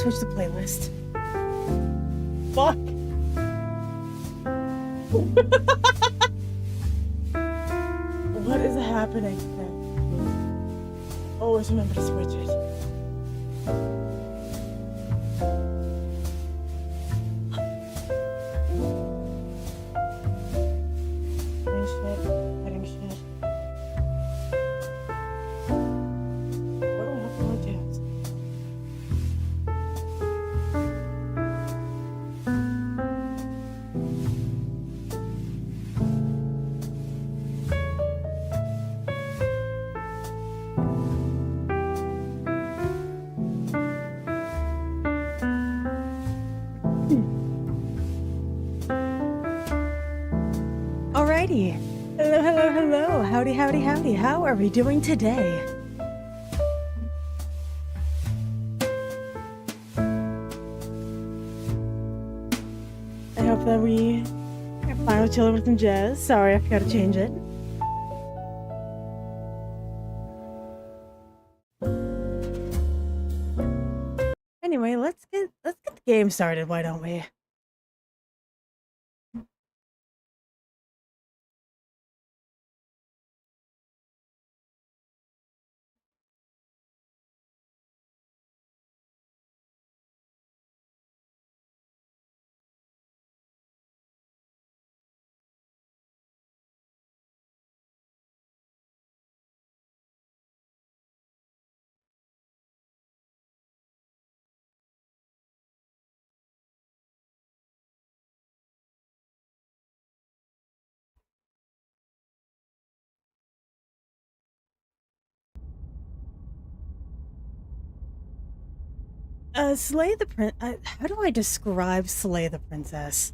switch the playlist. Fuck. What is happening today? Always remember to switch it. Getting shit. What the heck do I do? Alrighty. Hello, hello, hello. Howdy, howdy, howdy. How are we doing today? I hope that we are finally chilling with some jazz. Sorry, I forgot to change it. Anyway, let's get the game started, why don't we? Slay the Prin- how do I describe Slay the Princess?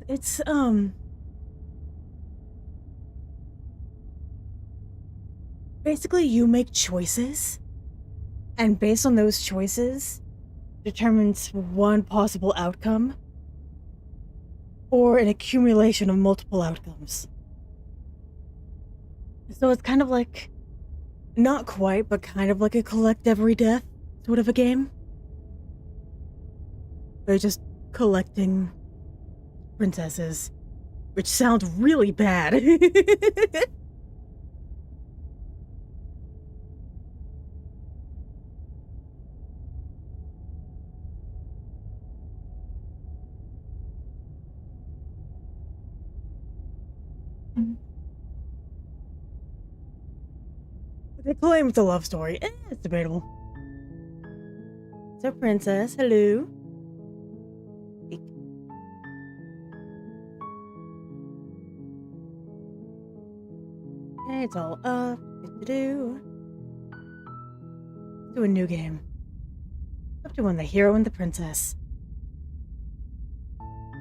It's basically you make choices, and based on those choices, determines one possible outcome, or an accumulation of multiple outcomes. So it's kind of like, not quite, but kind of like a collect every death sort of a game. They're just collecting princesses, which sounds really bad. They claim it's a love story. It's debatable. So, princess, hello. Okay, it's all up. Do a new game. Up to one, the hero and the princess.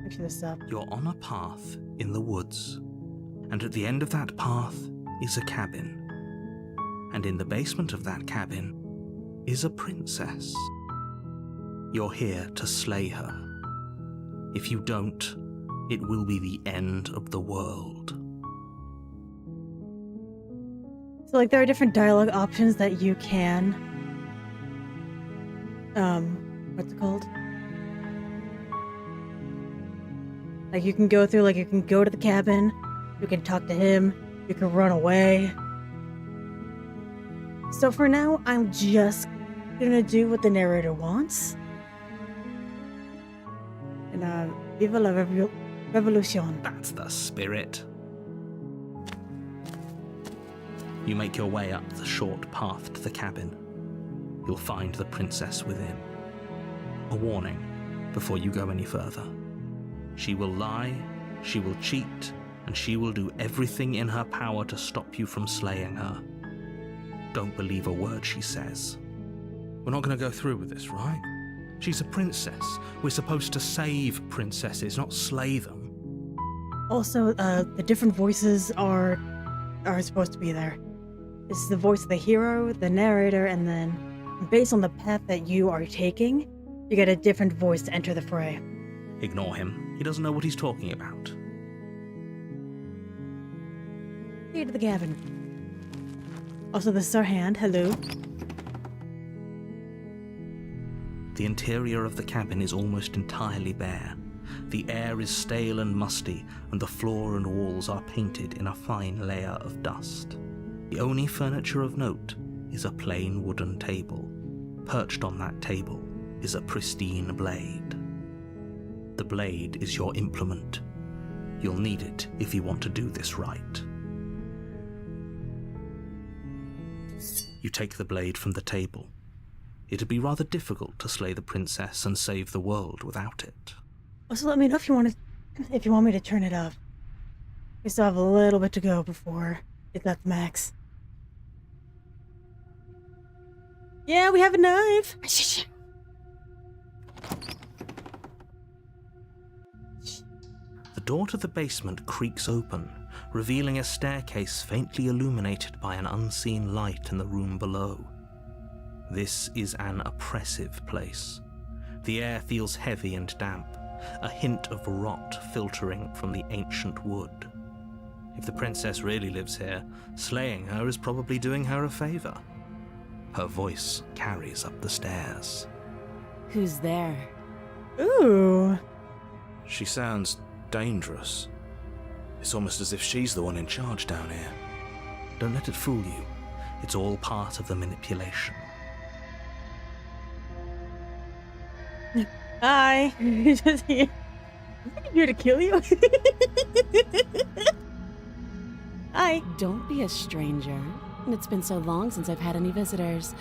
Make sure this up. You're on a path in the woods, and at the end of that path is a cabin. And in the basement of that cabin is a princess. You're here to slay her. If you don't, it will be the end of the world. So, like, there are different dialogue options that you can... what's it called? Like, you can go through, like, you can go to the cabin, you can talk to him, you can run away. So for now, I'm just gonna do what the narrator wants. And, viva la revolution. That's the spirit. You make your way up the short path to the cabin. You'll find the princess within. A warning before you go any further. She will lie, she will cheat, and she will do everything in her power to stop you from slaying her. Don't believe a word she says. We're not going to go through with this, right? She's a princess. We're supposed to save princesses, not slay them. Also, the different voices are supposed to be there. This is the voice of the hero, the narrator, and then based on the path that you are taking, you get a different voice to enter the fray. Ignore him. He doesn't know what he's talking about. Key to the cabin. Also, this is our hand. Hello. The interior of the cabin is almost entirely bare. The air is stale and musty, and the floor and walls are painted in a fine layer of dust. The only furniture of note is a plain wooden table. Perched on that table is a pristine blade. The blade is your implement. You'll need it if you want to do this right. You take the blade from the table. It'd be rather difficult to slay the princess and save the world without it. Also, let me know if you want me to turn it up. We still have a little bit to go before it's at the max. Yeah, we have a knife. The door to the basement creaks open, revealing a staircase faintly illuminated by an unseen light in the room below. This is an oppressive place. The air feels heavy and damp, a hint of rot filtering from the ancient wood. If the princess really lives here, slaying her is probably doing her a favor. Her voice carries up the stairs. Who's there? Ooh. She sounds dangerous. It's almost as if she's the one in charge down here. Don't let it fool you. It's all part of the manipulation. Hi. Just here. I'm here to kill you. Hi. Don't be a stranger. It's been so long since I've had any visitors.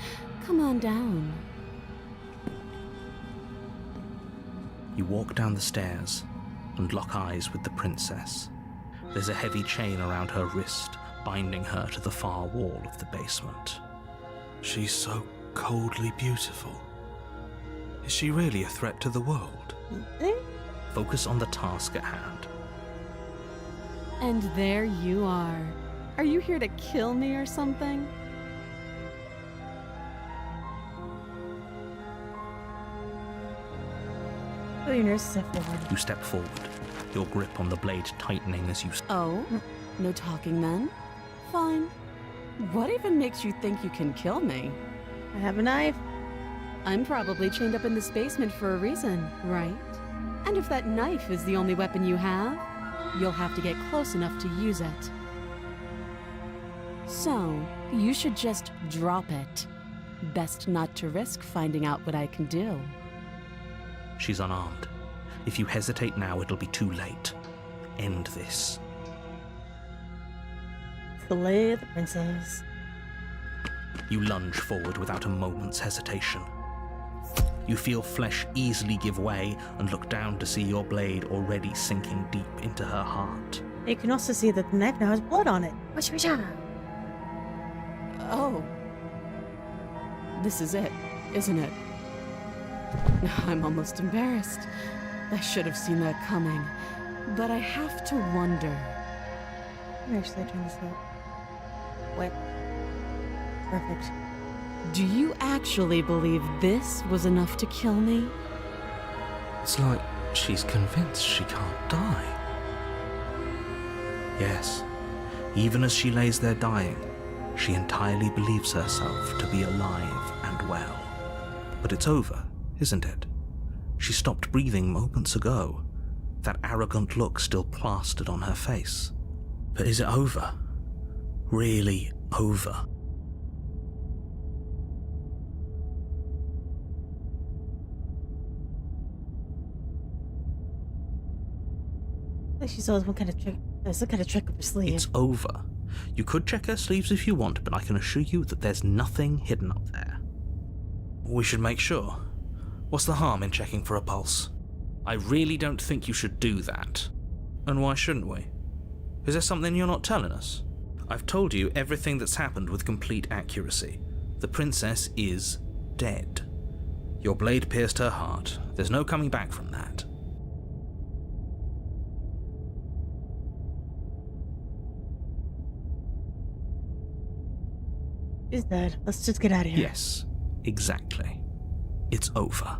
Come on down. You walk down the stairs and lock eyes with the princess. There's a heavy chain around her wrist, binding her to the far wall of the basement. She's so coldly beautiful. Is she really a threat to the world? Focus on the task at hand. And there you are. Are you here to kill me or something? Oh, your nurse step forward. You step forward, your grip on the blade tightening as you... Oh? No talking then? Fine. What even makes you think you can kill me? I have a knife. I'm probably chained up in this basement for a reason, right? And if that knife is the only weapon you have, you'll have to get close enough to use it. So, you should just drop it. Best not to risk finding out what I can do. She's unarmed. If you hesitate now, it'll be too late. End this. Slay the princess. You lunge forward without a moment's hesitation. You feel flesh easily give way and look down to see your blade already sinking deep into her heart. You can also see that the knife now has blood on it. Oh. This is it, isn't it? I'm almost embarrassed. I should have seen that coming. But I have to wonder. Let me actually turn this up. What? Perfect. Do you actually believe this was enough to kill me? It's like she's convinced she can't die. Yes, even as she lays there dying, she entirely believes herself to be alive and well. But it's over, isn't it? She stopped breathing moments ago, that arrogant look still plastered on her face. But is it over? Really over? She still has one kind of trick. There's some kind of trick up her sleeve. It's over. You could check her sleeves if you want, but I can assure you that there's nothing hidden up there. We should make sure. What's the harm in checking for a pulse? I really don't think you should do that. And why shouldn't we? Is there something you're not telling us? I've told you everything that's happened with complete accuracy. The princess is dead. Your blade pierced her heart. There's no coming back from that. She's dead. Let's just get out of here. Yes, exactly. It's over.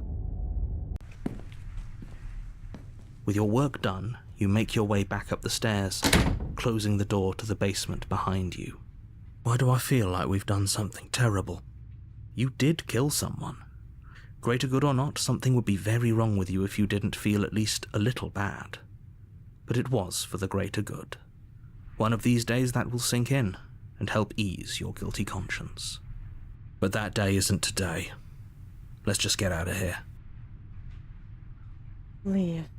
With your work done, you make your way back up the stairs, closing the door to the basement behind you. Why do I feel like we've done something terrible? You did kill someone. Greater good or not, something would be very wrong with you if you didn't feel at least a little bad. But it was for the greater good. One of these days that will sink in and help ease your guilty conscience. But that day isn't today. Let's just get out of here. Leave.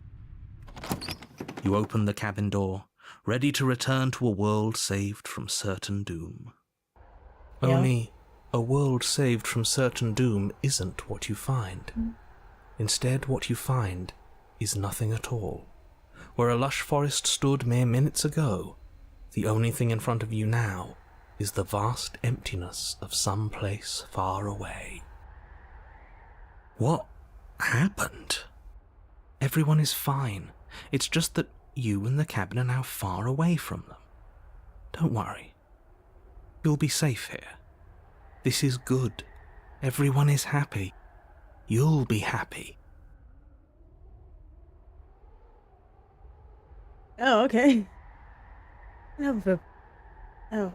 You open the cabin door, ready to return to a world saved from certain doom. Yeah. Only a world saved from certain doom isn't what you find. Instead, what you find is nothing at all. Where a lush forest stood mere minutes ago, the only thing in front of you now is the vast emptiness of some place far away. What happened? Everyone is fine. It's just that you and the cabin are now far away from them. Don't worry. You'll be safe here. This is good. Everyone is happy. You'll be happy. Oh, okay. No, but... Oh.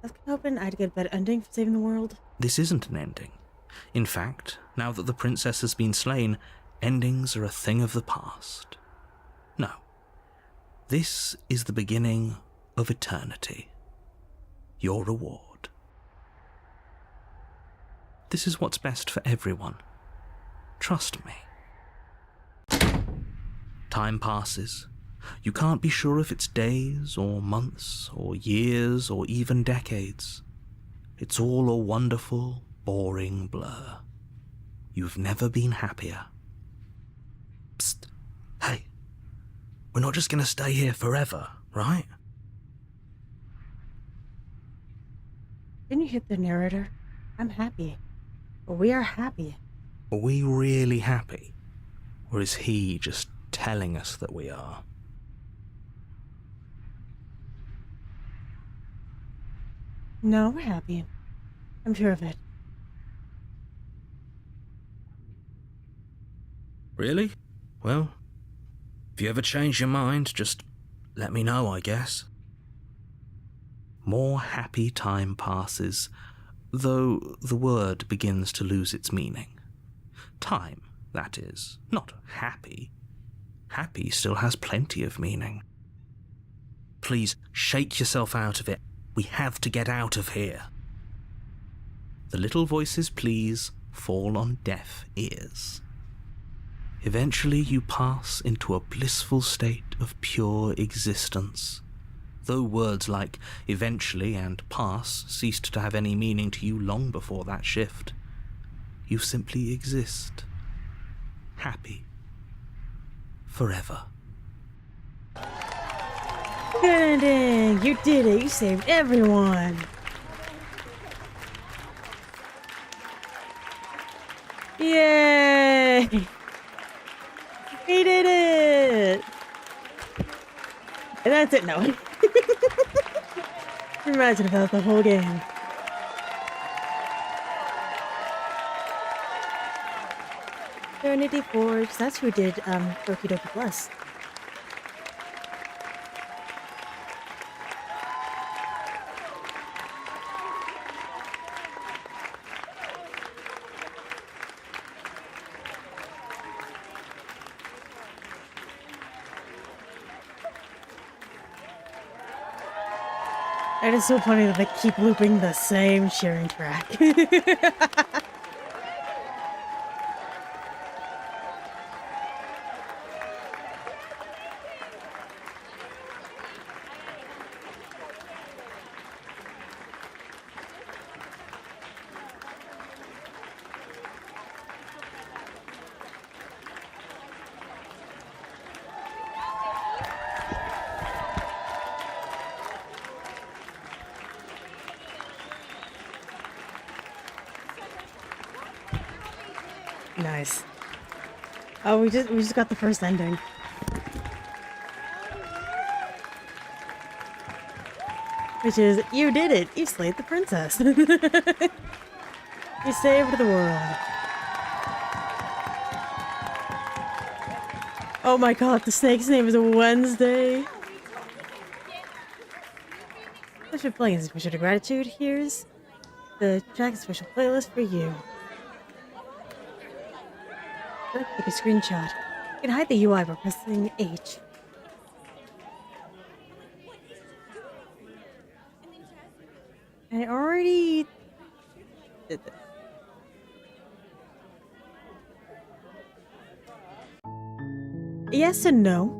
I was hoping I'd get a better ending for saving the world. This isn't an ending. In fact, now that the princess has been slain, endings are a thing of the past. No. This is the beginning of eternity. Your reward. This is what's best for everyone. Trust me. Time passes. You can't be sure if it's days, or months, or years, or even decades. It's all a wonderful, boring blur. You've never been happier. Psst. Hey. We're not just going to stay here forever, right? Didn't you hit the narrator? I'm happy. We are happy. Are we really happy? Or is he just telling us that we are? No, we're happy. I'm sure of it. Really? Well, if you ever change your mind, just let me know, I guess. More happy time passes, though the word begins to lose its meaning. Time, that is, not happy. Happy still has plenty of meaning. Please, shake yourself out of it. We have to get out of here. The little voices' pleas fall on deaf ears. Eventually you pass into a blissful state of pure existence. Though words like eventually and pass ceased to have any meaning to you long before that shift, you simply exist. Happy. Forever. Good ending! You did it! You saved everyone! Yay! We did it! And that's it, no. Imagine about the whole game. Serenity Forge, that's who did Doki Doki Plus. It is so funny that they keep looping the same sharing track. Nice. Oh, we just got the first ending. Which is, you did it! You slayed the princess! You saved the world. Oh my god, the snake's name is Wednesday! much for playing this special gratitude. Here's the track special playlist for you. Take a screenshot. You can hide the UI by pressing H. I already did this. Yes and no.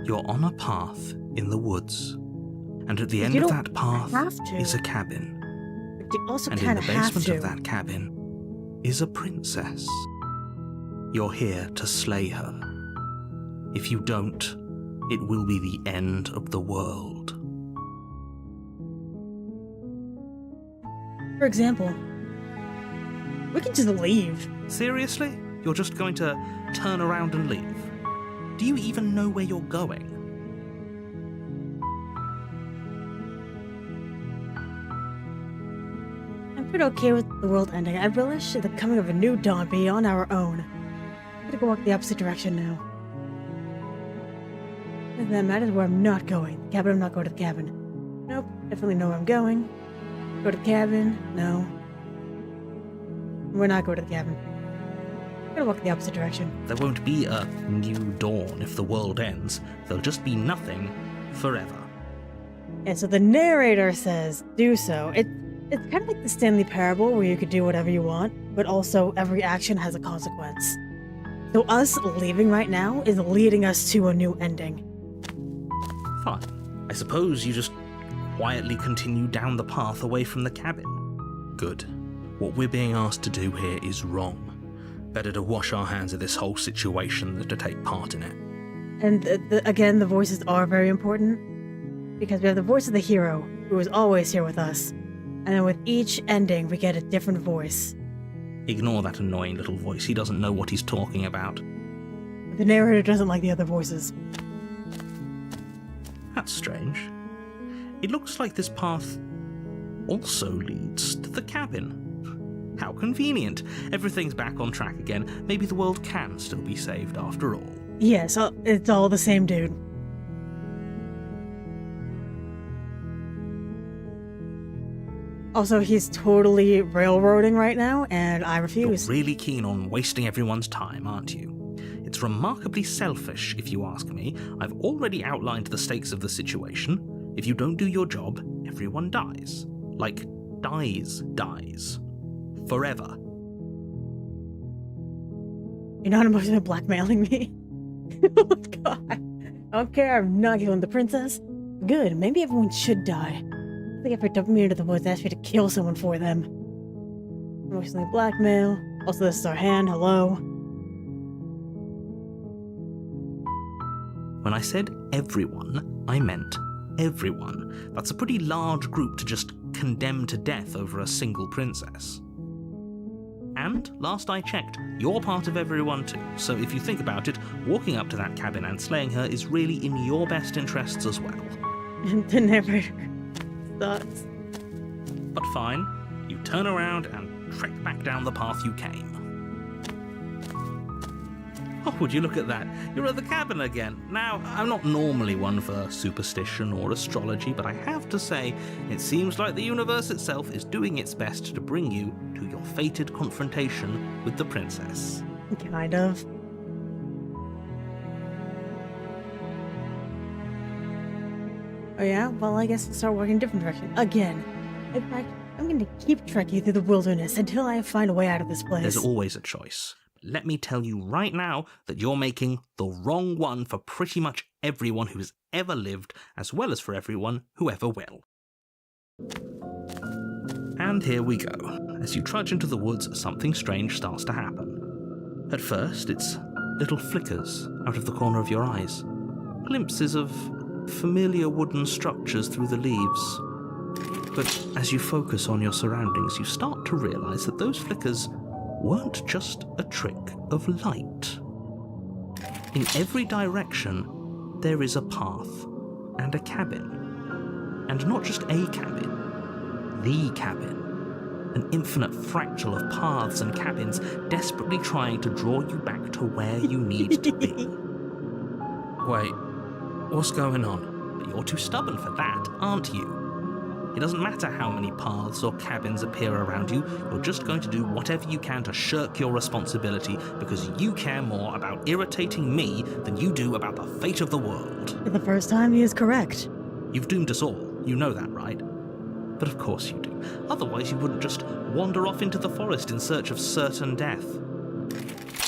You're on a path in the woods, and at the end You of don't that path have to. is a cabin. But you also And in kind the of have basement to. of that cabin is a princess. You're here to slay her. If you don't, it will be the end of the world. For example, we can just leave. Seriously? You're just going to turn around and leave? Do you even know where you're going? I'm pretty okay with the world ending. I relish the coming of a new dawn beyond our own. I'm gonna go walk the opposite direction now. And that matters where I'm not going. The cabin, I'm not going to the cabin. Nope, definitely know where I'm going. Go to the cabin, no. We're not going to the cabin. I'm gonna walk the opposite direction. There won't be a new dawn if the world ends. There'll just be nothing forever. And so the narrator says, do so. It's kind of like the Stanley Parable where you could do whatever you want, but also every action has a consequence. So us leaving right now is leading us to a new ending. Fine. I suppose you just quietly continue down the path away from the cabin. Good. What we're being asked to do here is wrong. Better to wash our hands of this whole situation than to take part in it. And again, the voices are very important, because we have the voice of the hero, who is always here with us. And then with each ending, we get a different voice. Ignore that annoying little voice. He doesn't know what he's talking about. The narrator doesn't like the other voices. That's strange. It looks like this path also leads to the cabin. How convenient. Everything's back on track again. Maybe the world can still be saved after all. Yes, it's all the same dude. Also, he's totally railroading right now, and I You're refuse. really keen on wasting everyone's time, aren't you? It's remarkably selfish, if you ask me. I've already outlined the stakes of the situation. If you don't do your job, everyone dies. Like, dies. Forever. You're not emotionally blackmailing me. Oh god. I don't care, I'm not killing the princess. Good, maybe everyone should die. I think if I dump me into the woods, I ask you to kill someone for them. Emotionally blackmail. Also, this is our hand, hello. When I said everyone, I meant everyone. That's a pretty large group to just condemn to death over a single princess. And, last I checked, you're part of everyone too, so if you think about it, walking up to that cabin and slaying her is really in your best interests as well. The narrator sucks. But fine, you turn around and trek back down the path you came. Oh, would you look at that? You're at the cabin again. Now, I'm not normally one for superstition or astrology, but I have to say, it seems like the universe itself is doing its best to bring you to your fated confrontation with the princess. Kind of. Oh yeah? Well, I guess we'll start working in a different direction. Again. In fact, I'm going to keep trekking through the wilderness until I find a way out of this place. There's always a choice. Let me tell you right now that you're making the wrong one for pretty much everyone who has ever lived, as well as for everyone who ever will. And here we go. As you trudge into the woods, something strange starts to happen. At first, it's little flickers out of the corner of your eyes. Glimpses of familiar wooden structures through the leaves. But as you focus on your surroundings, you start to realize that those flickers weren't just a trick of light. In every direction, there is a path and a cabin. And not just a cabin, the cabin. An infinite fractal of paths and cabins desperately trying to draw you back to where you need to be. Wait, what's going on? But you're too stubborn for that, aren't you? It doesn't matter how many paths or cabins appear around you, you're just going to do whatever you can to shirk your responsibility because you care more about irritating me than you do about the fate of the world. For the first time, he is correct. You've doomed us all, you know that, right? But of course you do. Otherwise you wouldn't just wander off into the forest in search of certain death.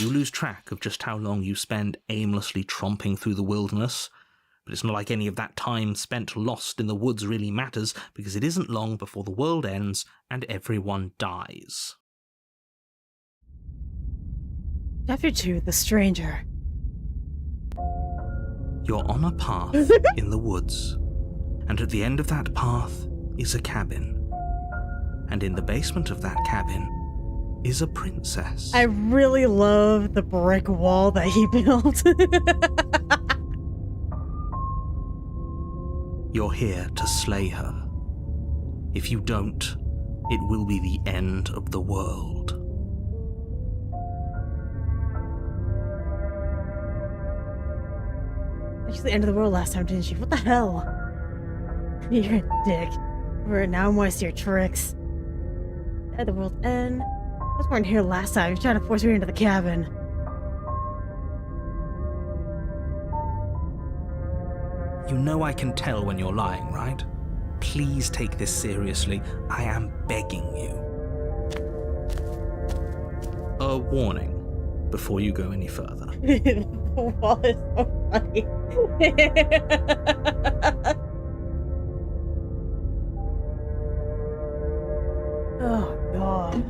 You lose track of just how long you spend aimlessly tromping through the wilderness. But it's not like any of that time spent lost in the woods really matters, because it isn't long before the world ends and everyone dies. Chapter 2, The Stranger. You're on a path in the woods, and at the end of that path is a cabin. And in the basement of that cabin is a princess. I really love the brick wall that he built. You're here to slay her. If you don't, it will be the end of the world. She's the end of the world last time, didn't she? What the hell? You're a dick. Now I want to see your tricks. At the world's end. I weren't here last time. You're trying to force me into the cabin. You know I can tell when you're lying, right? Please take this seriously. I am begging you. A warning before you go any further. The wall is so funny. Oh, God.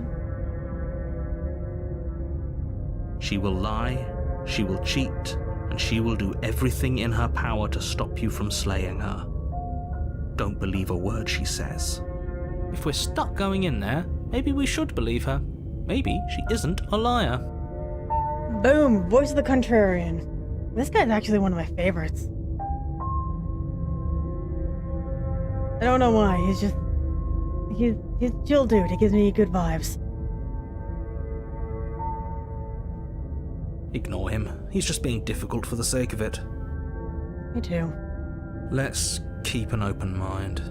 She will lie, she will cheat, and she will do everything in her power to stop you from slaying her. Don't believe a word she says. If we're stuck going in there, maybe we should believe her. Maybe she isn't a liar. Boom! Voice of the Contrarian. This guy's actually one of my favorites. I don't know why. He's a chill dude. He gives me good vibes. Ignore him. He's just being difficult for the sake of it. Me too. Let's keep an open mind.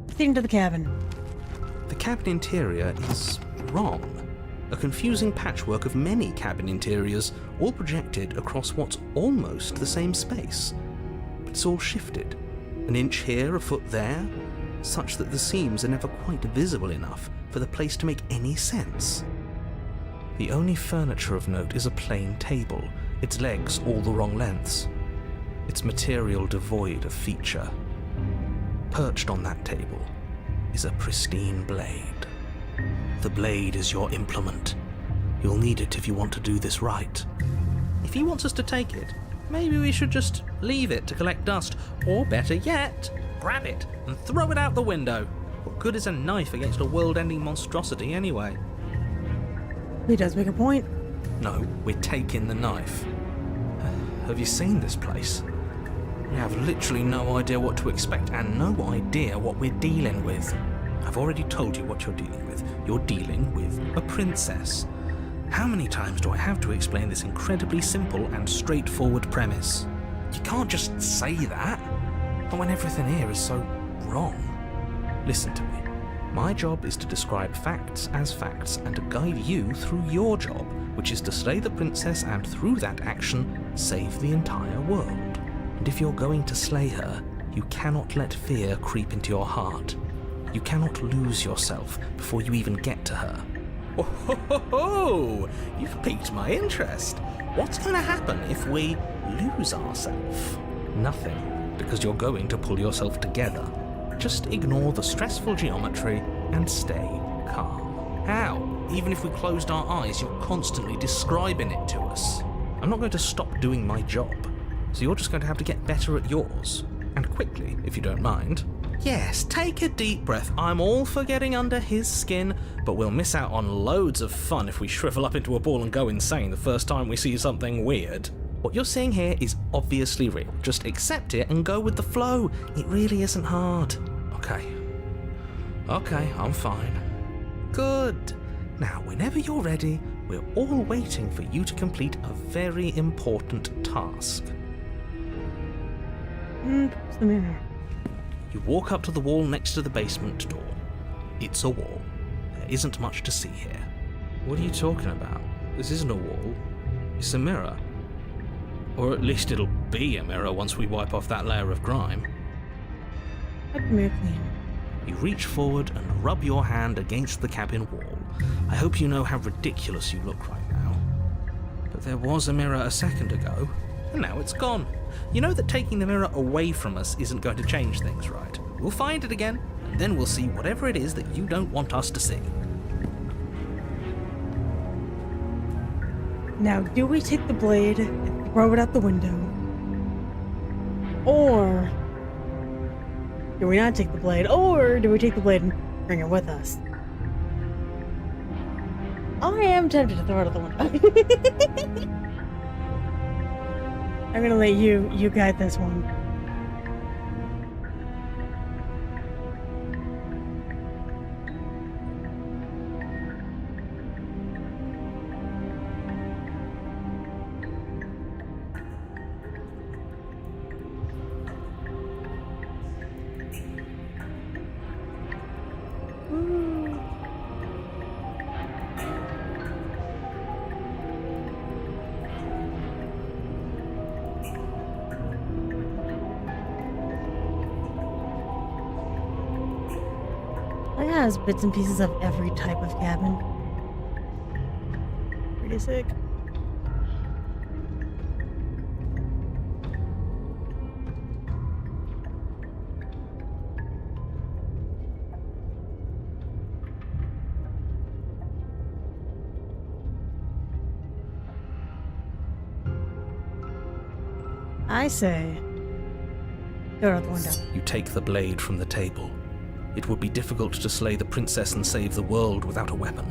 Proceeding to the cabin. The cabin interior is wrong. A confusing patchwork of many cabin interiors, all projected across what's almost the same space. But it's all shifted. An inch here, a foot there, such that the seams are never quite visible enough for the place to make any sense. The only furniture of note is a plain table, its legs all the wrong lengths, its material devoid of feature. Perched on that table is a pristine blade. The blade is your implement. You'll need it if you want to do this right. If he wants us to take it, maybe we should just leave it to collect dust, or better yet, grab it and throw it out the window. What good is a knife against a world-ending monstrosity anyway? He does make a point. No, we're taking the knife. Have you seen this place? We have literally no idea what to expect and no idea what we're dealing with. I've already told you what you're dealing with. You're dealing with a princess. How many times do I have to explain this incredibly simple and straightforward premise? You can't just say that. Not when everything here is so wrong. Listen to me. My job is to describe facts as facts and to guide you through your job, which is to slay the princess and through that action, save the entire world. And if you're going to slay her, you cannot let fear creep into your heart. You cannot lose yourself before you even get to her. Oh, ho, ho, ho. You've piqued my interest. What's going to happen if we lose ourselves? Nothing, because you're going to pull yourself together. Just ignore the stressful geometry and stay calm. How? Even if we closed our eyes, you're constantly describing it to us. I'm not going to stop doing my job, so you're just going to have to get better at yours. And quickly, if you don't mind. Yes, take a deep breath. I'm all for getting under his skin, But we'll miss out on loads of fun if we shrivel up into a ball and go insane the first time we see something weird. what you're seeing here is obviously real. Just accept it and go with the flow. It really isn't hard. Okay. Okay, I'm fine. Good. Now, whenever you're ready, we're all waiting for you to complete a very important task. Where's the mirror? You walk up to the wall next to the basement door. It's a wall. There isn't much to see here. What are you talking about? This isn't a wall. It's a mirror. Or at least it'll be a mirror once we wipe off that layer of grime. Wipe the mirror clean. You reach forward and rub your hand against the cabin wall. I hope you know how ridiculous you look right now. But there was a mirror a second ago, and now it's gone. You know that taking the mirror away from us isn't going to change things, right? We'll find it again, and then we'll see whatever it is that you don't want us to see. Now, do we take the blade and throw it out the window? Or do we not take the blade? Or do we take the blade and bring it with us? I am tempted to throw it out the window. I'm gonna let you guide this one. It has bits and pieces of every type of cabin. Pretty sick. I say, go out the window. You take the blade from the table. It would be difficult to slay the princess and save the world without a weapon.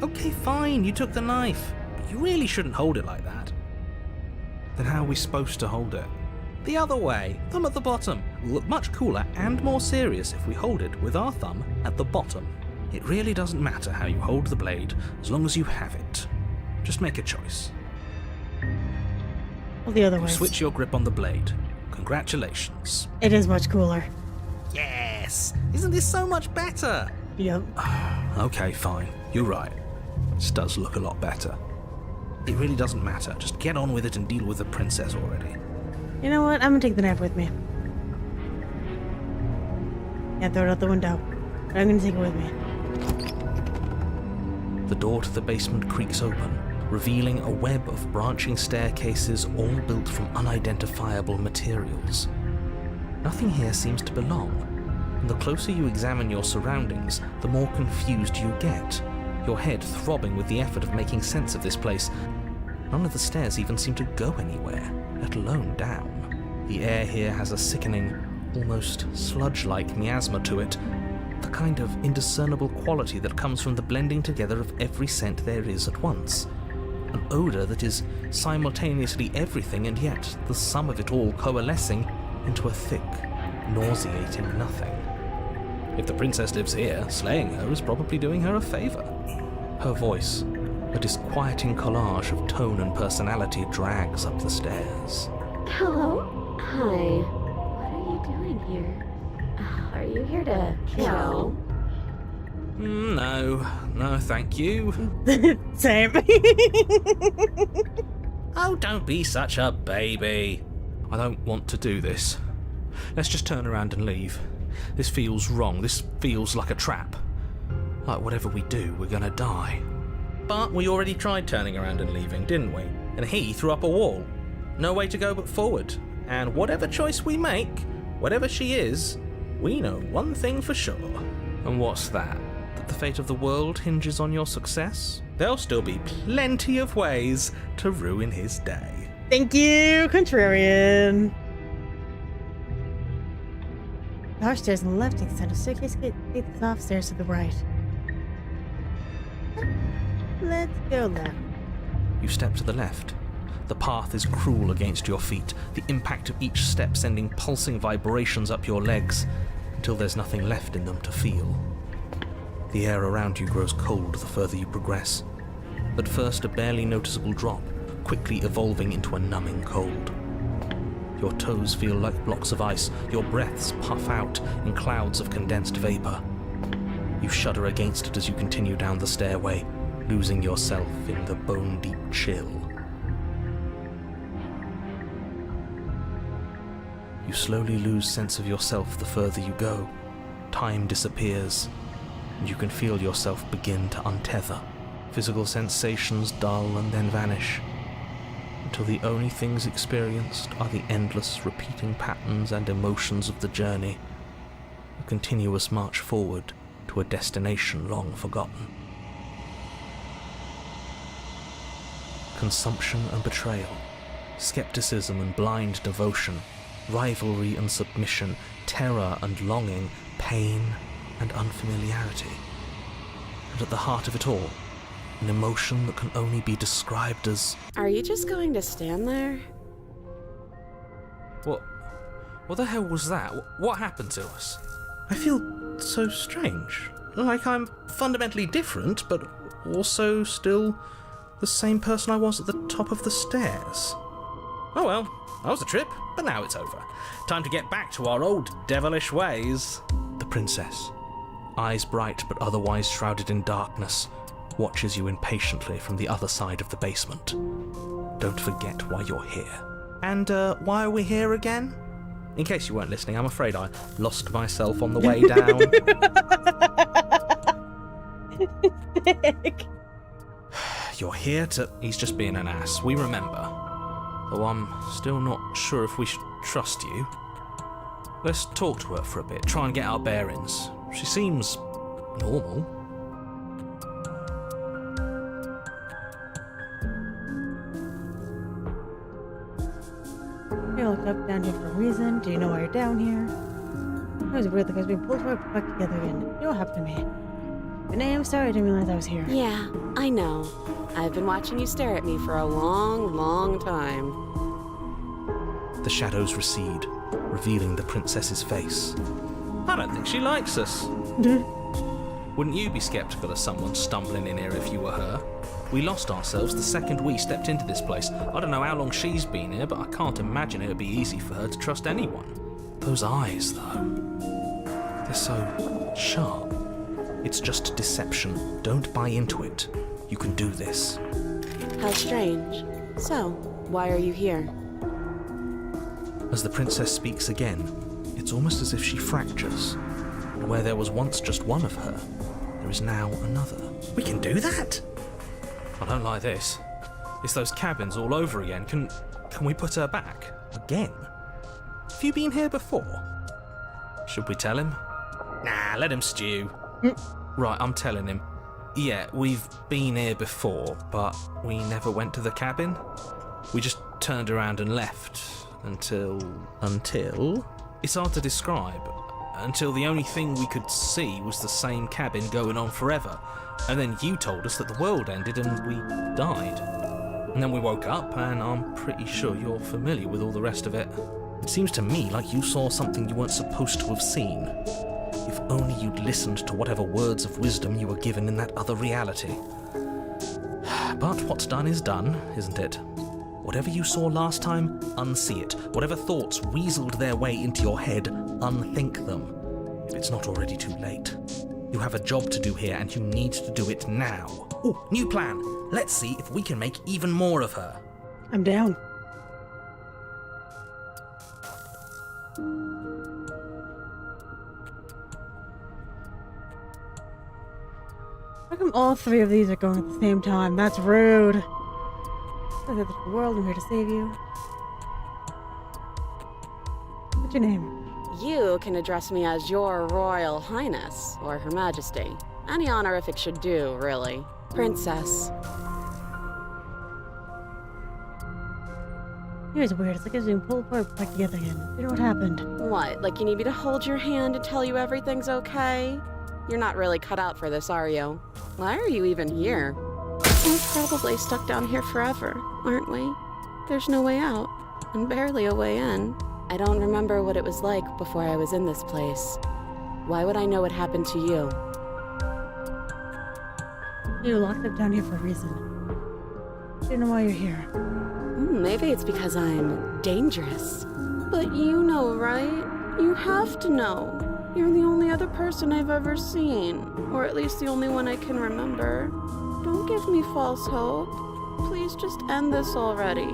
Okay, fine, you took the knife, but you really shouldn't hold it like that. Then how are we supposed to hold it? The other way, thumb at the bottom. Will look much cooler and more serious if we hold it with our thumb at the bottom. It really doesn't matter how you hold the blade, as long as you have it. Just make a choice. Well, the other way. Switch your grip on the blade. Congratulations. It is much cooler. Yes! Isn't this so much better? Yep. Okay, fine. You're right. This does look a lot better. It really doesn't matter. Just get on with it and deal with the princess already. You know what? I'm gonna take the knife with me. Yeah, throw it out the window. But I'm gonna take it with me. The door to the basement creaks open, revealing a web of branching staircases all built from unidentifiable materials. Nothing here seems to belong, and the closer you examine your surroundings, the more confused you get, your head throbbing with the effort of making sense of this place. None of the stairs even seem to go anywhere, let alone down. The air here has a sickening, almost sludge-like miasma to it, the kind of indiscernible quality that comes from the blending together of every scent there is at once. An odour that is simultaneously everything and yet the sum of it all coalescing into a thick, nauseating nothing. If the princess lives here, slaying her is probably doing her a favour. Her voice, a disquieting collage of tone and personality, drags up the stairs. Hello? Hi. What are you doing here? Are you here to kill? No, thank you. Same. Oh, don't be such a baby. I don't want to do this. Let's just turn around and leave. This feels wrong. This feels like a trap. Like whatever we do, we're gonna die. But we already tried turning around and leaving, didn't we? And he threw up a wall. No way to go but forward. And whatever choice we make, whatever she is, we know one thing for sure. And what's that? That the fate of the world hinges on your success? There'll still be plenty of ways to ruin his day. Thank you, contrarian. Power stairs on the left, extend a staircase, get the soft stairs to the right. Let's go left. You step to the left. The path is cruel against your feet, the impact of each step sending pulsing vibrations up your legs. until there's nothing left in them to feel. The air around you grows cold the further you progress. At first a barely noticeable drop, quickly evolving into a numbing cold. Your toes feel like blocks of ice, your breaths puff out in clouds of condensed vapor. You shudder against it as you continue down the stairway, losing yourself in the bone-deep chill. You slowly lose sense of yourself the further you go. Time disappears, and you can feel yourself begin to untether. Physical sensations dull and then vanish, until the only things experienced are the endless repeating patterns and emotions of the journey, a continuous march forward to a destination long forgotten. Consumption and betrayal, skepticism and blind devotion, rivalry and submission, terror and longing, pain and unfamiliarity. And at the heart of it all, an emotion that can only be described as... Are you just going to stand there? What the hell was that? What happened to us? I feel so strange. Like I'm fundamentally different, but also still the same person I was at the top of the stairs. Oh well, that was a trip, but now it's over. Time to get back to our old devilish ways. The princess, eyes bright but otherwise shrouded in darkness, watches you impatiently from the other side of the basement. Don't forget why you're here. And why are we here again? In case you weren't listening, I'm afraid I lost myself on the way down. You're here to... He's just being an ass, we remember. Though I'm still not sure if we should trust you. Let's talk to her for a bit, try and get our bearings. She seems normal. You looked up down here for a reason. Do you know why you're down here? It was weird because we pulled right back together again. You know what happened to me? Your name? Sorry, I didn't realize I was here. Yeah, I know. I've been watching you stare at me for a long, long time. The shadows recede, revealing the princess's face. I don't think she likes us. Wouldn't you be skeptical of someone stumbling in here if you were her? We lost ourselves the second we stepped into this place. I don't know how long she's been here, but I can't imagine it would be easy for her to trust anyone. Those eyes, though. They're so sharp. It's just deception. Don't buy into it. You can do this. How strange. So, why are you here? As the princess speaks again, it's almost as if she fractures. And where there was once just one of her, there is now another. We can do that? I don't like this. It's those cabins all over again. Can we put her back? Again? Have you been here before? Should we tell him? Nah, let him stew. Right, I'm telling him. Yeah, we've been here before, but we never went to the cabin. We just turned around and left. Until? It's hard to describe. Until the only thing we could see was the same cabin going on forever. And then you told us that the world ended and we died. And then we woke up, and I'm pretty sure you're familiar with all the rest of it. It seems to me like you saw something you weren't supposed to have seen. If only you'd listened to whatever words of wisdom you were given in that other reality. But what's done is done, isn't it? Whatever you saw last time, unsee it. Whatever thoughts weaseled their way into your head, unthink them. If it's not already too late. You have a job to do here, and you need to do it now. Ooh, new plan. Let's see if we can make even more of her. I'm down. How come all three of these are going at the same time? That's rude. I'm here for the world. I'm here to save you. What's your name? You can address me as Your Royal Highness, or Her Majesty. Any honorific should do, really. Princess. Here's weird. It's like it's being pulled apart back together again. You know what happened? What, like you need me to hold your hand and tell you everything's okay? You're not really cut out for this, are you? Why are you even here? We're probably stuck down here forever, aren't we? There's no way out, and barely a way in. I don't remember what it was like before I was in this place. Why would I know what happened to you? You locked up down here for a reason. I don't know why you're here. Maybe it's because I'm dangerous. But you know, right? You have to know. You're the only other person I've ever seen. Or at least the only one I can remember. Don't give me false hope. Please just end this already.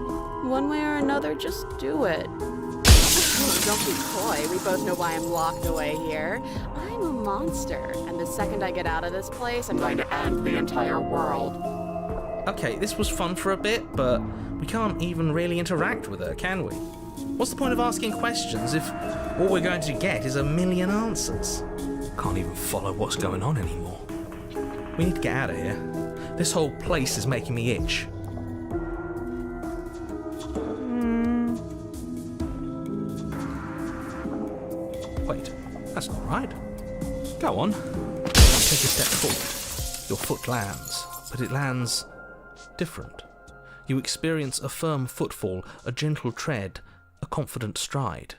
One way or another, just do it. Don't be coy. We both know why I'm locked away here. I'm a monster. And the second I get out of this place, I'm going to end the entire world. Okay, this was fun for a bit, but we can't even really interact with her, can we? What's the point of asking questions if all we're going to get is a million answers? Can't even follow what's going on anymore. We need to get out of here. This whole place is making me itch. Wait, that's not right. Go on. Take a step forward. Your foot lands, but it lands different. You experience a firm footfall, a gentle tread, a confident stride.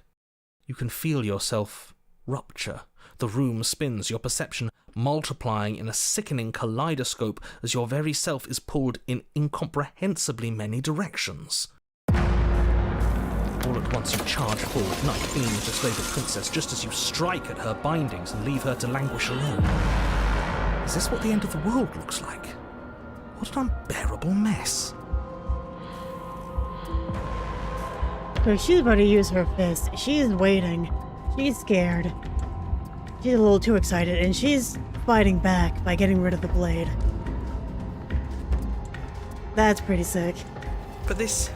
You can feel yourself rupture. The room spins, your perception multiplying in a sickening kaleidoscope as your very self is pulled in incomprehensibly many directions. All at once you charge forward, knife beam to slay the princess just as you strike at her bindings and leave her to languish alone. Is this what the end of the world looks like? What an unbearable mess. So she's about to use her fist. She's waiting. She's scared. She's a little too excited, and she's fighting back by getting rid of the blade. That's pretty sick. But this...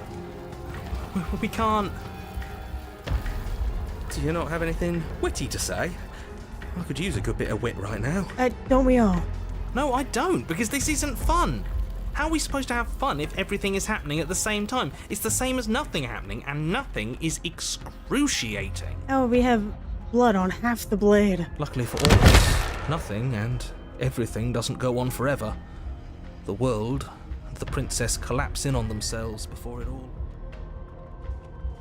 we can't... Do you not have anything witty to say? I could use a good bit of wit right now. Don't we all? No, I don't, because this isn't fun. How are we supposed to have fun if everything is happening at the same time? It's the same as nothing happening, and nothing is excruciating. Oh, we have blood on half the blade. Luckily for all of us, nothing and everything doesn't go on forever. The world and the princess collapse in on themselves before it all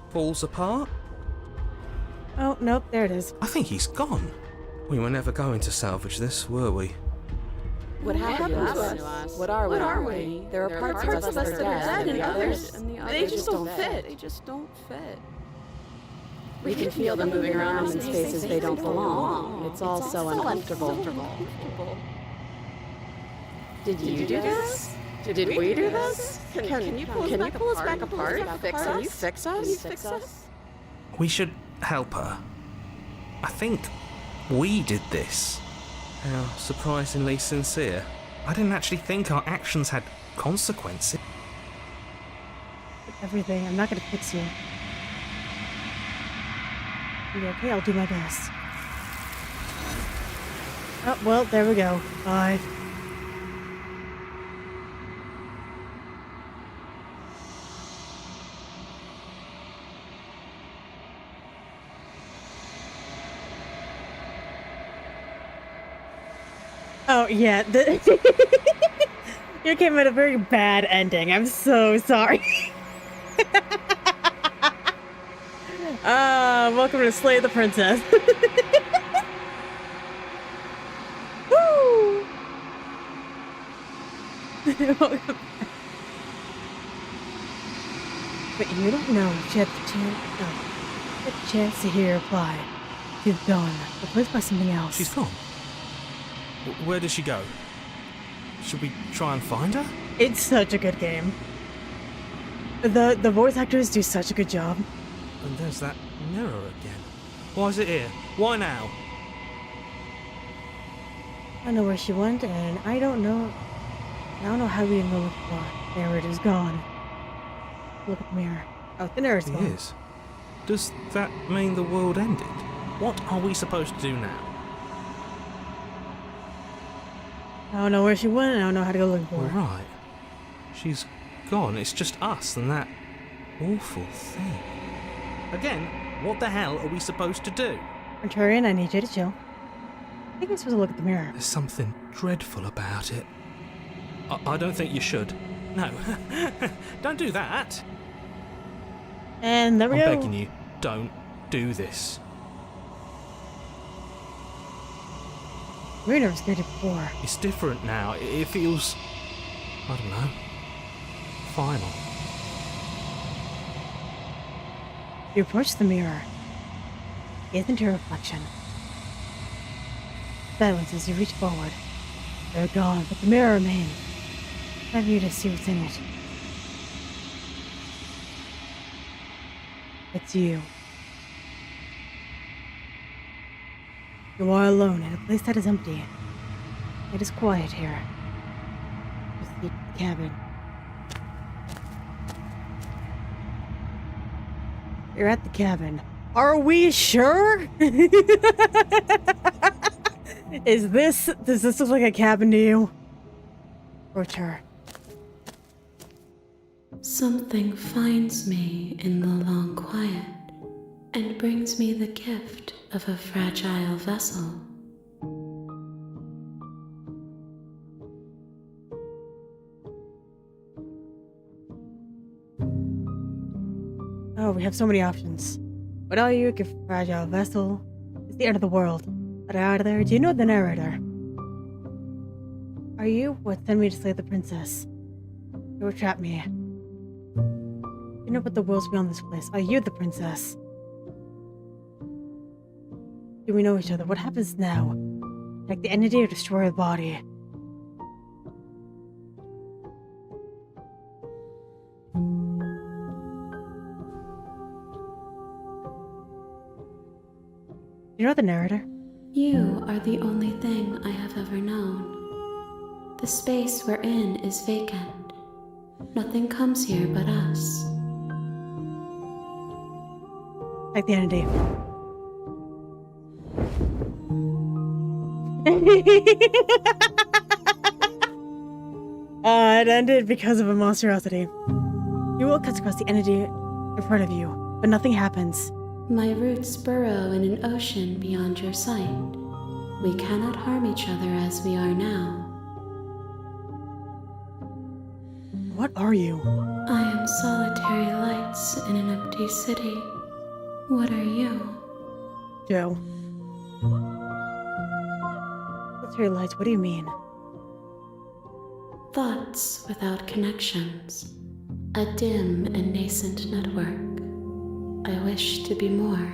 falls apart. Oh, nope, there it is. I think he's gone. We were never going to salvage this, were we? What happened to us? What are we? There are parts of us that are dead, and others, they just don't fit. They just don't fit. We can feel them moving around in spaces they don't belong. It's all so uncomfortable. Did you do this? Did we do this? Can you pull us back apart? Can you fix us? We should help her. I think we did this. How surprisingly sincere. I didn't actually think our actions had consequences. Everything. I'm not gonna fix you. You okay? I'll do my best. Oh, well, there we go. Bye. Oh, yeah. You came at a very bad ending. I'm so sorry. Welcome to Slay the Princess. Woo! Welcome. But you don't know if she had the chance to hear her reply. She's gone. Replaced by something else. She's gone. Where did she go? Should we try and find her? It's such a good game. The voice actors do such a good job. And there's that mirror again. Why is it here? Why now? I know where she went, and I don't know how we can go look for her. There it is, gone. Look at the mirror. Oh, the mirror's gone. It is. Does that mean the world ended? What are we supposed to do now? I don't know where she went, and I don't know how to go looking for her. Right. She's gone. It's just us and that awful thing. Again, what the hell are we supposed to do? Arturian, I need you to chill. I think I'm supposed to look at the mirror. There's something dreadful about it. I don't think you should. No. Don't do that. And there we I'm go. begging you, don't do this. We were never scared before. It's different now. It feels, I don't know, final. You approach the mirror. Gaze into your reflection. Silence as you reach forward. They're gone, but the mirror remains. Time for you to see what's in it. It's you. You are alone in a place that is empty. It is quiet here. Just the cabin. You're at the cabin. Are we sure? Does this look like a cabin to you? Approach her. Something finds me in the long quiet and brings me the gift of a fragile vessel. Oh, we have so many options. What are you, a fragile vessel? It's the end of the world. Get out of there. Do you know the narrator? Are you what sent me to slay the princess? You will trap me. You know what the world's beyond this place. Are you the princess? Do we know each other? What happens now? Like the entity or destroy the body? You know the narrator? You are the only thing I have ever known. The space we're in is vacant. Nothing comes here but us. Like the entity. It ended because of a monstrosity. You will cut across the entity in front of you, but nothing happens. My roots burrow in an ocean beyond your sight. We cannot harm each other as we are now. What are you? I am solitary lights in an empty city. What are you? Joe. Solitary lights, what do you mean? Thoughts without connections. A dim and nascent network. I wish to be more.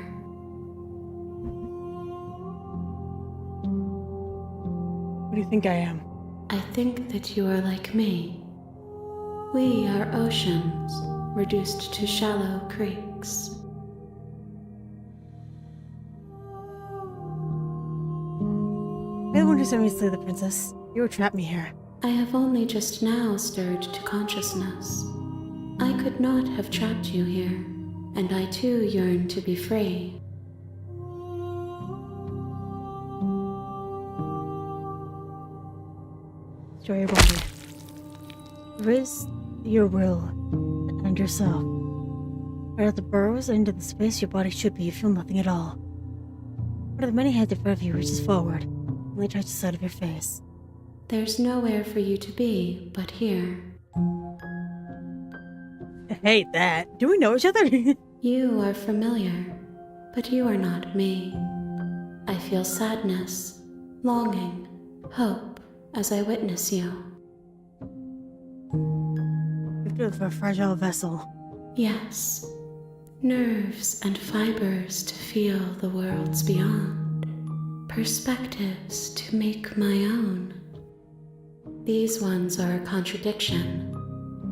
What do you think I am? I think that you are like me. We are oceans, reduced to shallow creeks. I want to send me to slay the princess. You would trap me here. I have only just now stirred to consciousness. I could not have trapped you here, and I too yearn to be free. Destroy your body. Erase your will and yourself. Right at the burrows into the space your body should be, you feel nothing at all. One of the many heads in front of you reaches forward, only touches the side of your face. There's nowhere for you to be but here. I hate that. Do we know each other? You are familiar, but you are not me. I feel sadness, longing, hope as I witness you. You're a fragile vessel. Yes, nerves and fibers to feel the worlds beyond, perspectives to make my own. These ones are a contradiction,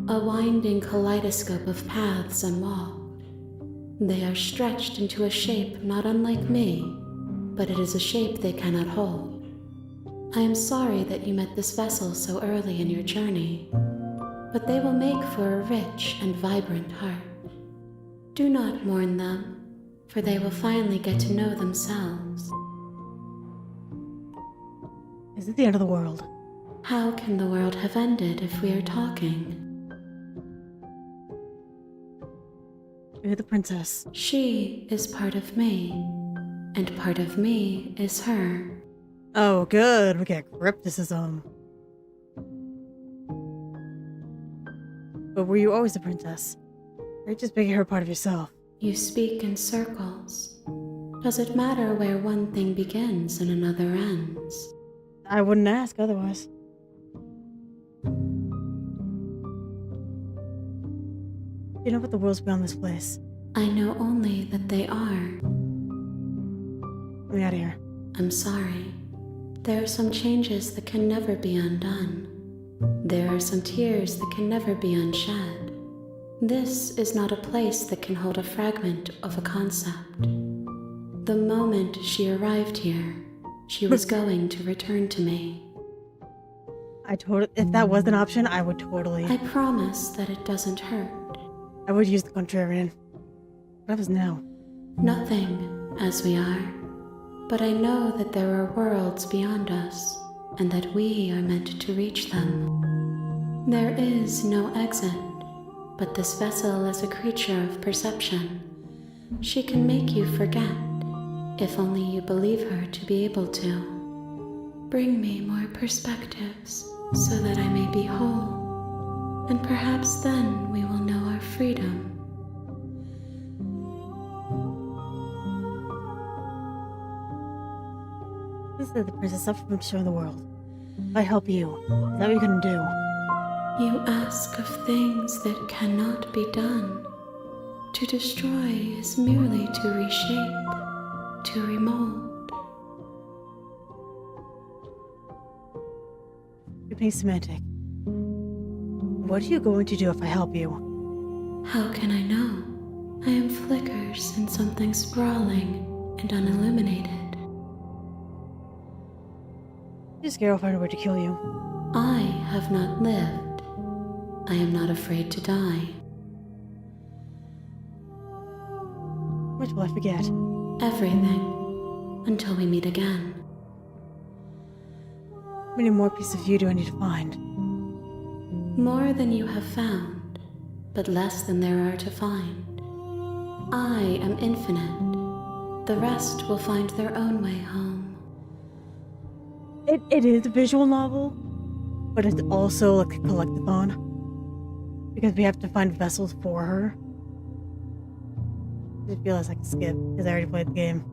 a winding kaleidoscope of paths and walls. They are stretched into a shape not unlike me, but it is a shape they cannot hold. I am sorry that you met this vessel so early in your journey, but they will make for a rich and vibrant heart. Do not mourn them, for they will finally get to know themselves. Is it the end of the world? How can the world have ended if we are talking? You're the princess. She is part of me, and part of me is her. Oh, good. We get crypticism. But were you always the princess? Or just making her part of yourself? You speak in circles. Does it matter where one thing begins and another ends? I wouldn't ask otherwise. You know about the worlds beyond this place? I know only that they are. Get me out of here. I'm sorry. There are some changes that can never be undone. There are some tears that can never be unshed. This is not a place that can hold a fragment of a concept. The moment she arrived here, she was going to return to me. If that was an option, I would totally. I promise that it doesn't hurt. I would use the contrarian. What happens now? Nothing, as we are. But I know that there are worlds beyond us, and that we are meant to reach them. There is no exit, but this vessel is a creature of perception. She can make you forget, if only you believe her to be able to. Bring me more perspectives, so that I may be whole, and perhaps then we will know our freedom. This is the princess up from showing the world. If I help you, is that what you can do? You ask of things that cannot be done. To destroy is merely to reshape, to remold. You're being semantic. What are you going to do if I help you? How can I know? I am flickers in something sprawling and unilluminated. Just scared I'll find a way to kill you. I have not lived. I am not afraid to die. What will I forget? Everything. Until we meet again. How many more pieces of you do I need to find? More than you have found, but less than there are to find. I am infinite. The rest will find their own way home. It is a visual novel, but it's also like a collectathon. Because we have to find vessels for her. I just realized I can skip, because I already played the game.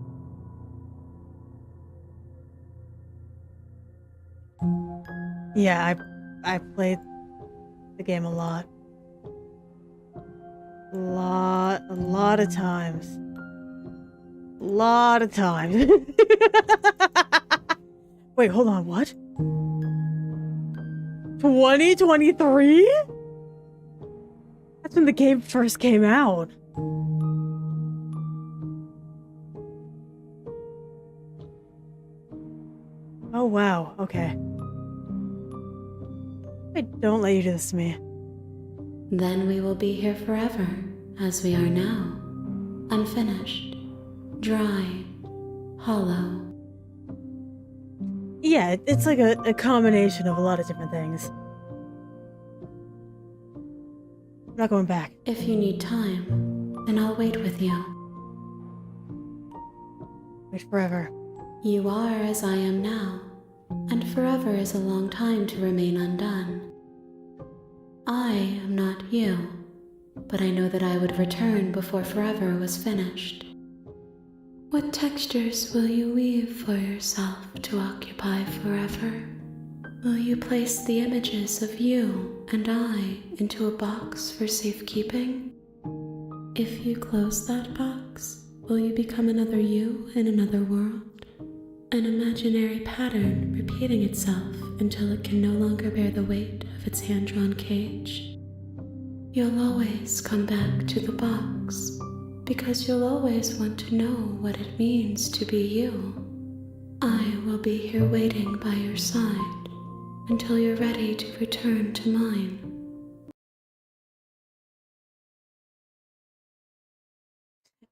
Yeah, I played the game a lot. A lot of times. A lot of times. Wait, hold on, what? 2023? That's when the game first came out. Oh wow, okay. Wait, don't let you do this to me. Then we will be here forever, as we are now. Unfinished, dry, hollow. Yeah, it's like a combination of a lot of different things. I'm not going back. If you need time, then I'll wait with you. Wait forever. You are as I am now, and forever is a long time to remain undone. I am not you, but I know that I would return before forever was finished. What textures will you weave for yourself to occupy forever? Will you place the images of you and I into a box for safekeeping? If you close that box, will you become another you in another world? An imaginary pattern repeating itself until it can no longer bear the weight of its hand-drawn cage? You'll always come back to the box, because you'll always want to know what it means to be you. I will be here waiting by your side until you're ready to return to mine.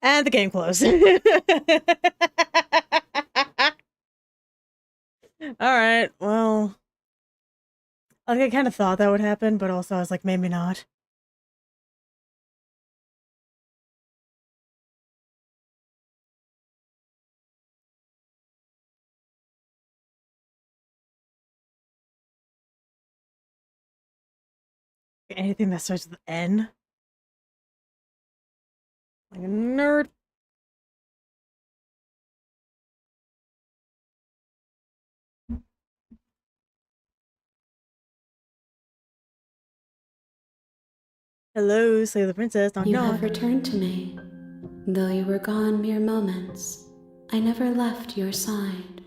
And the game closed. Alright, well. Like, I kind of thought that would happen, but also I was like, maybe not. Anything that starts with N? Like a nerd. Hello, slay the princess. Knock, You knock. have returned to me. Though you were gone mere moments, I never left your side.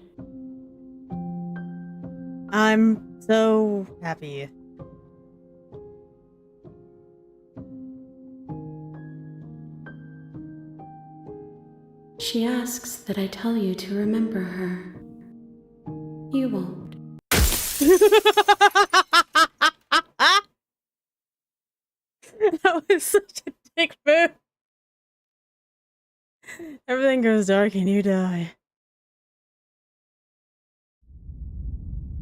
I'm so happy. She asks that I tell you to remember her. You won't. That was such a dick move. Everything goes dark and you die.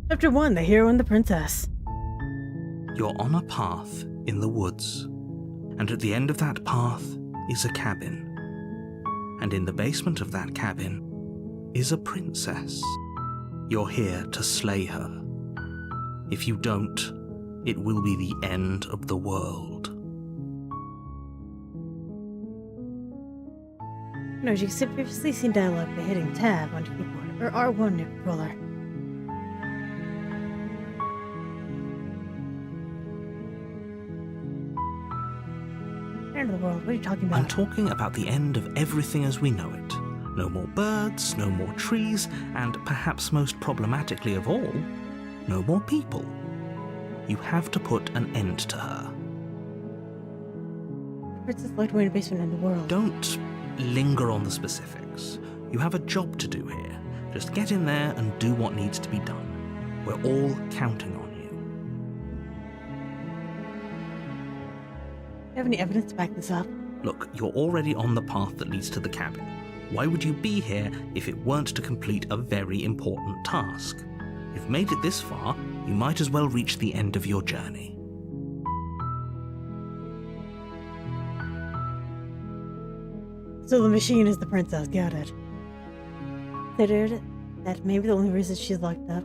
Chapter 1, The Hero and the Princess. You're on a path in the woods, and at the end of that path is a cabin. And in the basement of that cabin is a princess. You're here to slay her. If you don't, it will be the end of the world. No, you can previously seen dialogue by hitting tab on your keyboard, or R1 on your controller. End of the world, what are you talking about? I'm talking about the end of everything as we know it. No more birds, no more trees, and perhaps most problematically of all, no more people. You have to put an end to her. The princess locked away in a basement in the world. Don't linger on the specifics. You have a job to do here. Just get in there and do what needs to be done. We're all counting on you. Do you have any evidence to back this up? Look, you're already on the path that leads to the cabin. Why would you be here if it weren't to complete a very important task? You've made it this far, you might as well reach the end of your journey. So the machine is the princess, got it. Considered that maybe the only reason she's locked up.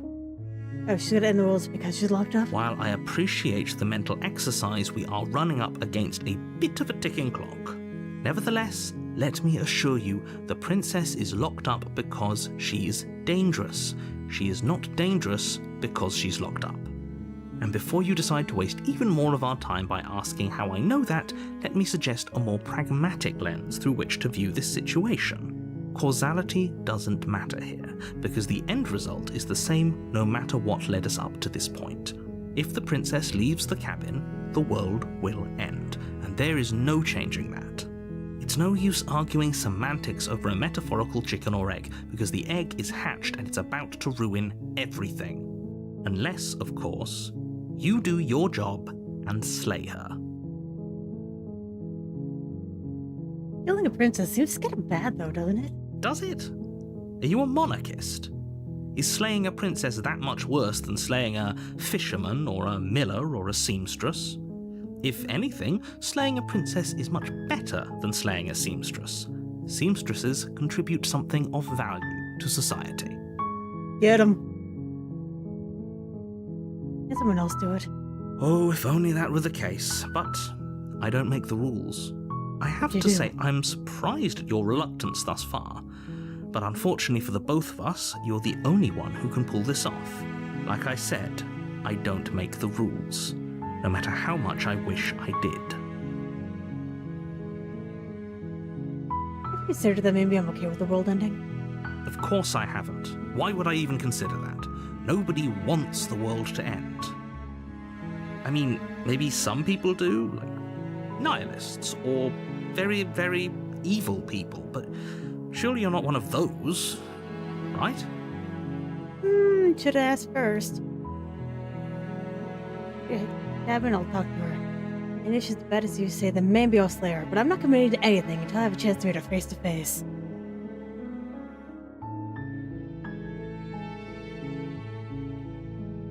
Oh, she's gonna end the world because she's locked up? While I appreciate the mental exercise, we are running up against a bit of a ticking clock. Nevertheless, let me assure you, the princess is locked up because she's dangerous. She is not dangerous because she's locked up. And before you decide to waste even more of our time by asking how I know that, let me suggest a more pragmatic lens through which to view this situation. Causality doesn't matter here, because the end result is the same no matter what led us up to this point. If the princess leaves the cabin, the world will end, and there is no changing that. It's no use arguing semantics over a metaphorical chicken or egg, because the egg is hatched and it's about to ruin everything. Unless, of course, you do your job and slay her. Killing a princess seems kind of bad though, doesn't it? Does it? Are you a monarchist? Is slaying a princess that much worse than slaying a fisherman or a miller or a seamstress? If anything, slaying a princess is much better than slaying a seamstress. Seamstresses contribute something of value to society. Get him. Let someone else do it. Oh, if only that were the case, but I don't make the rules. I have You to do. say I'm surprised at your reluctance thus far, but unfortunately for the both of us, you're the only one who can pull this off. Like I said, I don't make the rules, no matter how much I wish I did. Have you considered that maybe I'm okay with the world ending? Of course I haven't. Why would I even consider that? Nobody wants the world to end. I mean, maybe some people do, like nihilists, or very, very evil people, but surely you're not one of those, right? Should have asked first. Okay, Cabin, I'll talk to her. And if she's as bad as you say, then maybe I'll slay her, but I'm not committing to anything until I have a chance to meet her face to face.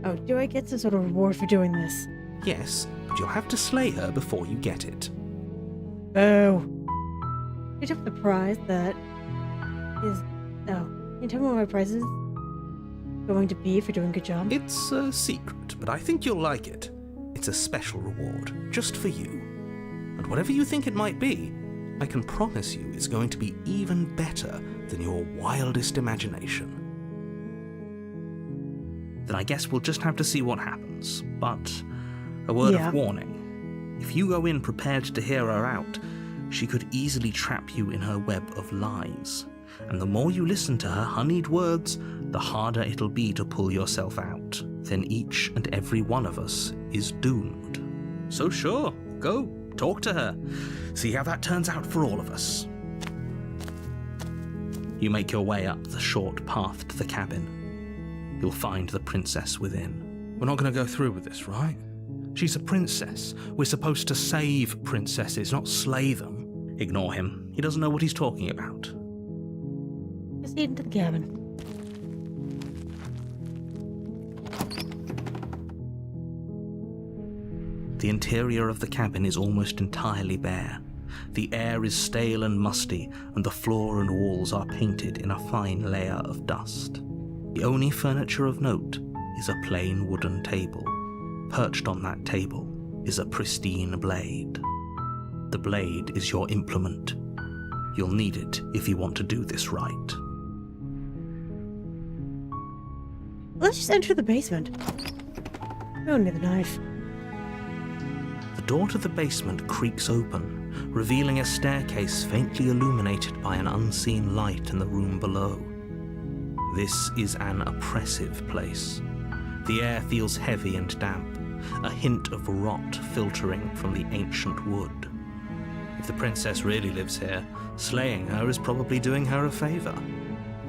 Oh, do I get some sort of reward for doing this? Yes, but you'll have to slay her before you get it. Oh. Can you tell me the prize that is... Oh, can you tell me what my prize is going to be for doing a good job? It's a secret, but I think you'll like it. It's a special reward, just for you. And whatever you think it might be, I can promise you it's going to be even better than your wildest imagination. Then I guess we'll just have to see what happens, but a word Yeah. of warning. If you go in prepared to hear her out, she could easily trap you in her web of lies. And the more you listen to her honeyed words, the harder it'll be to pull yourself out. Then each and every one of us is doomed. So sure, go, talk to her. See how that turns out for all of us. You make your way up the short path to the cabin. You'll find the princess within. We're not going to go through with this, right? She's a princess. We're supposed to save princesses, not slay them. Ignore him. He doesn't know what he's talking about. Just head into the cabin. The interior of the cabin is almost entirely bare. The air is stale and musty, and the floor and walls are painted in a fine layer of dust. The only furniture of note is a plain wooden table. Perched on that table is a pristine blade. The blade is your implement. You'll need it if you want to do this right. Let's just enter the basement. We don't need the knife. The door to the basement creaks open, revealing a staircase faintly illuminated by an unseen light in the room below. This is an oppressive place. The air feels heavy and damp, a hint of rot filtering from the ancient wood. If the princess really lives here, slaying her is probably doing her a favor.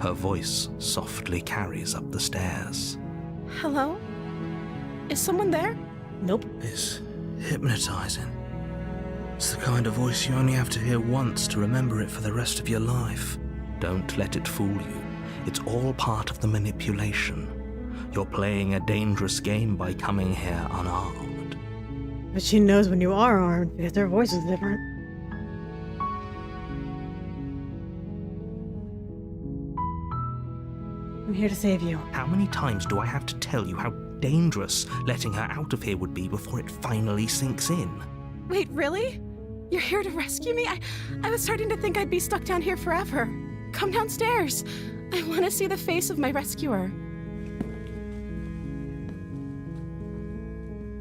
Her voice softly carries up the stairs. Hello? Is someone there? Nope. It's hypnotizing. It's the kind of voice you only have to hear once to remember it for the rest of your life. Don't let it fool you. It's all part of the manipulation. You're playing a dangerous game by coming here unarmed. But she knows when you are armed because her voice is different. I'm here to save you. How many times do I have to tell you how dangerous letting her out of here would be before it finally sinks in? Wait, really? You're here to rescue me? I was starting to think I'd be stuck down here forever. Come downstairs. I want to see the face of my rescuer.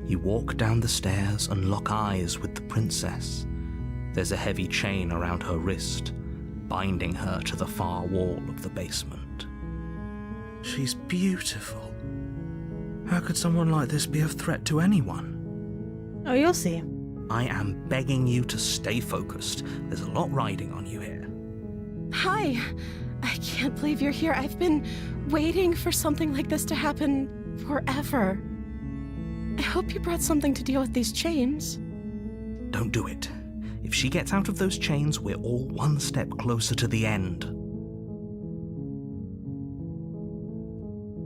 You walk down the stairs and lock eyes with the princess. There's a heavy chain around her wrist, binding her to the far wall of the basement. She's beautiful. How could someone like this be a threat to anyone? Oh, you'll see. I am begging you to stay focused. There's a lot riding on you here. Hi. I can't believe you're here. I've been waiting for something like this to happen forever. I hope you brought something to deal with these chains. Don't do it. If she gets out of those chains, we're all one step closer to the end.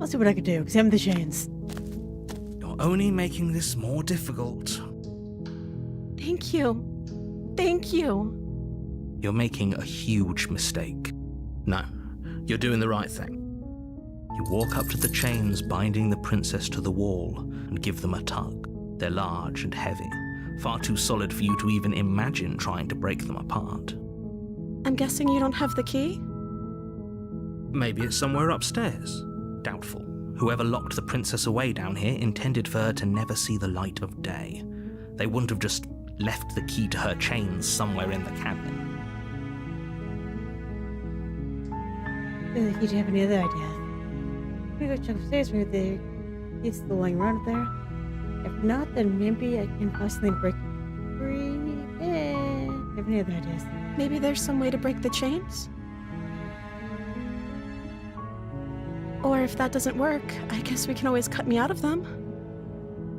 I'll see what I can do. Examine the chains. You're only making this more difficult. Thank you. Thank you. You're making a huge mistake. No, you're doing the right thing. You walk up to the chains binding the princess to the wall and give them a tug. They're large and heavy, far too solid for you to even imagine trying to break them apart. I'm guessing you don't have the key? Maybe it's somewhere upstairs. Doubtful. Whoever locked the princess away down here intended for her to never see the light of day. They wouldn't have just left the key to her chains somewhere in the cabin. Do you have any other ideas? We go check upstairs. Maybe he's still lying around up there. If not, then maybe I can possibly break free. Do you have any other ideas? Maybe there's some way to break the chains? Or if that doesn't work, I guess we can always cut me out of them.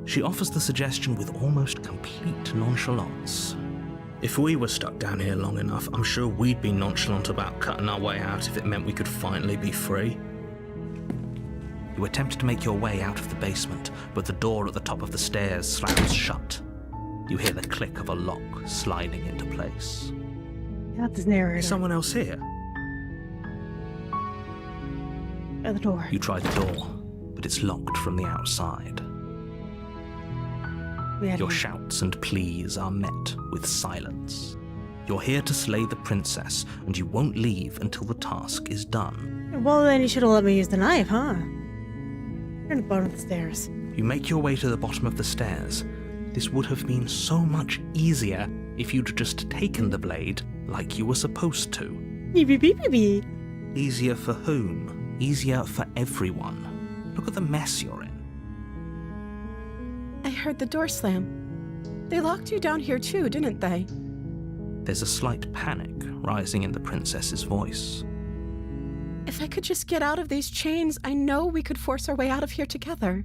She offers the suggestion with almost complete nonchalance. If we were stuck down here long enough, I'm sure we'd be nonchalant about cutting our way out if it meant we could finally be free. You attempt to make your way out of the basement, but the door at the top of the stairs slams shut. You hear the click of a lock sliding into place. Not this narrator. Is someone else here? At the door. You try the door, but it's locked from the outside. Your shouts and pleas are met with silence. You're here to slay the princess, and you won't leave until the task is done. Well, then you should have let me use the knife, huh? You're at the bottom of the stairs. You make your way to the bottom of the stairs, This would have been so much easier if you'd just taken the blade like you were supposed to. Beep, beep, beep, beep, beep. Easier for whom? Easier for everyone. Look at the mess you're in. I heard the door slam. They locked you down here too, didn't they? There's a slight panic rising in the princess's voice. If I could just get out of these chains, I know we could force our way out of here together.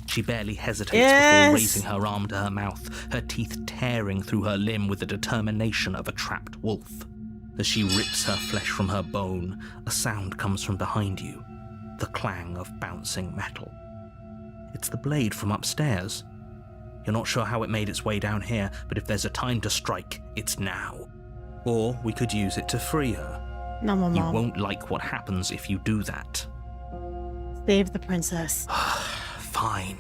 She barely hesitates Yes! before raising her arm to her mouth, her teeth tearing through her limb with the determination of a trapped wolf. As she rips her flesh from her bone, a sound comes from behind you, the clang of bouncing metal. It's the blade from upstairs. You're not sure how it made its way down here, but if there's a time to strike, it's now. Or we could use it to free her. No, my You mom. won't like what happens if you do that. Save the princess. Fine.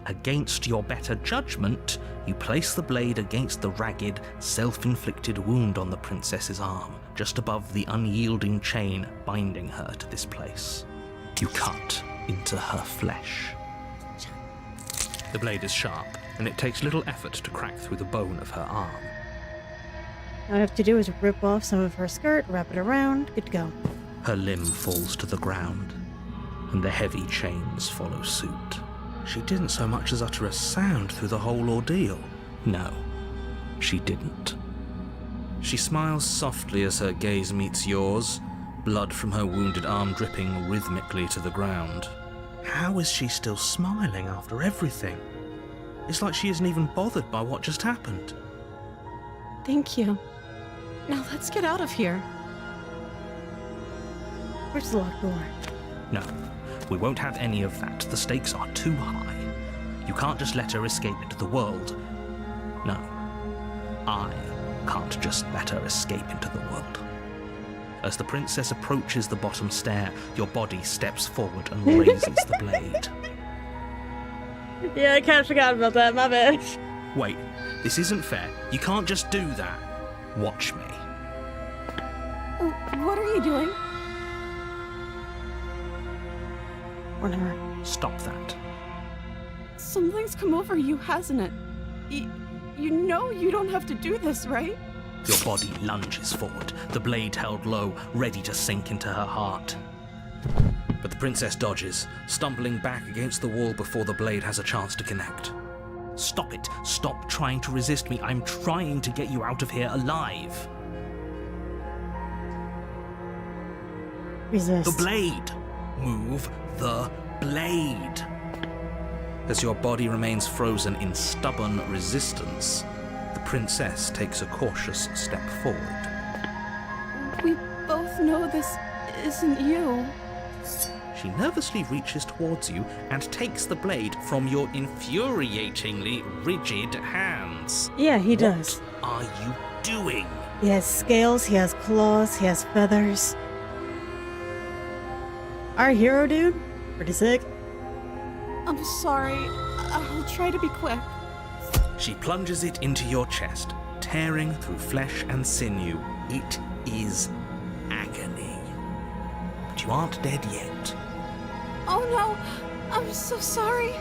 Against your better judgment, you place the blade against the ragged, self-inflicted wound on the princess's arm, just above the unyielding chain binding her to this place. You cut into her flesh. The blade is sharp, and it takes little effort to crack through the bone of her arm. All I have to do is rip off some of her skirt, wrap it around, good to go. Her limb falls to the ground, and the heavy chains follow suit. She didn't so much as utter a sound through the whole ordeal. No, she didn't. She smiles softly as her gaze meets yours, blood from her wounded arm dripping rhythmically to the ground. How is she still smiling after everything? It's like she isn't even bothered by what just happened. Thank you. Now let's get out of here. Where's the locked door? No, we won't have any of that. The stakes are too high. You can't just let her escape into the world. No, I can't just let her escape into the world. As the princess approaches the bottom stair, your body steps forward and raises the blade. Yeah, I kind of forgot about that, my bad. Wait, this isn't fair. You can't just do that. Watch me. What are you doing? Whatever. Stop that. Something's come over you, hasn't it? You know you don't have to do this, right? Your body lunges forward, the blade held low, ready to sink into her heart. But the princess dodges, stumbling back against the wall before the blade has a chance to connect. Stop it. Stop trying to resist me. I'm trying to get you out of here alive. Resist. The blade. Move the blade. As your body remains frozen in stubborn resistance, the princess takes a cautious step forward. We both know this isn't you. She nervously reaches towards you and takes the blade from your infuriatingly rigid hands. Yeah, he does. What are you doing? He has scales, he has claws, he has feathers. Our hero dude? Pretty sick. I'm sorry. I'll try to be quick. She plunges it into your chest, tearing through flesh and sinew. It is agony. But you aren't dead yet. Oh no, I'm so sorry.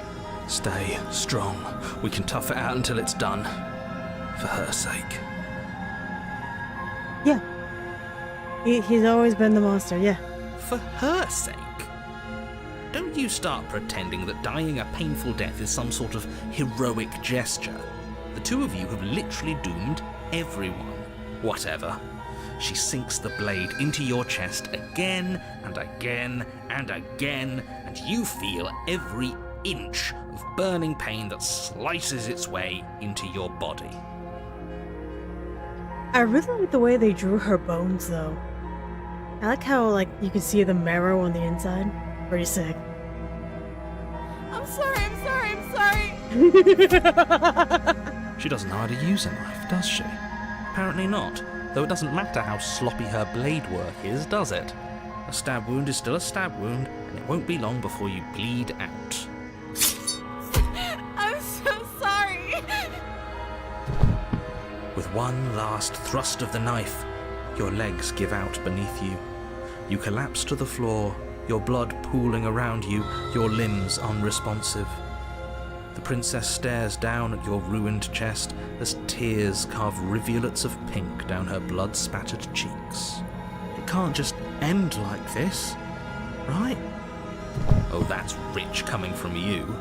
Stay strong. We can tough it out until it's done. For her sake. Yeah. He's always been the monster, yeah. For her sake. Don't you start pretending that dying a painful death is some sort of heroic gesture. The two of you have literally doomed everyone. Whatever. She sinks the blade into your chest again and again and again, and you feel every inch of burning pain that slices its way into your body. I really like the way they drew her bones, though. I like how, like, you can see the marrow on the inside. Pretty sick. I'm sorry. She doesn't know how to use a knife, does she? Apparently not, though it doesn't matter how sloppy her blade work is, does it? A stab wound is still a stab wound, and it won't be long before you bleed out. I'm so sorry. With one last thrust of the knife, your legs give out beneath you. You collapse to the floor, your blood pooling around you, your limbs unresponsive. The princess stares down at your ruined chest as tears carve rivulets of pink down her blood-spattered cheeks. It can't just end like this, right? Oh, that's rich coming from you.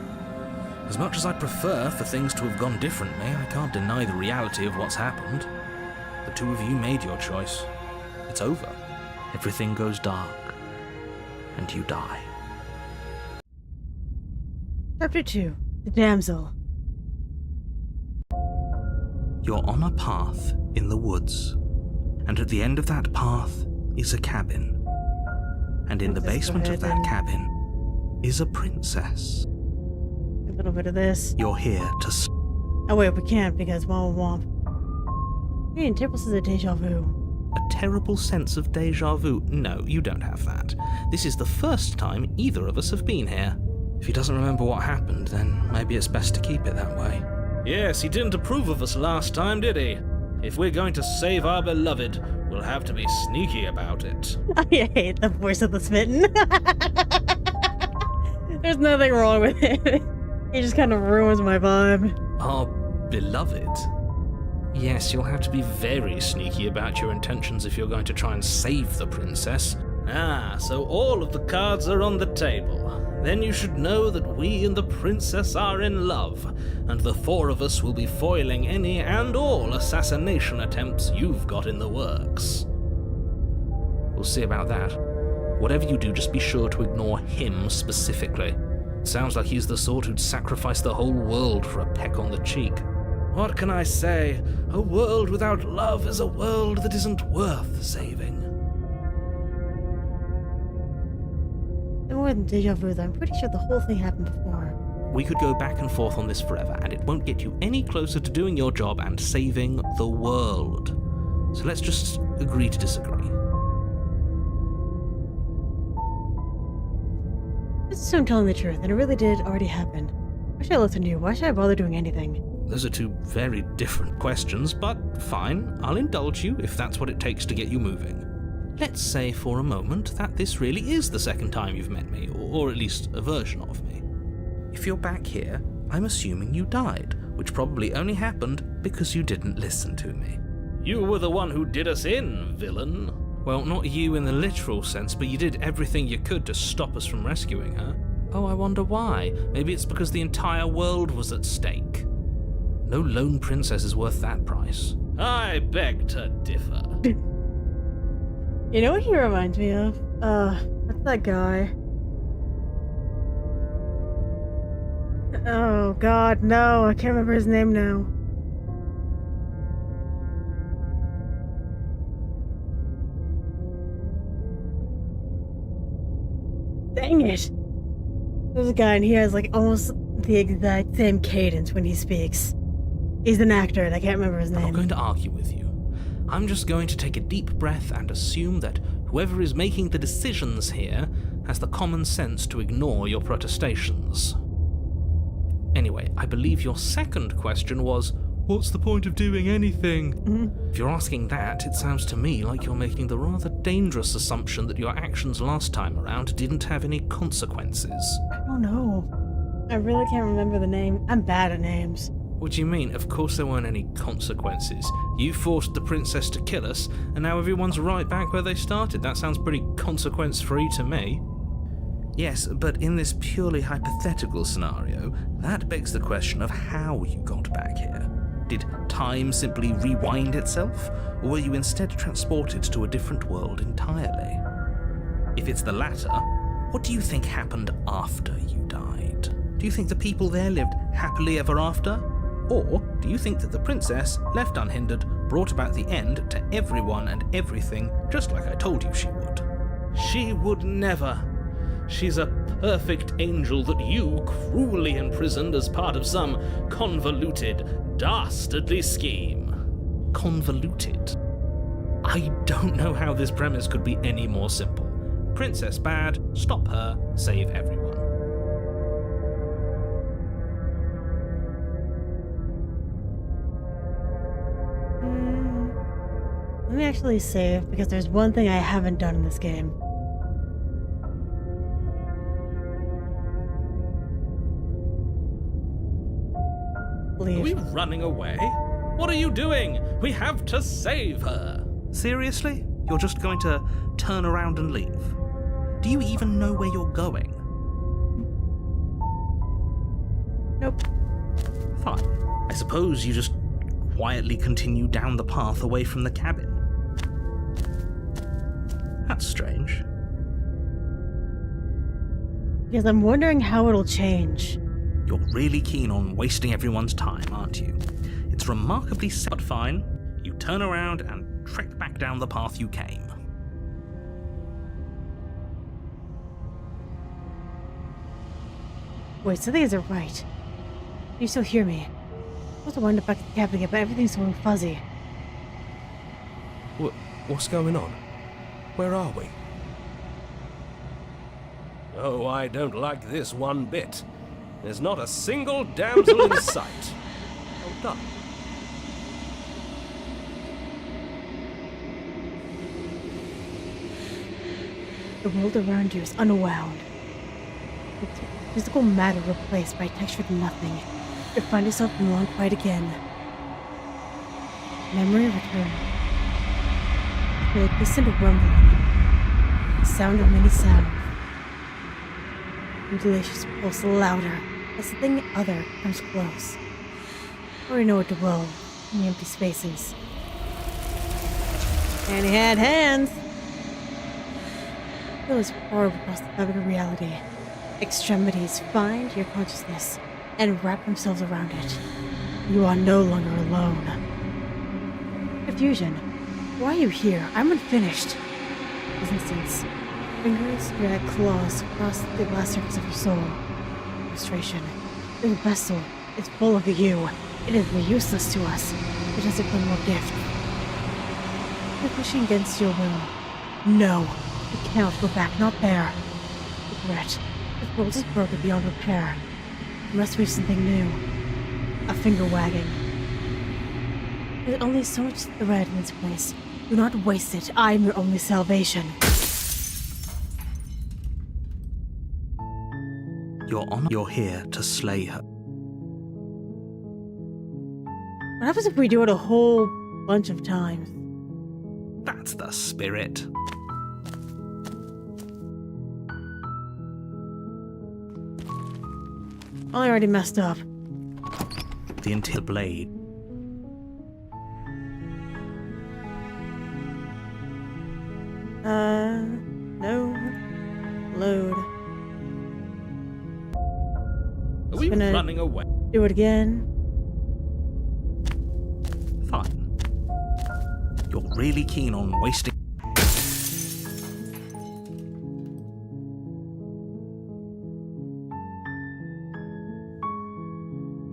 As much as I'd prefer for things to have gone differently, I can't deny the reality of what's happened. The two of you made your choice. It's over. Everything goes dark, and you die. Chapter 2. The Damsel. You're on a path in the woods, and at the end of that path is a cabin. And in the basement of that cabin is a princess. A little bit of this. You're here to Oh wait, we can't because womp womp. Hey, and Tipple says a deja vu. a terrible sense of deja vu. No, you don't have that. This is the first time either of us have been here. If he doesn't remember what happened, then maybe it's best to keep it that way. Yes, he didn't approve of us last time, did he? If we're going to save our beloved, we'll have to be sneaky about it. I hate the voice of the smitten. There's nothing wrong with it. It just kind of ruins my vibe. Our beloved? Yes, you'll have to be very sneaky about your intentions if you're going to try and save the princess. Ah, so all of the cards are on the table. Then you should know that we and the princess are in love, and the four of us will be foiling any and all assassination attempts you've got in the works. We'll see about that. Whatever you do, just be sure to ignore him specifically. Sounds like he's the sort who'd sacrifice the whole world for a peck on the cheek. What can I say? A world without love is a world that isn't worth saving. It wasn't deja vu though. I'm pretty sure the whole thing happened before. We could go back and forth on this forever, and it won't get you any closer to doing your job and saving the world. So let's just agree to disagree. This is so I'm telling the truth, and it really did already happen. Why should I listen to you? Why should I bother doing anything? Those are two very different questions, but fine, I'll indulge you if that's what it takes to get you moving. Let's say for a moment that this really is the second time you've met me, or at least a version of me. If you're back here, I'm assuming you died, which probably only happened because you didn't listen to me. You were the one who did us in, villain. Well, not you in the literal sense, but you did everything you could to stop us from rescuing her. Oh, I wonder why. Maybe it's because the entire world was at stake. No lone princess is worth that price. I beg to differ. You know what he reminds me of? What's that guy? Oh god, no, I can't remember his name now. Dang it! There's a guy and he has like almost the exact same cadence when he speaks. He's an actor and I can't remember his name. I'm not going to argue with you. I'm just going to take a deep breath and assume that whoever is making the decisions here has the common sense to ignore your protestations. Anyway, I believe your second question was, what's the point of doing anything? Mm-hmm. If you're asking that, it sounds to me like you're making the rather dangerous assumption that your actions last time around didn't have any consequences. I don't know. I really can't remember the name. I'm bad at names. What do you mean? Of course there weren't any consequences. You forced the princess to kill us, and now everyone's right back where they started. That sounds pretty consequence-free to me. Yes, but in this purely hypothetical scenario, that begs the question of how you got back here. Did time simply rewind itself, or were you instead transported to a different world entirely? If it's the latter, what do you think happened after you died? Do you think the people there lived happily ever after? Or do you think that the princess, left unhindered, brought about the end to everyone and everything, just like I told you she would? She would never. She's a perfect angel that you cruelly imprisoned as part of some convoluted, dastardly scheme. Convoluted? I don't know how this premise could be any more simple. Princess bad, stop her, save everyone. Let me actually save, because there's one thing I haven't done in this game. Are we leave. running away? What are you doing? We have to save her. Seriously? You're just going to turn around and leave? Do you even know where you're going? Nope. Fine. I suppose you just quietly continue down the path away from the cabin. That's strange. Because I'm wondering how it'll change. You're really keen on wasting everyone's time, aren't you? It's remarkably sad, but fine. You turn around and trek back down the path you came. Wait, so these are right. You still hear me? I'm supposed to wind up back at the cabin again, but everything's going fuzzy. What's going on? Where are we? Oh, I don't like this one bit. There's not a single damsel in sight. Well done. The world around you is unwound. With physical matter replaced by textured nothing. You find yourself in long quiet again. Memory returned. You feel a distant rumbling. The sound of many sounds. Undulations pulse louder as the thing other comes close. Or you know it well in the empty spaces. And he had hands! Feels horrible across the fabric of reality. Extremities find your consciousness and wrap themselves around it. You are no longer alone. Confusion. Why are you here? I'm unfinished. Resistance. Fingers drag claws across the glass surface of your soul. Frustration. The vessel is full of you. It is useless to us. It has become more gift. You're pushing against your will. No. You cannot go back, not there. Regret. The world is broken beyond repair. You must reach something new. A finger wagging. There's only so much thread in this place. Do not waste it. I am your only salvation. You're here to slay her. What happens if we do it a whole bunch of times? That's the spirit. I already messed up. The entire blade. No. Load. Are we Gonna- running away? Do it again. Fine. You're really keen on wasting.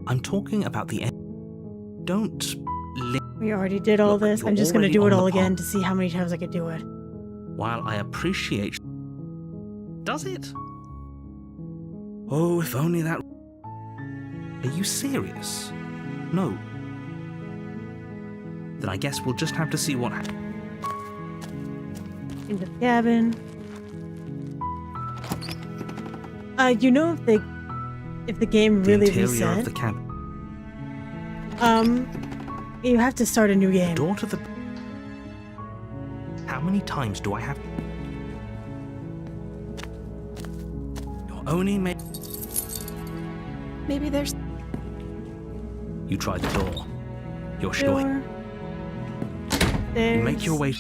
I'm talking about the end. Don't We already did all Look, this. you're I'm just gonna already do it on all the again path. to see how many times I could do it. While I appreciate. Does it? Oh, if only that. Are you serious? No. Then I guess we'll just have to see what happens. Into the cabin. You know if the game The really interior reset, of the cabin. you have to start a new game. Door to the. How many times do I have? You're only made. Maybe there's... You try the door. You're sure. Door. You make your way.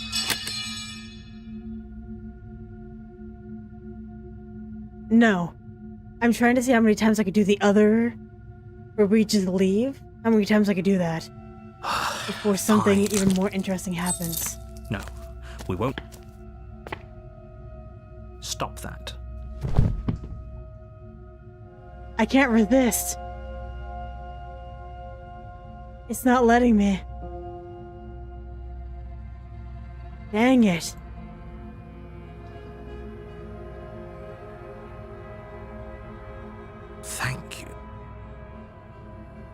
No. I'm trying to see how many times I could do the other where we just leave. How many times I could do that before something Fine. even more interesting happens. No, we won't. Stop that. I can't resist. It's not letting me. Dang it. Thank you.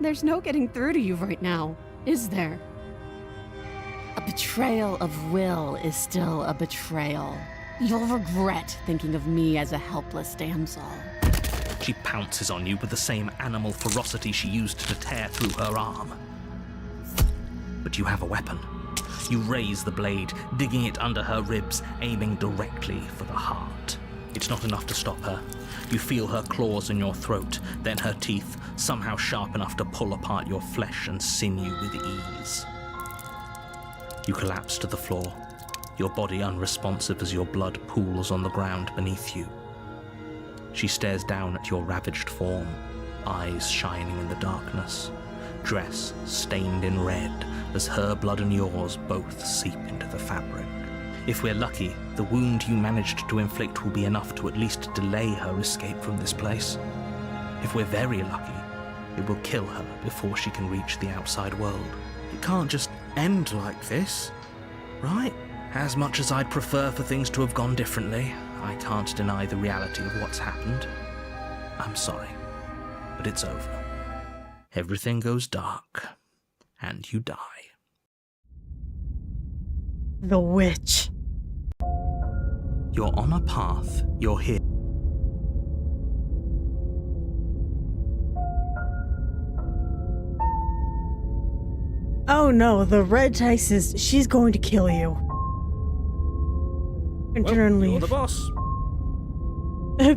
There's no getting through to you right now, is there? A betrayal of will is still a betrayal. You'll regret thinking of me as a helpless damsel. She pounces on you with the same animal ferocity she used to tear through her arm. But you have a weapon. You raise the blade, digging it under her ribs, aiming directly for the heart. It's not enough to stop her. You feel her claws in your throat, then her teeth, somehow sharp enough to pull apart your flesh and sinew with ease. You collapse to the floor, your body unresponsive as your blood pools on the ground beneath you. She stares down at your ravaged form, eyes shining in the darkness, dress stained in red as her blood and yours both seep into the fabric. If we're lucky, the wound you managed to inflict will be enough to at least delay her escape from this place. If we're very lucky, it will kill her before she can reach the outside world. It can't just end like this, right? As much as I'd prefer for things to have gone differently, I can't deny the reality of what's happened. I'm sorry, but it's over. Everything goes dark, and you die. The witch. You're on a path, you're here. Oh no, the red text is she's going to kill you. And turn and You're leave. the boss.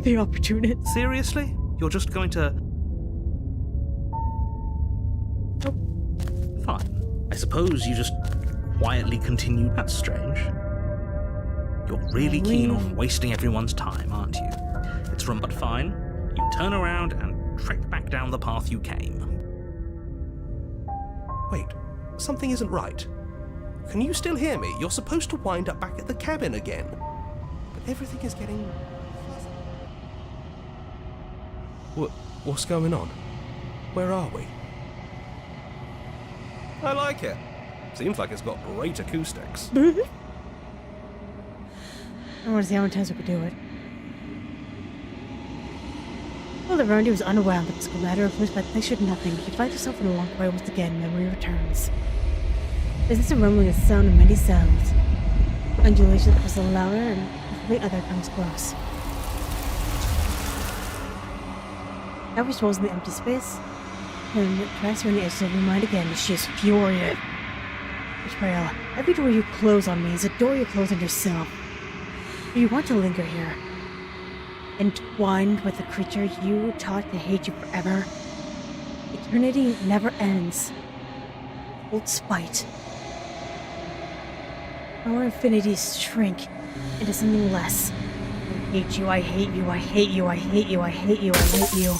The opportunist. Seriously? You're just going to... Oh, fine. I suppose you just quietly continue. That's strange. You're really keen on wasting everyone's time, aren't you? It's but fine. You turn around and trek back down the path you came. Wait, something isn't right. Can you still hear me? You're supposed to wind up back at the cabin again. But everything is getting... What's going on? Where are we? I like it. Seems like it's got great acoustics. I want to see how intense we could do it. All around you was unwound, the physical matter replaced by pictured nothing. You find yourself in a long way once again, memory returns. There's a rumbling, a sound of many sounds. Undulations was louder, and the other comes close. Now she rolls in the empty space, and tries to run the edges of your mind again. She is furious. Betrayal. Every door you close on me is a door you close on yourself. Do you want to linger here? Entwined with the creature you taught to hate you forever? Eternity never ends. Old spite. Our infinities shrink into something less. I hate you, I hate you, I hate you, I hate you, I hate you, I hate you.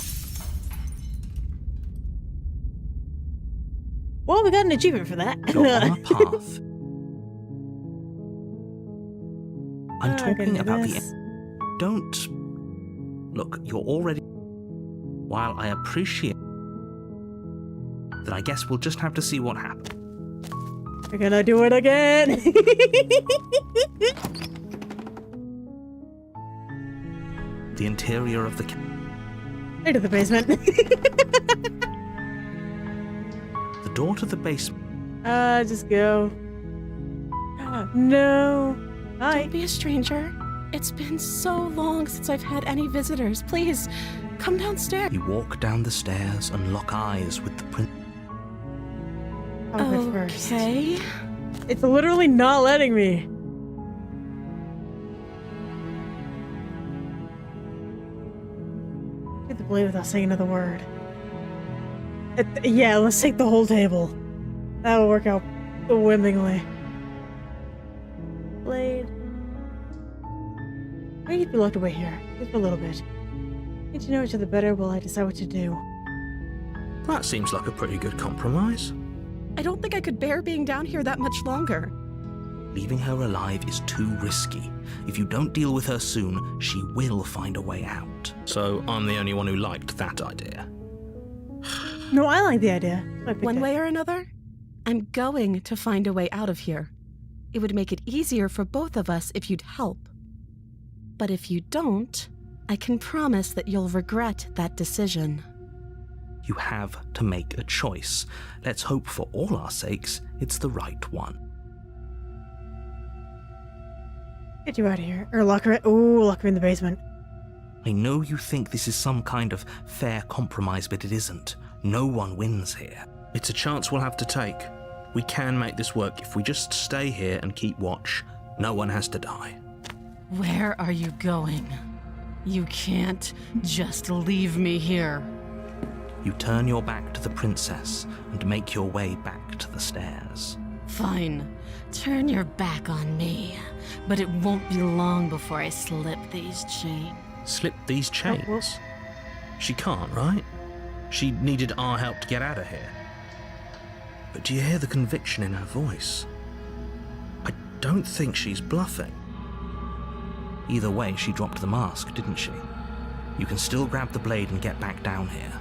Well, we got an achievement for that. You're on a path. I'm talking about the... Don't... Look, you're already... While I appreciate... Then I guess we'll just have to see what happens. We're gonna do it again! The interior of the... Into the basement. The door to the basement... Just go. No. Hi. Don't be a stranger. It's been so long since I've had any visitors. Please, come downstairs. You walk down the stairs and lock eyes with the prince. I'll go first. Okay. It's literally not letting me. Get the blade without saying another word. Yeah, let's take the whole table. That will work out swimmingly. Blade. I need to be locked away here, just for a little bit. Get to know each other better while I decide what to do. That seems like a pretty good compromise. I don't think I could bear being down here that much longer. Leaving her alive is too risky. If you don't deal with her soon, she will find a way out. So I'm the only one who liked that idea. No, I like the idea. One way or another, I'm going to find a way out of here. It would make it easier for both of us if you'd help. But if you don't, I can promise that you'll regret that decision. You have to make a choice. Let's hope for all our sakes it's the right one. Get you out of here. Or lock her in. Ooh, lock her in the basement. I know you think this is some kind of fair compromise, but it isn't. No one wins here. It's a chance we'll have to take. We can make this work if we just stay here and keep watch. No one has to die. Where are you going? You can't just leave me here. You turn your back to the princess and make your way back to the stairs. Fine. Turn your back on me. But it won't be long before I slip these chains. Slip these chains? She can't, right? She needed our help to get out of here. But do you hear the conviction in her voice? I don't think she's bluffing. Either way, she dropped the mask, didn't she? You can still grab the blade and get back down here.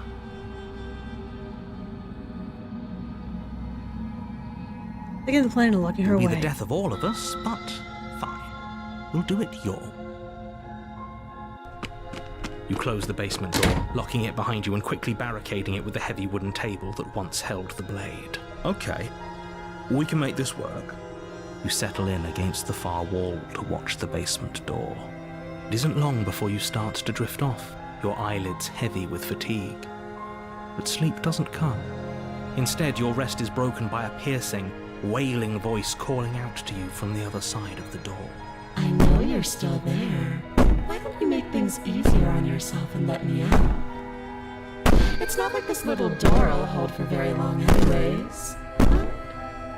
I get the plan of locking her It'll away. be the death of all of us, but fine. We'll do it your way. You close the basement door, locking it behind you and quickly barricading it with the heavy wooden table that once held the blade. Okay, we can make this work. You settle in against the far wall to watch the basement door. It isn't long before you start to drift off, your eyelids heavy with fatigue. But sleep doesn't come. Instead, your rest is broken by a piercing, wailing voice calling out to you from the other side of the door. I know you're still there. Why don't you make things easier on yourself and let me out? It's not like this little door will hold for very long anyways. But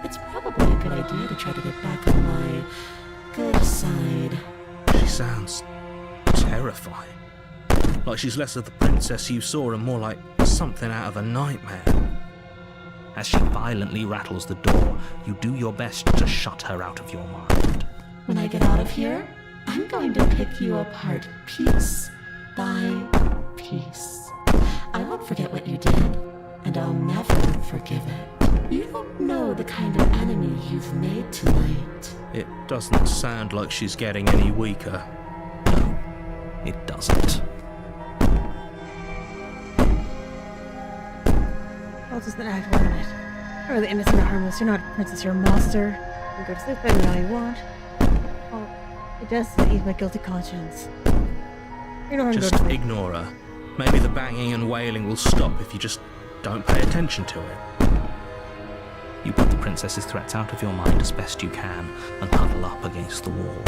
it's probably a good idea to try to get back on my good side. She sounds terrifying. Like she's less of the princess you saw and more like something out of a nightmare. As she violently rattles the door, you do your best to shut her out of your mind. When I get out of here, I'm going to pick you apart piece by piece. I won't forget what you did, and I'll never forgive it. You don't know the kind of enemy you've made tonight. It doesn't sound like she's getting any weaker. No, it doesn't. I'll just act one minute. You're really innocent and harmless. You're not a princess, you're a monster. You can go to sleep any all you want. Oh, it does ease my guilty conscience. You know I'm Just good for. ignore her. Maybe the banging and wailing will stop if you just don't pay attention to it. You put the princess's threats out of your mind as best you can and huddle up against the wall.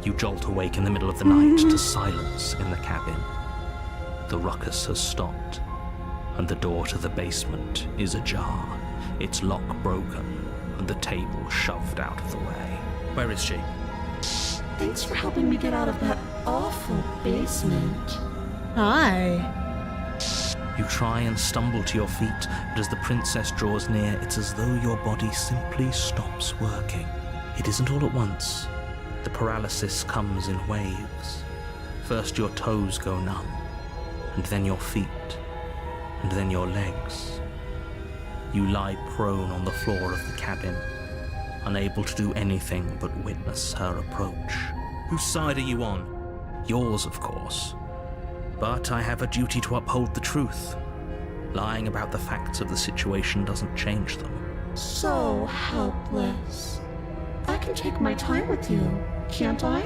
You jolt awake in the middle of the night to silence in the cabin. The ruckus has stopped, and the door to the basement is ajar, its lock broken, and the table shoved out of the way. Where is she? Thanks for helping me get out of that awful basement. Hi. You try and stumble to your feet, but as the princess draws near, it's as though your body simply stops working. It isn't all at once. The paralysis comes in waves. First your toes go numb, and then your feet, and then your legs. You lie prone on the floor of the cabin, unable to do anything but witness her approach. Whose side are you on? Yours, of course. But I have a duty to uphold the truth. Lying about the facts of the situation doesn't change them. So helpless. I can take my time with you, can't I?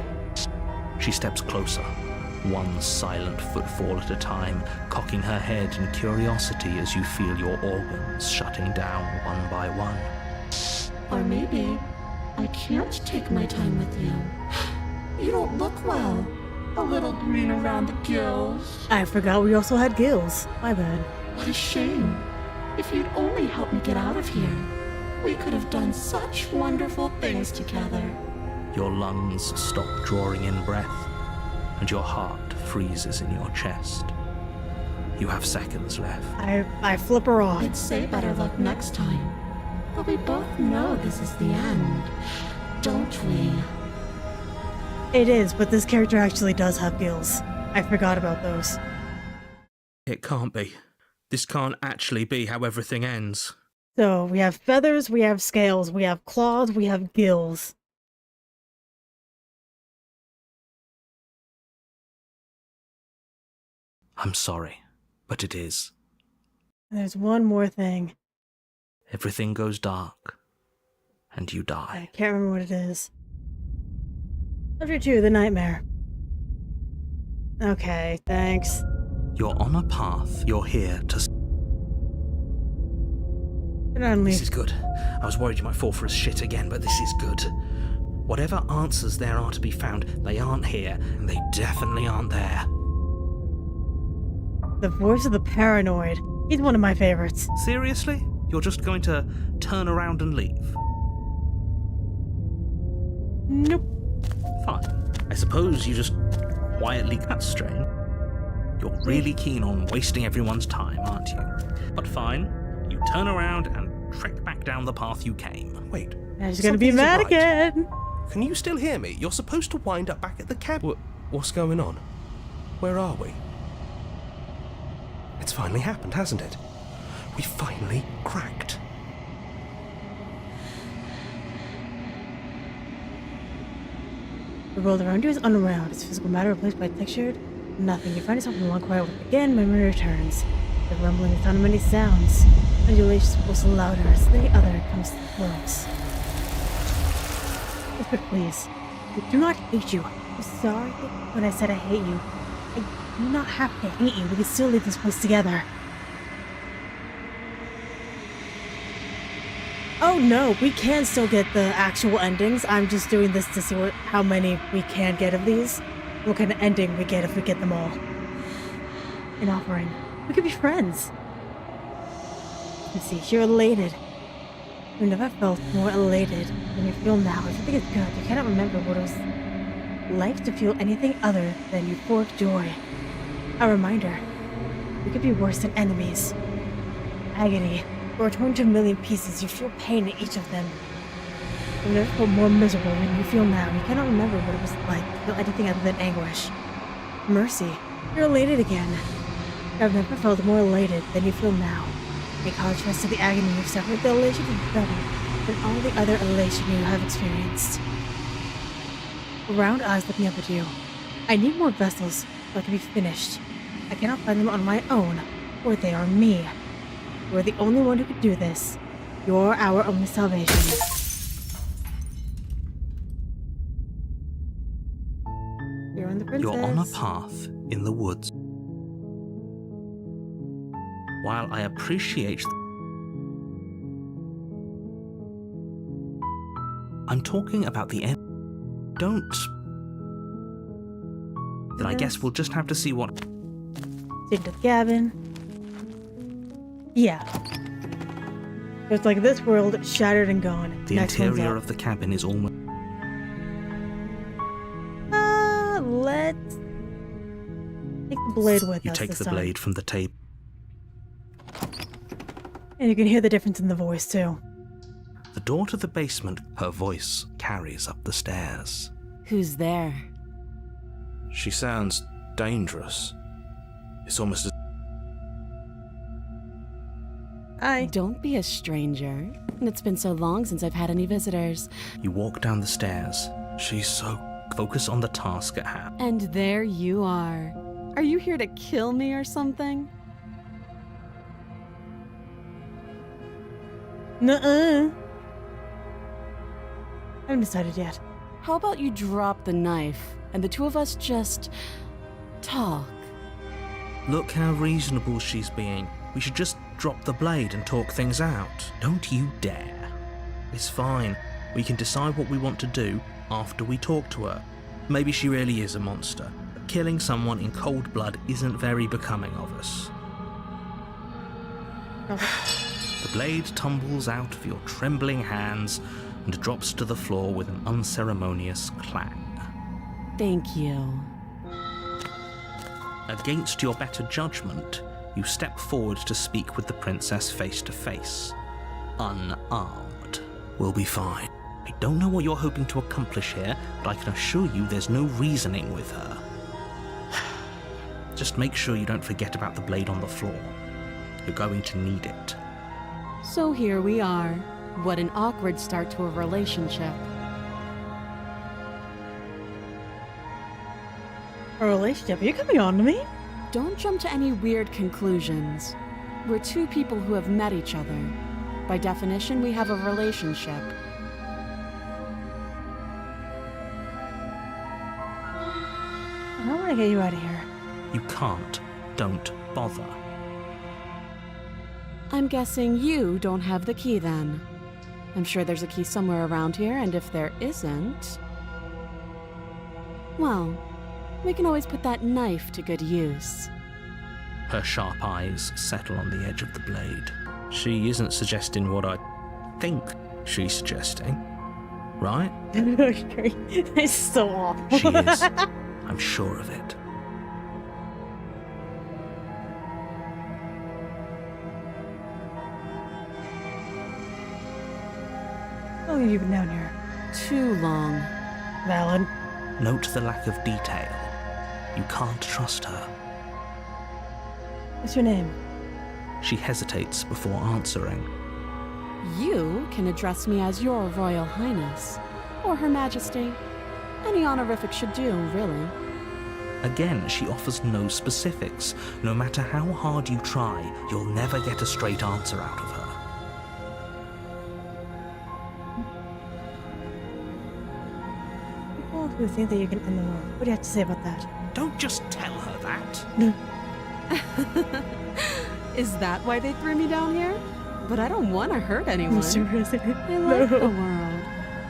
She steps closer, one silent footfall at a time, cocking her head in curiosity as you feel your organs shutting down one by one. Or maybe I can't take my time with you. You don't look well. A little green around the gills. I forgot we also had gills. My bad. What a shame. If you'd only helped me get out of here, we could have done such wonderful things together. Your lungs stop drawing in breath, and your heart freezes in your chest. You have seconds left. I flip her off. I'd say better luck next time. But we both know this is the end, don't we? It is, but this character actually does have gills. I forgot about those. It can't be. This can't actually be how everything ends. So, we have feathers, we have scales, we have claws, we have gills. I'm sorry, but it is. And there's one more thing. Everything goes dark, and you die. I can't remember what it is. Chapter 2, The Nightmare. Okay, thanks. You're on a path. You're here to... Get on, This leave. is good. I was worried you might fall for his shit again, but this is good. Whatever answers there are to be found, they aren't here, and they definitely aren't there. The voice of the paranoid. He's one of my favorites. Seriously? You're just going to turn around and leave? Nope. Fine. I suppose you just quietly cut strange. You're really keen on wasting everyone's time, aren't you? But fine. You turn around and trek back down the path you came. Wait. Now she's gonna be something mad isn't right. again. Can you still hear me? You're supposed to wind up back at the cabin. What's going on? Where are we? It's finally happened, hasn't it? We finally cracked. The world around you is unround, its physical matter replaced by textured nothing. You find yourself in one quiet world. Again, memory returns. The rumbling is sound of many sounds. Undulations pulse louder as the other comes close. Whisper, please. I do not hate you. I'm sorry when I said I hate you. I do not have to hate you. We can still leave this place together. Oh no, we can still get the actual endings. I'm just doing this to see how many we can get of these. What kind of ending we get if we get them all. An offering. We could be friends. Let's see, you're elated. You never felt more elated than you feel now. Everything is good. You cannot remember what it was like to feel anything other than euphoric joy. A reminder. We could be worse than enemies. Agony. Or torn to a million pieces, you feel pain in each of them. You never felt more miserable than you feel now. You cannot remember what it was like to feel anything other than anguish. Mercy. You're elated again. You have never felt more elated than you feel now. In contrast to the agony you've suffered, the elation is better than all the other elation you have experienced. Round eyes looking up at you. I need more vessels so I can be finished. I cannot find them on my own, or they are me. You are the only one who could do this. You're our only salvation. You're on the princess. You're on a path in the woods. While I appreciate... I'm talking about the end. Don't... Then I guess we'll just have to see what... Into the cabin. Yeah. It's like this world shattered and gone. The Next one's interior up. of the cabin is almost... Let's take the blade with You us take this the time. blade from the table. And you can hear the difference in the voice too. The door to the basement, her voice carries up the stairs. Who's there? She sounds dangerous. It's almost as... Hi. Don't be a stranger. It's been so long since I've had any visitors. You walk down the stairs. She's so... Focus on the task at hand. And there you are. Are you here to kill me or something? Nuh-uh. I haven't decided yet. How about you drop the knife and the two of us just talk? Look how reasonable she's being. We should just drop the blade and talk things out. Don't you dare. It's fine. We can decide what we want to do after we talk to her. Maybe she really is a monster, but killing someone in cold blood isn't very becoming of us. The blade tumbles out of your trembling hands and drops to the floor with an unceremonious clang. Thank you. Against your better judgment, you step forward to speak with the princess face to face. Unarmed. We'll be fine. I don't know what you're hoping to accomplish here, but I can assure you there's no reasoning with her. Just make sure you don't forget about the blade on the floor. You're going to need it. So here we are. What an awkward start to a relationship. A relationship? Are you coming on to me? Don't jump to any weird conclusions. We're two people who have met each other. By definition, we have a relationship. I don't want to gotta get you out of here. You can't. Don't bother. I'm guessing you don't have the key then. I'm sure there's a key somewhere around here, and if there isn't... well, we can always put that knife to good use. Her sharp eyes settle on the edge of the blade. She isn't suggesting what I think she's suggesting, right? It's so awful. She is. I'm sure of it. How long have you been down here? Too long. Valid. Note the lack of detail. You can't trust her. What's your name? She hesitates before answering. You can address me as Your Royal Highness, or Her Majesty. Any honorific should do, really. Again, she offers no specifics. No matter how hard you try, you'll never get a straight answer out of her. People who think that you can end the world. What do you have to say about that? Don't just tell her that. Is that why they threw me down here? But I don't want to hurt anyone. Seriously? I like the world,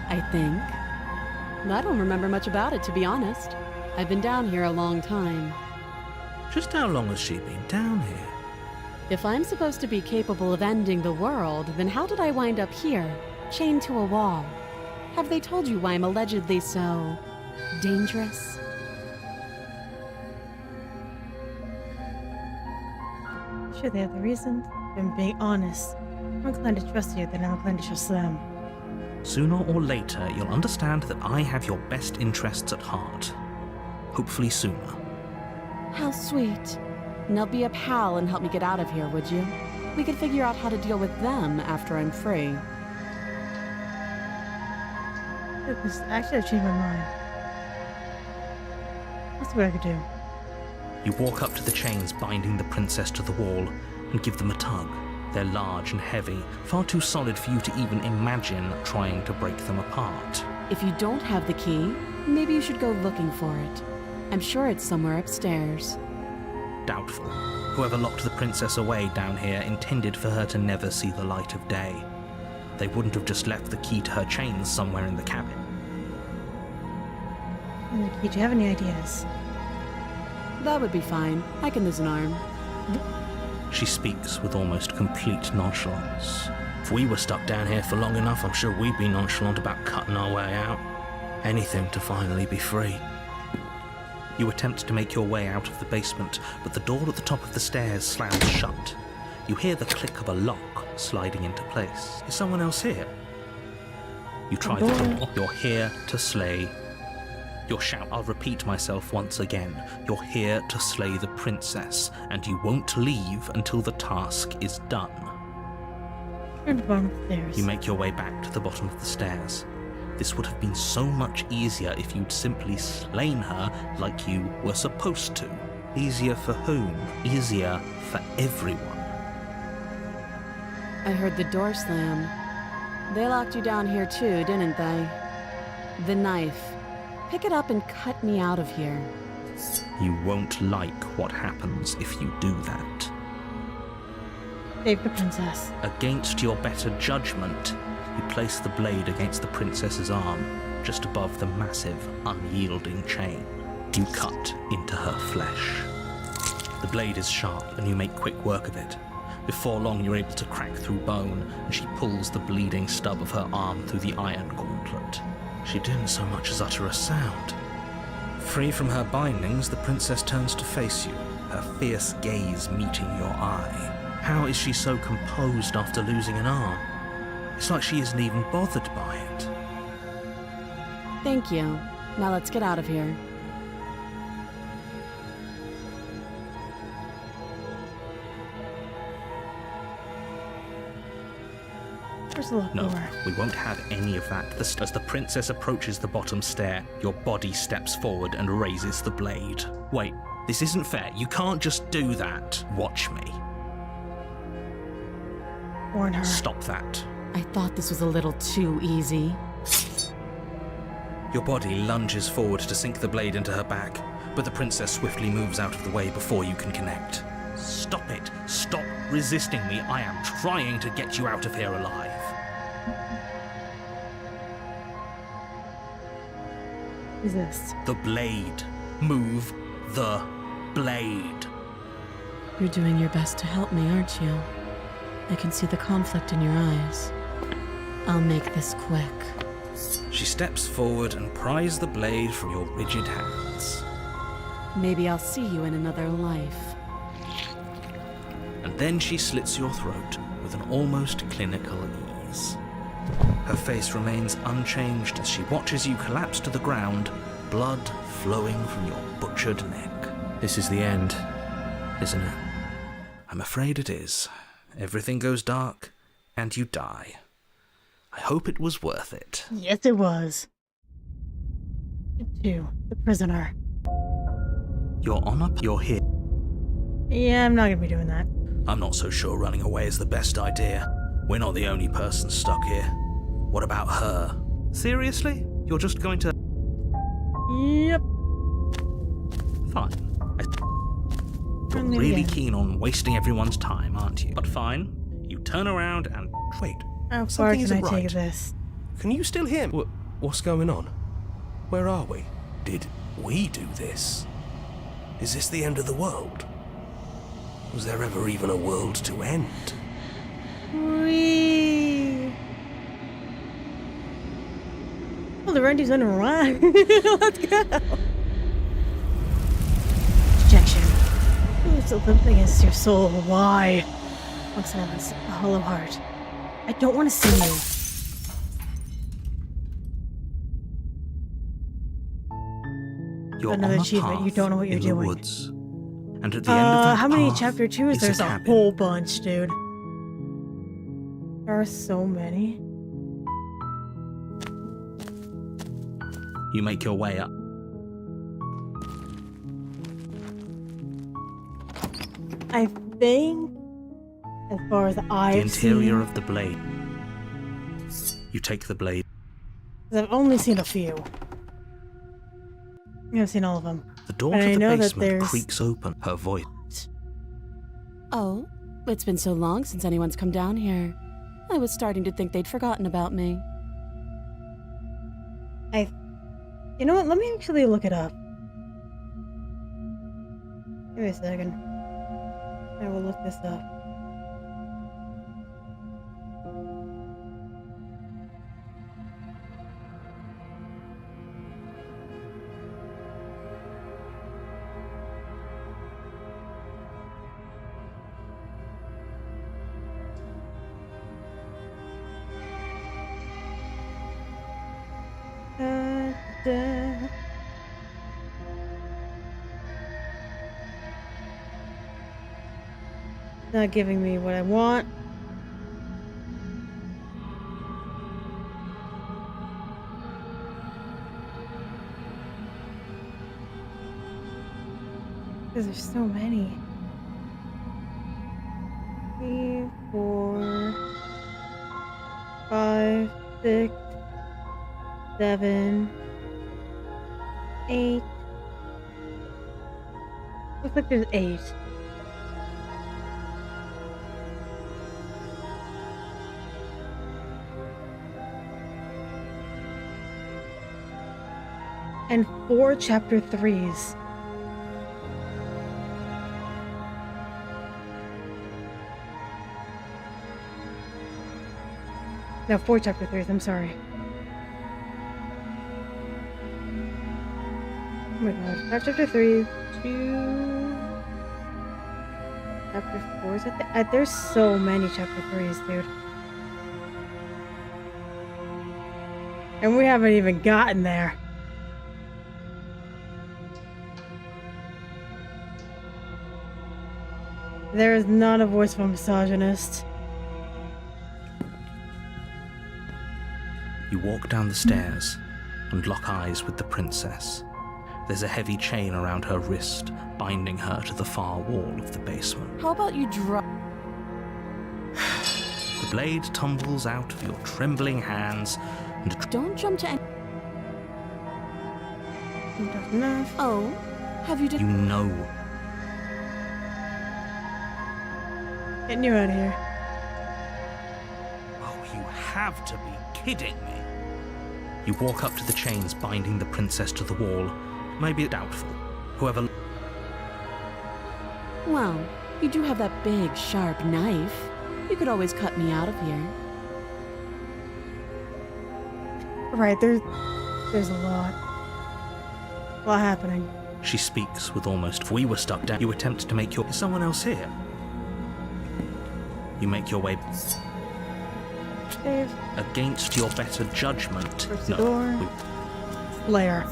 I think. I don't remember much about it, to be honest. I've been down here a long time. Just how long has she been down here? If I'm supposed to be capable of ending the world, then how did I wind up here, chained to a wall? Have they told you why I'm allegedly so... dangerous? Sure, they have the reason. If I'm being honest. I'm inclined to trust you, then I'm inclined to trust them. Sooner or later, you'll understand that I have your best interests at heart. Hopefully sooner. How sweet. Now be a pal and help me get out of here, would you? We could figure out how to deal with them after I'm free. Actually, I've changed my mind. Let's see what I could do. You walk up to the chains binding the princess to the wall and give them a tug. They're large and heavy, far too solid for you to even imagine trying to break them apart. If you don't have the key, maybe you should go looking for it. I'm sure it's somewhere upstairs. Doubtful. Whoever locked the princess away down here intended for her to never see the light of day. They wouldn't have just left the key to her chains somewhere in the cabin. Do you have any ideas? That would be fine. I can lose an arm. She speaks with almost complete nonchalance. If we were stuck down here for long enough, I'm sure we'd be nonchalant about cutting our way out. Anything to finally be free. You attempt to make your way out of the basement, but the door at the top of the stairs slams shut. You hear the click of a lock sliding into place. Is someone else here? You try the door. You're here to slay. Your shout, I'll repeat myself once again. You're here to slay the princess, and you won't leave until the task is done. Turn to the bottom of the stairs. You make your way back to the bottom of the stairs. This would have been so much easier if you'd simply slain her like you were supposed to. Easier for whom? Easier for everyone. I heard the door slam. They locked you down here too, didn't they? The knife. Pick it up and cut me out of here. You won't like what happens if you do that. Save the princess. Against your better judgment, you place the blade against the princess's arm, just above the massive, unyielding chain. You cut into her flesh. The blade is sharp, and you make quick work of it. Before long, you're able to crack through bone, and she pulls the bleeding stub of her arm through the iron gauntlet. She didn't so much as utter a sound. Free from her bindings, the princess turns to face you, her fierce gaze meeting your eye. How is she so composed after losing an arm? It's like she isn't even bothered by it. Thank you. Now let's get out of here. Where's the locked No, door? we won't have any of that. As the princess approaches the bottom stair, your body steps forward and raises the blade. Wait, this isn't fair. You can't just do that. Watch me. Warn her. Stop that. I thought this was a little too easy. Your body lunges forward to sink the blade into her back, but the princess swiftly moves out of the way before you can connect. Stop it! Stop resisting me! I am trying to get you out of here alive. Who's this? The blade. Move the blade. You're doing your best to help me, aren't you? I can see the conflict in your eyes. I'll make this quick. She steps forward and pries the blade from your rigid hands. Maybe I'll see you in another life. And then she slits your throat with an almost clinical ease. Her face remains unchanged as she watches you collapse to the ground, blood flowing from your butchered neck. This is the end, isn't it? I'm afraid it is. Everything goes dark, and you die. I hope it was worth it. Yes, it was. 2. The prisoner. You're you're here. Yeah, I'm not gonna be doing that. I'm not so sure running away is the best idea. We're not the only person stuck here. What about her? Seriously? You're just going to... Yep. Fine. You're Friendly really again. keen on wasting everyone's time, aren't you? But fine. You turn around and... Wait, How far something can I isn't take right. this? Can you still hear me? What's going on? Where are we? Did we do this? Is this the end of the world? Was there ever even a world to end? Whee! Oh, the Randy's on a run. Let's go. Rejection. Who's the limp against your soul? Why? Looks like a hollow heart. I don't want to see you. You're Another on a achievement. You path don't know what you're in the doing. woods. And at the end of that How many path chapter 2 is is a there's a cabin. whole bunch, dude. There are so many. You make your way up. I think, as far as The I've interior seen, of the blade. You take the blade. 'cause I've only seen a few. I've seen all of them. The door And to I the know that basement there's- creaks open. Her voice. Oh, it's been so long since anyone's come down here. I was starting to think they'd forgotten about me. You know what? Let me actually look it up. Give me a second. I will look this up. Not giving me what I want. Because there's so many. 3, 4, 5, 6, 7, 8. Looks like there's 8. And 4 chapter 3s. No, 4 chapter 3s, I'm sorry. Oh my god. 5 chapter 3, 2... Chapter 4s, I think. There's so many chapter 3s, dude. And we haven't even gotten there. There is not a voice of a misogynist. You walk down the stairs and lock eyes with the princess. There's a heavy chain around her wrist, binding her to the far wall of the basement. How about you drop? The blade tumbles out of your trembling hands and Don't jump to any. Enough. Oh, Have you You know. Getting you out of here. Oh, you have to be kidding me. You walk up to the chains binding the princess to the wall. Maybe doubtful. Whoever... Well, you do have that big, sharp knife. You could always cut me out of here. Right, there's a lot. A lot happening. She speaks with almost... We were stuck down. You attempt to make your... Is someone else here? You make your way... Dave, Against your better judgment. Where's the door? You Lair.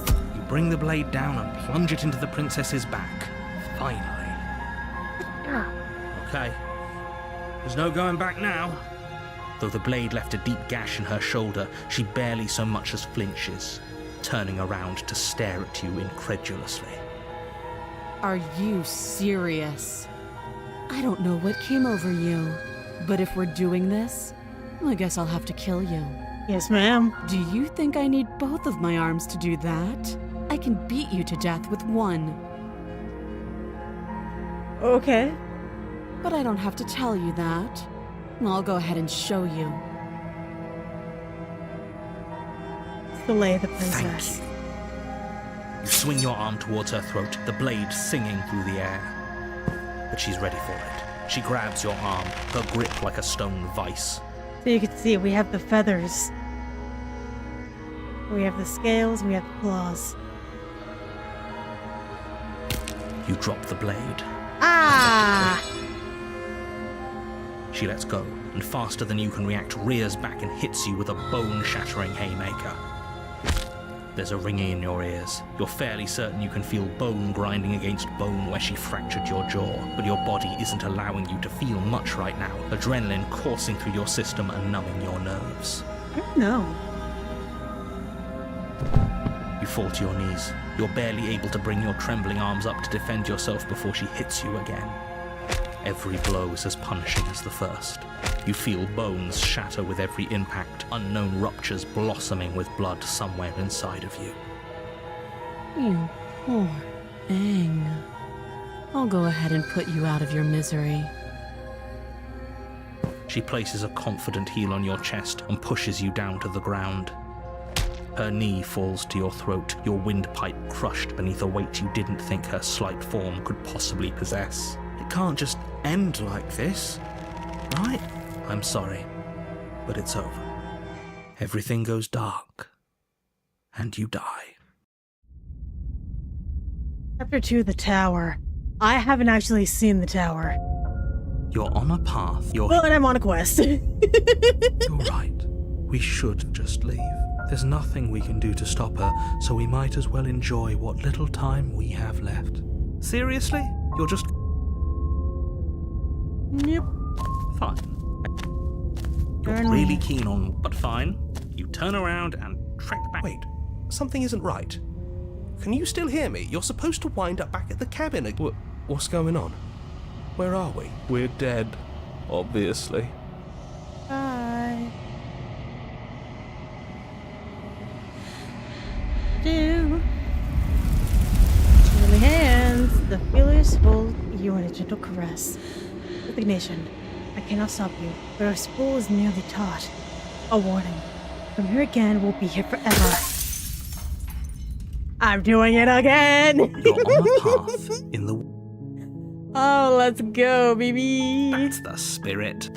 bring the blade down and plunge it into the princess's back. Finally. Okay. There's no going back now. Though the blade left a deep gash in her shoulder, she barely so much as flinches, turning around to stare at you incredulously. Are you serious? I don't know what came over you, but if we're doing this, I guess I'll have to kill you. Yes, ma'am. Do you think I need both of my arms to do that? I can beat you to death with one. Okay. But I don't have to tell you that. I'll go ahead and show you. Slay the Thank princess. you. You swing your arm towards her throat, the blade singing through the air. But she's ready for it. She grabs your arm, her grip like a stone vice. So you can see we have the feathers. We have the scales, we have the claws. You drop the blade. Ah! She lets go, and faster than you can react, rears back and hits you with a bone-shattering haymaker. There's a ringing in your ears. You're fairly certain you can feel bone grinding against bone where she fractured your jaw, but your body isn't allowing you to feel much right now. Adrenaline coursing through your system and numbing your nerves. No. You fall to your knees. You're barely able to bring your trembling arms up to defend yourself before she hits you again. Every blow is as punishing as the first. You feel bones shatter with every impact, unknown ruptures blossoming with blood somewhere inside of you. You poor thing. I'll go ahead and put you out of your misery. She places a confident heel on your chest and pushes you down to the ground. Her knee falls to your throat, your windpipe crushed beneath a weight you didn't think her slight form could possibly possess. It can't just end like this, right? I'm sorry, but it's over. Everything goes dark, and you die. Chapter 2, the tower. I haven't actually seen the tower. You're on a path. Well, and I'm on a quest. You're right. We should just leave. There's nothing we can do to stop her, so we might as well enjoy what little time we have left. Seriously? You're just... Yep. Fine. You're Turn really around. keen on... But fine. You turn around and trek back. Wait, something isn't right. Can you still hear me? You're supposed to wind up back at the cabin. What's going on? Where are we? We're dead, obviously. Bye. Do. Chilly hands. The feelers hold you in a gentle caress. Resignation. I cannot stop you, but our spool is nearly taut. A warning. From here again, we'll be here forever. I'm doing it again! You're on a path in the... Oh, let's go, baby! That's the spirit.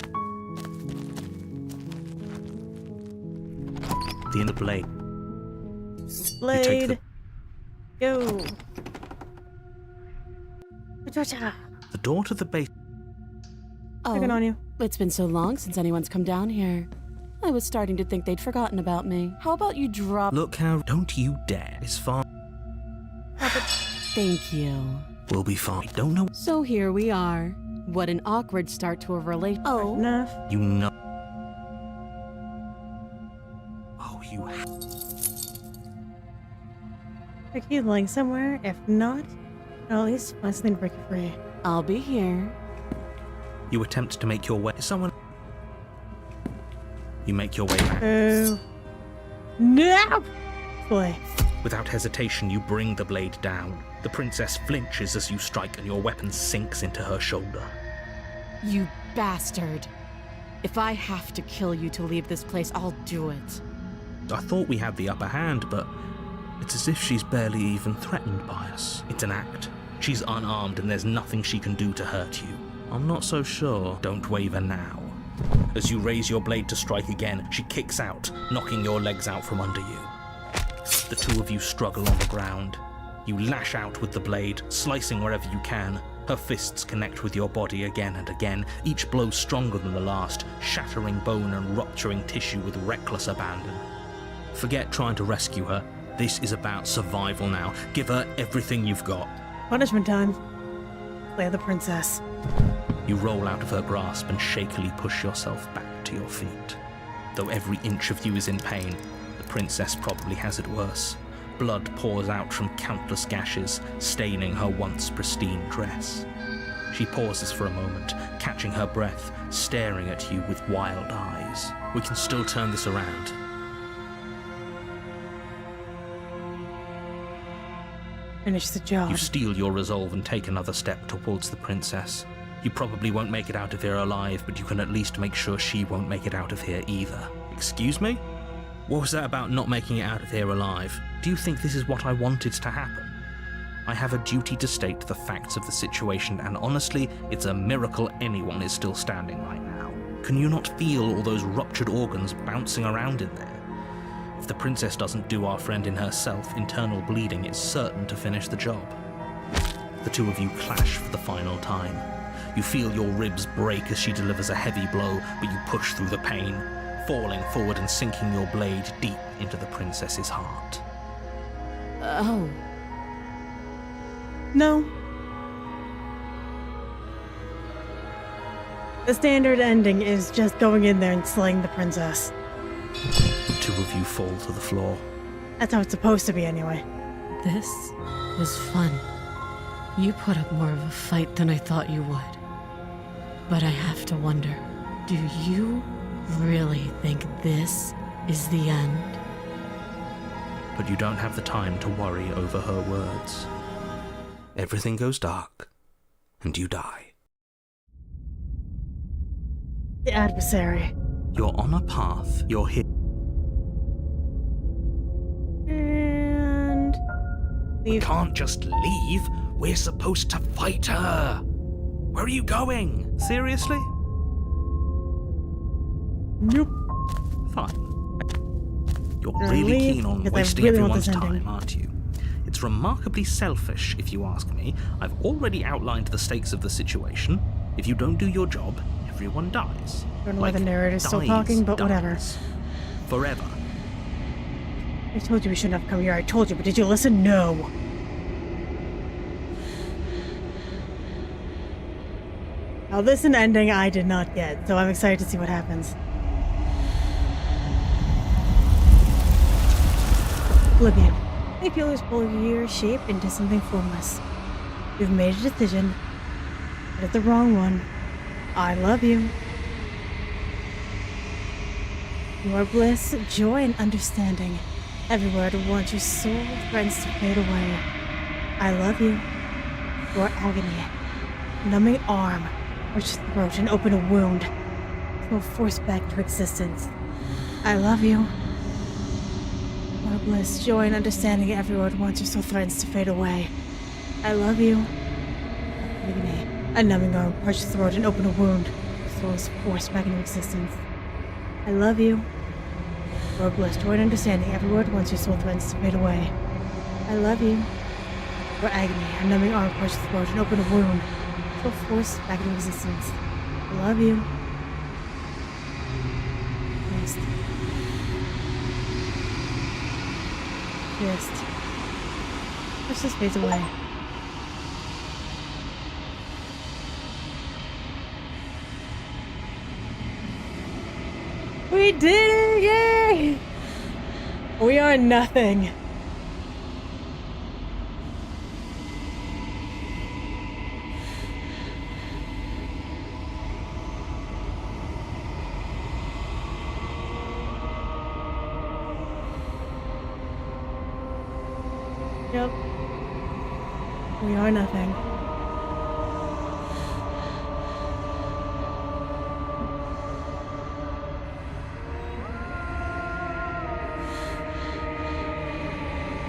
The inner blade. Blade. the- Go. Cha-cha. The door to the base... Checking on you. It's been so long since anyone's come down here. I was starting to think they'd forgotten about me. How about you drop... Look how... Don't you dare. It's fine. Thank you. We'll be fine. Don't know... So here we are. What an awkward start to a relation. Oh, Enough. You know... Oh, you... Are you lying somewhere? If not, I'll at least find something to break you free. I'll be here. You attempt to make your way... Someone... You make your way back. Oh. No! Boy. Without hesitation, you bring the blade down. The princess flinches as you strike and your weapon sinks into her shoulder. You bastard. If I have to kill you to leave this place, I'll do it. I thought we had the upper hand, but it's as if she's barely even threatened by us. It's an act. She's unarmed and there's nothing she can do to hurt you. I'm not so sure. Don't waver now. As you raise your blade to strike again, she kicks out, knocking your legs out from under you. The two of you struggle on the ground. You lash out with the blade, slicing wherever you can. Her fists connect with your body again and again, each blow stronger than the last, shattering bone and rupturing tissue with reckless abandon. Forget trying to rescue her. This is about survival now. Give her everything you've got. Punishment time. Slay the princess. You roll out of her grasp and shakily push yourself back to your feet. Though every inch of you is in pain, the princess probably has it worse. Blood pours out from countless gashes, staining her once pristine dress. She pauses for a moment, catching her breath, staring at you with wild eyes. We can still turn this around. Finish the job. You steel your resolve and take another step towards the princess. You probably won't make it out of here alive, but you can at least make sure she won't make it out of here either. Excuse me? What was that about not making it out of here alive? Do you think this is what I wanted to happen? I have a duty to state the facts of the situation, and honestly, it's a miracle anyone is still standing right now. Can you not feel all those ruptured organs bouncing around in there? If the princess doesn't do our friend in herself, internal bleeding is certain to finish the job. The two of you clash for the final time. You feel your ribs break as she delivers a heavy blow, but you push through the pain, falling forward and sinking your blade deep into the princess's heart. Oh. No. The standard ending is just going in there and slaying the princess. The two of you fall to the floor. That's how it's supposed to be anyway. This was fun. You put up more of a fight than I thought you would. But I have to wonder, do you really think this is the end? But you don't have the time to worry over her words. Everything goes dark, and you die. The adversary. You're on a path, you're hit. And... leave. Can't just leave. We're supposed to fight her. Where are you going? Seriously? Nope. Fine. You're Gonna really leave keen on because I wasting really want everyone's this ending. time, aren't you? It's remarkably selfish, if you ask me. I've already outlined the stakes of the situation. If you don't do your job, everyone dies. Don't know why the narrator's still talking, but whatever. Forever. I told you we shouldn't have come here. I told you, but did you listen? No. Now this an ending I did not get, so I'm excited to see what happens. Oblivion. Make feelers pull your shape into something formless. You've made a decision, but it's the wrong one. I love you. You are bliss, joy, and understanding. Everywhere to want your soul friends to fade away. I love you. You are agony. Numbing arm, push the throat and open a wound. Will force back to existence. I love you. You are bliss, joy, and understanding. Everywhere to want your soul threatens to fade away. I love you. Agony. A numbing arm, push the throat and open a wound. Soul is forced back into existence. I love you. You are bliss, joy, and understanding. Every word once your soul threatens to fade away. I love you. Your agony, a numbing arm push the throat and open a wound. Soul forced back into existence. I love you. Mist. Mist. Push this fades away. We did it! Yay! We are nothing. Yep. We are nothing.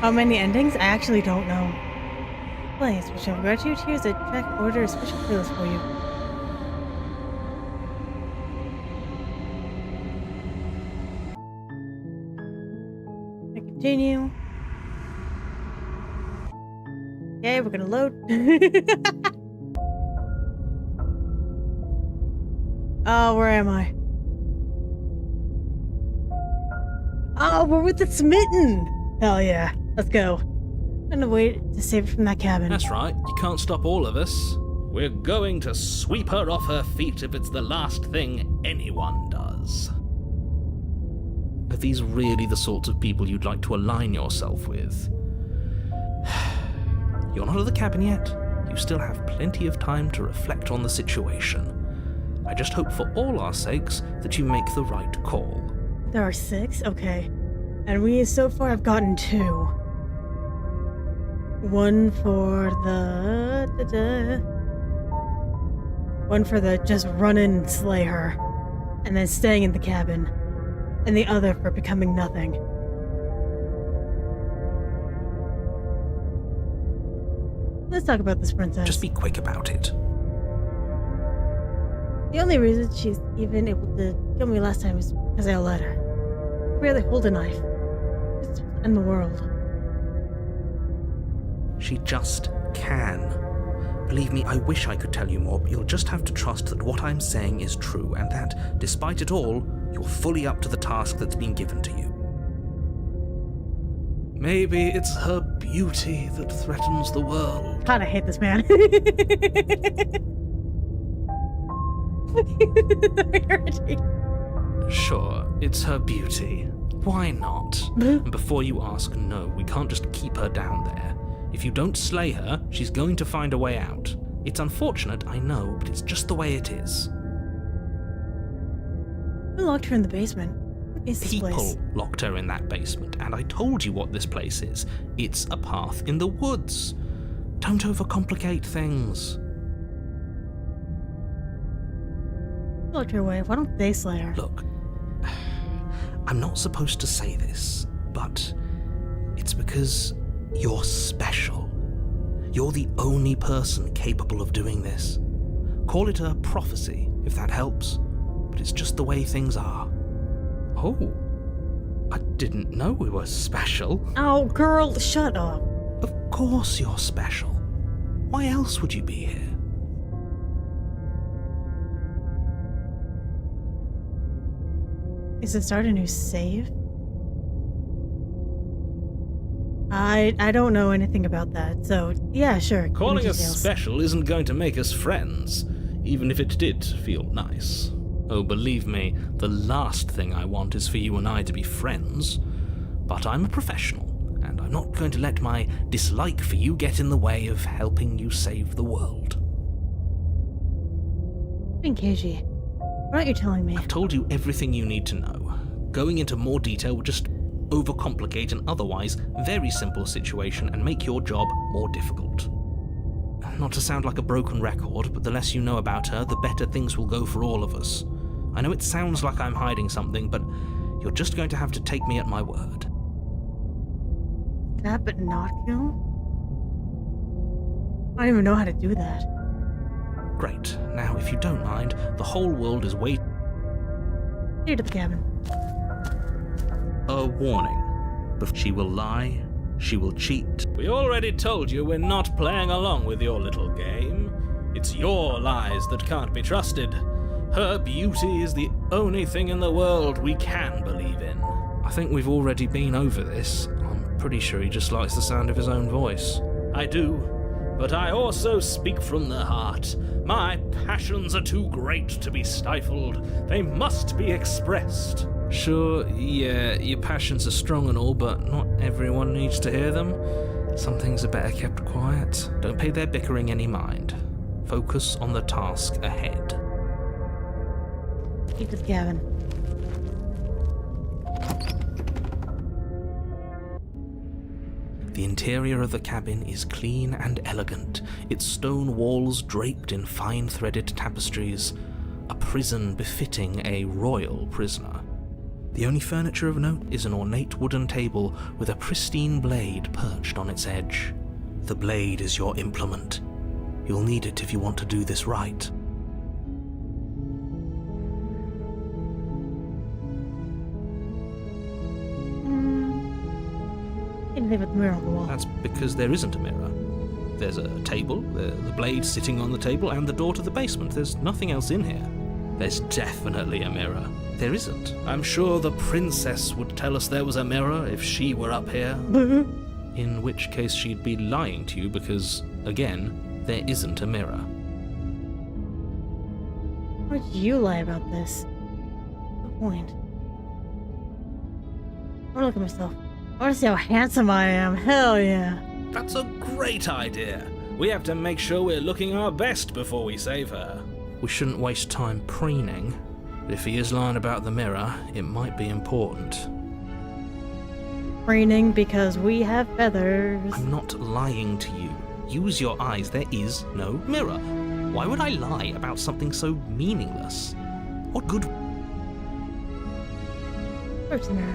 How many endings? I actually don't know. Place, which I've gratitude here is a track order a special playlist for you. I continue. Okay, we're gonna load. Oh, where am I? Oh, we're with the smitten! Hell yeah. Let's go. I'm gonna wait to save it from that cabin. That's right, you can't stop all of us. We're going to sweep her off her feet if it's the last thing anyone does. Are these really the sorts of people you'd like to align yourself with? You're not at the cabin yet. You still have plenty of time to reflect on the situation. I just hope for all our sakes that you make the right call. There are 6? Okay. And we so far have gotten 2. One for the... One for the just run in and slay her. And then staying in the cabin. And the other for becoming nothing. Let's talk about this princess. Just be quick about it. The only reason she's even able to kill me last time is because I let her. I barely hold a knife. Just in the world. She just can. Believe me, I wish I could tell you more, but you'll just have to trust that what I'm saying is true, and that, despite it all, you're fully up to the task that's been given to you. Maybe it's her beauty that threatens the world. God, I hate this man. Sure, it's her beauty. Why not? And before you ask, no, we can't just keep her down there. If you don't slay her, she's going to find a way out. It's unfortunate, I know, but it's just the way it is. Who locked her in the basement? What is this People place? locked her in that basement, and I told you what this place is. It's a path in the woods. Don't overcomplicate things. Who locked her away? Why don't they slay her? Look, I'm not supposed to say this, but it's because you're special. You're the only person capable of doing this. Call it a prophecy, if that helps, but it's just the way things are. Oh, I didn't know we were special. Oh, girl, shut up. Of course you're special. Why else would you be here? Is it start a new save? I don't know anything about that, so yeah, sure. give me Calling us details. special isn't going to make us friends, even if it did feel nice. Oh, believe me, the last thing I want is for you and I to be friends. But I'm a professional, and I'm not going to let my dislike for you get in the way of helping you save the world. Being cagey. What aren't you telling me? I've told you everything you need to know. Going into more detail would just overcomplicate an otherwise very simple situation and make your job more difficult. Not to sound like a broken record, but the less you know about her, the better things will go for all of us. I know it sounds like I'm hiding something, but you're just going to have to take me at my word. That but not kill? I don't even know how to do that. Great. Now, if you don't mind, the whole world is waiting. Here to the cabin. A warning. But she will lie, she will cheat. We already told you we're not playing along with your little game. It's your lies that can't be trusted. Her beauty is the only thing in the world we can believe in. I think we've already been over this. I'm pretty sure he just likes the sound of his own voice. I do, but I also speak from the heart. My passions are too great to be stifled. They must be expressed. Sure, yeah, your passions are strong and all, but not everyone needs to hear them. Some things are better kept quiet. Don't pay their bickering any mind. Focus on the task ahead. Keep this cabin. The interior of the cabin is clean and elegant, its stone walls draped in fine threaded tapestries, a prison befitting a royal prisoner. The only furniture of note is an ornate wooden table with a pristine blade perched on its edge. The blade is your implement. You'll need it if you want to do this right. Can't live with the mirror on the wall. That's because there isn't a mirror. There's a table, the blade sitting on the table, and the door to the basement. There's nothing else in here. There's definitely a mirror. There isn't. I'm sure the princess would tell us there was a mirror if she were up here. In which case she'd be lying to you because, again, there isn't a mirror. Why'd you lie about this? Good point. I wanna look at myself. I wanna see how handsome I am. Hell yeah. That's a great idea. We have to make sure we're looking our best before we save her. We shouldn't waste time preening, but if he is lying about the mirror, it might be important. Preening because we have feathers. I'm not lying to you. Use your eyes, there is no mirror. Why would I lie about something so meaningless? What good... Where's the mirror?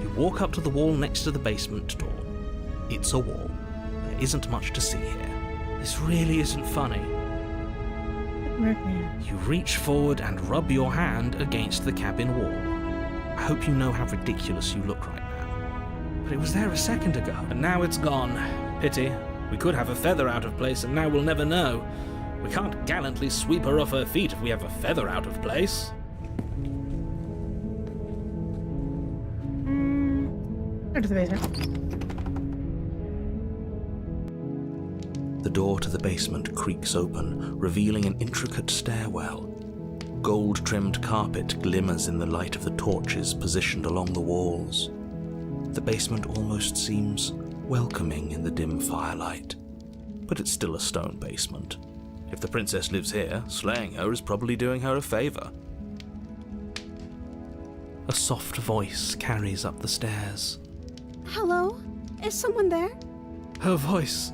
You walk up to the wall next to the basement door. It's a wall. There isn't much to see here. This really isn't funny. You reach forward and rub your hand against the cabin wall. I hope you know how ridiculous you look right now. But it was there a second ago. And now it's gone. Pity. We could have a feather out of place and now we'll never know. We can't gallantly sweep her off her feet if we have a feather out of place. Go to the basement. The door to the basement creaks open, revealing an intricate stairwell. Gold-trimmed carpet glimmers in the light of the torches positioned along the walls. The basement almost seems welcoming in the dim firelight, but it's still a stone basement. If the princess lives here, slaying her is probably doing her a favor. A soft voice carries up the stairs. Hello? Is someone there? Her voice.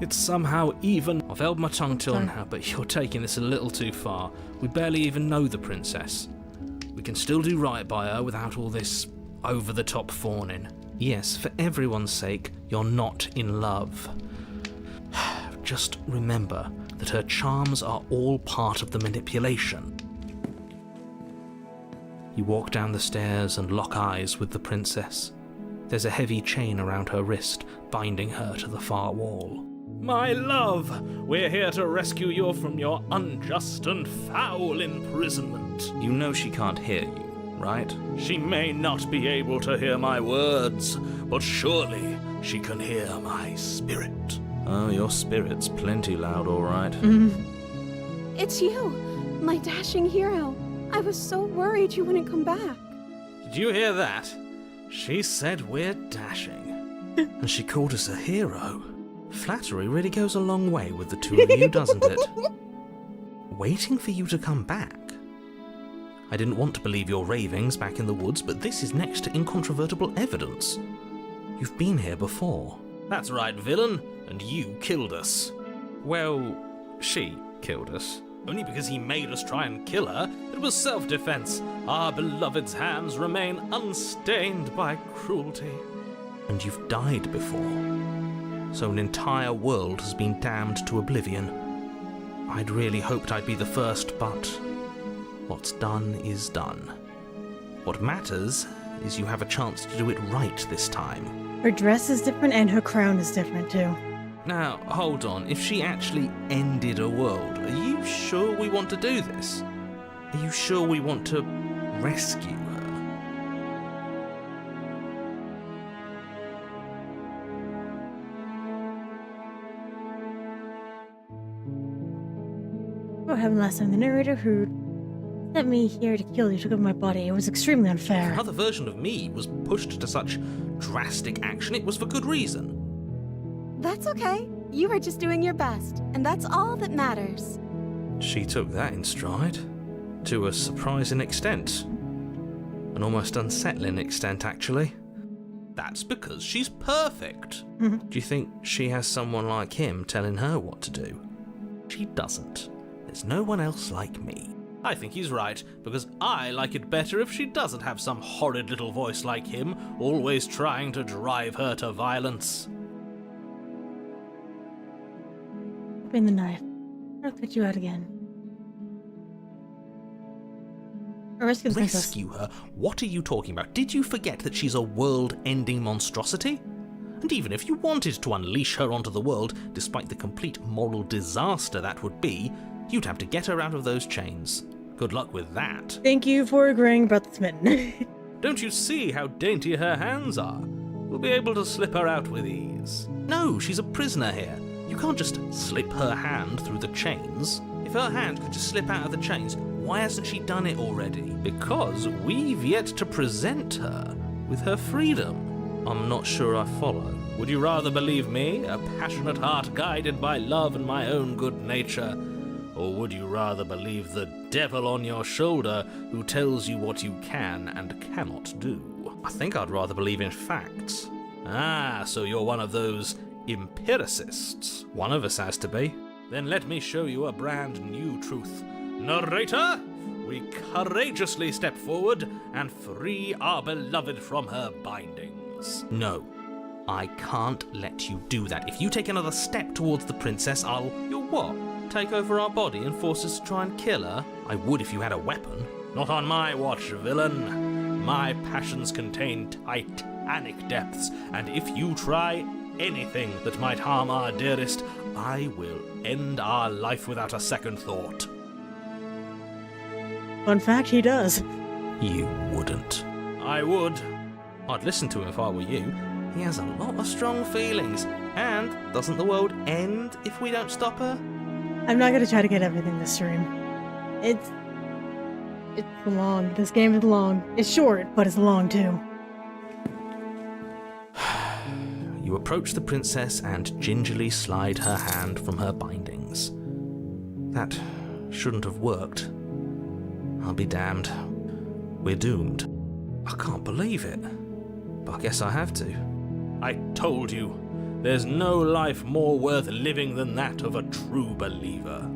It's somehow even. I've held my tongue till now, but you're taking this a little too far. We barely even know the princess. We can still do right by her without all this over-the-top fawning. Yes, for everyone's sake, you're not in love. Just remember that her charms are all part of the manipulation. You walk down the stairs and lock eyes with the princess. There's a heavy chain around her wrist, binding her to the far wall. My love, we're here to rescue you from your unjust and foul imprisonment. You know she can't hear you, right? She may not be able to hear my words, but surely she can hear my spirit. Oh, your spirit's plenty loud, all right. It's you, my dashing hero. I was so worried you wouldn't come back. Did you hear that? She said we're dashing. And she called us a hero. Flattery really goes a long way with the two of you, doesn't it? Waiting for you to come back. I didn't want to believe your ravings back in the woods, but this is next to incontrovertible evidence. You've been here before. That's right, villain, and you killed us. Well, she killed us. Only because he made us try and kill her. It was self-defense. Our beloved's hands remain unstained by cruelty. And you've died before. So an entire world has been damned to oblivion. I'd really hoped I'd be the first, but what's done is done. What matters is you have a chance to do it right this time. Her dress is different and her crown is different too. Now, hold on. If she actually ended a world, are you sure we want to do this? Are you sure we want to rescue her? What happened last time? The narrator who sent me here to kill you took over my body. It was extremely unfair. Another version of me was pushed to such drastic action. It was for good reason. That's okay. You were just doing your best, and that's all that matters. She took that in stride. To a surprising extent. An almost unsettling extent, actually. That's because she's perfect. Do you think she has someone like him telling her what to do? She doesn't. There's no one else like me. I think he's right, because I like it better if she doesn't have some horrid little voice like him, always trying to drive her to violence. Open the knife. I'll cut you out again. Or rescue the princess. Rescue her? What are you talking about? Did you forget that she's a world-ending monstrosity? And even if you wanted to unleash her onto the world, despite the complete moral disaster that would be, you'd have to get her out of those chains. Good luck with that. Thank you for agreeing about the smitten. Don't you see how dainty her hands are? We'll be able to slip her out with ease. No, she's a prisoner here. You can't just slip her hand through the chains. If her hand could just slip out of the chains, why hasn't she done it already? Because we've yet to present her with her freedom. I'm not sure I follow. Would you rather believe me, a passionate heart guided by love and my own good nature? Or would you rather believe the devil on your shoulder who tells you what you can and cannot do? I think I'd rather believe in facts. Ah, so you're one of those empiricists. One of us has to be. Then let me show you a brand new truth. Narrator, we courageously step forward and free our beloved from her bindings. No, I can't let you do that. If you take another step towards the princess, I'll... You'll what? Take over our body and force us to try and kill her? I would if you had a weapon. Not on my watch, villain. My passions contain titanic depths, and if you try anything that might harm our dearest, I will end our life without a second thought. Fun fact, he does. You wouldn't. I would. I'd listen to him if I were you. He has a lot of strong feelings. And doesn't the world end if we don't stop her? I'm not gonna try to get everything this stream. It's long. This game is long. It's short, but it's long too. You approach the princess and gingerly slide her hand from her bindings. That shouldn't have worked. I'll be damned. We're doomed. I can't believe it. But I guess I have to. I told you, there's no life more worth living than that of a true believer.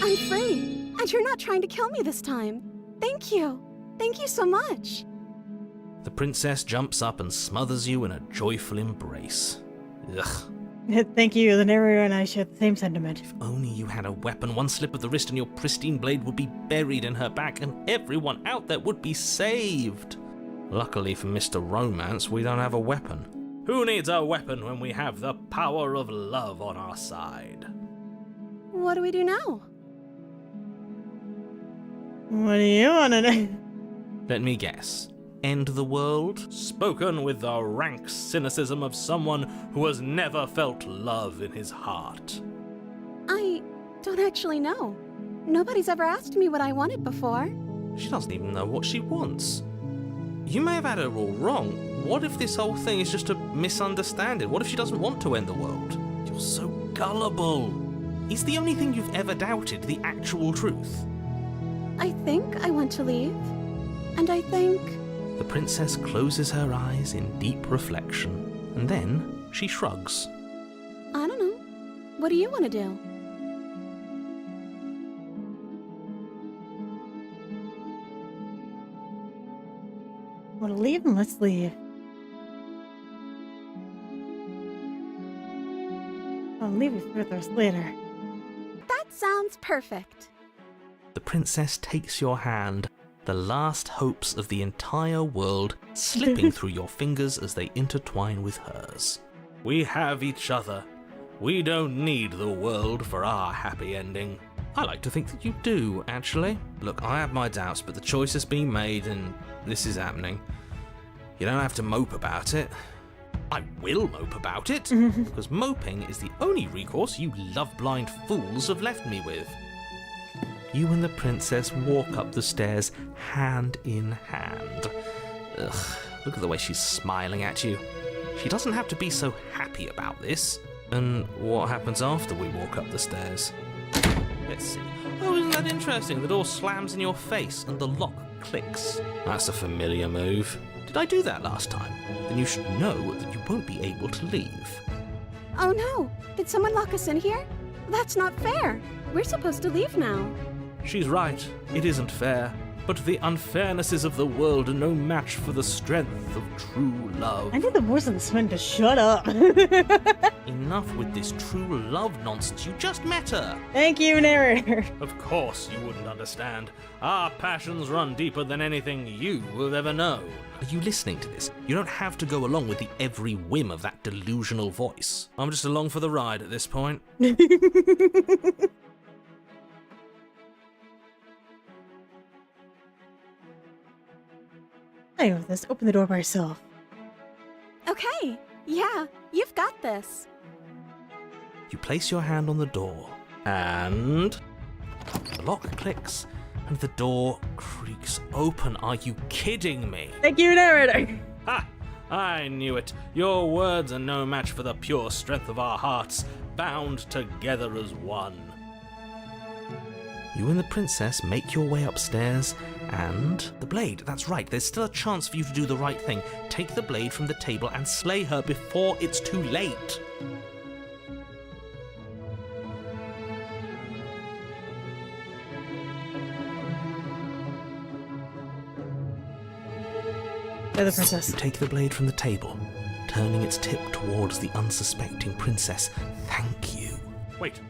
I'm free, and you're not trying to kill me this time. Thank you. Thank you so much. The princess jumps up and smothers you in a joyful embrace. Ugh. Thank you. The narrator and I share the same sentiment. If only you had a weapon, one slip of the wrist and your pristine blade would be buried in her back and everyone out there would be saved. Luckily for Mr. Romance, we don't have a weapon. Who needs a weapon when we have the power of love on our side? What do we do now? What do you want to do? Let me guess. End the world? Spoken with the rank cynicism of someone who has never felt love in his heart. I don't actually know. Nobody's ever asked me what I wanted before. She doesn't even know what she wants. You may have had her all wrong. What if this whole thing is just a misunderstanding? What if she doesn't want to end the world? You're so gullible. Is the only thing you've ever doubted the actual truth? I think I want to leave. And I think... The princess closes her eyes in deep reflection, and then she shrugs. I don't know. What do you want to do? Want to leave? And let's leave. I'll leave it with us later. That sounds perfect. The princess takes your hand, the last hopes of the entire world slipping through your fingers as they intertwine with hers. We have each other. We don't need the world for our happy ending. I like to think that you do, actually. Look, I have my doubts, but the choice has been made and this is happening. You don't have to mope about it. I will mope about it, because moping is the only recourse you love-blind fools have left me with. You and the princess walk up the stairs hand in hand. Ugh, look at the way she's smiling at you. She doesn't have to be so happy about this. And what happens after we walk up the stairs? Let's see. Oh, isn't that interesting? The door slams in your face and the lock clicks. That's a familiar move. Did I do that last time? Then you should know that you won't be able to leave. Oh no! Did someone lock us in here? That's not fair! We're supposed to leave now. She's right. It isn't fair. But the unfairnesses of the world are no match for the strength of true love. I need the voice of the Sven to shut up. Enough with this true love nonsense. You just met her. Thank you, narrator. Of course you wouldn't understand. Our passions run deeper than anything you will ever know. Are you listening to this? You don't have to go along with the every whim of that delusional voice. I'm just along for the ride at this point. I know this. Open the door by yourself. Okay, yeah, you've got this. You place your hand on the door, and the lock clicks, and the door creaks open. Are you kidding me? Thank you, narrator. Ha! I knew it. Your words are no match for the pure strength of our hearts, bound together as one. You and the princess make your way upstairs, and the blade. That's right, there's still a chance for you to do the right thing. Take the blade from the table and slay her before it's too late. They're the princess. You take the blade from the table, turning its tip towards the unsuspecting princess. Thank you. Wait.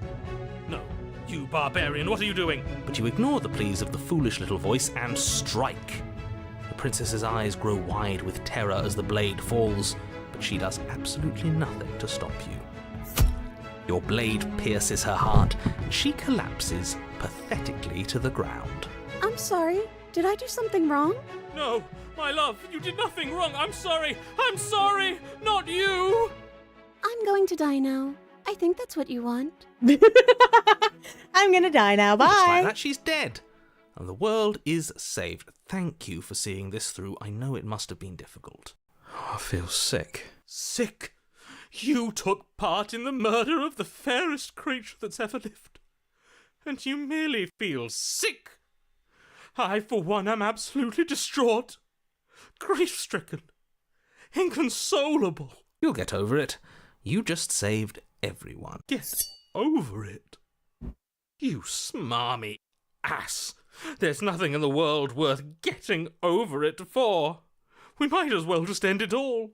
No. You barbarian, what are you doing? But you ignore the pleas of the foolish little voice and strike. The princess's eyes grow wide with terror as the blade falls, but she does absolutely nothing to stop you. Your blade pierces her heart, and she collapses pathetically to the ground. I'm sorry. Did I do something wrong? No, my love, you did nothing wrong. I'm sorry, not you. I'm going to die now. I think that's what you want. I'm gonna die now. Bye. Just like that, she's dead. And the world is saved. Thank you for seeing this through. I know it must have been difficult. I feel sick. Sick? You took part in the murder of the fairest creature that's ever lived. And you merely feel sick? I, for one, am absolutely distraught. Grief-stricken. Inconsolable. You'll get over it. You just saved everyone. Get over it? You smarmy ass. There's nothing in the world worth getting over it for. We might as well just end it all.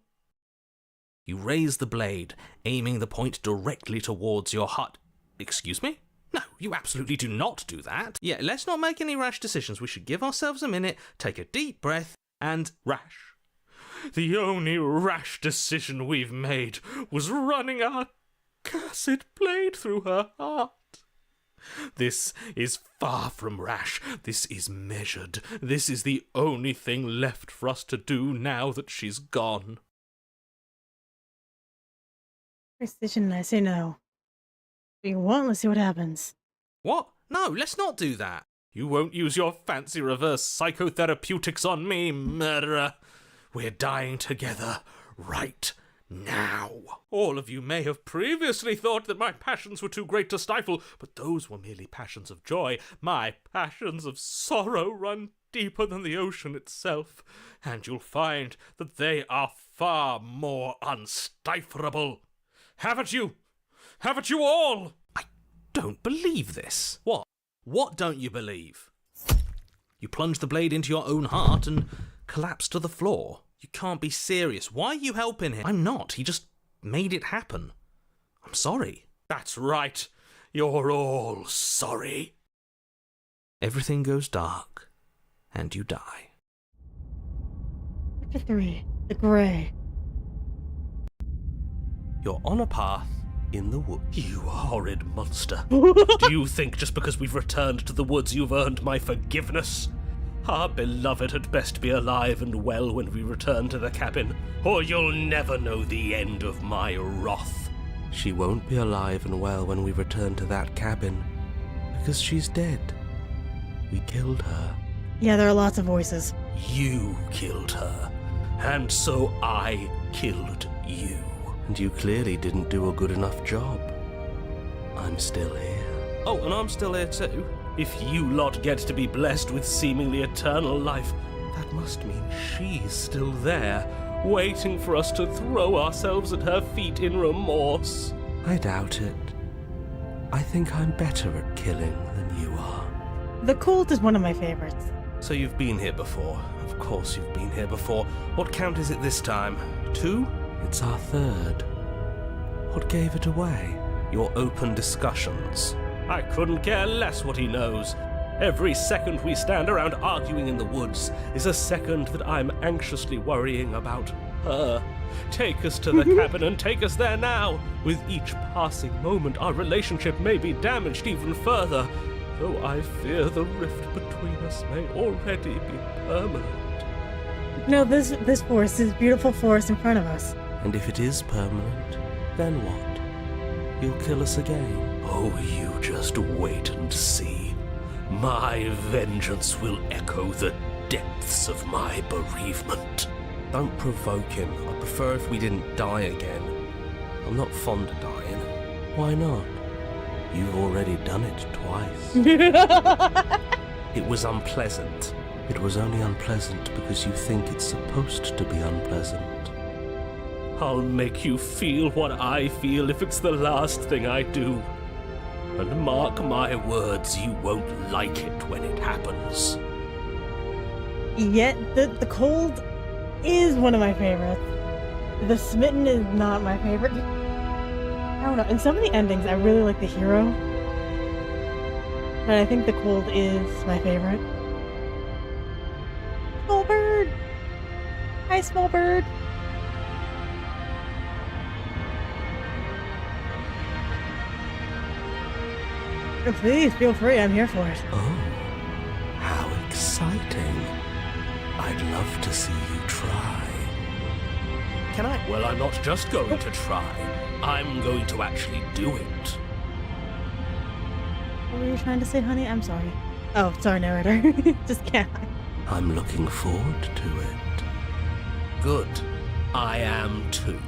You raise the blade, aiming the point directly towards your heart. Excuse me? No, you absolutely do not do that. Yeah, let's not make any rash decisions. We should give ourselves a minute, take a deep breath, and... Rash. The only rash decision we've made was running our cursed blade through her heart. This is far from rash. This is measured. This is the only thing left for us to do now that she's gone. Decision, I say no. If you want, let's see what happens. What? No, let's not do that. You won't use your fancy reverse psychotherapeutics on me, murderer. We're dying together right now. All of you may have previously thought that my passions were too great to stifle, but those were merely passions of joy. My passions of sorrow run deeper than the ocean itself, and you'll find that they are far more unstiflable. Haven't you? Haven't you all? I don't believe this. What? What don't you believe? You plunge the blade into your own heart and collapse to the floor. You can't be serious. Why are you helping him? I'm not. He just made it happen. I'm sorry. That's right. You're all sorry. Everything goes dark, and you die. Chapter 3. The Grey. You're on a path in the woods. You horrid monster. Do you think just because we've returned to the woods you've earned my forgiveness? Our beloved had best be alive and well when we return to the cabin, or you'll never know the end of my wrath. She won't be alive and well when we return to that cabin, because she's dead. We killed her. Yeah, there are lots of voices. You killed her, and so I killed you. And you clearly didn't do a good enough job. I'm still here. Oh, and I'm still here too. If you lot get to be blessed with seemingly eternal life, That must mean she's still there, waiting for us to throw ourselves at her feet in remorse. I doubt it. I think I'm better at killing than you are. The cult is one of my favorites. So you've been here before. Of course you've been here before. What count is it this time? 2? It's our 3rd. What gave it away? Your open discussions. I couldn't care less what he knows. Every second we stand around arguing in the woods is a second that I'm anxiously worrying about her. Take us to the cabin and take us there now. With each passing moment, our relationship may be damaged even further, though I fear the rift between us may already be permanent. No, this forest, this beautiful forest in front of us. And if it is permanent, then what? You'll kill us again? Oh, you just wait and see. My vengeance will echo the depths of my bereavement. Don't provoke him. I'd prefer if we didn't die again. I'm not fond of dying. Why not? You've already done it twice. It was unpleasant. It was only unpleasant because you think it's supposed to be unpleasant. I'll make you feel what I feel if it's the last thing I do. And mark my words, you won't like it when it happens. Yet, the cold is one of my favorites. The smitten is not my favorite. I don't know. In some of the endings, I really like the hero. But I think the cold is my favorite. Small bird! Hi, small bird! Please, feel free. I'm here for it. Oh, how exciting. I'd love to see you try. Can I? Well, I'm not just going to try. I'm going to actually do it. What were you trying to say, honey? I'm sorry. Oh, sorry, narrator. Just can't. I'm looking forward to it. Good. I am too.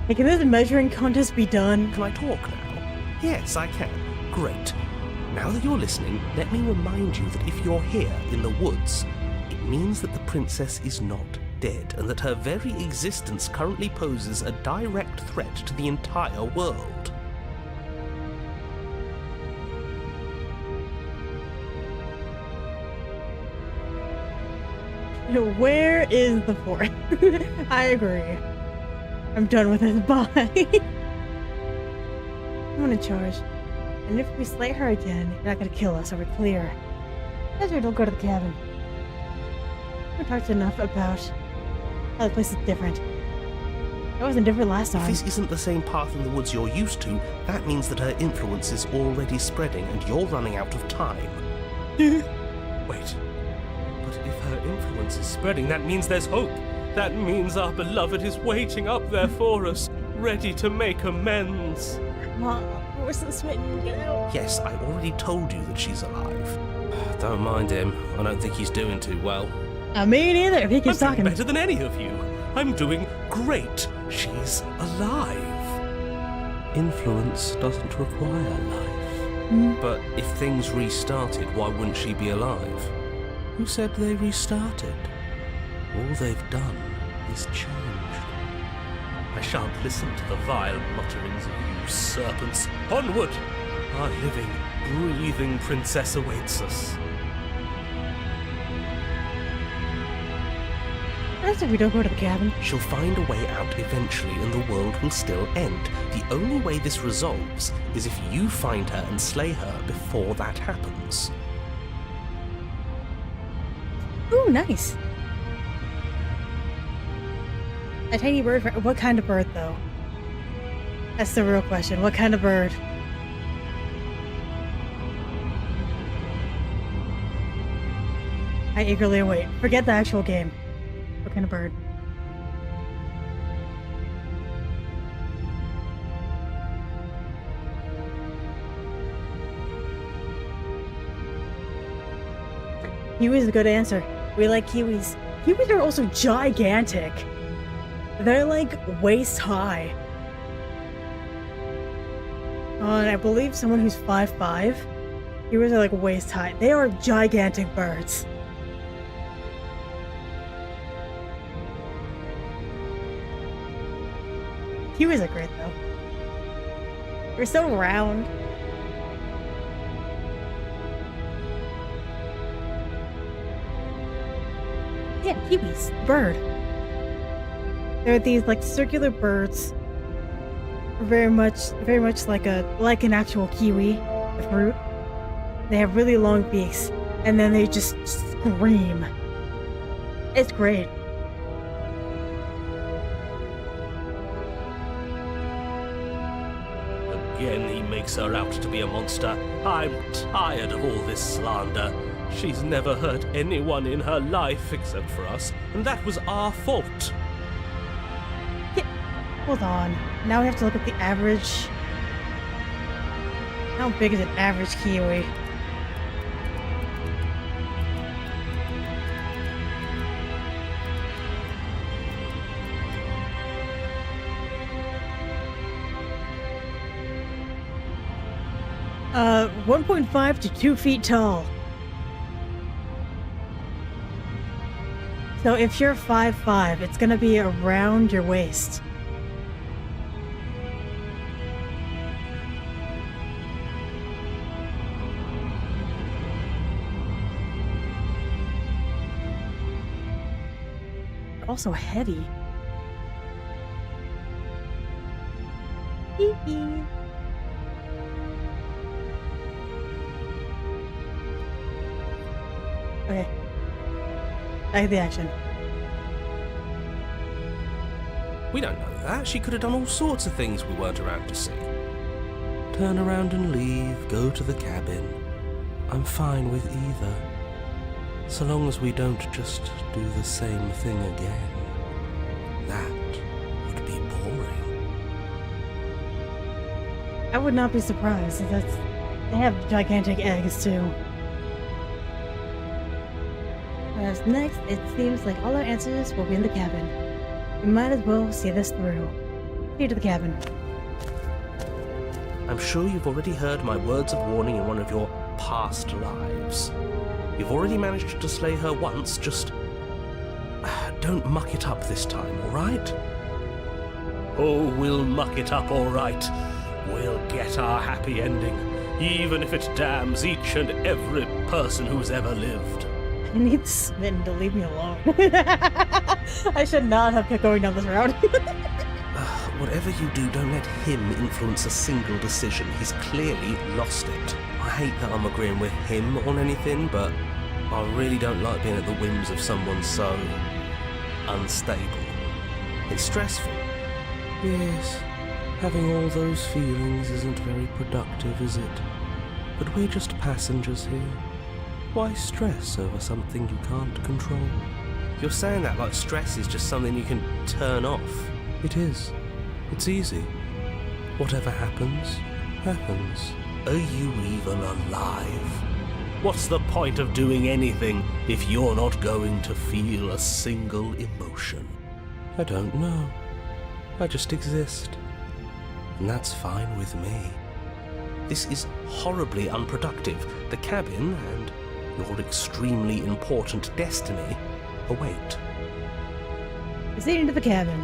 Hey, can this measuring contest be done? Can I talk now? Yes, I can. Great. Now that you're listening, let me remind you that if you're here in the woods, it means that the princess is not dead, and that her very existence currently poses a direct threat to the entire world. Where is the fort? I agree. I'm done with this. Bye. I'm gonna charge. And if we slay her again, you're not gonna kill us, are we clear? Ezra, don't go to the cabin. We talked enough about how the place is different. It wasn't different last time. If this isn't the same path in the woods you're used to, that means that her influence is already spreading and you're running out of time. Wait. But if her influence is spreading, that means there's hope. That means our beloved is waiting up there for us, ready to make amends. Mom, we're so smitten. Get out. Yes, I already told you that she's alive. Don't mind him. I don't think he's doing too well. Me neither, if he keeps I'm talking. doing better than any of you. I'm doing great. She's alive. Influence doesn't require life. But if things restarted, why wouldn't she be alive? Who said they restarted? All they've done is changed. I shan't listen to the vile mutterings of you serpents. Onward! Our living, breathing princess awaits us. What if we don't go to the cabin? She'll find a way out eventually and the world will still end. The only way this resolves is if you find her and slay her before that happens. Ooh, nice. A tiny bird? What kind of bird, though? That's the real question. What kind of bird? I eagerly await. Forget the actual game. What kind of bird? Kiwi is a good answer. We like kiwis. Kiwis are also gigantic. They're like waist high. And I believe someone who's 5'5". Kiwis are like waist high. They are gigantic birds. Kiwis are great though. They're so round. Yeah, kiwis. Bird. They're these like circular birds. Very much like an actual kiwi, the fruit. They have really long beaks, and then they just scream. It's great. Again, he makes her out to be a monster. I'm tired of all this slander. She's never hurt anyone in her life except for us, and that was our fault. Hold on. Now we have to look at the average. How big is an average kiwi? Uh, 1.5 to 2 feet tall. So if you're 5'5", it's gonna be around your waist. Also heavy. Hee-hee. Okay. Back to the action. We don't know that. She could have done all sorts of things we weren't around to see. Turn around and leave, go to the cabin. I'm fine with either. So long as we don't just do the same thing again. That would be boring. I would not be surprised. They have gigantic eggs too. As next, it seems like all our answers will be in the cabin. We might as well see this through. Here to the cabin. I'm sure you've already heard my words of warning in one of your past lives. You've already managed to slay her once, just don't muck it up this time, alright? Oh, we'll muck it up alright. We'll get our happy ending, even if it damns each and every person who's ever lived. I need Smitten to leave me alone. I should not have kept going down this route. Whatever you do, don't let him influence a single decision. He's clearly lost it. I hate that I'm agreeing with him on anything, but I really don't like being at the whims of someone so unstable. It's stressful. Yes, having all those feelings isn't very productive, is it? But we're just passengers here. Why stress over something you can't control? You're saying that like stress is just something you can turn off. It is. It's easy. Whatever happens, happens. Are you even alive? What's the point of doing anything if you're not going to feel a single emotion? I don't know. I just exist. And that's fine with me. This is horribly unproductive. The cabin and your extremely important destiny await. Proceeding to the cabin.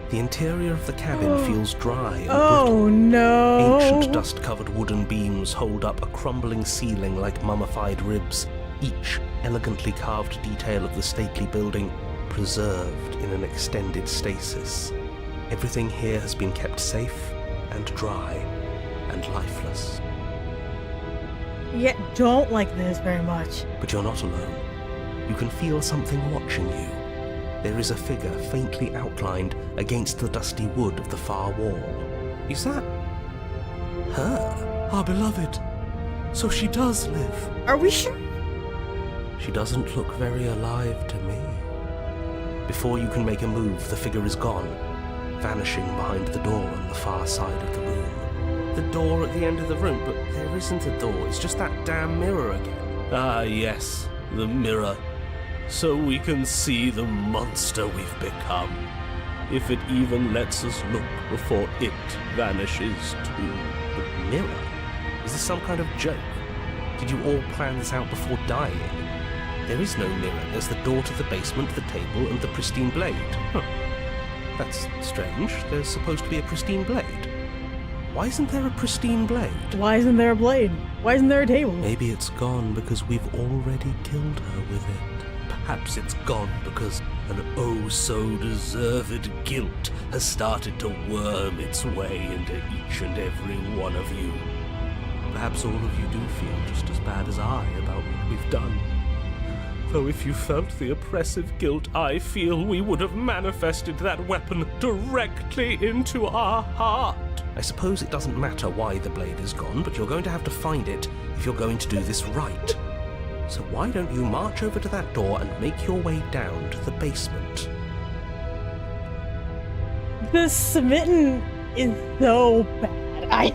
The interior of the cabin feels dry and Oh brittle. no! Ancient dust-covered wooden beams hold up a crumbling ceiling like mummified ribs, each elegantly carved detail of the stately building preserved in an extended stasis. Everything here has been kept safe and dry and lifeless. Yet don't like this very much. But you're not alone. You can feel something watching you. There is a figure faintly outlined against the dusty wood of the far wall. Is that her? Our beloved. So she does live. Are we sure? She doesn't look very alive to me. Before you can make a move, the figure is gone, vanishing behind the door on the far side of the room. The door at the end of the room, but there isn't a door, it's just that damn mirror again. Ah, yes, the mirror. So we can see the monster we've become. If it even lets us look before it vanishes too. The mirror? Is this some kind of joke? Did you all plan this out before dying? There is no mirror. There's the door to the basement, the table, and the pristine blade. Huh. That's strange. There's supposed to be a pristine blade. Why isn't there a pristine blade? Why isn't there a blade? Why isn't there a table? Maybe it's gone because we've already killed her with it. Perhaps it's gone because an oh-so-deserved guilt has started to worm its way into each and every one of you. Perhaps all of you do feel just as bad as I about what we've done. Though if you felt the oppressive guilt I feel, we would have manifested that weapon directly into our heart. I suppose it doesn't matter why the blade is gone, but you're going to have to find it if you're going to do this right. So why don't you march over to that door and make your way down to the basement? The smitten is so bad. I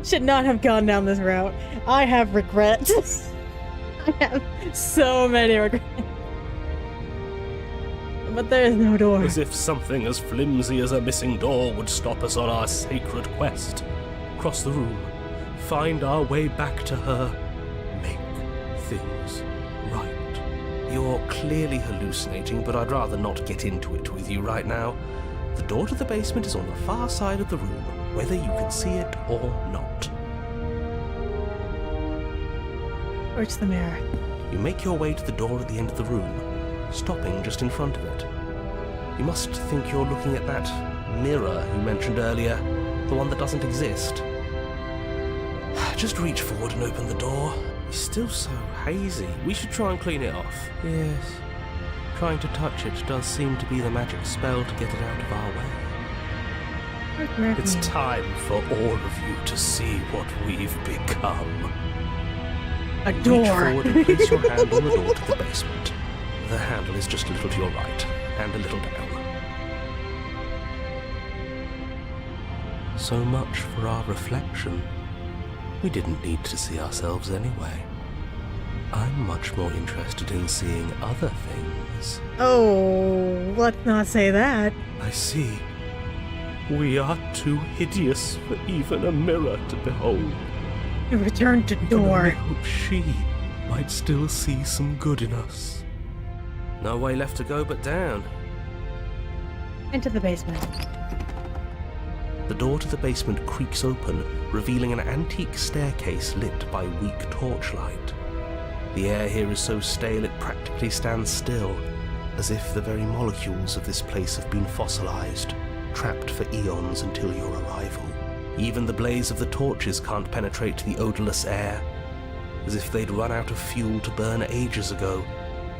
should not have gone down this route. I have regrets. I have so many regrets. But there is no door. As if something as flimsy as a missing door would stop us on our sacred quest. Cross the room, find our way back to her, make things right. You're clearly hallucinating, but I'd rather not get into it with you right now. The door to the basement is on the far side of the room, whether you can see it or not. Where's the mirror? You make your way to the door at the end of the room, stopping just in front of it. You must think you're looking at that mirror you mentioned earlier, the one that doesn't exist. Just reach forward and open the door. It's still so hazy. We should try and clean it off. Yes. Trying to touch it does seem to be the magic spell to get it out of our way. It's time for all of you to see what we've become. A door. Reach forward and place your hand on the door to the basement. The handle is just a little to your right, and a little down. So much for our reflection. We didn't need to see ourselves anyway. I'm much more interested in seeing other things. Oh, let's not say that. I see. We are too hideous for even a mirror to behold. You returned to I door. hope she might still see some good in us. No way left to go but down. Into the basement. The door to the basement creaks open, revealing an antique staircase lit by weak torchlight. The air here is so stale it practically stands still, as if the very molecules of this place have been fossilized, trapped for eons until your arrival. Even the blaze of the torches can't penetrate the odorless air, as if they'd run out of fuel to burn ages ago,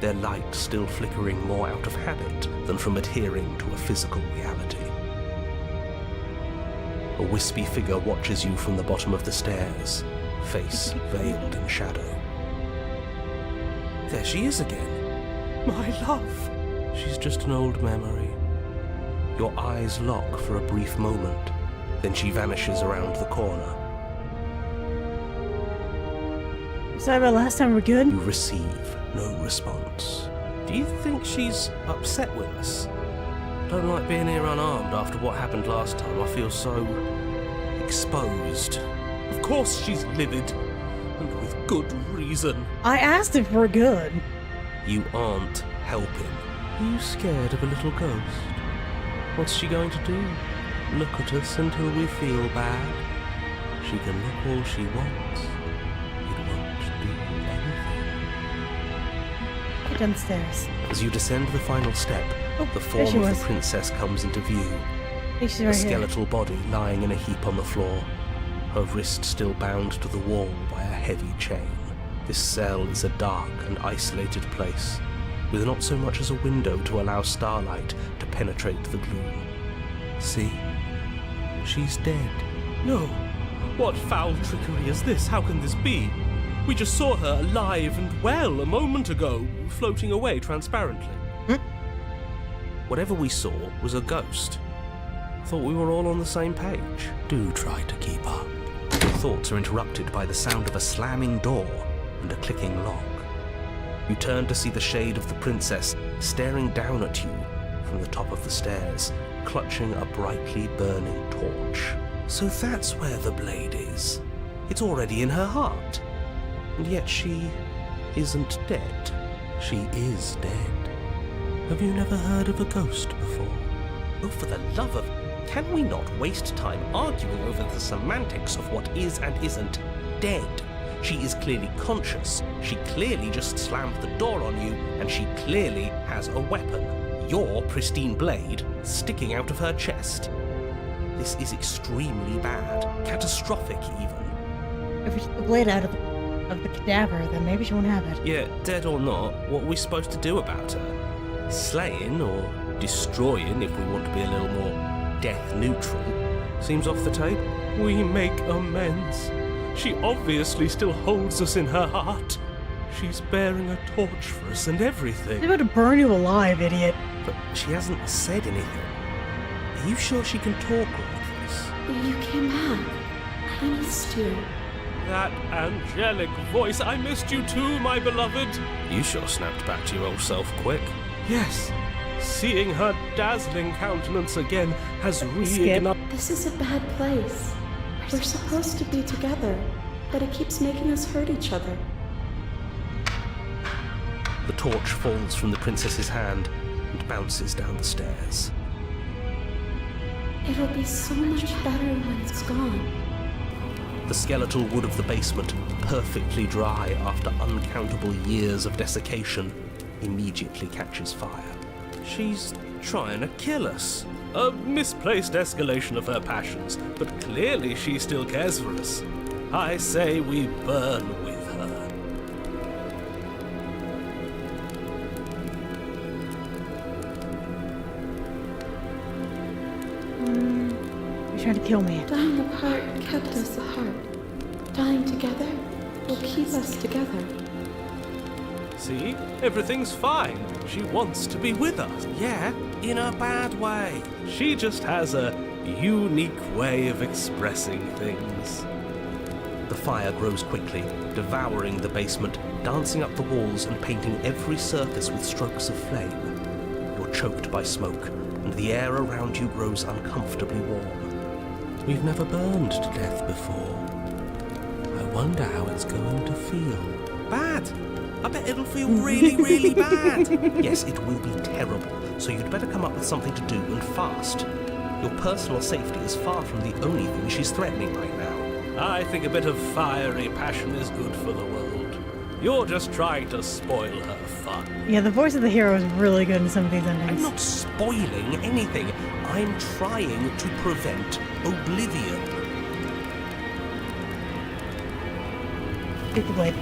their light still flickering more out of habit than from adhering to a physical reality. A wispy figure watches you from the bottom of the stairs, face veiled in shadow. There she is again. My love! She's just an old memory. Your eyes lock for a brief moment, then she vanishes around the corner. Sorry about last time, we're good? You receive no response. Do you think she's upset with us? Don't like being here unarmed after what happened last time. I feel so exposed. Of course she's livid, and with good reason. I asked if we're good. You aren't helping. Are you scared of a little ghost? What's she going to do? Look at us until we feel bad? She can look all she wants. It won't do anything. Get downstairs. As you descend the final step, Oh, the there she form of was. the princess comes into view. Hey, she's A right here. skeletal body lying in a heap on the floor, her wrist still bound to the wall by a heavy chain. This cell is a dark and isolated place, with not so much as a window to allow starlight to penetrate the gloom. See? She's dead. No! What foul trickery is this? How can this be? We just saw her alive and well a moment ago, floating away transparently. Whatever we saw was a ghost. Thought we were all on the same page. Do try to keep up. Your thoughts are interrupted by the sound of a slamming door and a clicking lock. You turn to see the shade of the princess staring down at you from the top of the stairs, clutching a brightly burning torch. So that's where the blade is. It's already in her heart. And yet she isn't dead. She is dead. Have you never heard of a ghost before? Oh, for the love of... Can we not waste time arguing over the semantics of what is and isn't dead? She is clearly conscious. She clearly just slammed the door on you, and she clearly has a weapon. Your pristine blade sticking out of her chest. This is extremely bad. Catastrophic, even. If we take the blade out of the cadaver, then maybe she won't have it. Yeah, dead or not, what are we supposed to do about her? Slaying or destroying, if we want to be a little more death neutral, seems off the table. We make amends. She obviously still holds us in her heart. She's bearing a torch for us and everything. They're about to burn you alive, idiot. But she hasn't said anything. Are you sure she can talk like this? You came back. I missed you. That angelic voice, I missed you too, my beloved. You sure snapped back to your old self quick. Yes, seeing her dazzling countenance again has reignited. This is a bad place. We're supposed to be together, but it keeps making us hurt each other. The torch falls from the princess's hand and bounces down the stairs. It'll be so much better when it's gone. The skeletal wood of the basement, perfectly dry after uncountable years of desiccation, immediately catches fire. She's trying to kill us. A misplaced escalation of her passions, but clearly she still cares for us. I say we burn with her. You're trying to kill me. Dying apart kept us apart. Dying together will keep us together. See? Everything's fine. She wants to be with us. Yeah, in a bad way. She just has a unique way of expressing things. The fire grows quickly, devouring the basement, dancing up the walls and painting every surface with strokes of flame. You're choked by smoke, and the air around you grows uncomfortably warm. We've never burned to death before. I wonder how it's going to feel. Bad! I bet it'll feel really, really bad. Yes, it will be terrible, so you'd better come up with something to do and fast. Your personal safety is far from the only thing she's threatening right now. I think a bit of fiery passion is good for the world. You're just trying to spoil her fun. Yeah, the voice of the hero is really good in some of these endings. I'm not spoiling anything. I'm trying to prevent oblivion. Take the blade.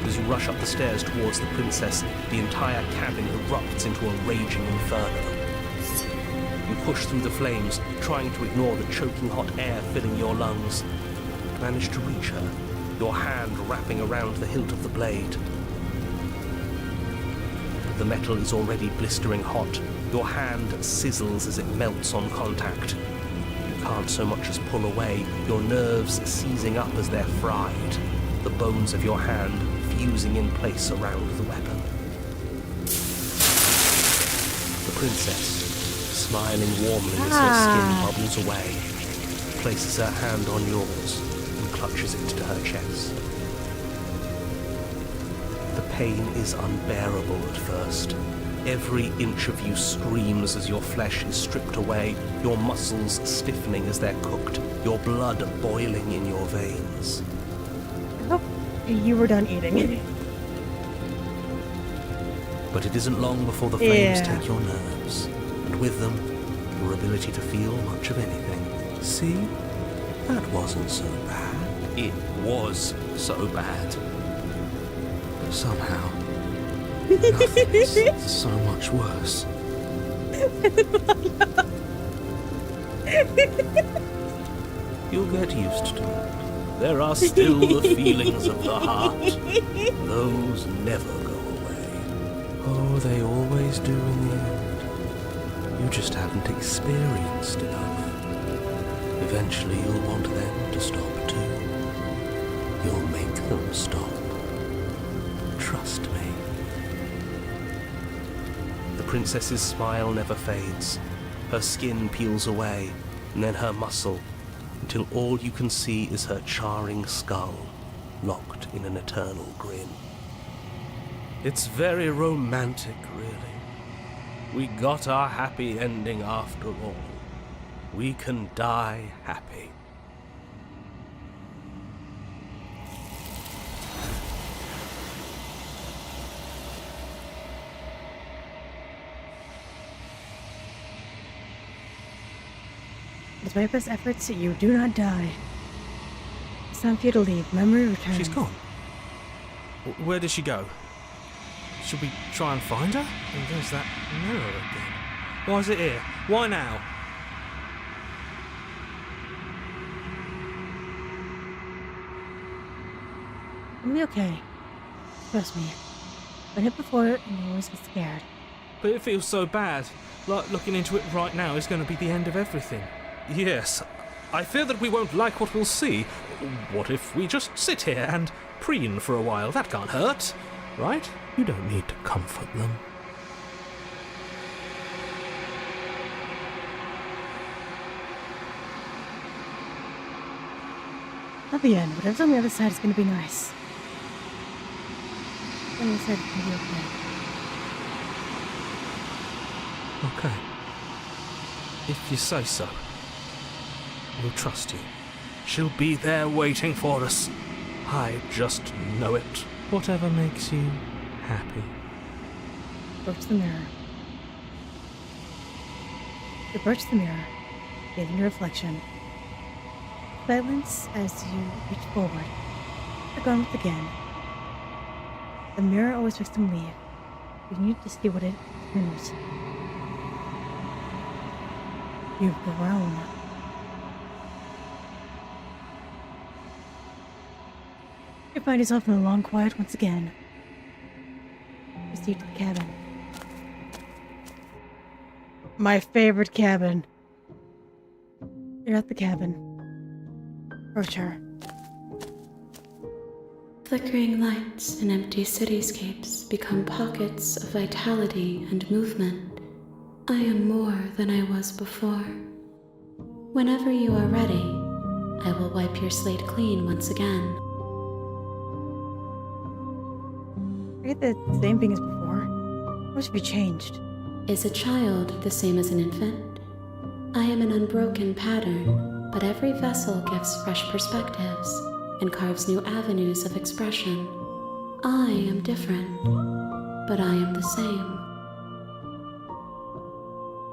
As you rush up the stairs towards the princess, the entire cabin erupts into a raging inferno. You push through the flames, trying to ignore the choking hot air filling your lungs. You manage to reach her, your hand wrapping around the hilt of the blade. The metal is already blistering hot. Your hand sizzles as it melts on contact. You can't so much as pull away, your nerves seizing up as they're fried, the bones of your hand fusing in place around the weapon. The princess, smiling warmly as her skin bubbles away, places her hand on yours and clutches it to her chest. The pain is unbearable at first. Every inch of you screams as your flesh is stripped away, your muscles stiffening as they're cooked, your blood boiling in your veins. I hope you were done eating. But it isn't long before the flames take your nerves, and with them, your ability to feel much of anything. See? That wasn't so bad. It was so bad. But somehow, nothing is so much worse. You'll get used to it. There are still the feelings of the heart. Those never go away. Oh, they always do in the end. You just haven't experienced enough. Eventually you'll want them to stop too. You'll make them stop. Trust me. The princess's smile never fades. Her skin peels away, and then her muscle, until all you can see is her charring skull, locked in an eternal grin. It's very romantic, really. We got our happy ending after all. We can die happy. Despite best efforts, you do not die. It's time for you to leave. Memory returns. She's gone. Where did she go? Should we try and find her? And there's that mirror again. Why is it here? Why now? It'll be okay. Trust me. Been hit before, and you always get scared. But it feels so bad. Like looking into it right now is going to be the end of everything. Yes, I fear that we won't like what we'll see. What if we just sit here and preen for a while? That can't hurt, right? You don't need to comfort them. Not the end. Whatever's on the other side is going to be nice. On the other side is going to be okay. Okay. If you say so. We'll trust you. She'll be there waiting for us. I just know it. Whatever makes you happy. Approach the mirror. Approach the mirror, getting your reflection. Silence as you reach forward. Look on it again. The mirror always makes them leave. You need to see what it means. You've grown. You find yourself in a long quiet once again. Proceed to the cabin. My favorite cabin. You're at the cabin. Approach her. Flickering lights and empty cityscapes become pockets of vitality and movement. I am more than I was before. Whenever you are ready, I will wipe your slate clean once again. I get the same thing as before. What should be changed? Is a child the same as an infant? I am an unbroken pattern, but every vessel gives fresh perspectives and carves new avenues of expression. I am different, but I am the same.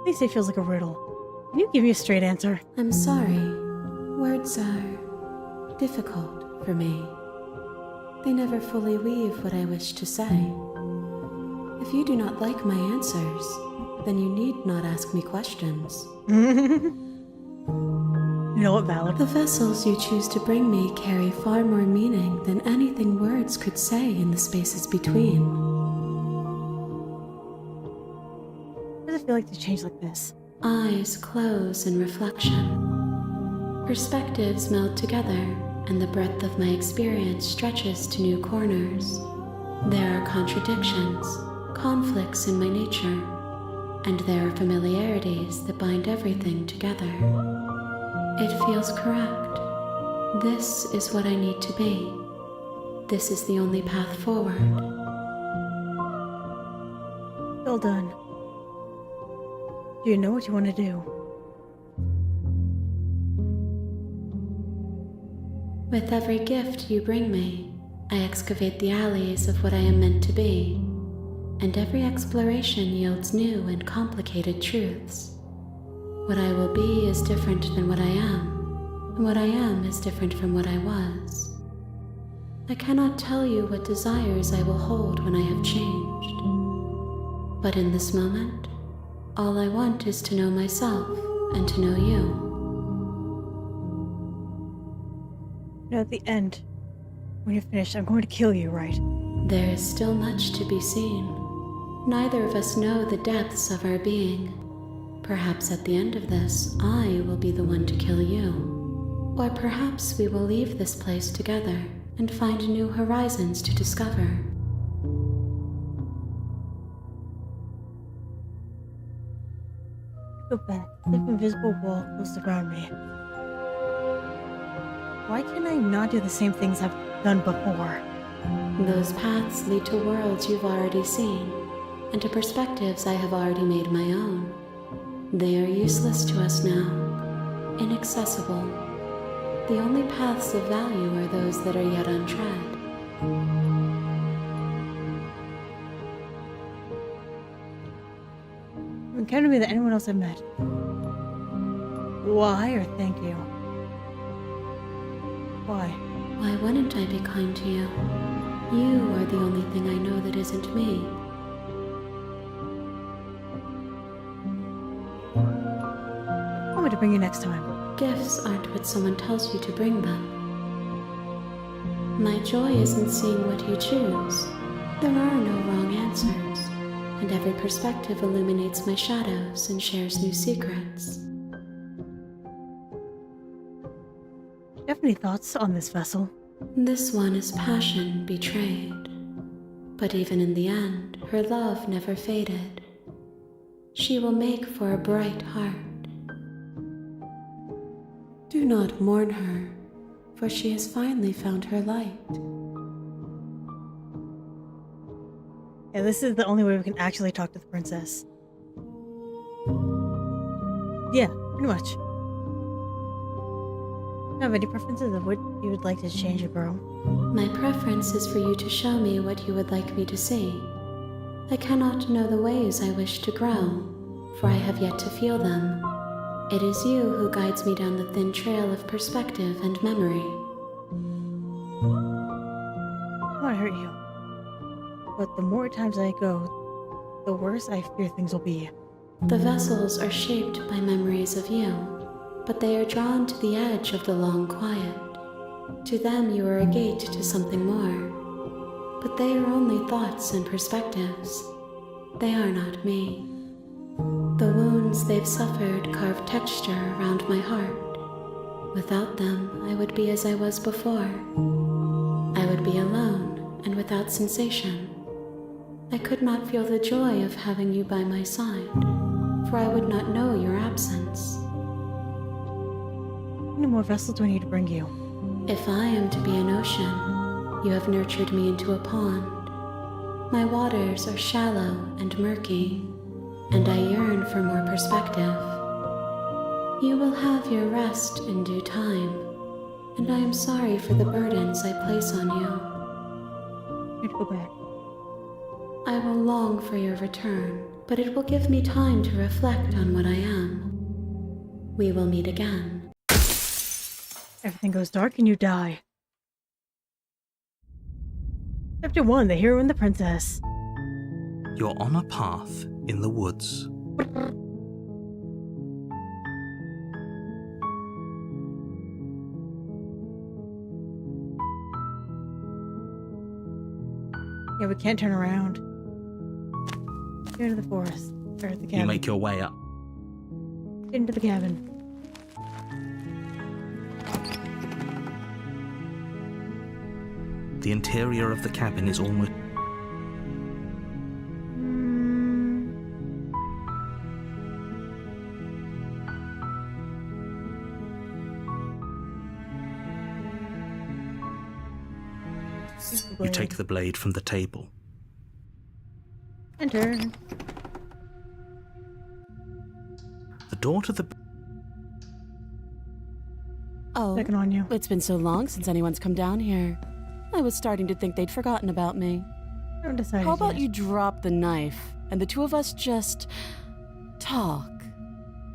At least it feels like a riddle. Can you give me a straight answer? I'm sorry. Words are difficult for me. They never fully weave what I wish to say. If you do not like my answers, then you need not ask me questions. You know what, Valid? The vessels you choose to bring me carry far more meaning than anything words could say in the spaces between. What does it feel like to change like this? Eyes close in reflection. Perspectives meld together, and the breadth of my experience stretches to new corners. There are contradictions, conflicts in my nature, and there are familiarities that bind everything together. It feels correct. This is what I need to be. This is the only path forward. Well done. Do you know what you want to do? With every gift you bring me, I excavate the alleys of what I am meant to be, and every exploration yields new and complicated truths. What I will be is different than what I am, and what I am is different from what I was. I cannot tell you what desires I will hold when I have changed. But in this moment, all I want is to know myself and to know you. At the end, when you're finished, I'm going to kill you, right? There is still much to be seen. Neither of us know the depths of our being. Perhaps at the end of this, I will be the one to kill you. Or perhaps we will leave this place together and find new horizons to discover. Go back. The invisible wall closed around me. Why can I not do the same things I've done before? Those paths lead to worlds you've already seen. and to perspectives I have already made my own. They are useless to us now, inaccessible. The only paths of value are those that are yet untread. It can't be that anyone else I've met. Why or thank you? Why? Why wouldn't I be kind to you? You are the only thing I know that isn't me. Want me to bring you next time? Gifts aren't what someone tells you to bring them. My joy is in seeing what you choose. There are no wrong answers, and every perspective illuminates my shadows and shares new secrets. Do you have any thoughts on this vessel? This one is passion betrayed. But even in the end, her love never faded. She will make for a bright heart. Do not mourn her, for she has finally found her light. Yeah, this is the only way we can actually talk to the princess. Yeah, pretty much. Do you have any preferences of what you would like to change a girl? My preference is for you to show me what you would like me to see. I cannot know the ways I wish to grow, for I have yet to feel them. It is you who guides me down the thin trail of perspective and memory. I want to hurt you. But the more times I go, the worse I fear things will be. The vessels are shaped by memories of you, but they are drawn to the edge of the long quiet. To them you are a gate to something more, but they are only thoughts and perspectives. They are not me. The wounds they've suffered carve texture around my heart. Without them, I would be as I was before. I would be alone and without sensation. I could not feel the joy of having you by my side, for I would not know your absence. How many more vessels do I need to bring you? If I am to be an ocean, you have nurtured me into a pond. My waters are shallow and murky, and I yearn for more perspective. You will have your rest in due time, and I am sorry for the burdens I place on you. I need to go back. I will long for your return, but it will give me time to reflect on what I am. We will meet again. Everything goes dark and you die. Chapter 1, The Hero and the Princess. You're on a path in the woods. Yeah, we can't turn around. Get into the forest. Or the cabin. You make your way up. Get into the cabin. The interior of the cabin is almost... You take the blade from the table. Enter. The door to the... Oh, Checking on you. it's been so long since anyone's come down here. I was starting to think they'd forgotten about me. I haven't decided How about yet. you drop the knife, and the two of us just... talk?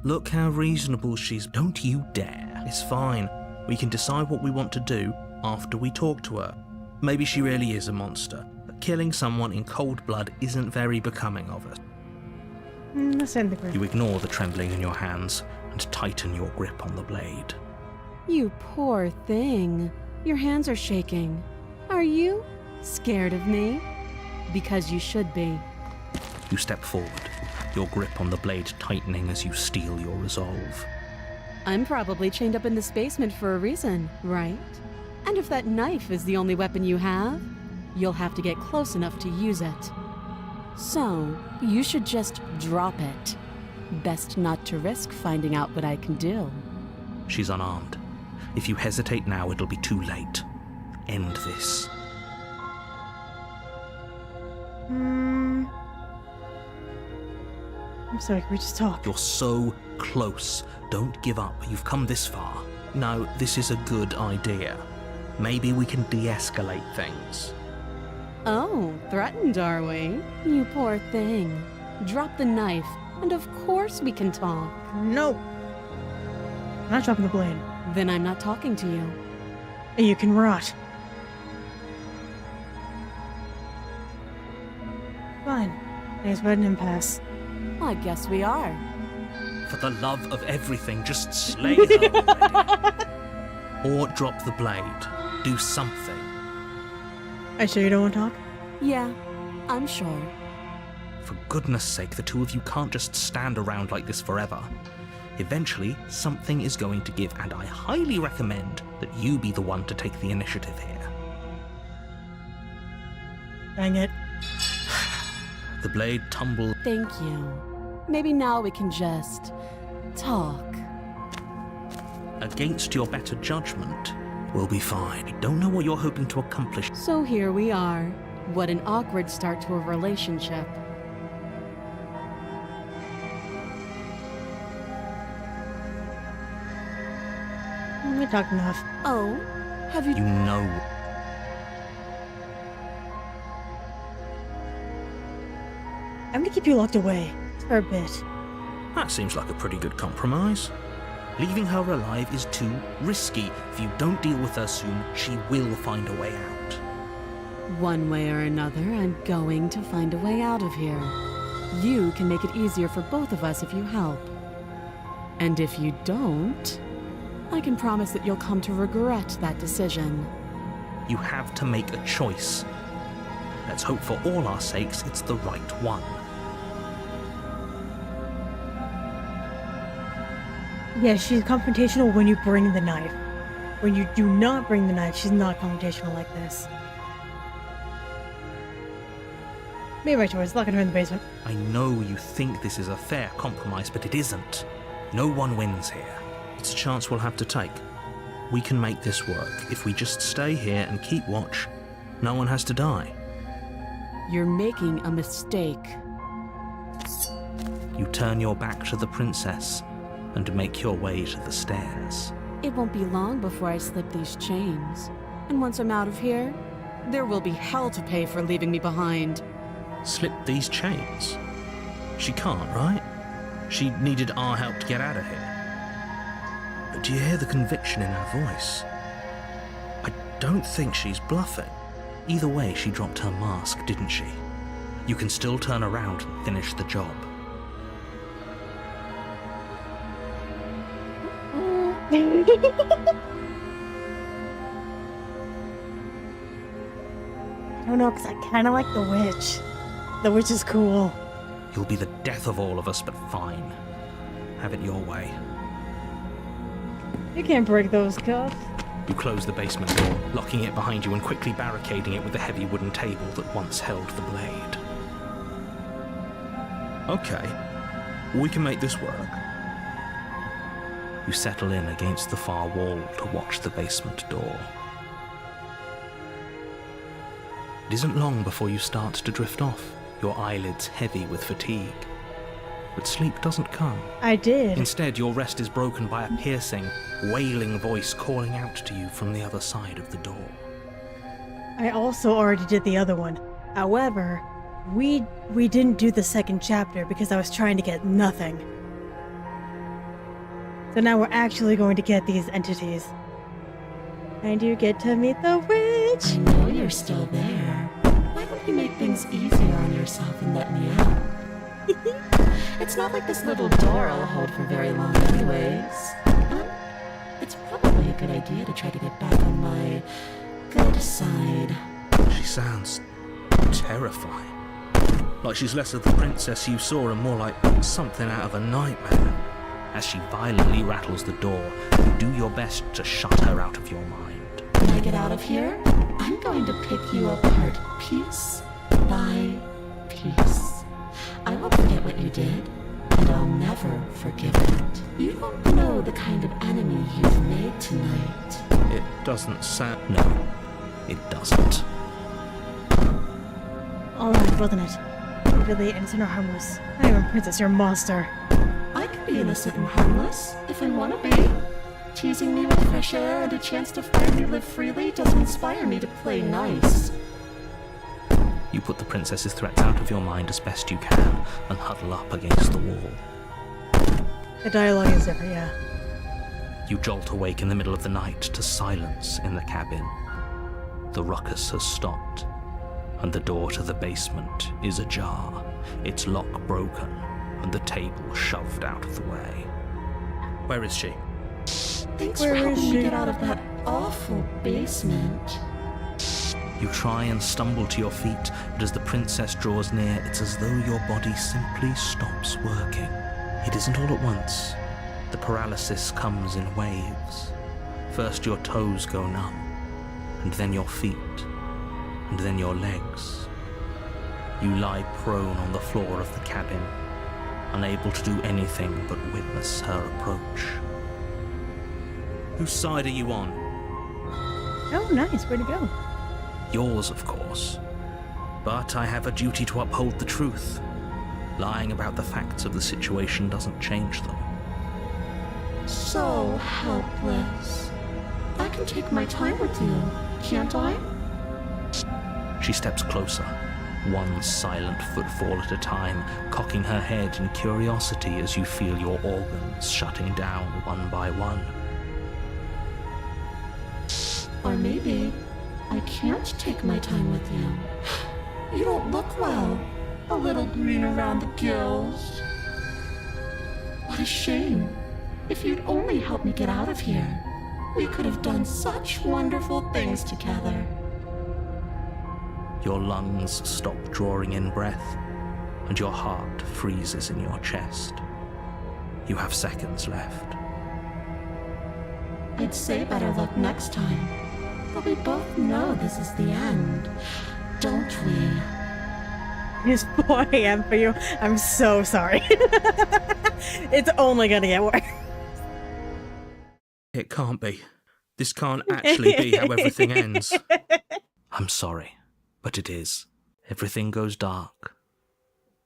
Look how reasonable she's... Don't you dare. It's fine. We can decide what we want to do after we talk to her. Maybe she really is a monster, but killing someone in cold blood isn't very becoming of us. Let's end the group. You ignore the trembling in your hands and tighten your grip on the blade. You poor thing. Your hands are shaking. Are you scared of me? Because you should be. You step forward, your grip on the blade tightening as you steel your resolve. I'm probably chained up in this basement for a reason, right? And if that knife is the only weapon you have, you'll have to get close enough to use it. So, you should just drop it. Best not to risk finding out what I can do. She's unarmed. If you hesitate now, it'll be too late. End this. I'm sorry, can we just talk? You're so close. Don't give up. You've come this far. No, this is a good idea. Maybe we can de-escalate things. Oh, threatened, are we? You poor thing. Drop the knife, and of course we can talk. No. I'm not dropping the blade. Then I'm not talking to you. You can rot. Fine. I guess we're at an impasse. I guess we are. For the love of everything, just slay her already. Or drop the blade. Do something. Are you sure you don't want to talk? Yeah, I'm sure. For goodness sake, the two of you can't just stand around like this forever. Eventually, something is going to give, and I highly recommend that you be the one to take the initiative here. Dang it. The blade tumbles. Thank you. Maybe now we can just talk. Against your better judgment, we'll be fine. I don't know what you're hoping to accomplish. So here we are. What an awkward start to a relationship. We talked enough. Oh, have you... You know. I'm gonna keep you locked away. For a bit. That seems like a pretty good compromise. Leaving her alive is too risky. If you don't deal with her soon, she will find a way out. One way or another, I'm going to find a way out of here. You can make it easier for both of us if you help. And if you don't, I can promise that you'll come to regret that decision. You have to make a choice. Let's hope for all our sakes it's the right one. Yeah, she's confrontational when you bring the knife. When you do not bring the knife, she's not confrontational like this. Made my choice, locking her in the basement. I know you think this is a fair compromise, but it isn't. No one wins here. It's a chance we'll have to take. We can make this work. If we just stay here and keep watch, no one has to die. You're making a mistake. You turn your back to the princess and make your way to the stairs. It won't be long before I slip these chains. And once I'm out of here, there will be hell to pay for leaving me behind. Slip these chains? She can't, right? She needed our help to get out of here. But do you hear the conviction in her voice? I don't think she's bluffing. Either way, she dropped her mask, didn't she? You can still turn around and finish the job. I don't know, because I kind of like the witch. The witch is cool. You'll be the death of all of us, but fine. Have it your way. You can't break those cuffs. You close the basement door, locking it behind you and quickly barricading it with the heavy wooden table that once held the blade. Okay, we can make this work. You settle in against the far wall to watch the basement door. It isn't long before you start to drift off, your eyelids heavy with fatigue. But sleep doesn't come. I did. Instead, your rest is broken by a piercing, wailing voice calling out to you from the other side of the door. I also already did the other one. However, we didn't do the second chapter because I was trying to get nothing. So now we're actually going to get these entities. And you get to meet the witch! I know you're still there. Why don't you make things easier on yourself and let me out? It's not like this little door I'll hold for very long anyways. It's probably a good idea to try to get back on my good side. She sounds terrifying. Like she's less of the princess you saw and more like something out of a nightmare. As she violently rattles the door, you do your best to shut her out of your mind. When I get out of here, I'm going to pick you apart piece by piece. I won't forget what you did, and I'll never forgive it. You don't know the kind of enemy you've made tonight. It doesn't sound... No, it doesn't. Alright, wasn't it? completely innocent or harmless. Not even princess, you're a monster. I can be innocent and harmless, if I want to be. Teasing me with fresh air and a chance to finally live freely doesn't inspire me to play nice. You put the princess's threats out of your mind as best you can and huddle up against the wall. The dialogue is different, yeah. You jolt awake in the middle of the night to silence in the cabin. The ruckus has stopped, and the door to the basement is ajar, its lock broken, and the table shoved out of the way. Where is she? Thanks for helping me get out of that awful basement. You try and stumble to your feet, but as the princess draws near, it's as though your body simply stops working. It isn't all at once. The paralysis comes in waves. First your toes go numb, and then your feet, and then your legs. You lie prone on the floor of the cabin, unable to do anything but witness her approach. Whose side are you on? Oh, nice. Where'd it go? Yours, of course. But I have a duty to uphold the truth. Lying about the facts of the situation doesn't change them. So helpless. I can take my time with you, can't I? She steps closer, one silent footfall at a time, cocking her head in curiosity as you feel your organs shutting down one by one. Or maybe I can't take my time with you. You don't look well. A little green around the gills. What a shame. If you'd only helped me get out of here, we could have done such wonderful things together. Your lungs stop drawing in breath, and your heart freezes in your chest. You have seconds left. I'd say better luck next time, but we both know this is the end, don't we? It's 4 a.m. for you. I'm so sorry. It's only gonna get worse. It can't be. This can't actually be how everything ends. I'm sorry, but it is. Everything goes dark,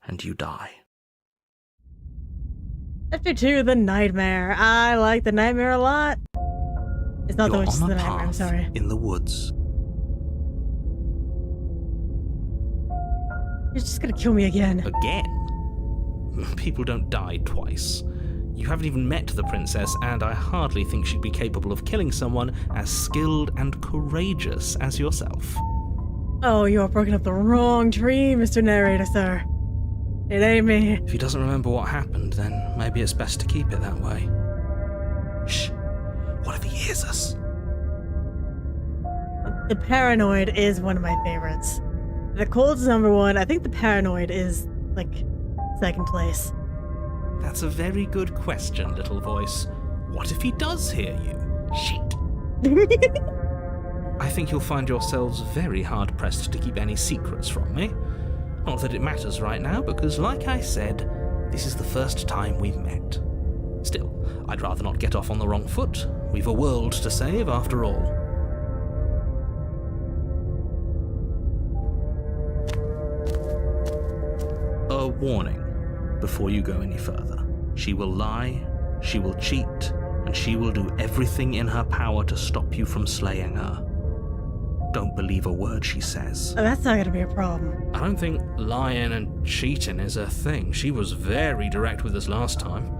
and you die. Chapter 2, The Nightmare. I like The Nightmare a lot. It's not the You're witch, it's on The a Nightmare, I'm path sorry. in the woods. You're just gonna kill me again. Again? People don't die twice. You haven't even met the princess, and I hardly think she'd be capable of killing someone as skilled and courageous as yourself. Oh, you are barking up the wrong tree, Mr. Narrator, sir. It ain't me. If he doesn't remember what happened, then maybe it's best to keep it that way. Shh. What if he hears us? The Paranoid is one of my favorites. The Cold's number one. I think the Paranoid is, like, second place. That's a very good question, little voice. What if he does hear you? Shit. I think you'll find yourselves very hard-pressed to keep any secrets from me. Not that it matters right now, because like I said, this is the first time we've met. Still, I'd rather not get off on the wrong foot. We've a world to save, after all. A warning before you go any further. She will lie, she will cheat, and she will do everything in her power to stop you from slaying her. Don't believe a word she says. Oh, that's not gonna be a problem. I don't think lying and cheating is her thing. She was very direct with us last time.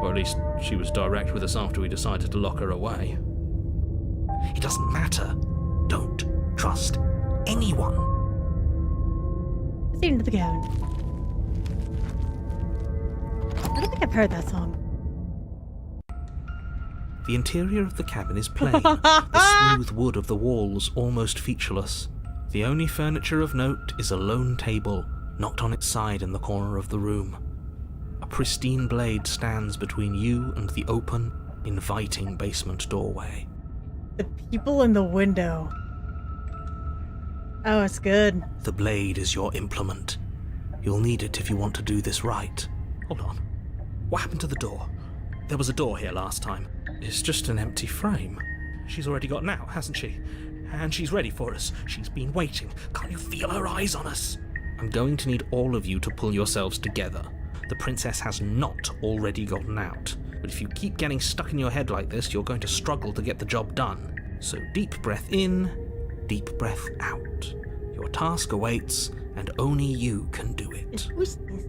Or at least she was direct with us after we decided to lock her away. It doesn't matter. Don't trust anyone. Proceed into the cabin. I don't think I've heard that song. The interior of the cabin is plain, the smooth wood of the walls almost featureless. The only furniture of note is a lone table, knocked on its side in the corner of the room. A pristine blade stands between you and the open, inviting basement doorway. The people in the window. Oh, it's good. The blade is your implement. You'll need it if you want to do this right. Hold on. What happened to the door? There was a door here last time. It's just an empty frame. She's already gotten out, hasn't she? And she's ready for us. She's been waiting. Can't you feel her eyes on us? I'm going to need all of you to pull yourselves together. The princess has not already gotten out, but if you keep getting stuck in your head like this, you're going to struggle to get the job done. So deep breath in, deep breath out. Your task awaits, and only you can do it. Who's this?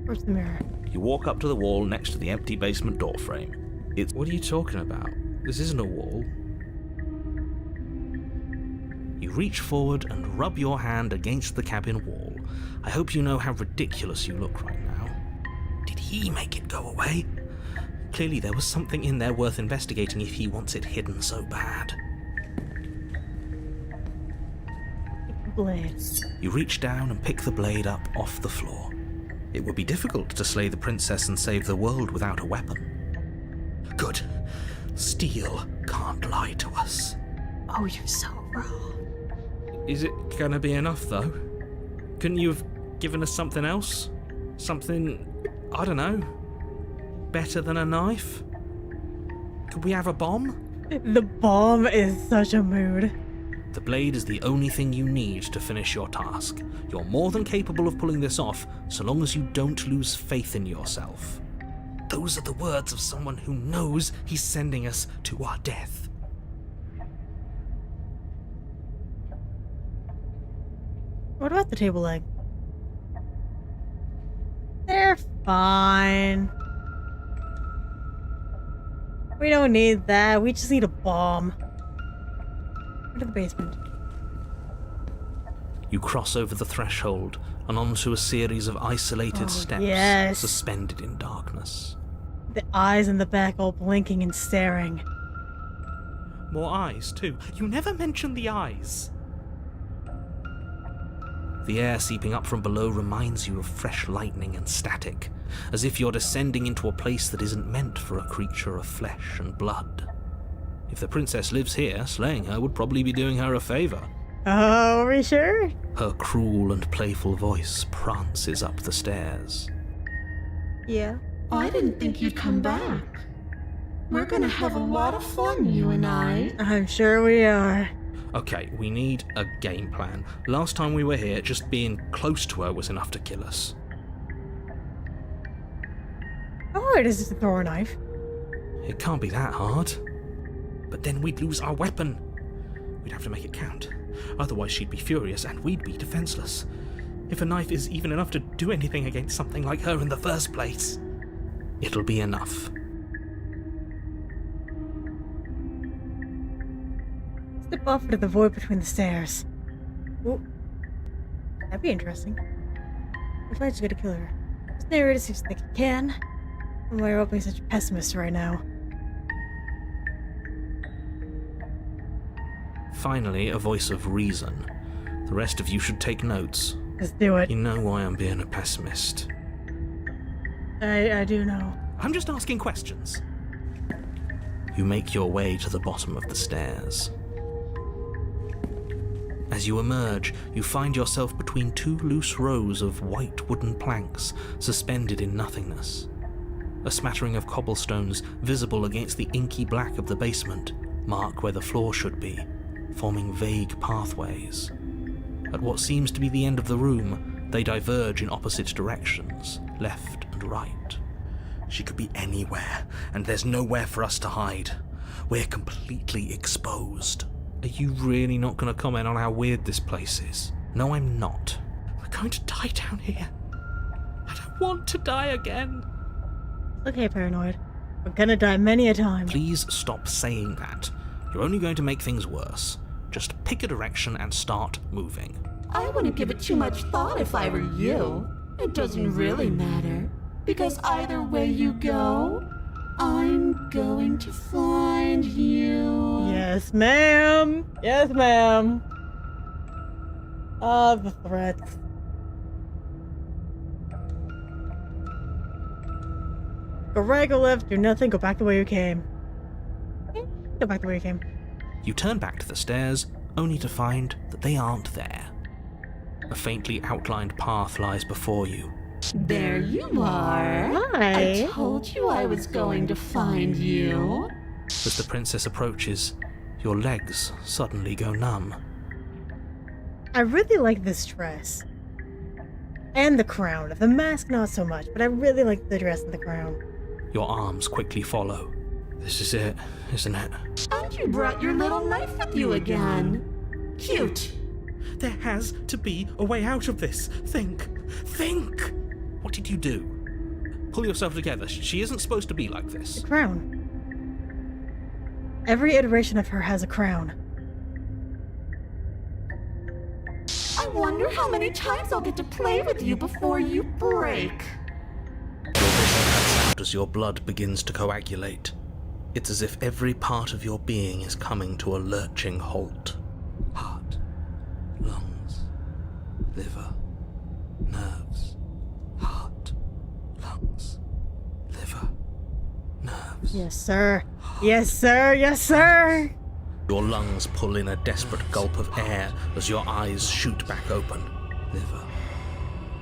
Where's the mirror? You walk up to the wall next to the empty basement door frame. What are you talking about? This isn't a wall. You reach forward and rub your hand against the cabin wall. I hope you know how ridiculous you look right now. Did he make it go away? Clearly there was something in there worth investigating if he wants it hidden so bad. Blade. You reach down and pick the blade up off the floor. It would be difficult to slay the princess and save the world without a weapon. Good. Steel can't lie to us. Oh, you're so wrong. Is it gonna be enough, though? Couldn't you have given us something else? Something, I don't know, better than a knife? Could we have a bomb? The bomb is such a mood. The blade is the only thing you need to finish your task. You're more than capable of pulling this off, so long as you don't lose faith in yourself. Those are the words of someone who knows he's sending us to our death. What about the table leg? They're fine. We don't need that. We just need a bomb. Go to the basement. You cross over the threshold and onto a series of isolated steps yes. suspended in darkness. The eyes in the back all blinking and staring. More eyes, too. You never mention the eyes. The air seeping up from below reminds you of fresh lightning and static, as if you're descending into a place that isn't meant for a creature of flesh and blood. If the princess lives here, slaying her would probably be doing her a favor. Oh, are we sure? Her cruel and playful voice prances up the stairs. Yeah. I didn't think you'd come back. We're gonna have a lot of fun, you and I. I'm sure we are. Okay, we need a game plan. Last time we were here, just being close to her was enough to kill us. How hard is it to throw a knife? It can't be that hard. But then we'd lose our weapon. We'd have to make it count. Otherwise she'd be furious and we'd be defenseless. If a knife is even enough to do anything against something like her in the first place, it'll be enough. Step off into the void between the stairs. Ooh. That'd be interesting. If I just go to kill her. This narrator seems like he can. And why are you being such a pessimist right now? Finally, a voice of reason. The rest of you should take notes. Let's do it. You know why I'm being a pessimist. I do know. I'm just asking questions. You make your way to the bottom of the stairs. As you emerge, you find yourself between two loose rows of white wooden planks suspended in nothingness. A smattering of cobblestones visible against the inky black of the basement mark where the floor should be, forming vague pathways. At what seems to be the end of the room, they diverge in opposite directions, left and right. She could be anywhere, and there's nowhere for us to hide. We're completely exposed. Are you really not going to comment on how weird this place is? No, I'm not. We're going to die down here. I don't want to die again. Okay, Paranoid. We're gonna die many a time. Please stop saying that. You're only going to make things worse. Just pick a direction and start moving. I wouldn't give it too much thought if I were you. It doesn't really matter. Because either way you go, I'm going to find you. Yes, ma'am. Yes, ma'am. Ah, the threats. Go right, go left, do nothing, go back the way you came. Go back the way you came. You turn back to the stairs, only to find that they aren't there. A faintly outlined path lies before you. There you are. Hi. I told you I was going to find you. As the princess approaches, your legs suddenly go numb. I really like this dress. And the crown. The mask, not so much, but I really like the dress and the crown. Your arms quickly follow. This is it, isn't it? And you brought your little knife with you again. Cute. There has to be a way out of this. Think. Think! What did you do? Pull yourself together. She isn't supposed to be like The this. crown. Every iteration of her has a crown. I wonder how many times I'll get to play with you before you break. Your vision cuts out as your blood begins to coagulate. It's as if every part of your being is coming to a lurching halt. Heart, lungs, liver, nerves. Heart, lungs, liver, nerves. Yes, sir. Yes, sir. Yes, sir. Your lungs pull in a desperate gulp of air as your eyes shoot back open. Liver,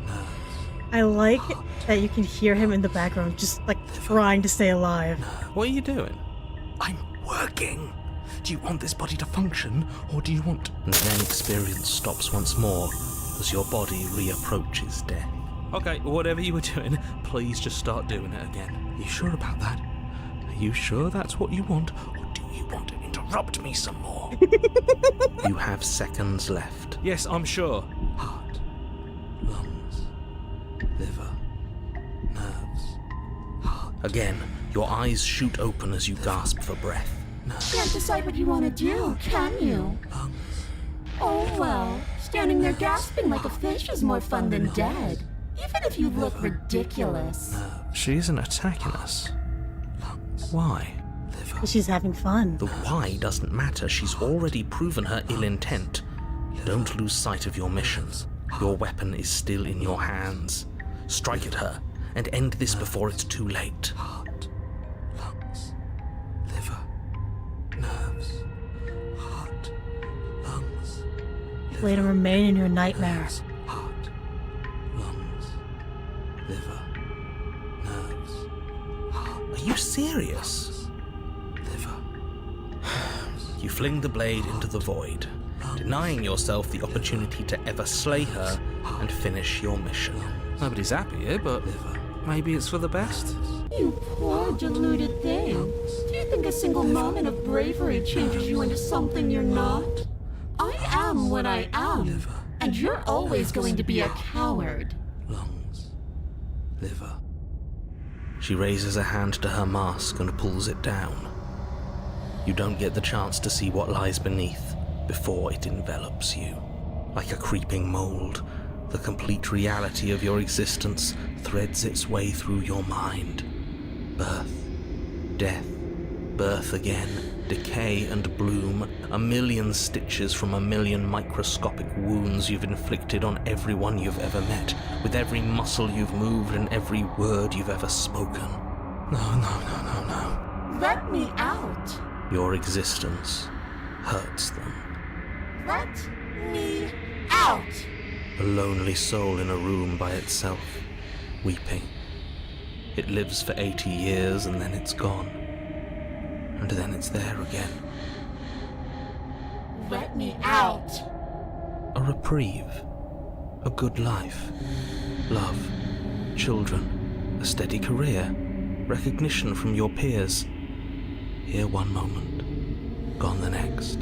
nerves. I like that you can hear him in the background, just like trying to stay alive. What are you doing? I'm working. Do you want this body to function, or do you want... And then experience stops once more as your body reapproaches death. Okay, whatever you were doing, please just start doing it again. You sure about that? Are you sure that's what you want, or Do you want to interrupt me some more? you have seconds left? Yes, I'm sure. Heart, lungs, liver, nerves, heart. Again, your eyes shoot open as you gasp for breath. Can't decide what you want to do, can you? Oh well, standing there gasping like a fish is more fun than dead. Even if you look ridiculous. She isn't attacking us. Why? She's having fun. The why doesn't matter. She's already proven her ill intent. Don't lose sight of your mission. Your weapon is still in your hands. Strike at her and end this before it's too late. Heart, lungs, liver, nerves. Heart, lungs, Way to remain in your nightmares. heart, lungs, liver, nerves. Are you serious? Liver. You fling the blade into the void, denying yourself the opportunity to ever slay her and finish your mission. Nobody's happy here, but maybe it's for the best. You poor deluded thing. Do you think a single moment of bravery changes you into something you're not? I am what I am, and you're always going to be a coward. Lungs, liver. She raises a hand to her mask and pulls it down. You don't get the chance to see what lies beneath before it envelops you. Like a creeping mold, the complete reality of your existence threads its way through your mind. Birth, death, birth again, decay and bloom, a million stitches from a million microscopic wounds you've inflicted on everyone you've ever met, with every muscle you've moved and every word you've ever spoken. No. Let me out. Your existence hurts them. Let me out. A lonely soul in a room by itself, weeping. It lives for 80 years and then it's gone. And then it's there again. Let me out. A reprieve. A good life. Love. Children. A steady career. Recognition from your peers. Here one moment. Gone the next.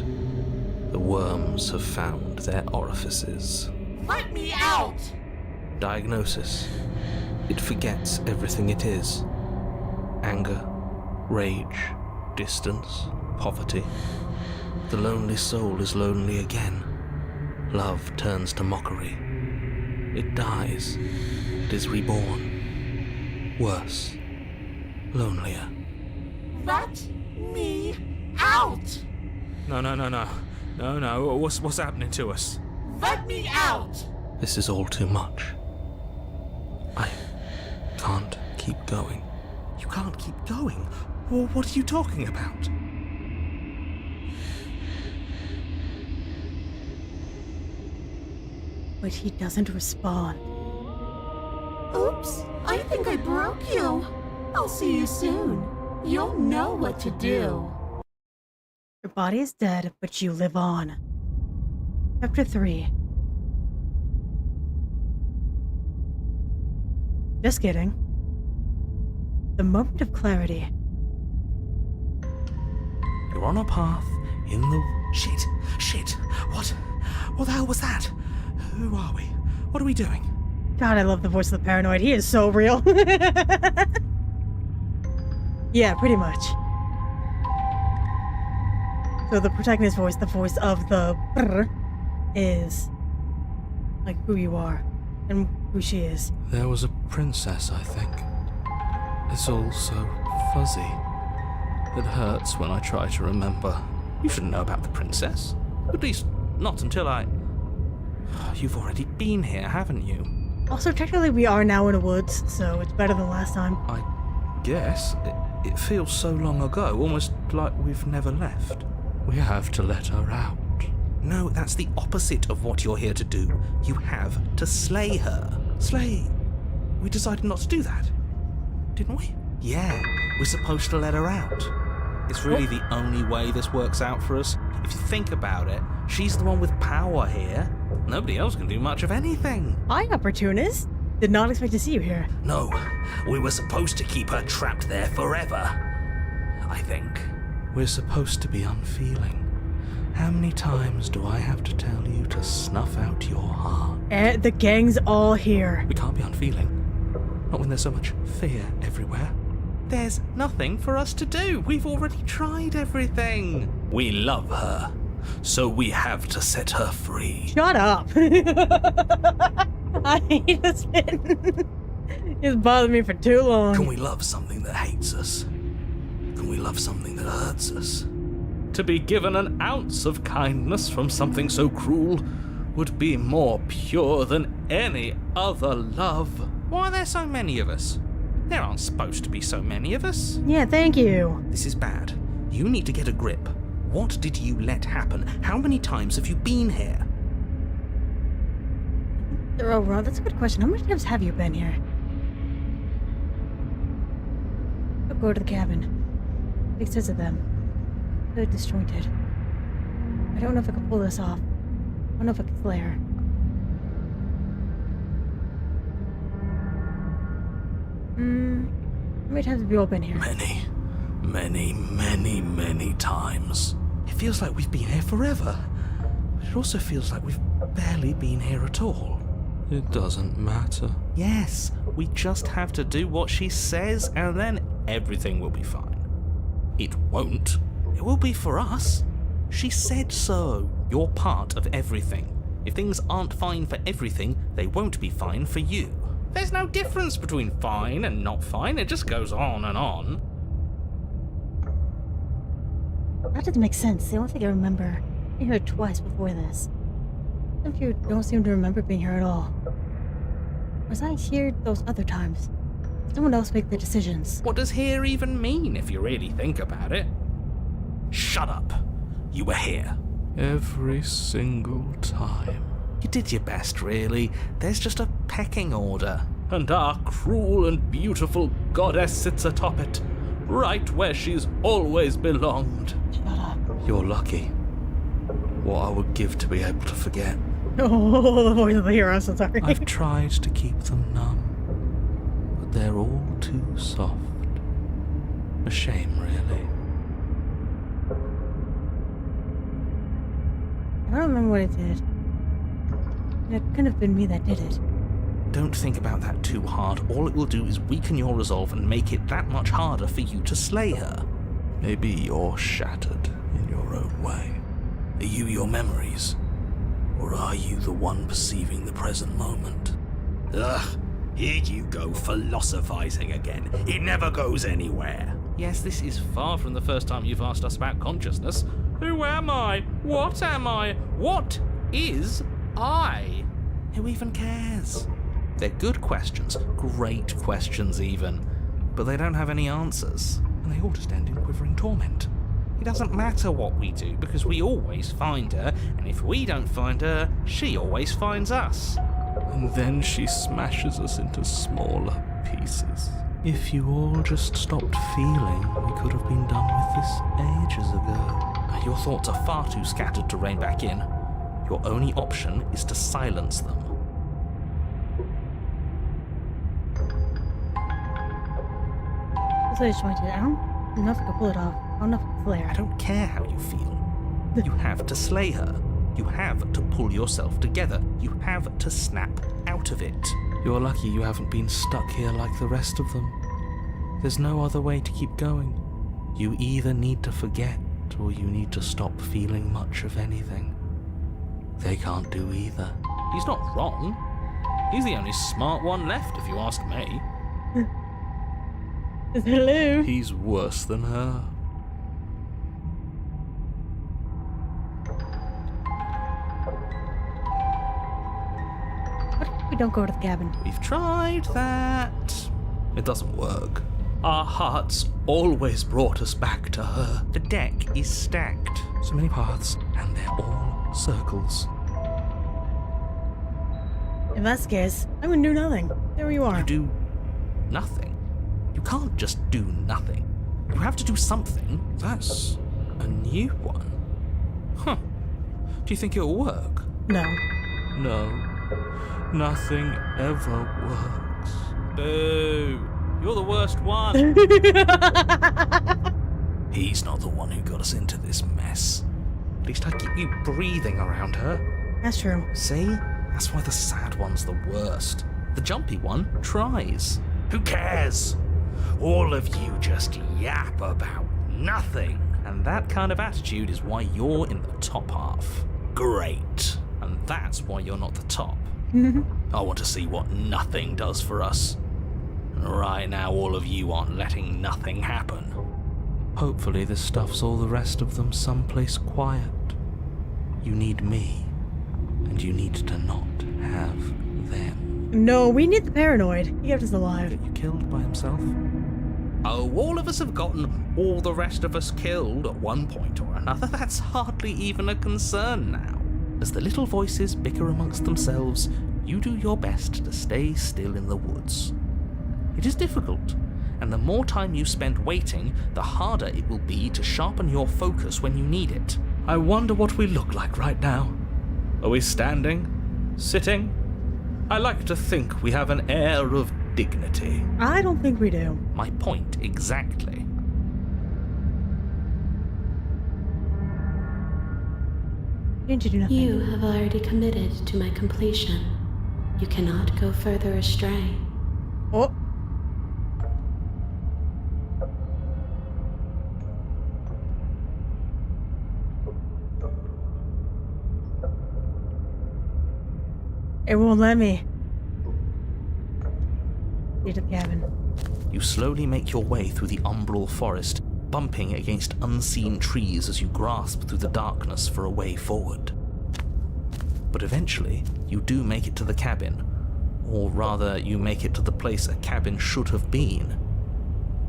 The worms have found their orifices. Let me out. Diagnosis. It forgets everything it is. Anger, rage, distance, poverty. The lonely soul is lonely again. Love turns to mockery. It dies. It is reborn. Worse. Lonelier. Let me out. No. What's happening to us? Let me out. This is all too much. I can't keep going. You can't keep going. Well, what are you talking about? But he doesn't respond. Oops, I think I broke you. I'll see you soon. You'll know what to do. Your body is dead, but you live on. Chapter 3. Just kidding. The moment of clarity. You're on a path in the... Shit! What the hell was that? Who are we? What are we doing? God, I love the voice of the paranoid. He is so real. Yeah, pretty much. So the protagonist's voice, the voice of the brr, is like who you are and who she is. There was a princess, I think. It's all so fuzzy. It hurts when I try to remember. You shouldn't know about the princess. At least, not until I... You've already been here, haven't you? Also, technically we are now in the woods, so it's better than last time. I guess. It feels so long ago, almost like we've never left. We have to let her out. No, that's the opposite of what you're here to do. You have to slay her. Slay? We decided not to do that, didn't we? Yeah, we're supposed to let her out. It's really the only way this works out for us. If you think about it, she's the one with power here. Nobody else can do much of anything. Hi, opportunist. Did not expect to see you here. No, we were supposed to keep her trapped there forever. I think. We're supposed to be unfeeling. How many times do I have to tell you to snuff out your heart? The gang's all here. We can't be unfeeling. Not when there's so much fear everywhere. There's nothing for us to do. We've already tried everything. We love her, so we have to set her free. Shut up. I hate this bit. It's bothered me for too long. Can we love something that hates us? Can we love something that hurts us? To be given an ounce of kindness from something so cruel would be more pure than any other love. Why are there so many of us? There aren't supposed to be so many of us. Yeah, thank you. This is bad. You need to get a grip. What did you let happen? How many times have you been here? Oh, Ron, that's a good question. How many times have you been here? I'll go to the cabin. Big sets of them. They're disjointed. I don't know if I can pull this off. I don't know if I can slay her. How many times have you all been here? Many times. It feels like we've been here forever. But it also feels like we've barely been here at all. It doesn't matter. Yes, we just have to do what she says and then everything will be fine. It won't. It will be for us. She said so. You're part of everything. If things aren't fine for everything, they won't be fine for you. There's no difference between fine and not fine. It just goes on and on. That doesn't make sense. The only thing I remember, I heard twice before this. Some of you don't seem to remember being here at all. Was I here those other times? Someone else make the decisions. What does here even mean if you really think about it? Shut up. You were here. Every single time. You did your best, really. There's just a pecking order. And our cruel and beautiful goddess sits atop it, right where she's always belonged. Shut up. You're lucky. What I would give to be able to forget. Oh, the voice of the hero, I'm so sorry. I've tried to keep them numb, but they're all too soft. A shame, really. I don't remember what it did. It couldn't have been me that did it. Don't think about that too hard. All it will do is weaken your resolve and make it that much harder for you to slay her. Maybe you're shattered in your own way. Are you your memories? Or are you the one perceiving the present moment? Ugh, here you go philosophizing again. It never goes anywhere. Yes, this is far from the first time you've asked us about consciousness. Who am I? What am I? What is I? Who even cares? They're good questions, great questions even, but they don't have any answers, and they all just end in quivering torment. It doesn't matter what we do, because we always find her, and if we don't find her, she always finds us. And then she smashes us into smaller pieces. If you all just stopped feeling, we could have been done with this ages ago. Your thoughts are far too scattered to rein back in. Your only option is to silence them. so disjointed. I don't know if I can pull it off. I don't know if I can flare. I don't care how you feel. You have to slay her. You have to pull yourself together. You have to snap out of it. You're lucky you haven't been stuck here like the rest of them. There's no other way to keep going. You either need to forget, or you need to stop feeling much of anything. They can't do either. He's not wrong. He's the only smart one left, if you ask me. Hello. He's worse than her. What if we don't go to the cabin? We've tried that. It doesn't work. Our hearts always brought us back to her. The deck is stacked. So many paths, and they're all circles. If that's the case, I'm gonna do nothing. There you are. You do nothing. You can't just do nothing. You have to do something. That's a new one. Huh. Do you think it'll work? No. No. Nothing ever works. Boo! You're the worst one. He's not the one who got us into this mess. At least I keep you breathing around her. That's true. See? That's why the sad one's the worst. The jumpy one tries. Who cares? All of you just yap about nothing. And that kind of attitude is why you're in the top half. Great. And that's why you're not the top. I want to see what nothing does for us. Right now, all of you aren't letting nothing happen. Hopefully this stuffs all the rest of them someplace quiet. You need me, and you need to not have them. No, we need the paranoid. He kept us alive. Get you killed by himself? Oh, all of us have gotten all the rest of us killed at one point or another. That's hardly even a concern now. As the little voices bicker amongst themselves, you do your best to stay still in the woods. It is difficult, and the more time you spend waiting, the harder it will be to sharpen your focus when you need it. I wonder what we look like right now. Are we standing? Sitting? I like to think we have an air of dignity. I don't think we do. My point exactly. Didn't you do nothing? You have already committed to my completion. You cannot go further astray. Oh. It won't let me. Get to the cabin. You slowly make your way through the umbral forest, bumping against unseen trees as you grasp through the darkness for a way forward. But eventually, you do make it to the cabin. Or rather, you make it to the place a cabin should have been.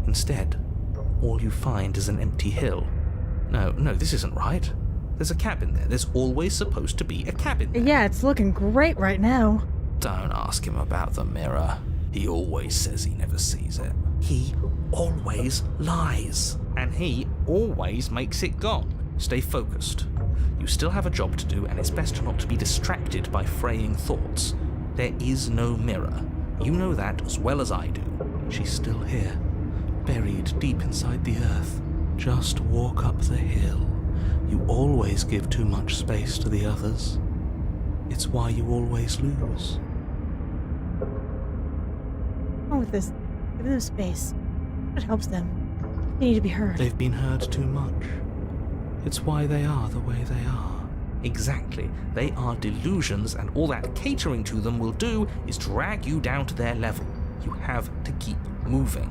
Instead, all you find is an empty hill. No, this isn't right. There's a cabin there. There's always supposed to be a cabin there. Yeah, it's looking great right now. Don't ask him about the mirror. He always says he never sees it. He always lies. And he always makes it gone. Stay focused. You still have a job to do, and it's best not to be distracted by fraying thoughts. There is no mirror. You know that as well as I do. She's still here, buried deep inside the earth. Just walk up the hill. You always give too much space to the others. It's why you always lose. What's wrong with this? Give them space. It helps them. They need to be heard. They've been heard too much. It's why they are the way they are. Exactly. They are delusions, and all that catering to them will do is drag you down to their level. You have to keep moving.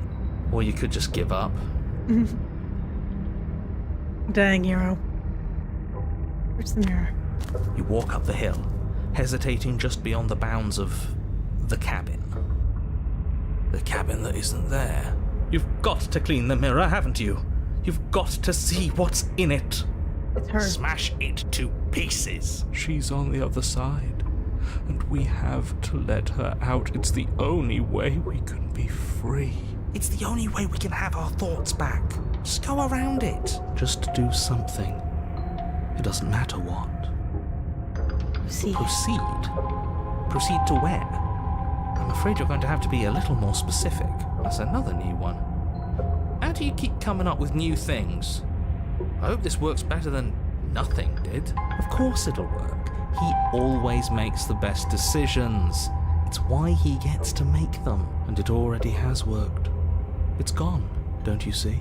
Or you could just give up. Dang, hero. Where's the mirror? You walk up the hill, hesitating just beyond the bounds of the cabin. The cabin that isn't there. You've got to clean the mirror, haven't you? You've got to see what's in it. It's her. Smash it to pieces. She's on the other side, and we have to let her out. It's the only way we can be free. It's the only way we can have our thoughts back. Just go around it. Just do something. It doesn't matter what. Proceed. Proceed to where? I'm afraid you're going to have to be a little more specific. That's another new one. do you keep coming up with new things? I hope this works better than nothing did. Of course it'll work. He always makes the best decisions. It's why he gets to make them. And it already has worked. It's gone, don't you see?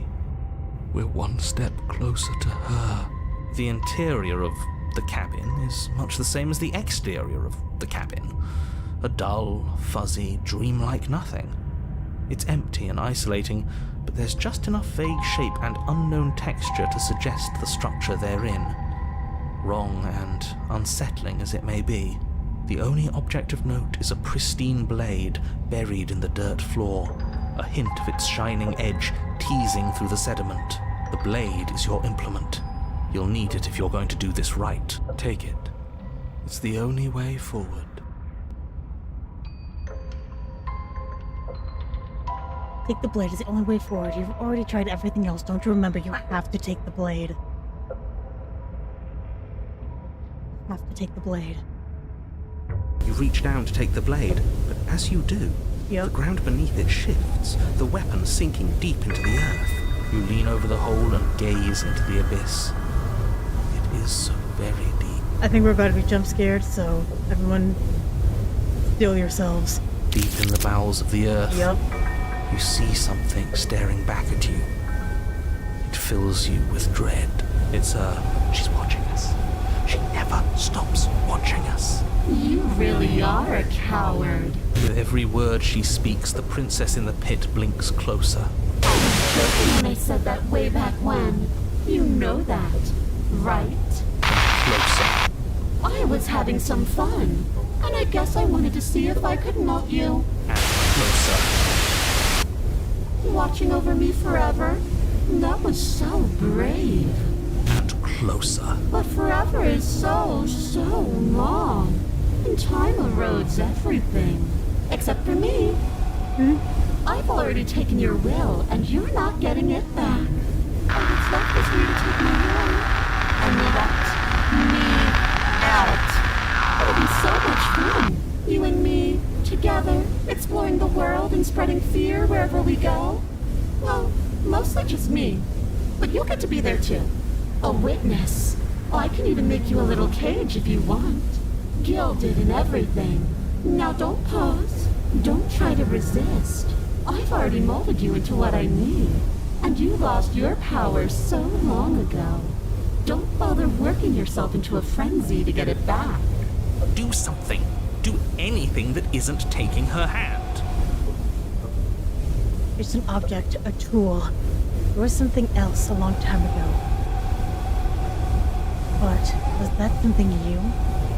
We're one step closer to her. The interior of the cabin is much the same as the exterior of the cabin. A dull, fuzzy, dreamlike nothing. It's empty and isolating, but there's just enough vague shape and unknown texture to suggest the structure therein. Wrong and unsettling as it may be, the only object of note is a pristine blade buried in the dirt floor, a hint of its shining edge teasing through the sediment. The blade is your implement. You'll need it if you're going to do this right. Take it. It's the only way forward. Take the blade is the only way forward. You've already tried everything else. Don't you remember? You have to take the blade. You have to take the blade. You reach down to take the blade, but as you do, the ground beneath it shifts, the weapon sinking deep into the earth. You lean over the hole and gaze into the abyss. It is so very deep. I think we're about to be jump scared, so everyone still yourselves. Deep in the bowels of the earth. Yep. You see something staring back at you. It fills you with dread. It's her. She's watching us. She never stops watching us. You really are a coward. With every word she speaks, the princess in the pit blinks closer. I was joking when I said that way back when. You know that, right? Closer. I was having some fun, and I guess I wanted to see if I could melt you. And closer. Watching over me forever? That was so brave. And closer. But forever is so long. And time erodes everything. Except for me. I've already taken your will, and you're not getting it back. All that's left is for you to take my hand and let me out. It'll be so much fun. You and me, together, exploring the world and spreading fear wherever we go. Well, mostly just me. But you'll get to be there too. A witness. I can even make you a little cage if you want. Gilded and everything. Now don't pause. Don't try to resist. I've already molded you into what I need. And you lost your power so long ago. Don't bother working yourself into a frenzy to get it back. Do something. Do anything that isn't taking her hand. It's an object, a tool. There was something else a long time ago. But was that something you?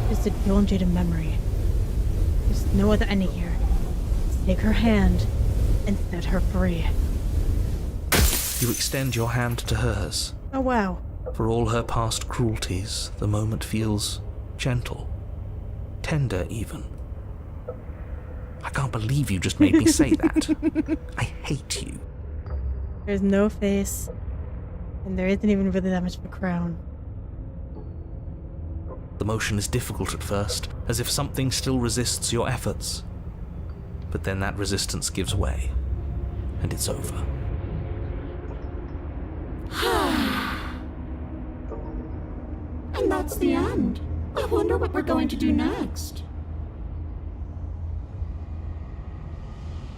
Just a dull and jaded memory. There's no other ending here. Just take her hand and set her free. You extend your hand to hers. Oh wow. For all her past cruelties, the moment feels gentle. Tender, even. I can't believe you just made me say that. I hate you. There's no face, and there isn't even really that much of a crown. The motion is difficult at first, as if something still resists your efforts. But then that resistance gives way, and it's over. And that's the end. I wonder what we're going to do next.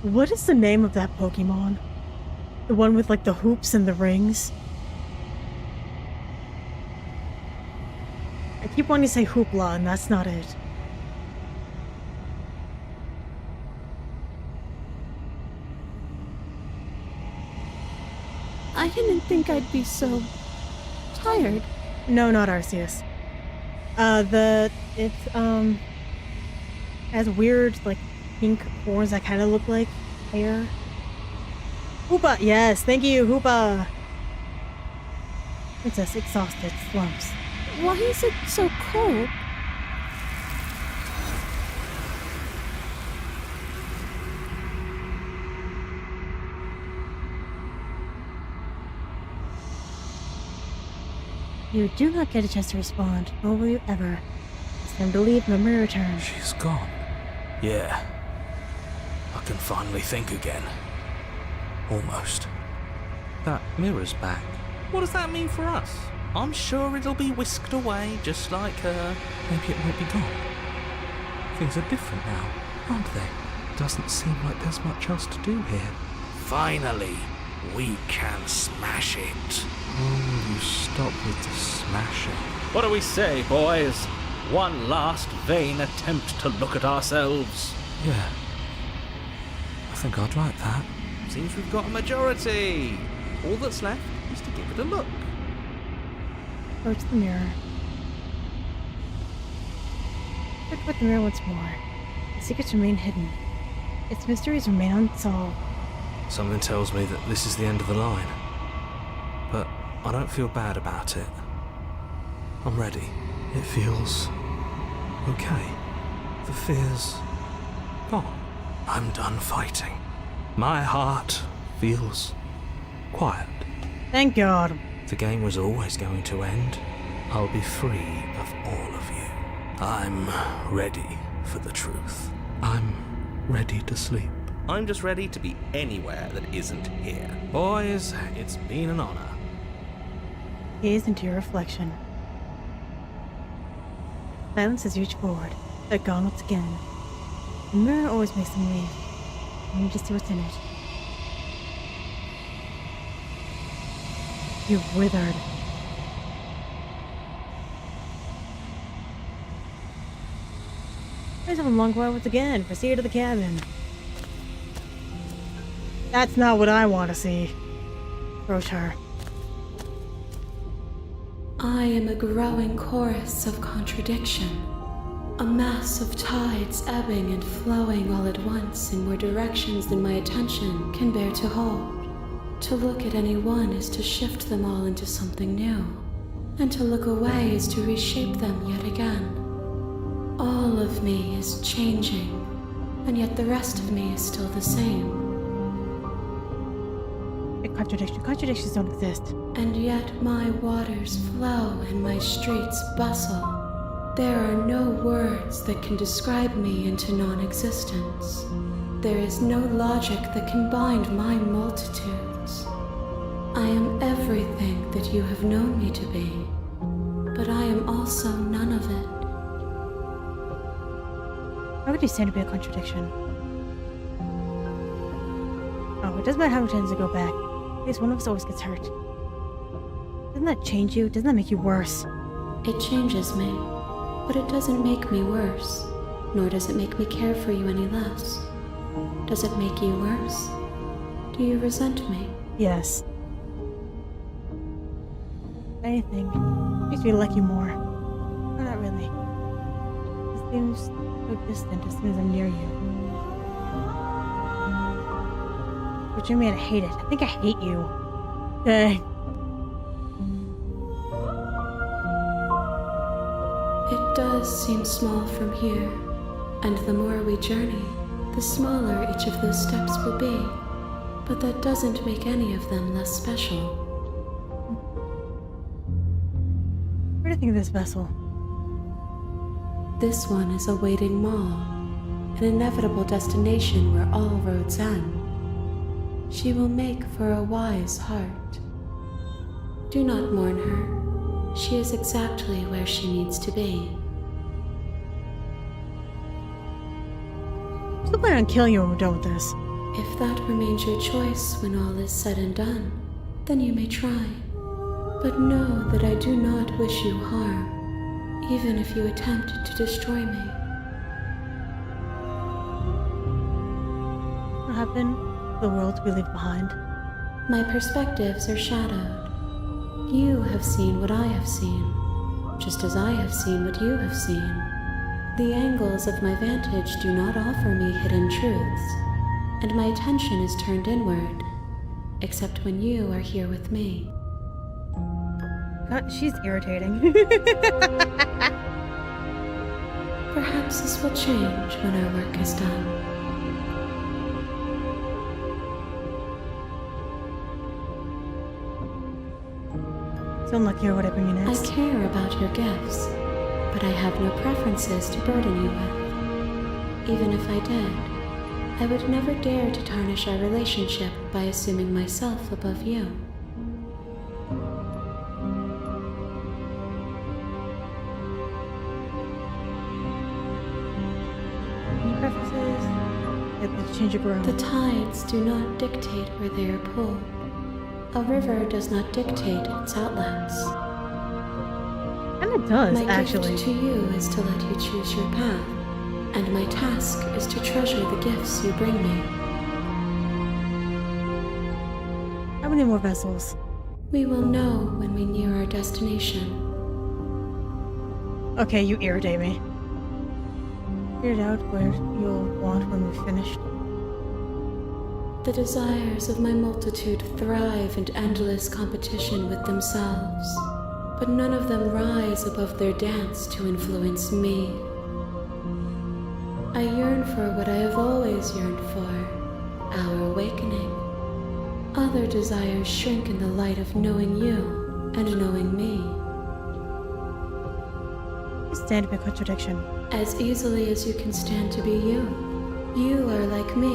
What is the name of that Pokemon? The one with like the hoops and the rings? I keep wanting to say Hoopla, and that's not it. I didn't think I'd be so tired. No, not Arceus. It's has weird, like, pink horns that kind of look like hair. Hoopa! Yes, thank you, Hoopa! Princess exhausted, slumps. Why is it so cold? You do not get a chance to respond, nor will you ever. It's time to leave, memory return. She's gone. Yeah. I can finally think again. Almost. That mirror's back. What does that mean for us? I'm sure it'll be whisked away, just like her. Maybe it won't be gone. Things are different now, aren't they? Doesn't seem like there's much else to do here. Finally, we can smash it. Oh, you stop with the smashing. What do we say, boys? One last vain attempt to look at ourselves. Yeah. I think I'd like that. Seems we've got a majority. All that's left is to give it a look. Approach the mirror. Look at the mirror once more. The secrets remain hidden. Its mysteries remain unsolved. Something tells me that this is the end of the line. But I don't feel bad about it. I'm ready. It feels okay. The fear's gone. I'm done fighting. My heart feels quiet. Thank God. The game was always going to end. I'll be free of all of you. I'm ready for the truth. I'm ready to sleep. I'm just ready to be anywhere that isn't here. Boys, it's been an honor. Gaze into your reflection. Silence as you reach forward. They're gone once again. The mirror always makes them leave. You need to see what's in it. You've withered. There's a long way once again. Proceed to the cabin. That's not what I want to see. Approach her. I am a growing chorus of contradiction, a mass of tides ebbing and flowing all at once in more directions than my attention can bear to hold. To look at any one is to shift them all into something new, and to look away is to reshape them yet again. All of me is changing, and yet the rest of me is still the same. Contradictions don't exist. And yet my waters flow and my streets bustle. There are no words that can describe me into non-existence. There is no logic that can bind my multitudes. I am everything that you have known me to be, but I am also none of it. How would you say to be a contradiction? Oh, it doesn't matter how many times I go back. At least one of us always gets hurt. Doesn't that change you? Doesn't that make you worse? It changes me, but it doesn't make me worse, nor does it make me care for you any less. Does it make you worse? Do you resent me? Yes. If anything, it makes me like you more. No, not really. It seems so distant as soon as I'm near you. But you made I hate it. I think I hate you. It does seem small from here, and the more we journey, the smaller each of those steps will be. But that doesn't make any of them less special. What do you think of this vessel? This one is a waiting mall, an inevitable destination where all roads end. She will make for a wise heart. Do not mourn her. She is exactly where she needs to be. I'm still planning on killing you when we're done with this. If that remains your choice when all is said and done, then you may try. But know that I do not wish you harm, even if you attempt to destroy me. What happened? The world we leave behind. My perspectives are shadowed. You have seen what I have seen, just as I have seen what you have seen. The angles of my vantage do not offer me hidden truths, and my attention is turned inward, except when you are here with me. God, she's irritating. Perhaps this will change when our work is done. So unlucky, or what I bring you next? I care about your gifts, but I have no preferences to burden you with. Even if I did, I would never dare to tarnish our relationship by assuming myself above you. Get the change of ground. The tides do not dictate where they are pulled. A river does not dictate its outlets. And it does, My actually. gift to you is to let you choose your path, and my task is to treasure the gifts you bring me. How many more vessels? We will know when we near our destination. Okay, you irritate me. Figured out where you'll want when we've finished. The desires of my multitude thrive in endless competition with themselves, but none of them rise above their dance to influence me. I yearn for what I have always yearned for, our awakening. Other desires shrink in the light of knowing you and knowing me. You stand by contradiction. As easily as you can stand to be you. You are like me,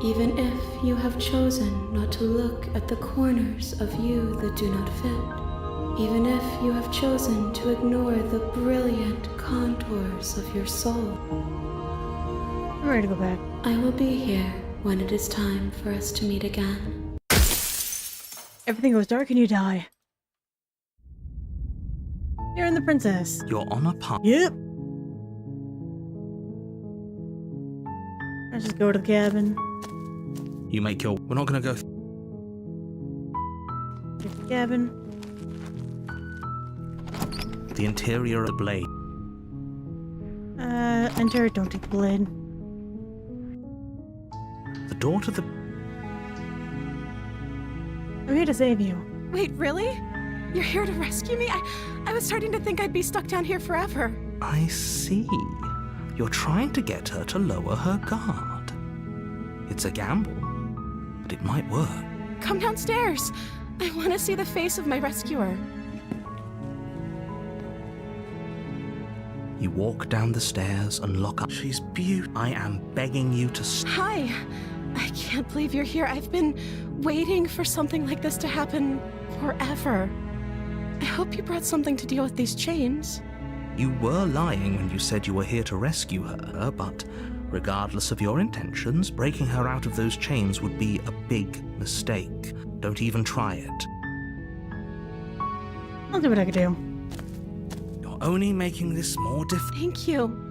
even if you have chosen not to look at the corners of you that do not fit. Even if you have chosen to ignore the brilliant contours of your soul. I'm ready to go back. I will be here when it is time for us to meet again. Everything goes dark and you die. You're in the princess. You're on a path. Yep. I just go to the cabin. You make your... We're not going to go... Get to the cabin. The interior of the blade. Enter, don't take the blade. The door to the... I'm here to save you. Wait, really? You're here to rescue me? I was starting to think I'd be stuck down here forever. I see. You're trying to get her to lower her guard. It's a gamble, but it might work. Come downstairs. I want to see the face of my rescuer. You walk down the stairs and look up. She's beautiful. I am begging you to Hi. I can't believe you're here. I've been waiting for something like this to happen forever. I hope you brought something to deal with these chains. You were lying when you said you were here to rescue her, but regardless of your intentions, breaking her out of those chains would be a big mistake. Don't even try it. I'll do what I can do. You're only making this more difficult. Thank you.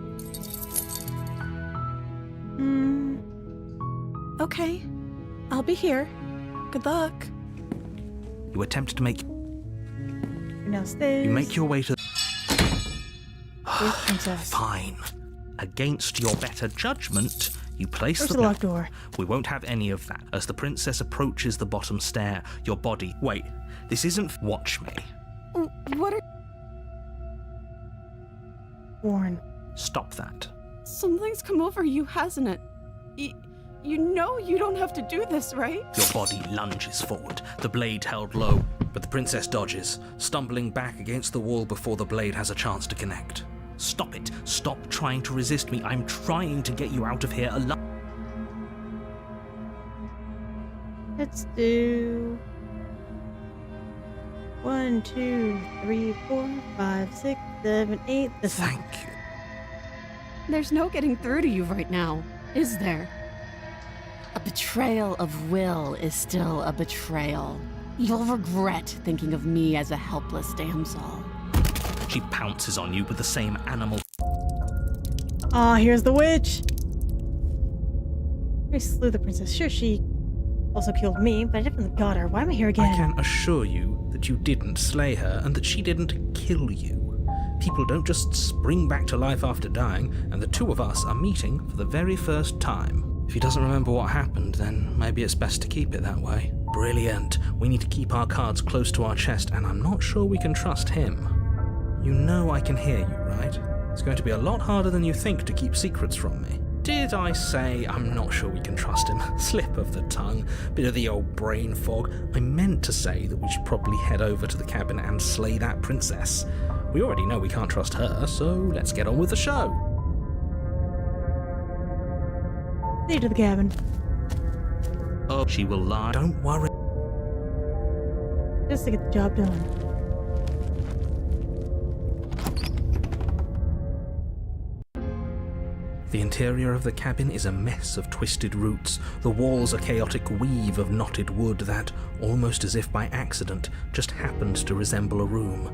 Okay. I'll be here. Good luck. You attempt to make... You're downstairs. You make your way to... Here's the princess. Fine. Against your better judgment, you place Where's the... the locked door? We won't have any of that. As the princess approaches the bottom stair, your body... Wait, this isn't... Watch me. What are... Warren. Stop that. Something's come over you, hasn't it? You know you don't have to do this, right? Your body lunges forward, the blade held low, but the princess dodges, stumbling back against the wall before the blade has a chance to connect. Stop it. Stop trying to resist me. I'm trying to get you out of here alive. Let's do 1, 2, 3, 4, 5, 6, 7, 8. This one. Thank you. There's no getting through to you right now, is there? A betrayal of will is still a betrayal. You'll regret thinking of me as a helpless damsel. She pounces on you with the same animal. Ah, here's the witch! I slew the princess. Sure, she also killed me, but I definitely got her. Why am I here again? I can assure you that you didn't slay her and that she didn't kill you. People don't just spring back to life after dying, and the two of us are meeting for the very first time. If he doesn't remember what happened, then maybe it's best to keep it that way. Brilliant. We need to keep our cards close to our chest, and I'm not sure we can trust him. You know I can hear you, right? It's going to be a lot harder than you think to keep secrets from me. Did I say I'm not sure we can trust him? Slip of the tongue, bit of the old brain fog. I meant to say that we should probably head over to the cabin and slay that princess. We already know we can't trust her, so let's get on with the show. Lead to the cabin. Oh, she will lie. Don't worry. Just to get the job done. The interior of the cabin is a mess of twisted roots. The walls a chaotic weave of knotted wood that, almost as if by accident, just happens to resemble a room.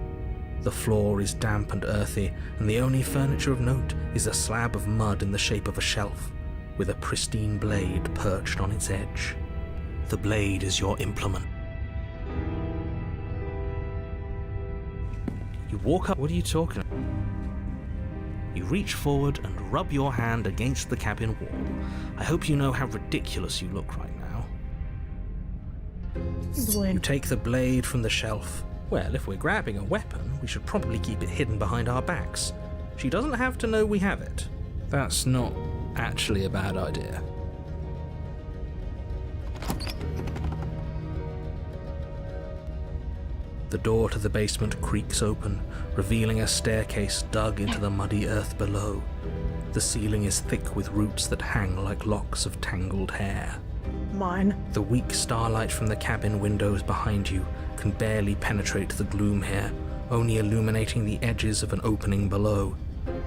The floor is damp and earthy, and the only furniture of note is a slab of mud in the shape of a shelf, with a pristine blade perched on its edge. The blade is your implement. You walk up. What are you talking about? You reach forward and rub your hand against the cabin wall. I hope you know how ridiculous you look right now. You take the blade from the shelf. Well, if we're grabbing a weapon, we should probably keep it hidden behind our backs. She doesn't have to know we have it. That's not actually a bad idea. The door to the basement creaks open, revealing a staircase dug into the muddy earth below. The ceiling is thick with roots that hang like locks of tangled hair. Mine. The weak starlight from the cabin windows behind you can barely penetrate the gloom here, only illuminating the edges of an opening below.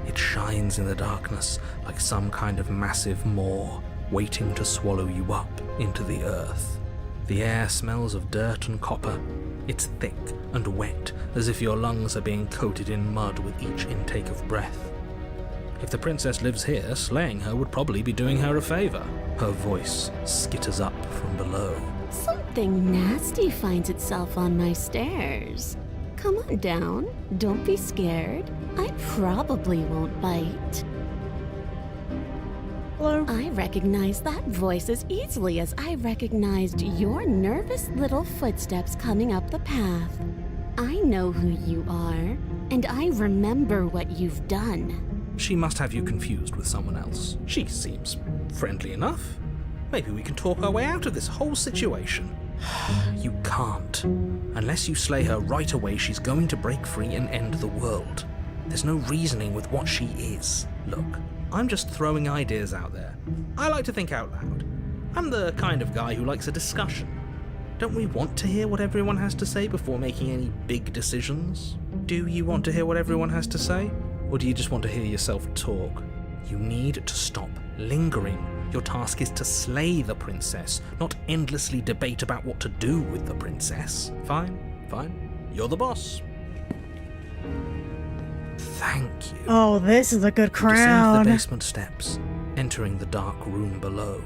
It shines in the darkness like some kind of massive maw, waiting to swallow you up into the earth. The air smells of dirt and copper. It's thick and wet, as if your lungs are being coated in mud with each intake of breath. If the princess lives here, slaying her would probably be doing her a favor. Her voice skitters up from below. Something nasty finds itself on my stairs. Come on down. Don't be scared. I probably won't bite. Hello? I recognize that voice as easily as I recognized your nervous little footsteps coming up the path. I know who you are, and I remember what you've done. She must have you confused with someone else. She seems friendly enough. Maybe we can talk our way out of this whole situation. You can't. Unless you slay her right away, she's going to break free and end the world. There's no reasoning with what she is. Look, I'm just throwing ideas out there. I like to think out loud. I'm the kind of guy who likes a discussion. Don't we want to hear what everyone has to say before making any big decisions? Do you want to hear what everyone has to say? Or do you just want to hear yourself talk? You need to stop lingering. Your task is to slay the princess, not endlessly debate about what to do with the princess. Fine. You're the boss. Thank you. Oh, this is a good Descend crowd. the basement steps, entering the dark room below.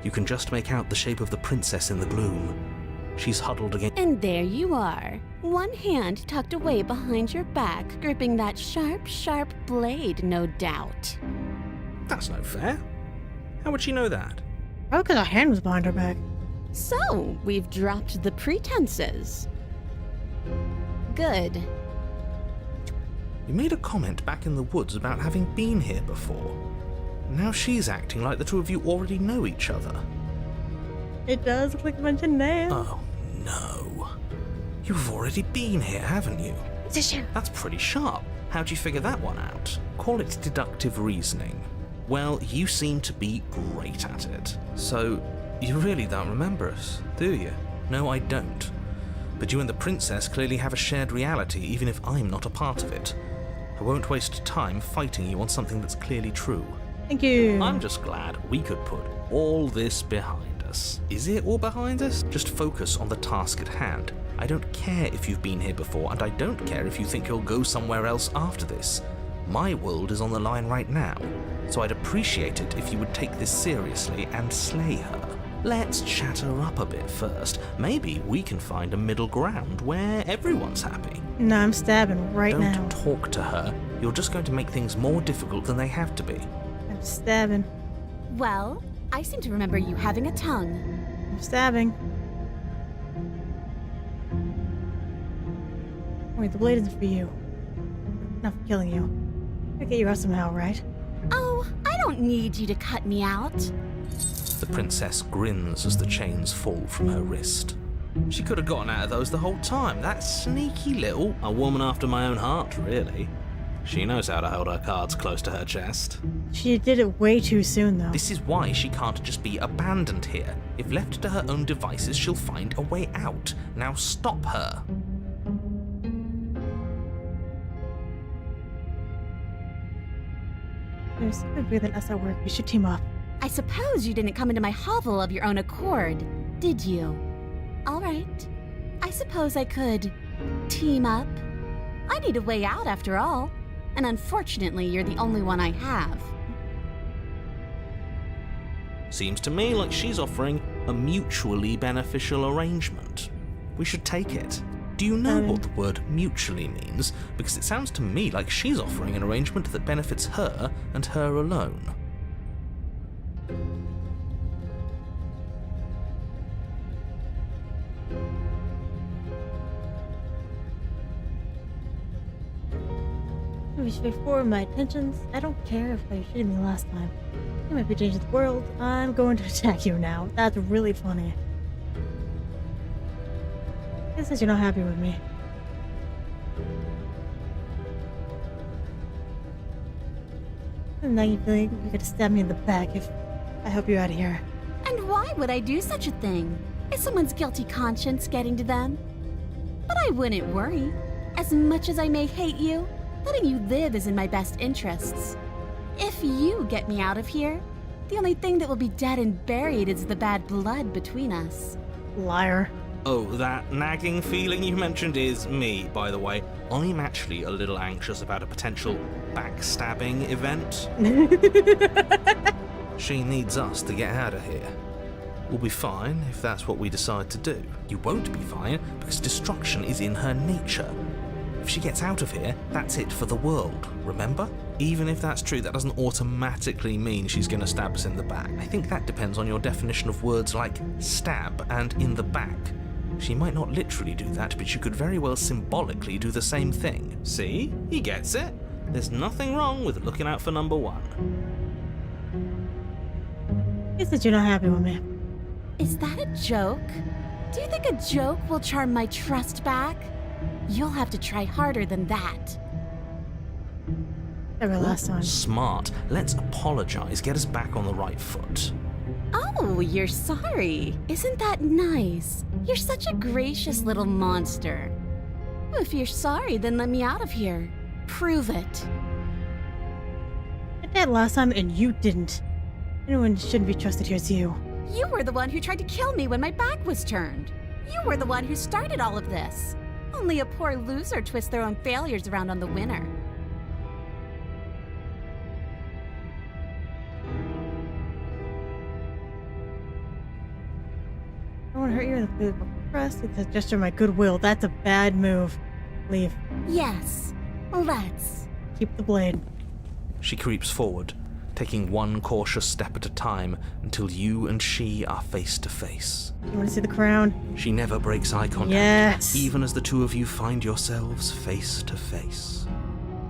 You can just make out the shape of the princess in the gloom. She's huddled against... And there you are. One hand tucked away behind your back, gripping that sharp blade, no doubt. That's no fair. How would she know that? Probably because her hand was behind her back. So, we've dropped the pretenses. Good. You made a comment back in the woods about having been here before. Now she's acting like the two of you already know each other. It does look like a bunch of nails. Oh, no. You've already been here, haven't you? That's pretty sharp. How'd you figure that one out? Call it deductive reasoning. Well, you seem to be great at it. So, you really don't remember us, do you? No, I don't. But you and the princess clearly have a shared reality, even if I'm not a part of it. I won't waste time fighting you on something that's clearly true. Thank you. I'm just glad we could put all this behind us. Is it all behind us? Just focus on the task at hand. I don't care if you've been here before, and I don't care if you think you'll go somewhere else after this. My world is on the line right now, so I'd appreciate it if you would take this seriously and slay her. Let's chat her up a bit first. Maybe we can find a middle ground where everyone's happy. No, I'm stabbing right now. Don't talk to her. You're just going to make things more difficult than they have to be. I'm stabbing. Well, I seem to remember you having a tongue. I'm stabbing. Wait, the blade isn't for you. Not for killing you. I'll get you out somehow, right? Oh, I don't need you to cut me out. The princess grins as the chains fall from her wrist. She could have gotten out of those the whole time. That sneaky little... A woman after my own heart, really. She knows how to hold her cards close to her chest. She did it way too soon, though. This is why she can't just be abandoned here. If left to her own devices, she'll find a way out. Now stop her. There's something bigger than us at work. We should team up. I suppose you didn't come into my hovel of your own accord, did you? All right. I suppose I could team up. I need a way out after all, and unfortunately you're the only one I have. Seems to me like she's offering a mutually beneficial arrangement. We should take it. Do you know what the word mutually means? Because it sounds to me like she's offering an arrangement that benefits her and her alone. Pretty straightforward my intentions. I don't care if you shitted me last time. You might be changing the world. I'm going to attack you now. That's really funny. Guess that you're not happy with me. And now you feel like you're gonna stab me in the back if I help you out of here. And why would I do such a thing? Is someone's guilty conscience getting to them? But I wouldn't worry. As much as I may hate you, letting you live is in my best interests. If you get me out of here, the only thing that will be dead and buried is the bad blood between us. Liar. Oh, that nagging feeling you mentioned is me, by the way. I'm actually a little anxious about a potential backstabbing event. She needs us to get out of here. We'll be fine if that's what we decide to do. You won't be fine because destruction is in her nature. If she gets out of here, that's it for the world, remember? Even if that's true, that doesn't automatically mean she's going to stab us in the back. I think that depends on your definition of words like stab and in the back. She might not literally do that, but you could very well symbolically do the same thing. See? He gets it. There's nothing wrong with looking out for number one. Guess that you're not happy with me. Is that a joke? Do you think a joke will charm my trust back? You'll have to try harder than that. Ever last time. Smart. Let's apologize. Get us back on the right foot. Oh, you're sorry. Isn't that nice? You're such a gracious little monster. If you're sorry, then let me out of here. Prove it. I did last time and you didn't. Anyone shouldn't be trusted here is you. You were the one who tried to kill me when my back was turned. You were the one who started all of this. Only a poor loser twists their own failures around on the winner. I don't want to hurt you with a press. It's a gesture of my goodwill. That's a bad move. Leave. Yes, let's. Keep the blade. She creeps forward, taking one cautious step at a time until you and she are face to face. You want to see the crown? She never breaks eye contact, Yes. even as the two of you find yourselves face to face.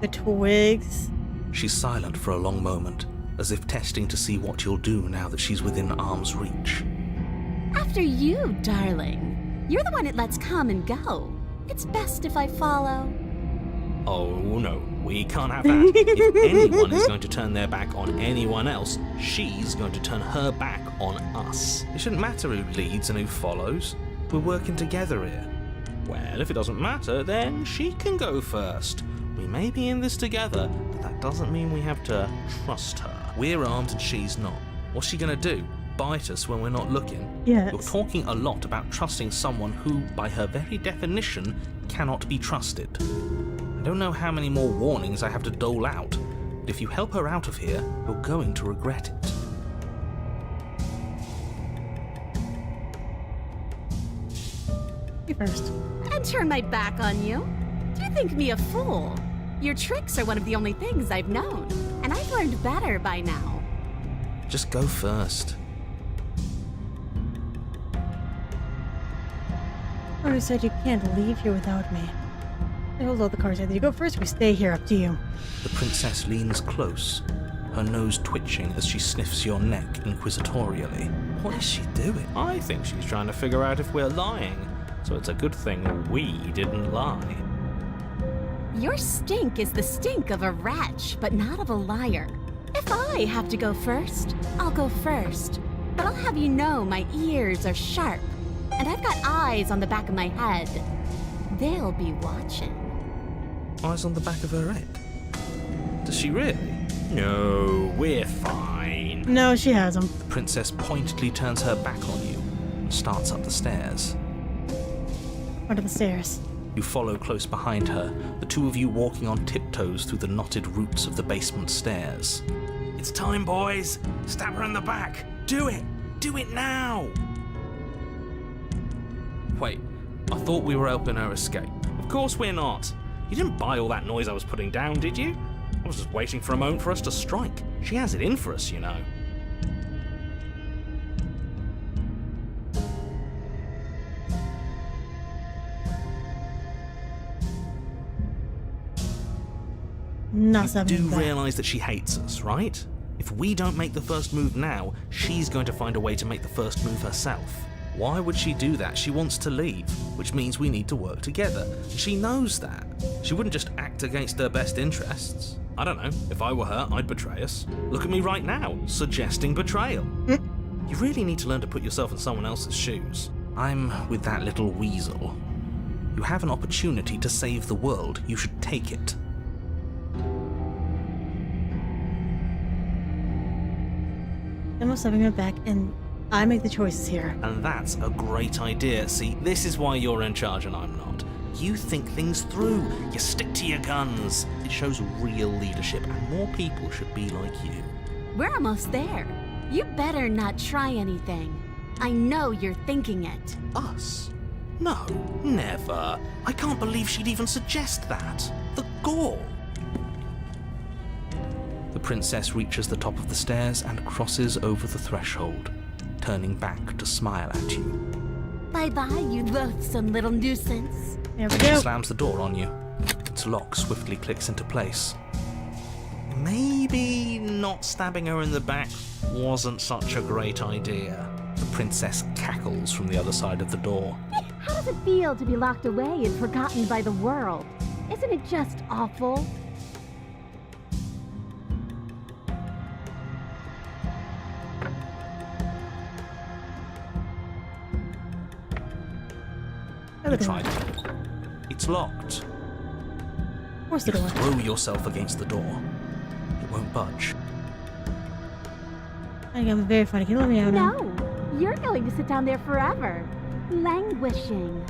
The twigs. She's silent for a long moment, as if testing to see what you'll do now that she's within arm's reach. After you, darling. You're the one that lets come and go. It's best if I follow. Oh no, we can't have that. If anyone is going to turn their back on anyone else, she's going to turn her back on us. It shouldn't matter who leads and who follows. We're working together here. Well, if it doesn't matter, then she can go first. We may be in this together, but that doesn't mean we have to trust her. We're armed and she's not. What's she gonna do? Bite us when we're not looking? Yes. You're talking a lot about trusting someone who, by her very definition, cannot be trusted. I don't know how many more warnings I have to dole out, but if you help her out of here, you're going to regret it. You first. And turn my back on you? Do you think me a fool? Your tricks are one of the only things I've known, and I've learned better by now. Just go first. Oh, you said you can't leave here without me. I hold all the cards. Either you go first or we stay here. Up to you. The princess leans close, her nose twitching as she sniffs your neck inquisitorially. What is she doing? I think she's trying to figure out if we're lying, so it's a good thing we didn't lie. Your stink is the stink of a wretch, but not of a liar. If I have to go first, I'll go first. But I'll have you know my ears are sharp, and I've got eyes on the back of my head. They'll be watching. Eyes on the back of her head? Does she really? No, we're fine. No, she has them. The princess pointedly turns her back on you and starts up the stairs. Under the stairs. You follow close behind her, the two of you walking on tiptoes through the knotted roots of the basement stairs. It's time, boys! Stab her in the back! Do it! Do it now! Wait, I thought we were helping her escape. Of course we're not. You didn't buy all that noise I was putting down, did you? I was just waiting for a moment for us to strike. She has it in for us, you know. Not You something do bad. realise that she hates us, right? If we don't make the first move now, she's going to find a way to make the first move herself. Why would she do that? She wants to leave, which means we need to work together. She knows that. She wouldn't just act against her best interests. I don't know, if I were her, I'd betray us. Look at me right now, suggesting betrayal. You really need to learn to put yourself in someone else's shoes. I'm with that little weasel. You have an opportunity to save the world. You should take it. Almost having her back, and I make the choices here. And that's a great idea. See, this is why you're in charge and I'm not. You think things through. You stick to your guns. It shows real leadership, and more people should be like you. We're almost there. You better not try anything. I know you're thinking it. Us? No, never. I can't believe she'd even suggest that. The gall. The princess reaches the top of the stairs and crosses over the threshold, turning back to smile at you. Bye-bye, you loathsome little nuisance. There we She go. slams the door on you. Its lock swiftly clicks into place. Maybe not stabbing her in the back wasn't such a great idea. The princess cackles from the other side of the door. How does it feel to be locked away and forgotten by the world? Isn't it just awful? Oh, You look at tried that. it. It's locked. Where's the You door? throw yourself against the door. It won't budge. I think I'm very funny. Can you let me out now? No, you're going to sit down there forever, languishing.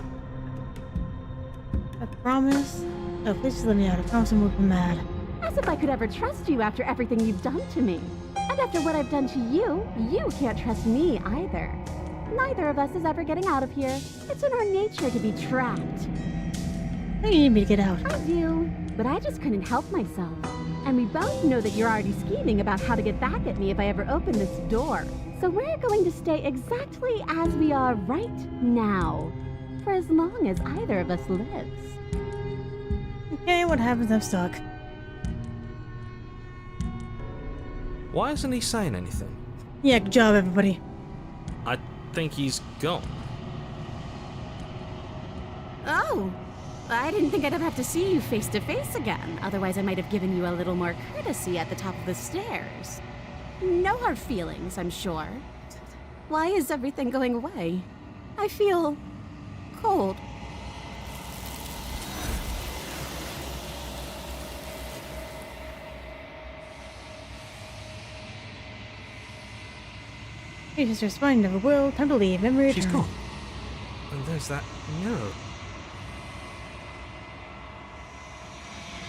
I promise. Oh, please just let me out. I promise I won't be mad. As if I could ever trust you after everything you've done to me. And after what I've done to you, you can't trust me either. Neither of us is ever getting out of here. It's in our nature to be trapped. I need me to get out. I do, but I just couldn't help myself. And we both know that you're already scheming about how to get back at me if I ever open this door. So we're going to stay exactly as we are right now, for as long as either of us lives. Okay, what happens? I'm stuck. Why isn't he saying anything? Yeah, good job, everybody. I think he's gone. Oh, I didn't think I'd ever have to see you face to face again. Otherwise, I might have given you a little more courtesy at the top of the stairs. No hard feelings, I'm sure. Why is everything going away? I feel cold. Hey, sister, spine never will. Time to leave. Memory She's return. gone. And there's that mirror.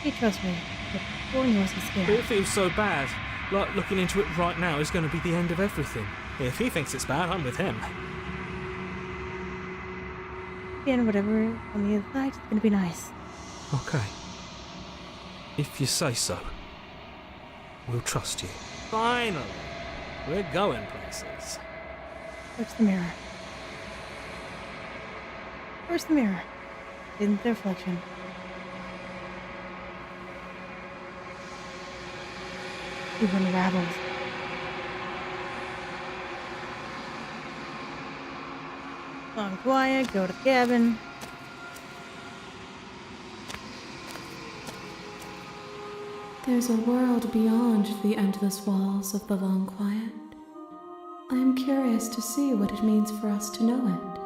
Hey, trust me. The poor noise is It scared. feels so bad. Like looking into it right now is going to be the end of everything. If he thinks it's bad, I'm with him. And whatever on the other side, it's gonna be nice. Okay. If you say so. We'll trust you. Finally. We're going places. Where's the mirror? Where's the mirror? In the reflection. It unravels. I'm quiet, go to the cabin. There's a world beyond the endless walls of the long quiet. I am curious to see what it means for us to know it.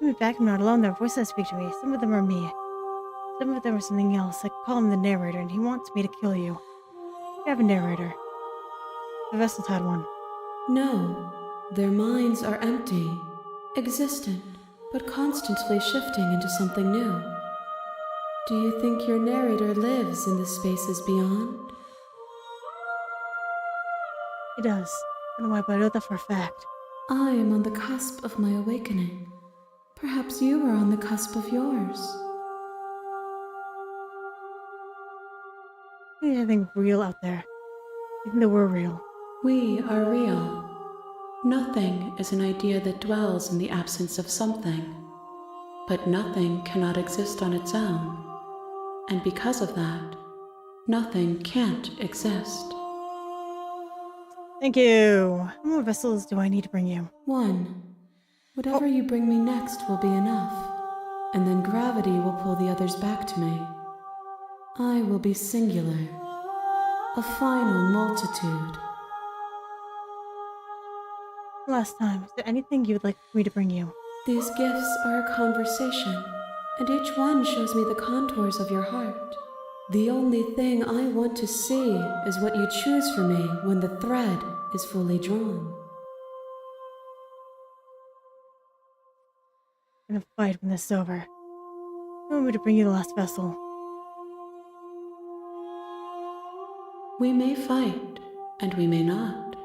Let me back, I'm not alone. There are voices that speak to me. Some of them are me. Some of them are something else. I call him the narrator, and he wants me to kill you. You have a narrator. The vessels had one. No, their minds are empty, existent, but constantly shifting into something new. Do you think your narrator lives in the spaces beyond? He does. I don't know why, but I know that for a fact. I am on the cusp of my awakening. Perhaps you are on the cusp of yours. There's anything real out there. I think that we're real. We are real. Nothing is an idea that dwells in the absence of something. But nothing cannot exist on its own. And because of that, nothing can't exist. Thank you. How many more vessels do I need to bring you? One. Whatever you bring me next will be enough. And then gravity will pull the others back to me. I will be singular. A final multitude. Last time, is there anything you would like me to bring you? These gifts are a conversation, and each one shows me the contours of your heart. The only thing I want to see is what you choose for me when the thread is fully drawn. I'm gonna fight when this is over. I want me to bring you the last vessel. We may fight, and we may not.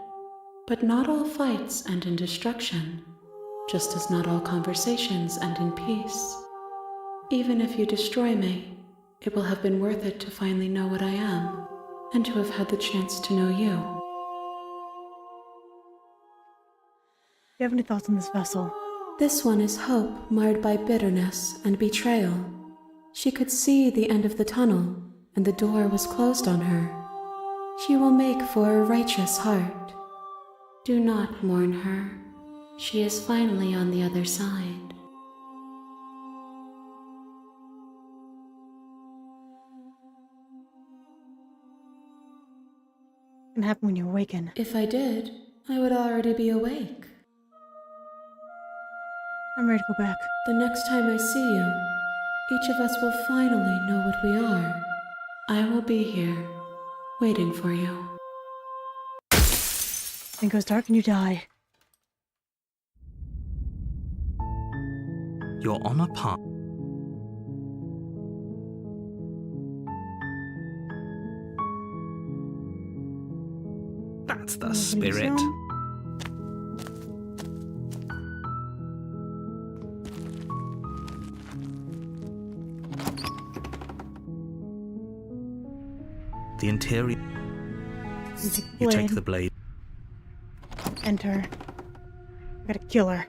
But not all fights end in destruction, just as not all conversations end in peace. Even if you destroy me, it will have been worth it to finally know what I am, and to have had the chance to know you. Do you have any thoughts on this vessel? This one is hope marred by bitterness and betrayal. She could see the end of the tunnel, and the door was closed on her. She will make for a righteous heart. Do not mourn her. She is finally on the other side. What can happen when you awaken? If I did, I would already be awake. I'm ready to go back. The next time I see you, each of us will finally know what we are. I will be here, waiting for you. Then it goes dark and you die. You're on a path. That's the spirit. The interior. You take the blade. Enter. I gotta kill her.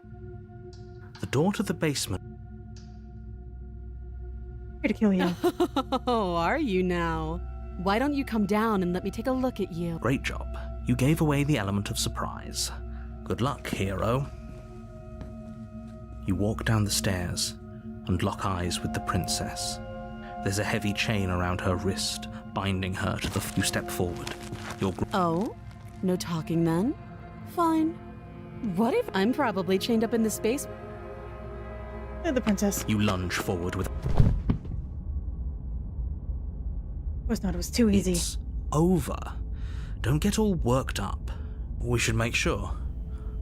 The door to the basement. I'm here to kill you. Oh, are you now? Why don't you come down and let me take a look at you? Great job. You gave away the element of surprise. Good luck, hero. You walk down the stairs and lock eyes with the princess. There's a heavy chain around her wrist, binding her to the... You step forward. Oh? No talking then? Fine. What if I'm probably chained up in the space? They're the princess. You lunge forward with... Of course not, it was too easy. It's over. Don't get all worked up. We should make sure.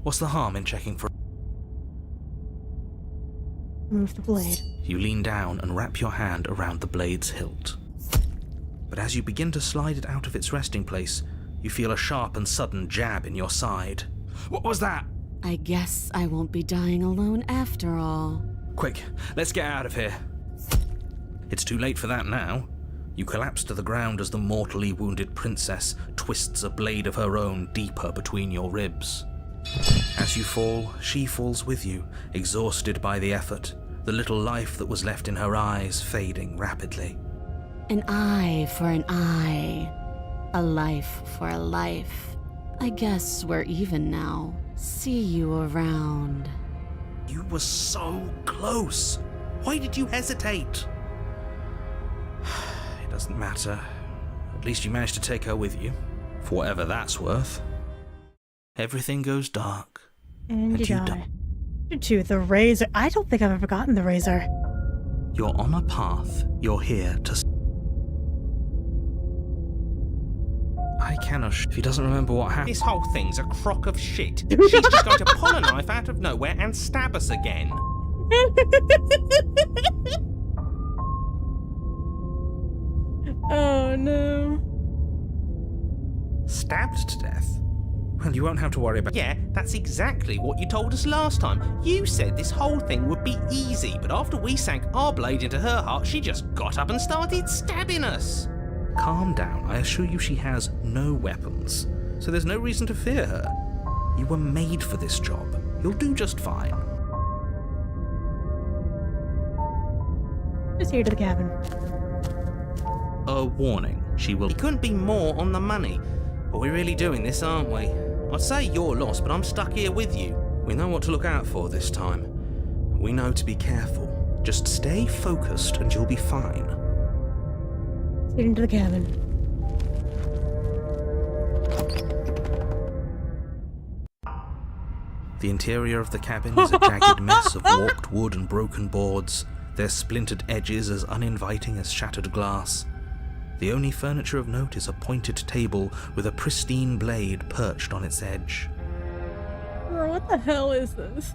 What's the harm in checking for... Move the blade. You lean down and wrap your hand around the blade's hilt. But as you begin to slide it out of its resting place, you feel a sharp and sudden jab in your side. What was that? I guess I won't be dying alone after all. Quick, let's get out of here. It's too late for that now. You collapse to the ground as the mortally wounded princess twists a blade of her own deeper between your ribs. As you fall, she falls with you, exhausted by the effort, the little life that was left in her eyes fading rapidly. An eye for an eye. A life for a life. I guess we're even now. See you around. You were so close. Why did you hesitate? It doesn't matter. At least you managed to take her with you, for whatever that's worth. Everything goes dark. And you die. die. To the razor. I don't think I've ever gotten the razor. You're on a path. You're here to... I cannot... If he doesn't remember what happened... This whole thing's a crock of shit. She's just going to pull a knife out of nowhere and stab us again. Oh no. Stabbed to death? Well, you won't have to worry about... Yeah, that's exactly what you told us last time. You said this whole thing would be easy, but after we sank our blade into her heart, she just got up and started stabbing us. Calm down. I assure you she has no weapons, so there's no reason to fear her. You were made for this job. You'll do just fine. Just here to the cabin. A warning. She will... We couldn't be more on the money. But we're really doing this, aren't we? I'd say you're lost, but I'm stuck here with you. We know what to look out for this time. We know to be careful. Just stay focused and you'll be fine. Get into the cabin. The interior of the cabin is a jagged mess of warped wood and broken boards, their splintered edges as uninviting as shattered glass. The only furniture of note is a pointed table with a pristine blade perched on its edge. Bro, what the hell is this?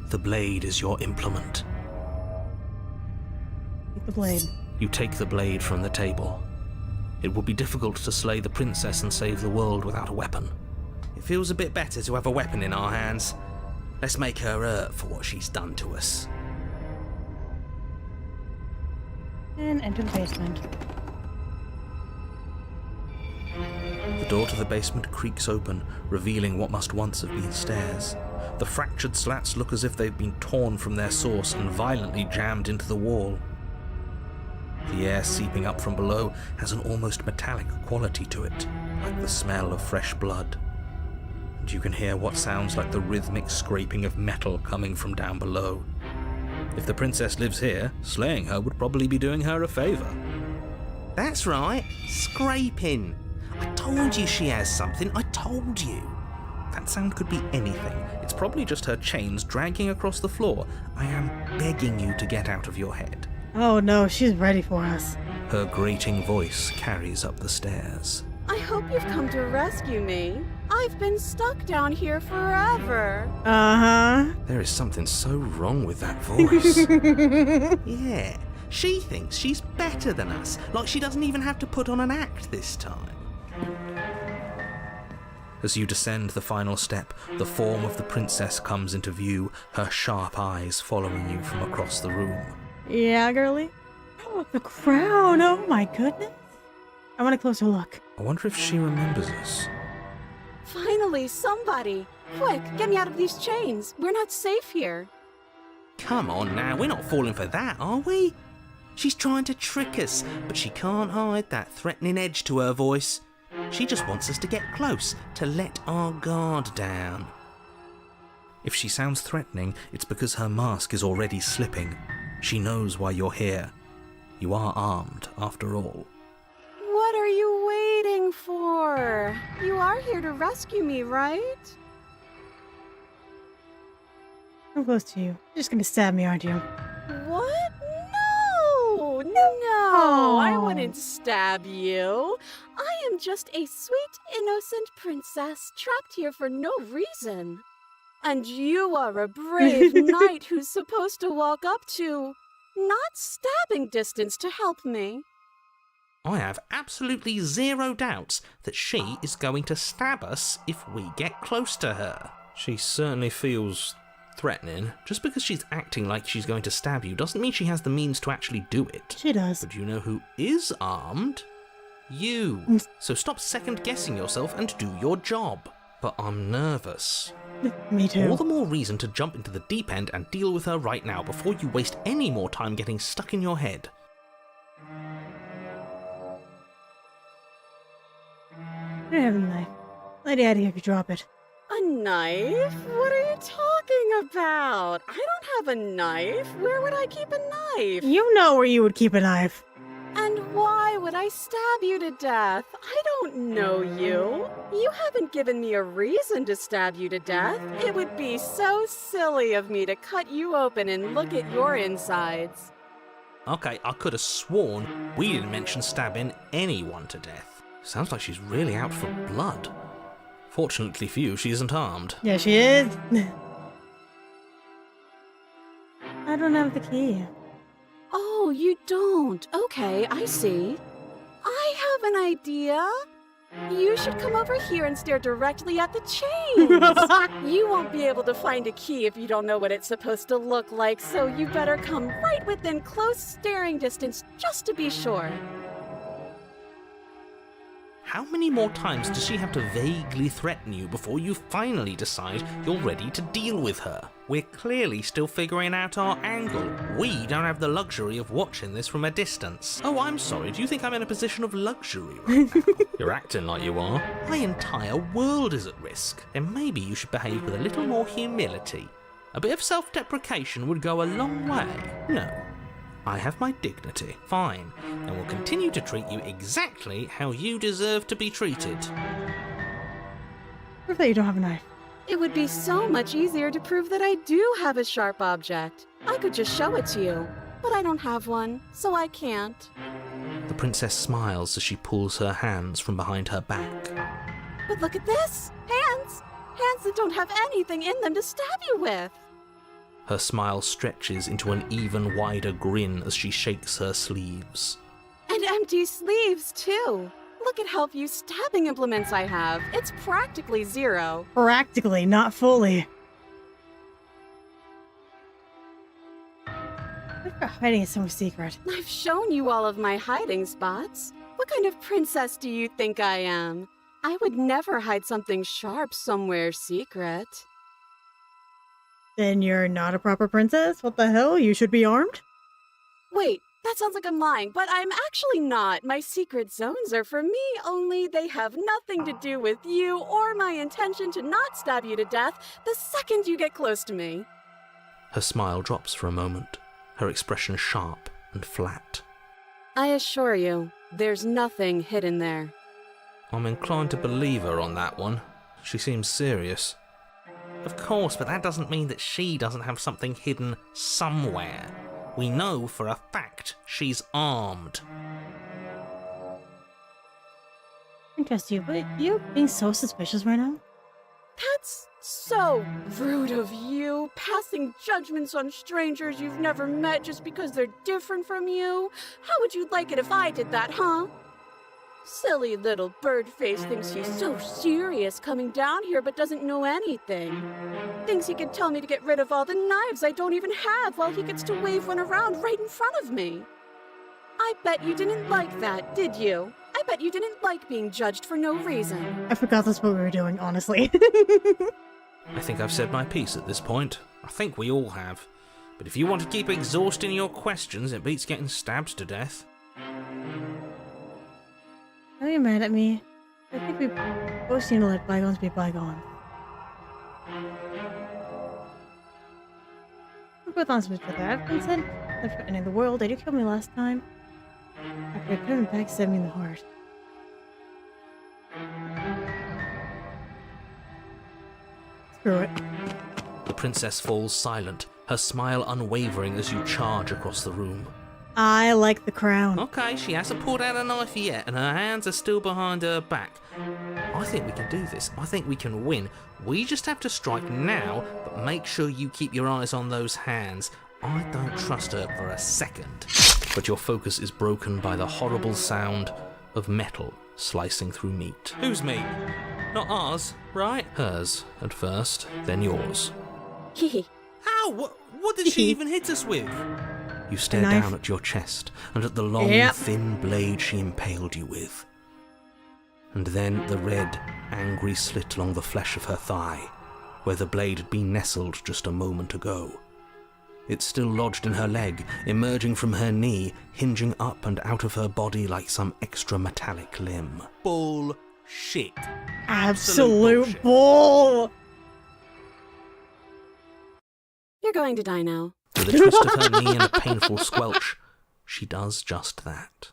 The blade is your implement. Take the blade. You take the blade from the table. It will be difficult to slay the princess and save the world without a weapon. It feels a bit better to have a weapon in our hands. Let's make her hurt for what she's done to us. And enter the basement. The door to the basement creaks open, revealing what must once have been stairs. The fractured slats look as if they've been torn from their source and violently jammed into the wall. The air seeping up from below has an almost metallic quality to it, like the smell of fresh blood. And you can hear what sounds like the rhythmic scraping of metal coming from down below. If the princess lives here, slaying her would probably be doing her a favour. That's right, scraping. I told you she has something, I told you. That sound could be anything. It's probably just her chains dragging across the floor. I am begging you to get out of your head. Oh no, she's ready for us. Her grating voice carries up the stairs. I hope you've come to rescue me. I've been stuck down here forever. Uh-huh. There is something so wrong with that voice. Yeah, she thinks she's better than us, like she doesn't even have to put on an act this time. As you descend the final step, the form of the princess comes into view, her sharp eyes following you from across the room. Yeah, girly? Oh, the crown! Oh my goodness! I want a closer look. I wonder if she remembers us. Finally, somebody! Quick, get me out of these chains. We're not safe here. Come on now, we're not falling for that, are we? She's trying to trick us, but she can't hide that threatening edge to her voice. She just wants us to get close, to let our guard down. If she sounds threatening, it's because her mask is already slipping. She knows why you're here. You are armed, after all. What are you waiting for? You are here to rescue me, right? I'm close to you. You're just gonna stab me, aren't you? What? No, I wouldn't stab you. I am just a sweet, innocent princess trapped here for no reason. And you are a brave knight who's supposed to walk up to, not stabbing distance to help me. I have absolutely zero doubts that she is going to stab us if we get close to her. She certainly feels threatening. Just because she's acting like she's going to stab you doesn't mean she has the means to actually do it. She does. But you know who is armed? You. So stop second-guessing yourself and do your job. But I'm nervous. Me too. All the more reason to jump into the deep end and deal with her right now before you waste any more time getting stuck in your head. I don't have a knife. Lady out of here if you drop it. A knife? What are you talking about? I don't have a knife. Where would I keep a knife? You know where you would keep a knife. And why would I stab you to death? I don't know you. You haven't given me a reason to stab you to death. It would be so silly of me to cut you open and look at your insides. Okay, I could have sworn we didn't mention stabbing anyone to death. Sounds like she's really out for blood. Fortunately for you, she isn't armed. Yeah, she is. I don't have the key. Oh, you don't? Okay, I see. I have an idea. You should come over here and stare directly at the chains. You won't be able to find a key if you don't know what it's supposed to look like, so you better come right within close staring distance just to be sure. How many more times does she have to vaguely threaten you before you finally decide you're ready to deal with her? We're clearly still figuring out our angle. We don't have the luxury of watching this from a distance. Oh, I'm sorry, do you think I'm in a position of luxury right now? You're acting like you are. My entire world is at risk, and maybe you should behave with a little more humility. A bit of self-deprecation would go a long way. No. I have my dignity. Fine. And will continue to treat you exactly how you deserve to be treated. Prove that you don't have a knife. It would be so much easier to prove that I do have a sharp object. I could just show it to you, but I don't have one, so I can't. The princess smiles as she pulls her hands from behind her back. But look at this! Hands! Hands that don't have anything in them to stab you with! Her smile stretches into an even wider grin as she shakes her sleeves. And empty sleeves, too! Look at how few stabbing implements I have. It's practically zero. Practically, not fully. What if you're hiding somewhere secret? I've shown you all of my hiding spots. What kind of princess do you think I am? I would never hide something sharp somewhere secret. Then you're not a proper princess? What the hell? You should be armed? Wait, that sounds like I'm lying, but I'm actually not. My secret zones are for me, only they have nothing to do with you or my intention to not stab you to death the second you get close to me. Her smile drops for a moment, her expression sharp and flat. I assure you, there's nothing hidden there. I'm inclined to believe her on that one. She seems serious. Of course, but that doesn't mean that she doesn't have something hidden somewhere. We know for a fact she's armed. Interesting, but you're being so suspicious right now? That's so rude of you, passing judgments on strangers you've never met just because they're different from you. How would you like it if I did that, huh? Silly little bird-face thinks he's so serious coming down here but doesn't know anything. Thinks he can tell me to get rid of all the knives I don't even have while he gets to wave one around right in front of me. I bet you didn't like that, did you? I bet you didn't like being judged for no reason. I forgot that's what we were doing, honestly. I think I've said my piece at this point. I think we all have. But if you want to keep exhausting your questions, it beats getting stabbed to death. Are you mad at me? I think we both need to let bygones be bygones. We're both honest with each other. I've been sent for ending the world. Did you kill me last time? After I put him back, stabbed me in the heart. Screw it. The princess falls silent, her smile unwavering as you charge across the room. I like the crown. Okay, she hasn't pulled out a knife yet, and her hands are still behind her back. I think we can do this. I think we can win. We just have to strike now, but make sure you keep your eyes on those hands. I don't trust her for a second. But your focus is broken by the horrible sound of metal slicing through meat. Whose meat? Not ours, right? Hers at first, then yours. Hehe. Ow! What did she even hit us with? You stare down at your chest and at the long, thin blade she impaled you with. And then the red, angry slit along the flesh of her thigh, where the blade had been nestled just a moment ago. It's still lodged in her leg, emerging from her knee, hinging up and out of her body like some extra metallic limb. Bullshit. Absolute bull! You're going to die now. With a twist of her knee and a painful squelch, she does just that.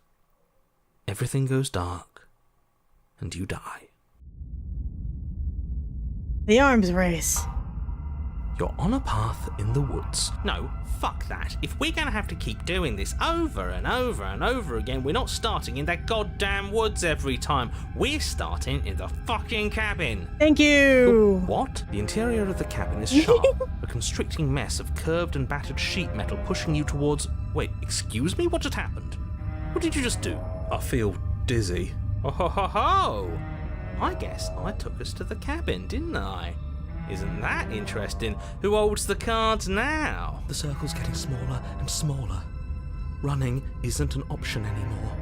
everything goes dark, and you die. The arms race. You're on a path in the woods. No, fuck that. If we're gonna have to keep doing this over and over and over again, we're not starting in that goddamn woods every time. We're starting in the fucking cabin. Thank you. What? The interior of the cabin is sharp, a constricting mess of curved and battered sheet metal pushing you towards... Wait, excuse me? What just happened? What did you just do? I feel dizzy. Oh ho ho ho! I guess I took us to the cabin, didn't I? Isn't that interesting? Who holds the cards now? The circle's getting smaller and smaller. Running isn't an option anymore.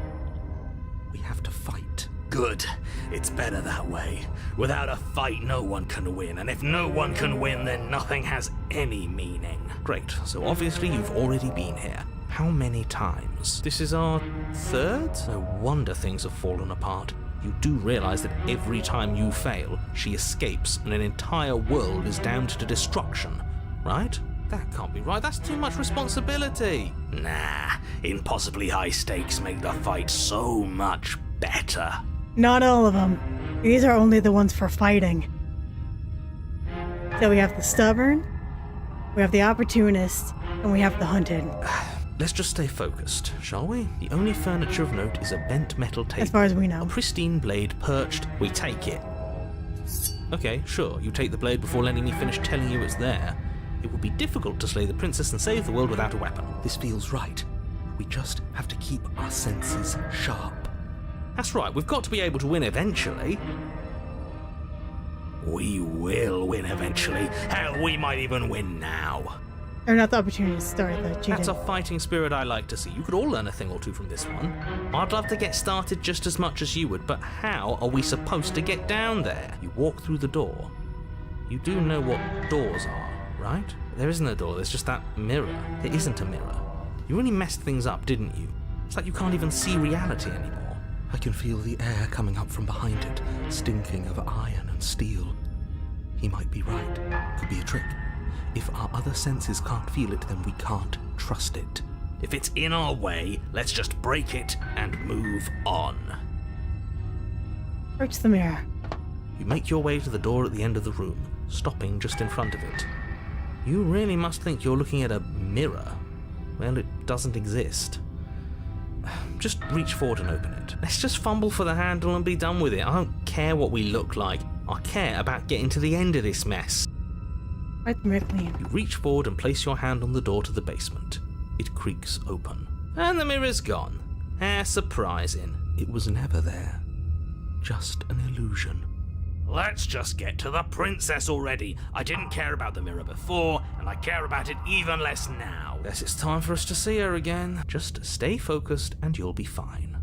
We have to fight. Good. It's better that way. Without a fight, no one can win, and if no one can win, then nothing has any meaning. Great, so obviously you've already been here. How many times? This is our third? No wonder things have fallen apart. You do realise that every time you fail, she escapes and an entire world is damned to destruction, right? That can't be right. That's too much responsibility. Nah, impossibly high stakes make the fight so much better. Not all of them. These are only the ones for fighting. So we have the stubborn, we have the opportunist, and we have the hunted. Let's just stay focused, shall we? The only furniture of note is a bent metal table. As far as we know. A pristine blade perched. We take it. Okay, sure, you take the blade before letting me finish telling you it's there. It would be difficult to slay the princess and save the world without a weapon. This feels right. We just have to keep our senses sharp. That's right, we've got to be able to win eventually. We will win eventually. Hell, we might even win now. Or not the opportunist, sorry, the cheating. That's a fighting spirit I like to see. You could all learn a thing or two from this one. I'd love to get started just as much as you would, but how are we supposed to get down there? You walk through the door. You do know what doors are, right? There isn't a door, there's just that mirror. There isn't a mirror. You really messed things up, didn't you? It's like you can't even see reality anymore. I can feel the air coming up from behind it, stinking of iron and steel. He might be right. Could be a trick. If our other senses can't feel it, then we can't trust it. If it's in our way, let's just break it and move on. Approach the mirror. You make your way to the door at the end of the room, stopping just in front of it. You really must think you're looking at a mirror. Well, it doesn't exist. Just reach forward and open it. Let's just fumble for the handle and be done with it. I don't care what we look like. I care about getting to the end of this mess. Wipe the mirror clean. You reach forward and place your hand on the door to the basement. It creaks open. And the mirror's gone. How surprising. It was never there. Just an illusion. Let's just get to the princess already. I didn't care about the mirror before, and I care about it even less now. Guess it's time for us to see her again. Just stay focused and you'll be fine.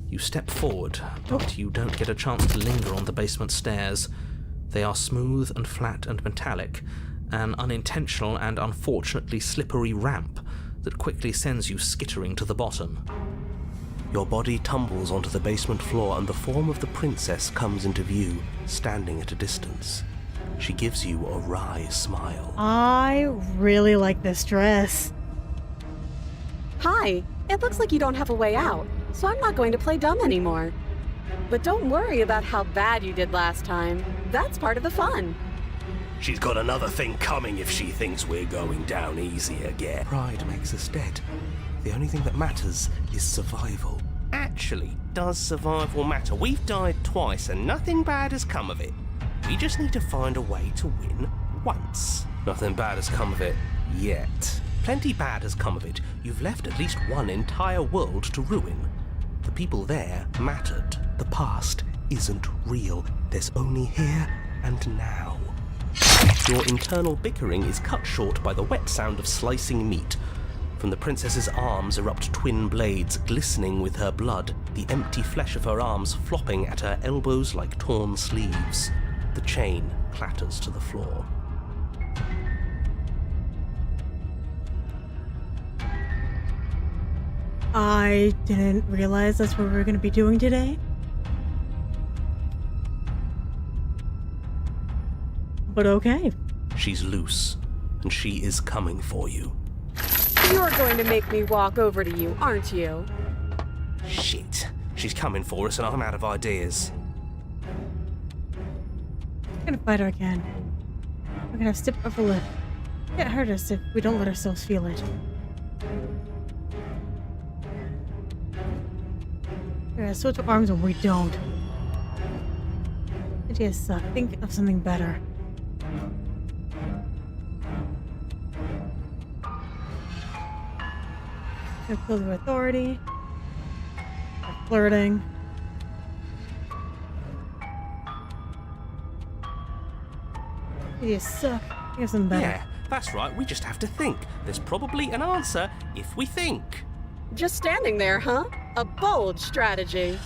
You step forward, but you don't get a chance to linger on the basement stairs. They are smooth and flat and metallic, an unintentional and unfortunately slippery ramp that quickly sends you skittering to the bottom. Your body tumbles onto the basement floor and the form of the princess comes into view, standing at a distance. She gives you a wry smile. I really like this dress. Hi, it looks like you don't have a way out, so I'm not going to play dumb anymore. But don't worry about how bad you did last time. That's part of the fun. She's got another thing coming if she thinks we're going down easy again. Pride makes us dead. The only thing that matters is survival. Actually, does survival matter? We've died twice and nothing bad has come of it. We just need to find a way to win once. Nothing bad has come of it yet. Plenty bad has come of it. You've left at least one entire world to ruin. The people there mattered. The past isn't real. There's only here and now. Your internal bickering is cut short by the wet sound of slicing meat. From the princess's arms erupt twin blades glistening with her blood, the empty flesh of her arms flopping at her elbows like torn sleeves. The chain clatters to the floor. I didn't realize that's what we were going to be doing today. But okay. She's loose, and she is coming for you. You're going to make me walk over to you, aren't you? She's coming for us and I'm out of ideas. We're gonna fight her again. We're gonna have step upper lip. It can't hurt us if we don't let ourselves feel it. We're gonna switch our arms when we don't. Ideas suck. Think of something better. Gonna kill their authority. They're flirting. Ideas suck. Think of something better. Yeah, that's right, we just have to think. There's probably an answer if we think. Just standing there, huh? A bold strategy.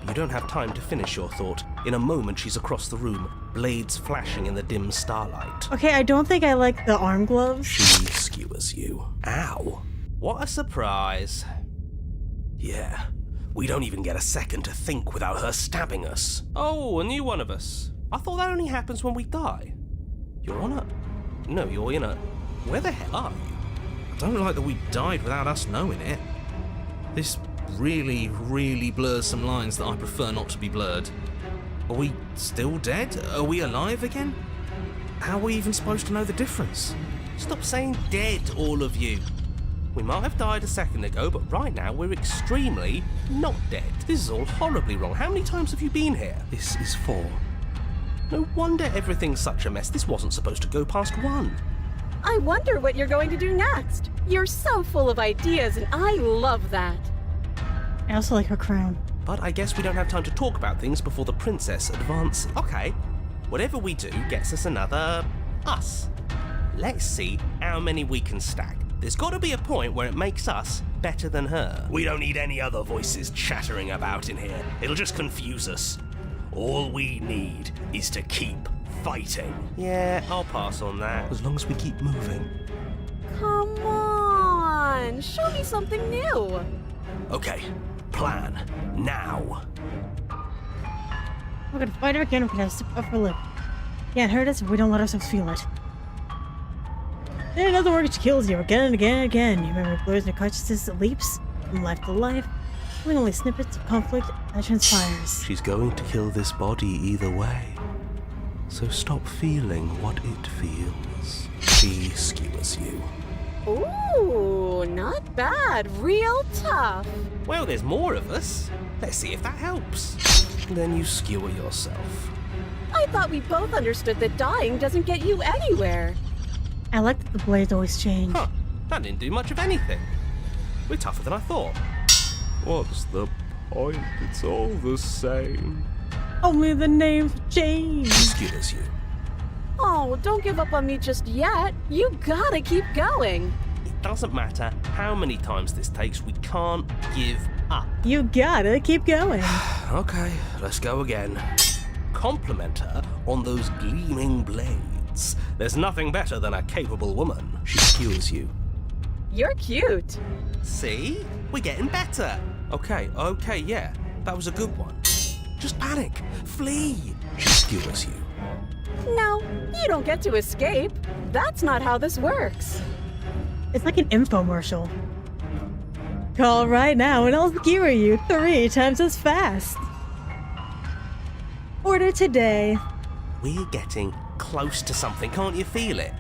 You don't have time to finish your thought. In a moment, she's across the room, blades flashing in the dim starlight. Okay, I don't think I like the arm gloves. She skewers you. Ow. What a surprise. Yeah, we don't even get a second to think without her stabbing us. Oh, a new one of us. I thought that only happens when we die. You're on a... No, you're in a... Where the hell are you? I don't like that we died without us knowing it. This really, really blurs some lines that I prefer not to be blurred. Are we still dead? Are we alive again? How are we even supposed to know the difference? Stop saying dead, all of you. We might have died a second ago, but right now we're extremely not dead. This is all horribly wrong. How many times have you been here? This is 4. No wonder everything's such a mess. This wasn't supposed to go past 1. I wonder what you're going to do next. You're so full of ideas, and I love that. I also like her crown. But I guess we don't have time to talk about things before the princess advances. Okay, whatever we do gets us another us. Let's see how many we can stack. There's got to be a point where it makes us better than her. We don't need any other voices chattering about in here. It'll just confuse us. All we need is to keep fighting. Yeah, I'll pass on that. As long as we keep moving. Come on, show me something new. Okay, plan. Now. We're gonna fight her again. We're gonna have step upper lip. Can't hurt us if we don't let ourselves feel it. In another word, she kills you again and again and again. Your memory blurs and your consciousness leaps from life to life, leaving only snippets of conflict that transpires. She's going to kill this body either way. So stop feeling what it feels. She skewers you. Ooh, not bad. Real tough. Well, there's more of us. Let's see if that helps. Then you skewer yourself. I thought we both understood that dying doesn't get you anywhere. I like that the blades always change. Huh, that didn't do much of anything. We're tougher than I thought. What's the point? It's all the same. Only the names change. Skewers you. Oh, don't give up on me just yet. You gotta keep going. It doesn't matter how many times this takes, we can't give up. You gotta keep going. Okay, let's go again. Compliment her on those gleaming blades. There's nothing better than a capable woman. She skewers you. You're cute. See? We're getting better. Okay, yeah. That was a good one. Just panic. Flee. She skewers you. No, you don't get to escape. That's not how this works. It's like an infomercial. Call right now and I'll skewer you 3 times as fast. Order today. We're getting close to something. Can't you feel it?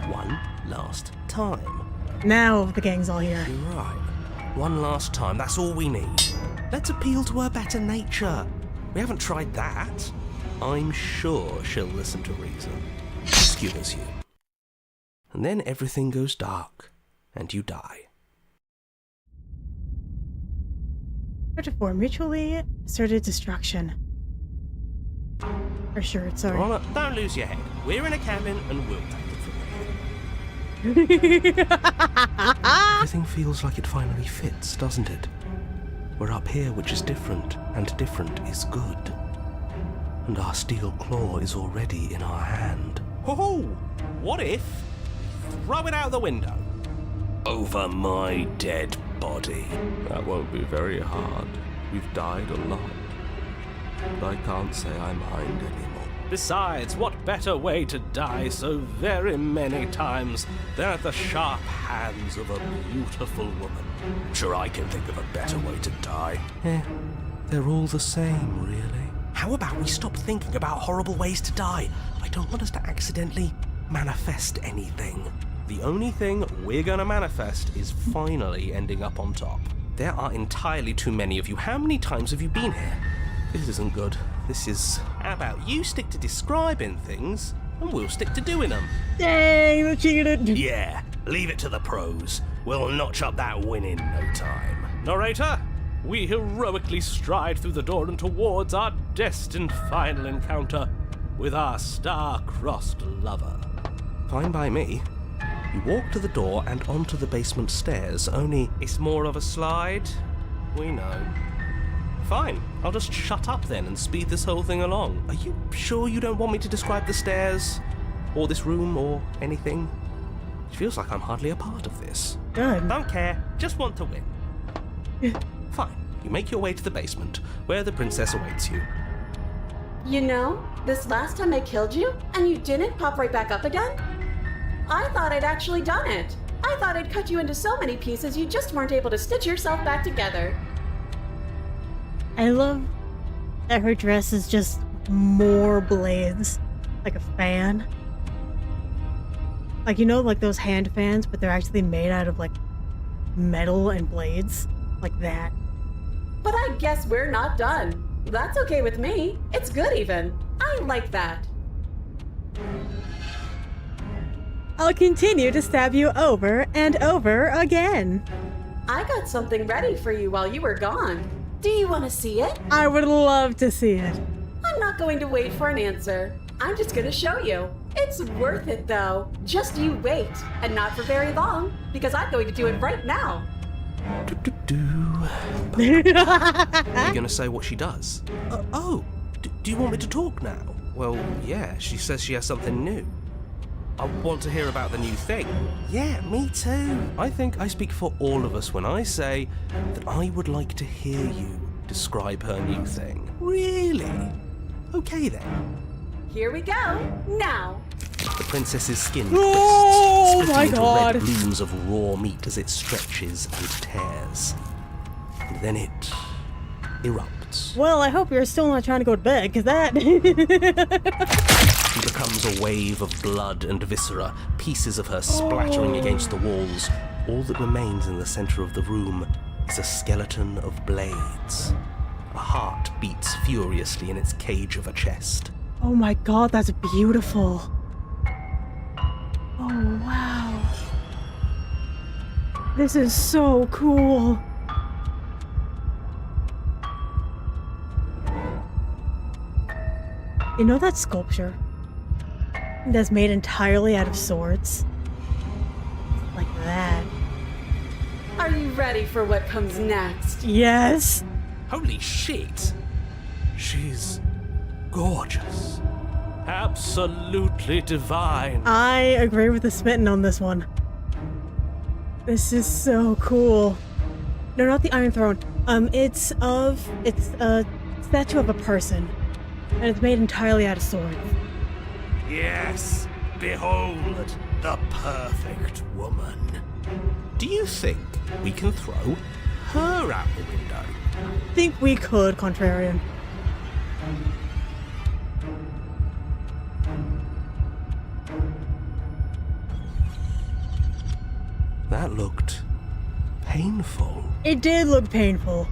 One last time. Now the gang's all here. You're right. One last time. That's all we need. Let's appeal to her better nature. We haven't tried that. I'm sure she'll listen to reason. She skewers you. And then everything goes dark, and you die. Chapter 4, mutually asserted destruction. Or sure, sorry. Well, don't lose your head. We're in a cabin, and we'll take it from there. Everything feels like it finally fits, doesn't it? We're up here, which is different, and different is good. And our steel claw is already in our hand. Oh, what if? Throw it out the window. Over my dead body. That won't be very hard. We've died a lot. But I can't say I mind anymore. Besides, what better way to die so very many times than at the sharp hands of a beautiful woman? Sure, I can think of a better way to die. They're all the same, really. How about we stop thinking about horrible ways to die? I don't want us to accidentally manifest anything. The only thing we're gonna manifest is finally ending up on top. There are entirely too many of you. How many times have you been here? This isn't good. This is... How about you stick to describing things, and we'll stick to doing them? Dang, they cheated. Yeah, leave it to the pros. We'll notch up that win in no time. Narrator, we heroically stride through the door and towards our destined final encounter with our star-crossed lover. Fine by me. You walk to the door and onto the basement stairs, only it's more of a slide. We know. Fine, I'll just shut up then and speed this whole thing along. Are you sure you don't want me to describe the stairs? Or this room, or anything? It feels like I'm hardly a part of this. Good. Don't care, just want to win. Fine, you make your way to the basement, where the princess awaits you. You know, this last time I killed you, and you didn't pop right back up again? I thought I'd actually done it. I thought I'd cut you into so many pieces you just weren't able to stitch yourself back together. I love that her dress is just more blades. Like a fan. Like, you know, like those hand fans, but they're actually made out of, like, metal and blades. Like that. But I guess we're not done. That's okay with me. It's good even. I like that. I'll continue to stab you over and over again. I got something ready for you while you were gone. Do you want to see it? I would love to see it. I'm not going to wait for an answer. I'm just going to show you. It's worth it though. Just you wait. And not for very long, because I'm going to do it right now. Are you gonna say what she does? Do you want me to talk now? Well, yeah, she says she has something new. I want to hear about the new thing. Yeah, me too. I think I speak for all of us when I say that I would like to hear you describe her new thing. Really? Okay then. Here we go. Now. The princess's skin Oh bursts, my splitting into God. red blooms of raw meat as it stretches and tears. And then it erupts. Well, I hope you're still not trying to go to bed, because that... She becomes a wave of blood and viscera, pieces of her splattering against the walls. All that remains in the center of the room is a skeleton of blades. A heart beats furiously in its cage of a chest. Oh my god, that's beautiful. Oh, wow. This is so cool. You know that sculpture that's made entirely out of swords? Like that. Are you ready for what comes next? Yes. Holy shit! She's gorgeous. Absolutely divine. I agree with the smitten on this one. This is so cool. No, not the Iron Throne. It's a statue of a person. And it's made entirely out of swords. Yes, behold the perfect woman. Do you think we can throw her out the window? I think we could, Contrarian. That looked painful. It did look painful.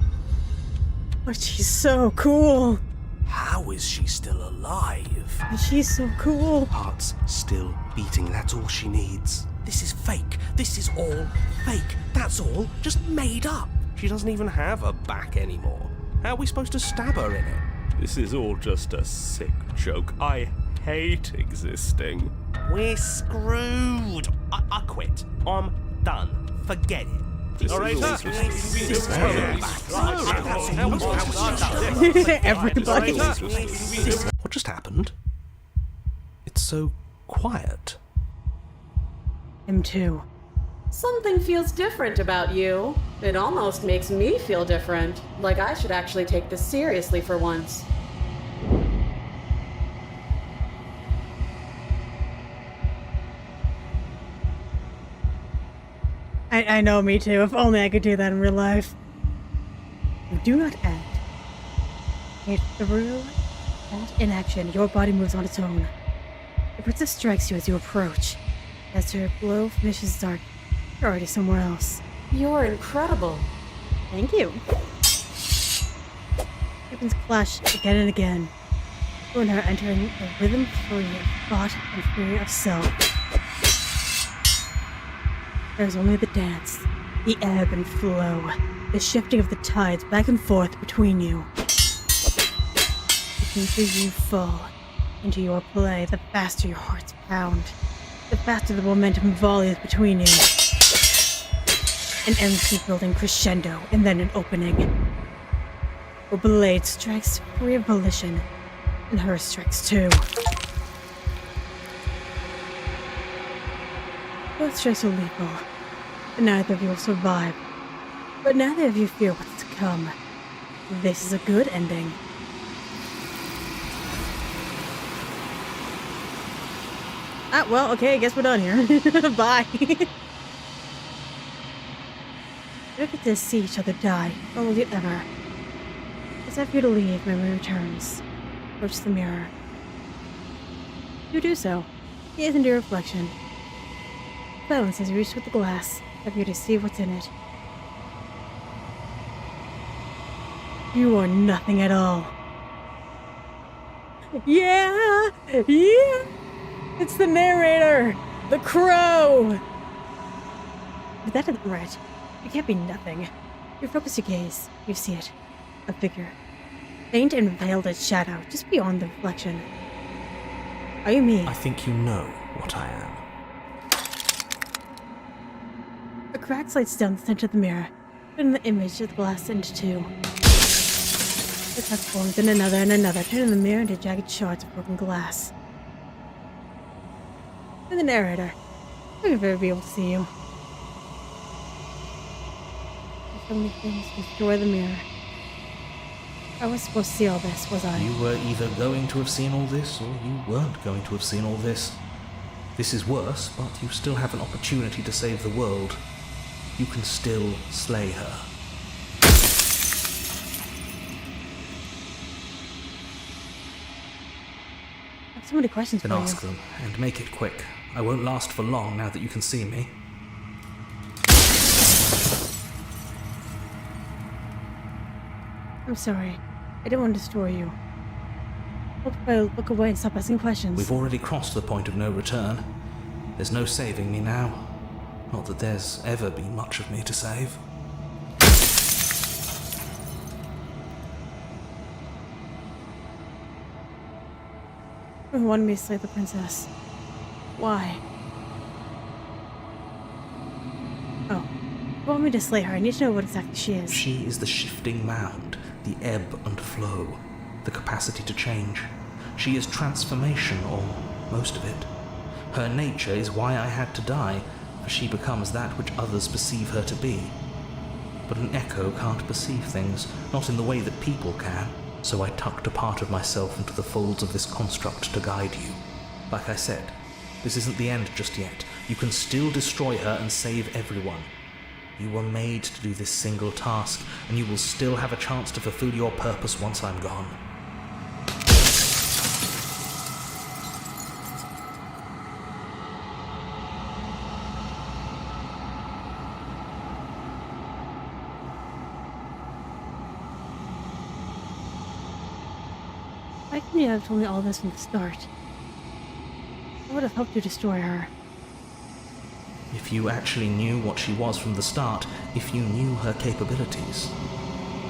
But she's so cool. How is she still alive? She's so cool. Heart's still beating, that's all she needs. This is fake. This is all fake. That's all just made up. She doesn't even have a back anymore. How are we supposed to stab her in it? This is all just a sick joke. I hate existing. We're screwed. I quit. I'm done. Forget it. Everybody. What just happened? It's so quiet. Him too. Something feels different about you. It almost makes me feel different. Like I should actually take this seriously for once. I know, me too. If only I could do that in real life. Do not act Yet through that inaction, your body moves on its own. The princess strikes you as you approach. As her blow finishes dark, you're already somewhere else. You're incredible. Thank you. Weapons clash again and again. You and her entering a rhythm free of thought and free of self. There's only the dance, the ebb and flow, the shifting of the tides back and forth between you. The deeper you fall into your play, the faster your hearts pound, the faster the momentum volleys between you. An endlessly building crescendo, and then an opening. Your blade strikes free of volition, and hers strikes too. Both strikes are lethal, but neither of you will survive. But neither of you fear what's to come. This is a good ending. Ah, well, okay, I guess we're done here. Bye. We don't get to see each other die, or will you ever? It's time for you to leave. Memory returns. Approach the mirror. You do so. Gaze into your reflection. Silence as you reach with the glass. Time for you to see what's in it. You are nothing at all. Yeah! Yeah! It's the narrator! The crow! But that isn't right. It can't be nothing. You focus your gaze. You see it. A figure. Faint and veiled as shadow, just beyond the reflection. Are you me? I think you know what I am. A crack slides down the center of the mirror, putting the image of the glass into two. The cut forms in another and another, turning the mirror into jagged shards of broken glass. And the narrator. I would ever be able to see you. So many things destroy the mirror. I was supposed to see all this, was I? You were either going to have seen all this, or you weren't going to have seen all this. This is worse, but you still have an opportunity to save the world. You can still slay her. I have so many questions Then for ask you. them, and make it quick. I won't last for long now that you can see me. I'm sorry. I didn't want to destroy you. Hope if I look away and stop asking questions. We've already crossed the point of no return. There's no saving me now. Not that there's ever been much of me to save. You wanted me to slay the princess. Why? Oh. You want me to slay her? I need to know what exactly she is. She is the shifting mound, the ebb and flow, the capacity to change. She is transformation, or most of it. Her nature is why I had to die, for she becomes that which others perceive her to be. But an echo can't perceive things, not in the way that people can, so I tucked a part of myself into the folds of this construct to guide you. Like I said, this isn't the end just yet. You can still destroy her and save everyone. You were made to do this single task, and you will still have a chance to fulfill your purpose once I'm gone. Why couldn't you have told me all this from the start? I would have helped you destroy her. If you actually knew what she was from the start, if you knew her capabilities,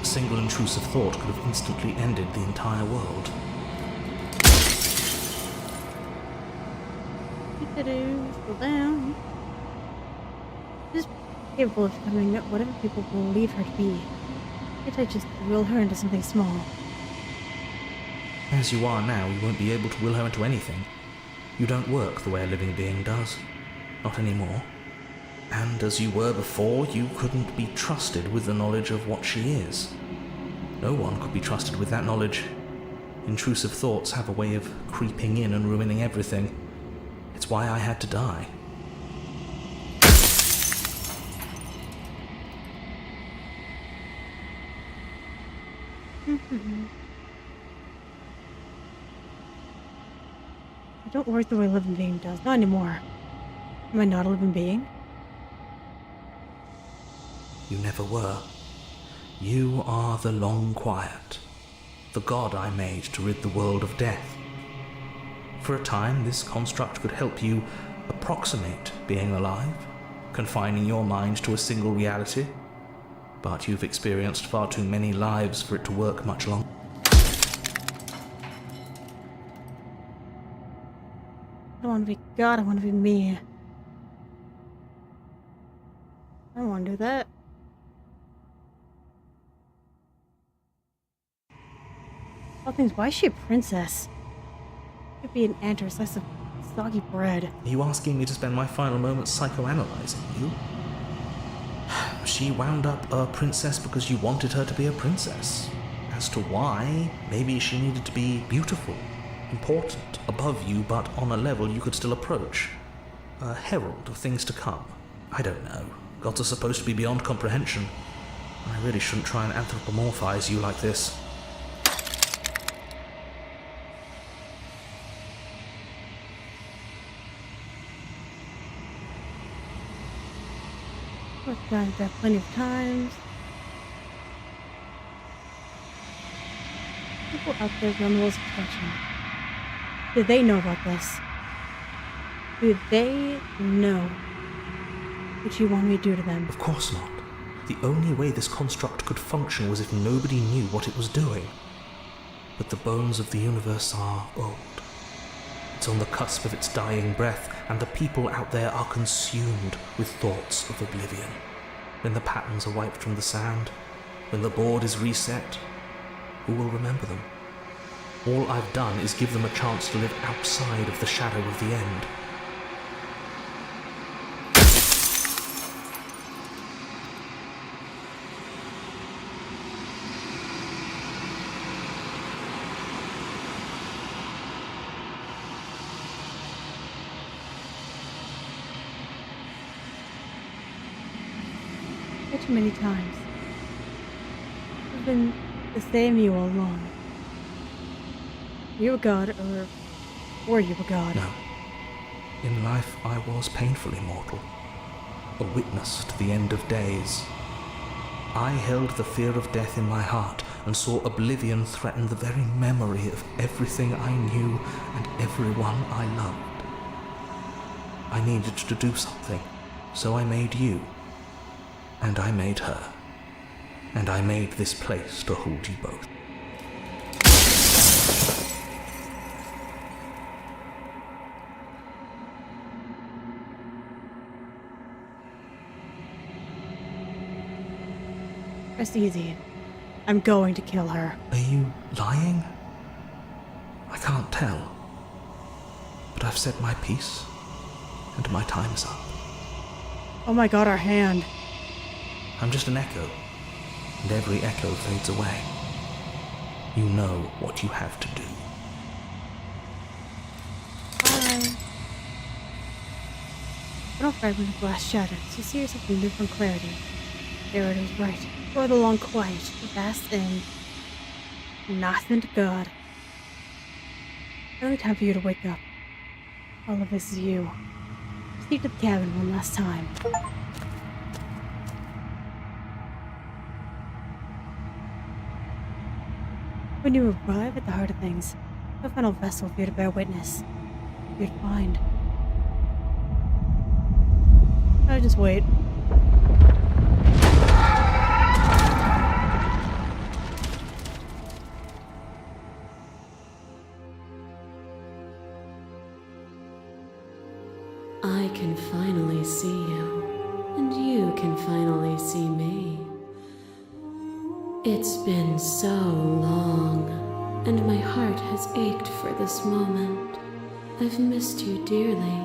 a single intrusive thought could have instantly ended the entire world. Slow down. She's capable of becoming whatever people believe her to be. Can't I just will her into something small? As you are now, you won't be able to will her into anything. You don't work the way a living being does. Not anymore. And as you were before, you couldn't be trusted with the knowledge of what she is. No one could be trusted with that knowledge. Intrusive thoughts have a way of creeping in and ruining everything. It's why I had to die. I don't work the way a living being does. Not anymore. Am I not a living being? You never were. You are the Long Quiet, the god I made to rid the world of death. For a time, this construct could help you approximate being alive, confining your mind to a single reality. But you've experienced far too many lives for it to work much longer. I don't want to be God, I want to be me. I don't want to do that. All things, why is she a princess? Could be an ant or a slice of soggy bread. Are you asking me to spend my final moments psychoanalyzing you? She wound up a princess because you wanted her to be a princess. As to why, maybe she needed to be beautiful, important, above you, but on a level you could still approach. A herald of things to come. I don't know. Gods are supposed to be beyond comprehension. I really shouldn't try and anthropomorphize you like this. I've done that plenty of times. People out there beyond the walls of protection. Do they know about this? Do they know what you want me to do to them? Of course not. The only way this construct could function was if nobody knew what it was doing. But the bones of the universe are old. It's on the cusp of its dying breath, and the people out there are consumed with thoughts of oblivion. When the patterns are wiped from the sand, when the board is reset, who will remember them? All I've done is give them a chance to live outside of the shadow of the end. Too many times. I've been the same you all along. You a god, or were you a god? No. In life I was painfully mortal, a witness to the end of days. I held the fear of death in my heart and saw oblivion threaten the very memory of everything I knew and everyone I loved. I needed to do something, so I made you. And I made her. And I made this place to hold you both. Rest easy. I'm going to kill her. Are you lying? I can't tell. But I've said my piece, and my time is up. Oh my god, our hand. I'm just an echo, and every echo fades away. You know what you have to do. Bye. Little fragment of glass shattered. You see yourself in different clarity. There it is, right. For the long quiet, the vast end. Nothing to God. Only time for you to wake up. All of this is you. Sneak to the cabin one last time. When you arrive at the heart of things, no final vessel for you to bear witness. You'd find. I'll just wait. I can finally see you, and you can finally see me. It's been so long, and my heart has ached for this moment. I've missed you dearly.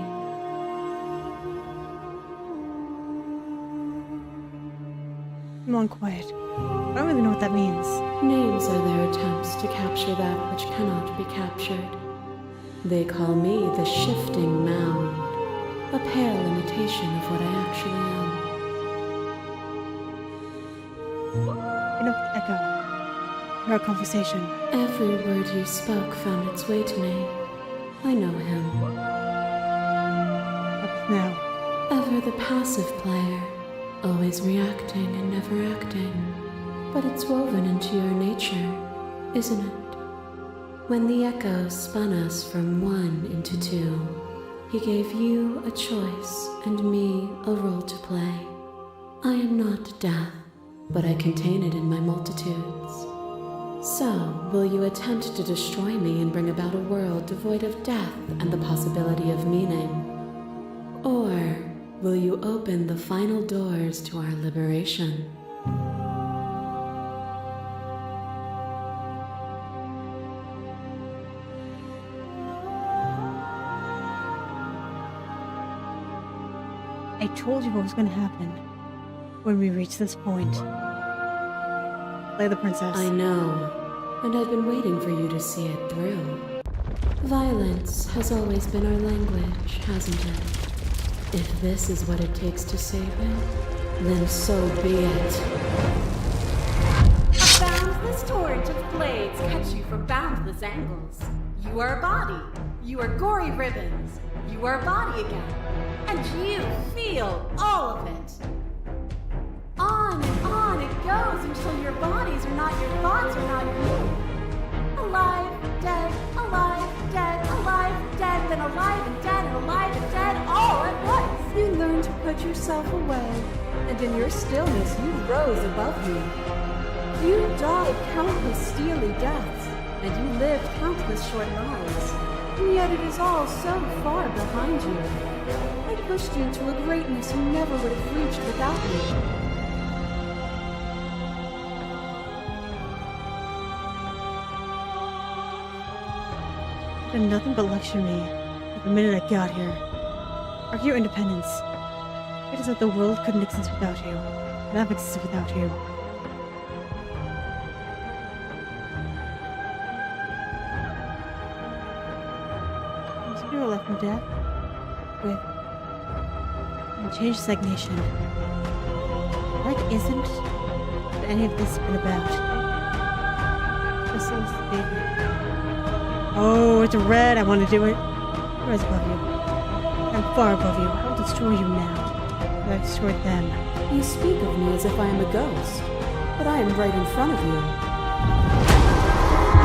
Long quiet. I don't really know what that means. Names are their attempts to capture that which cannot be captured. They call me the shifting mound, a pale imitation of what I actually am. Enough echo. Our conversation. Every word you spoke found its way to me. I know him. Up now. Ever the passive player, always reacting and never acting. But it's woven into your nature, isn't it? When the echo spun us from one into two, he gave you a choice and me a role to play. I am not death, but I contain it in my multitudes. So, will you attempt to destroy me and bring about a world devoid of death and the possibility of meaning? Or will you open the final doors to our liberation? I told you what was going to happen when we reach this point. Play the princess. I know, and I've been waiting for you to see it through. Violence has always been our language, hasn't it? If this is what it takes to save him, then so be it. A boundless torrent of blades cuts you from boundless angles. You are a body. You are gory ribbons. You are a body again. And you feel all of it. On and on it goes until your bodies are not your thoughts or not you. Alive, dead, then alive and dead and alive and dead all at once. You learn to put yourself away, and in your stillness you rose above me. You died countless steely deaths, and you lived countless short lives, and yet it is all so far behind you. I pushed you to a greatness you never would have reached without me. Did nothing but lecture me the minute I got here. Argue your independence. It is that the world couldn't exist without you. Could have existed without you. Most people left from death with unchanged stagnation. That isn't what any of this has been about. This is the Oh, it's red. I want to do it. Rise above you. I'm far above you. I will destroy you now. But I destroyed them. You speak of me as if I am a ghost, but I am right in front of you.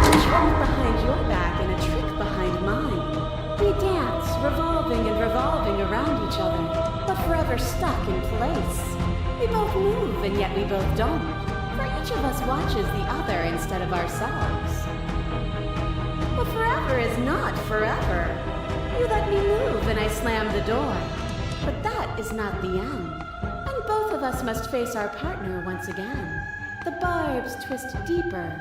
A trick behind your back and a trick behind mine. We dance, revolving and revolving around each other, but forever stuck in place. We both move, and yet we both don't. For each of us watches the other instead of ourselves. But forever is not forever. You let me move and I slam the door. But that is not the end. And both of us must face our partner once again. The barbs twist deeper,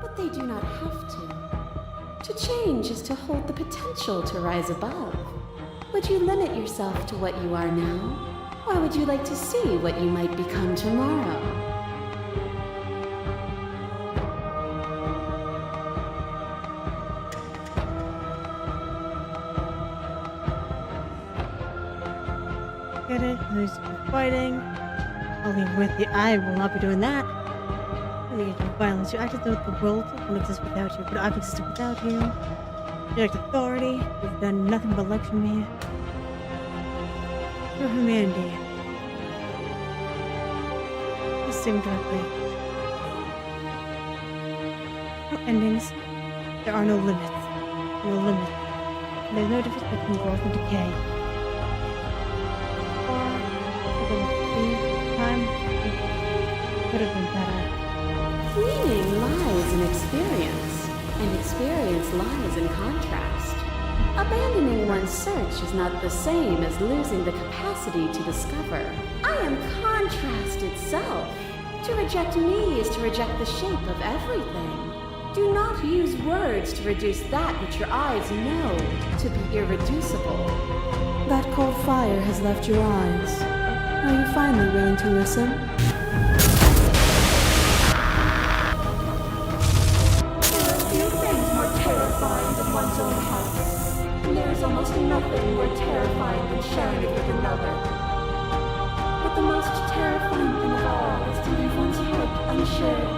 but they do not have to. To change is to hold the potential to rise above. Would you limit yourself to what you are now? Or would you like to see what you might become tomorrow? Get it? There's fighting. I'll leave with you. I will not be doing that. I need to do violence. You act as though the world wouldn't exist without you, but I've existed without you. You act authority. You've done nothing but lecture me. Your humanity. Just say me directly. No endings. There are no limits. No limit. And there's no difference between growth and decay. Time could have been better. Meaning lies in experience, and experience lies in contrast. Abandoning one's search is not the same as losing the capacity to discover. I am contrast itself. To reject me is to reject the shape of everything. Do not use words to reduce that which your eyes know to be irreducible. That cold fire has left your eyes. Are you finally willing to listen? There are few things more terrifying than one's own heart. And there is almost nothing more terrifying than sharing it with another. But the most terrifying thing of all is to leave one's heart unshared.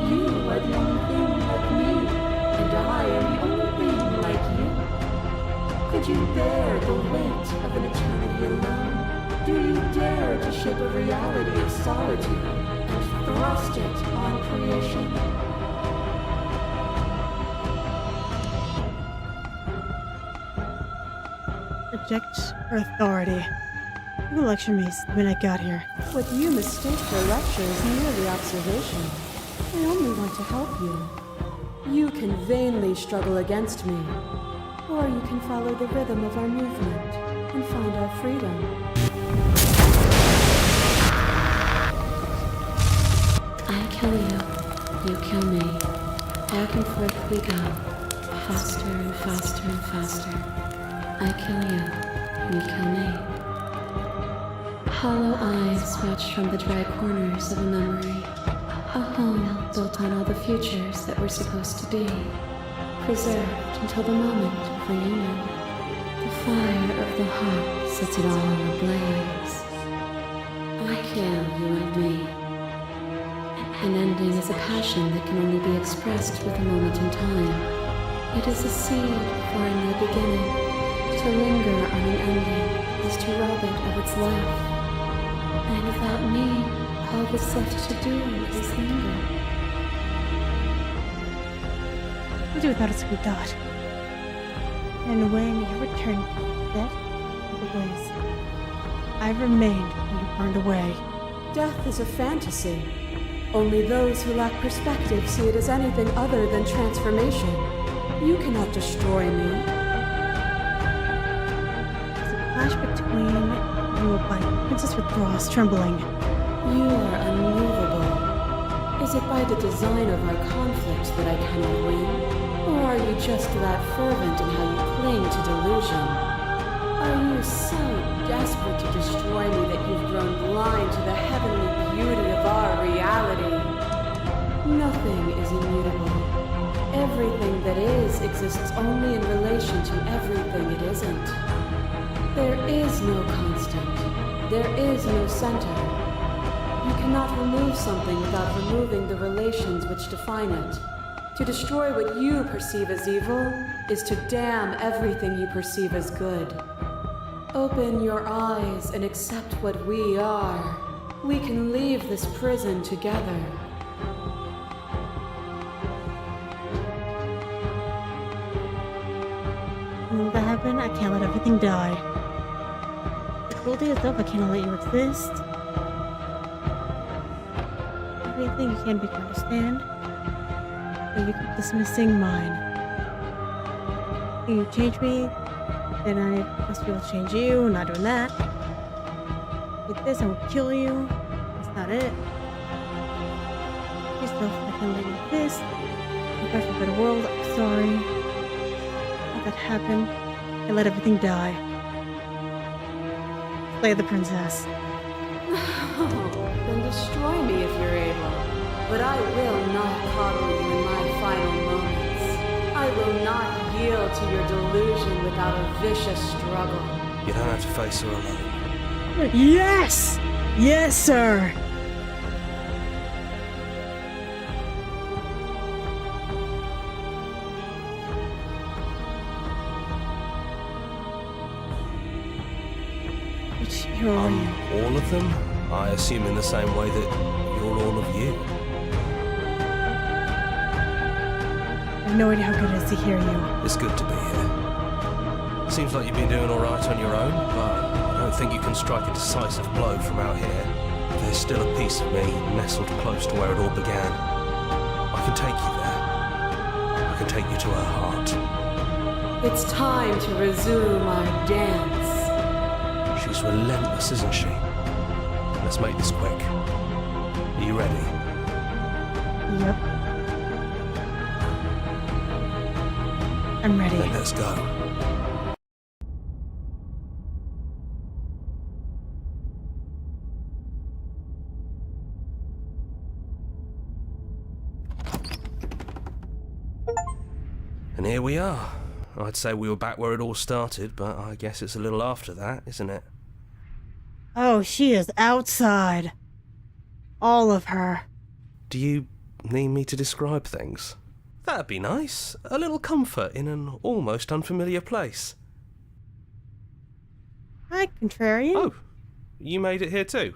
You are the only thing like me, and I am the only thing like you. you bear the weight of an eternity alone? Do you dare to shape a reality of solitude and thrust it on creation? Reject her authority. You lecture me when I got here. What you mistake for lecture is merely observation. I only want to help you. You can vainly struggle against me, or you can follow the rhythm of our movement and find our freedom. I kill you, you kill me. Back and forth we go, faster and faster and faster. I kill you, you kill me. Hollow eyes watch from the dry corners of a memory. A home built on all the futures that were supposed to be. Preserved until the moment of reunion. The fire of the heart sets it all ablaze. I kill you and me. An ending is a passion that can only be expressed with a moment in time. It is a seed for a new beginning. To linger on an ending is to rob it of its life. And without me, all that's left to do is linger. I'll do without a sweet dot. And when you returned dead to the blaze, I remained when you burned away. Death is a fantasy. Only those who lack perspective see it as anything other than transformation. You cannot destroy me. There's a clash between you and Princess withdraws, trembling. You are unmovable. Is it by the design of our conflict that I cannot win? Or are you just that fervent in how you cling to delusion? Are you so desperate to destroy me that you've grown blind to the heavenly beauty of our reality? Nothing is immutable. Everything that is exists only in relation to everything it isn't. There is no constant. There is no center. You cannot remove something without removing the relations which define it. To destroy what you perceive as evil is to damn everything you perceive as good. Open your eyes and accept what we are. We can leave this prison together. When that happened, I can't let everything die. The cruelty is up, I cannot let you exist. Everything you can't be to understand. But you keep dismissing mine. If you change me, then I must be able to change you. I'm not doing that. With this, I will kill you. That's not it. Yourself, I can let you exist. I'm back for a better world. I'm sorry. Let that happen. And let everything die. Slay the princess. Then destroy me if you're able. But I will not coddle you in my final moments. I will not yield to your delusion without a vicious struggle. You don't have to face her alone. Yes! Yes, sir! Which hero are you? All of them? I assume in the same way that you're all of you. I have no idea how good it is to hear you. It's good to be here. Seems like you've been doing all right on your own, but I don't think you can strike a decisive blow from out here. There's still a piece of me nestled close to where it all began. I can take you there. I can take you to her heart. It's time to resume our dance. She's relentless, isn't she? Let's make this quick. Are you ready? Yep. I'm ready. Then let's go. And here we are. I'd say we were back where it all started, but I guess it's a little after that, isn't it? Oh, she is outside. All of her. Do you need me to describe things? That'd be nice. A little comfort in an almost unfamiliar place. Hi, Contrarian. Oh, you made it here too?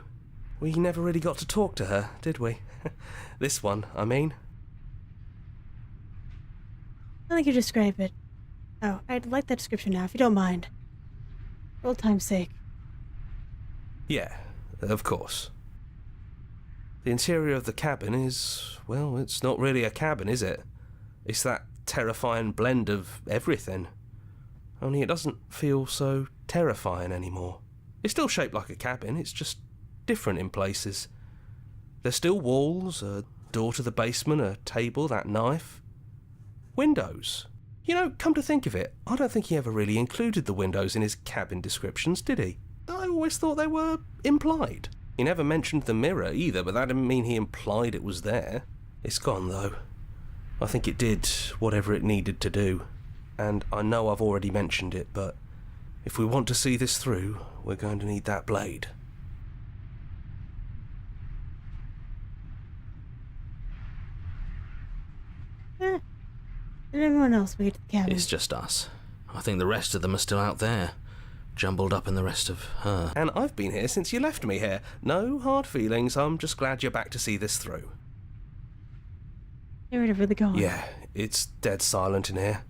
We never really got to talk to her, did we? This one, I mean. I think you describe it. Oh, I'd like that description now, if you don't mind. For old time's sake. Yeah, of course. The interior of the cabin is, well, it's not really a cabin, is it? It's that terrifying blend of everything. Only it doesn't feel so terrifying anymore. It's still shaped like a cabin, it's just different in places. There's still walls, a door to the basement, a table, that knife. Windows. You know, come to think of it, I don't think he ever really included the windows in his cabin descriptions, did he? I always thought they were implied. He never mentioned the mirror either, but that didn't mean he implied it was there. It's gone, though. I think it did whatever it needed to do. And I know I've already mentioned it, but if we want to see this through, we're going to need that blade. Did everyone else make it to the cabin? It's just us. I think the rest of them are still out there, jumbled up in the rest of her. And I've been here since you left me here. No hard feelings, I'm just glad you're back to see this through. They were really gone. Yeah, it's dead silent in here.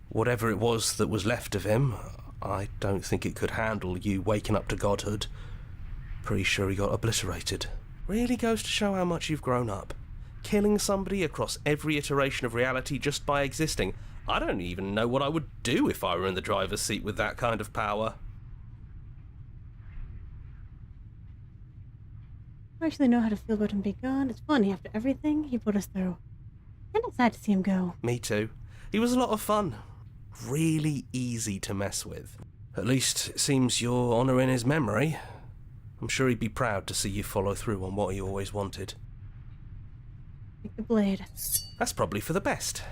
Whatever it was that was left of him, I don't think it could handle you waking up to godhood. Pretty sure he got obliterated. Really goes to show how much you've grown up. Killing somebody across every iteration of reality just by existing. I don't even know what I would do if I were in the driver's seat with that kind of power. I actually know how to feel about him being gone. It's funny, after everything he put us through. Kinda sad to see him go. Me too. He was a lot of fun. Really easy to mess with. At least it seems you're honouring his memory. I'm sure he'd be proud to see you follow through on what he always wanted. Like the blade. That's probably for the best.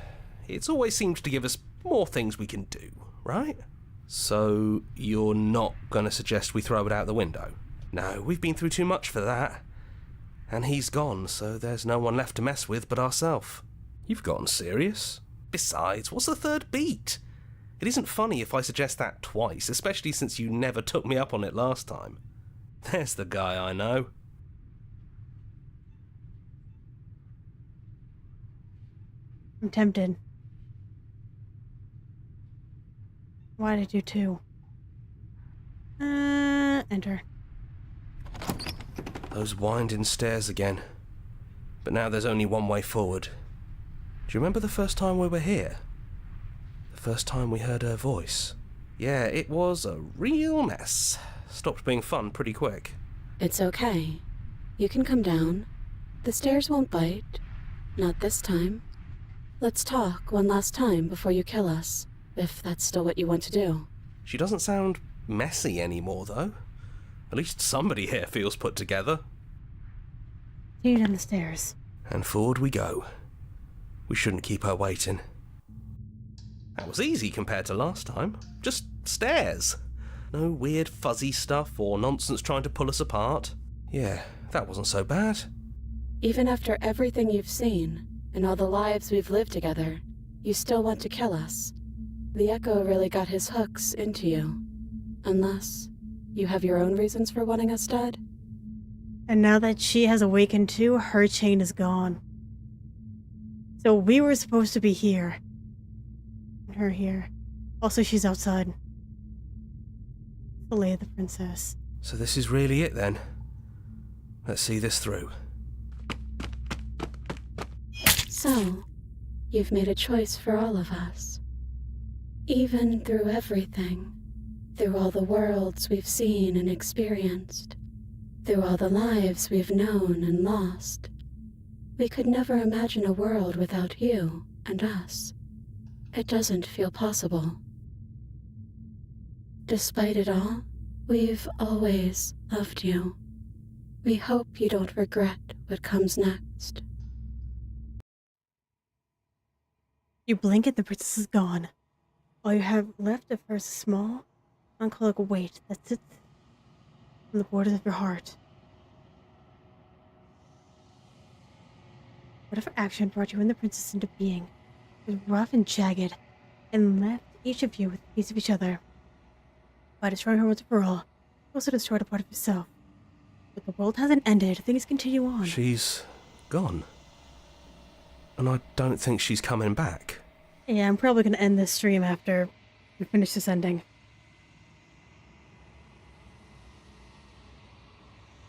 It's always seemed to give us more things we can do, right? So you're not going to suggest we throw it out the window? No, we've been through too much for that. And he's gone, so there's no one left to mess with but ourselves. You've gotten serious. Besides, what's the third beat? It isn't funny if I suggest that twice, especially since you never took me up on it last time. There's the guy I know. I'm tempted. Why'd I do two? Enter. Those winding stairs again. But now there's only one way forward. Do you remember the first time we were here? The first time we heard her voice? Yeah, it was a real mess. Stopped being fun pretty quick. It's okay. You can come down. The stairs won't bite. Not this time. Let's talk one last time before you kill us, if that's still what you want to do. She doesn't sound messy anymore, though. At least somebody here feels put together. Continue down the stairs. And forward we go. We shouldn't keep her waiting. That was easy compared to last time. Just stairs. No weird fuzzy stuff or nonsense trying to pull us apart. Yeah, that wasn't so bad. Even after everything you've seen, and all the lives we've lived together, you still want to kill us. The Echo really got his hooks into you. Unless you have your own reasons for wanting us dead? And now that she has awakened too, her chain is gone. So we were supposed to be here. And her here. Also, she's outside. The lay of the princess. So this is really it then. Let's see this through. So, you've made a choice for all of us. Even through everything. Through all the worlds we've seen and experienced. Through all the lives we've known and lost. We could never imagine a world without you and us. It doesn't feel possible. Despite it all, we've always loved you. We hope you don't regret what comes next. You blink and the princess is gone. All you have left of her is a small, melancholic weight that sits on the borders of your heart. Whatever action brought you and the princess into being was rough and jagged, and left each of you with a piece of each other. by destroying her once and for all, you also destroyed a part of yourself. But the world hasn't ended. Things continue on. She's gone. And I don't think she's coming back. Yeah, I'm probably going to end this stream after we finish this ending.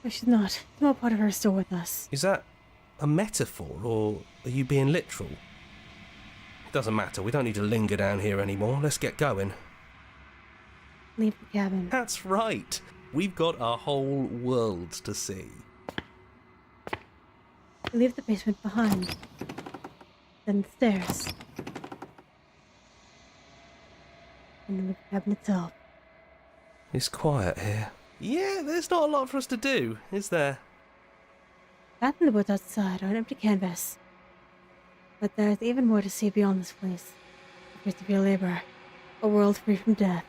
But she's not. A small part of her is still with us. Is that a metaphor, or are you being literal? It doesn't matter, we don't need to linger down here anymore. Let's get going. Leave the cabin. That's right. We've got a whole world to see. Leave the basement behind. Then the stairs. And then the cabin itself. It's quiet here. Yeah, there's not a lot for us to do, is there? Path in the woods outside are an empty canvas. But there is even more to see beyond this place. The place of your labor. A world free from death.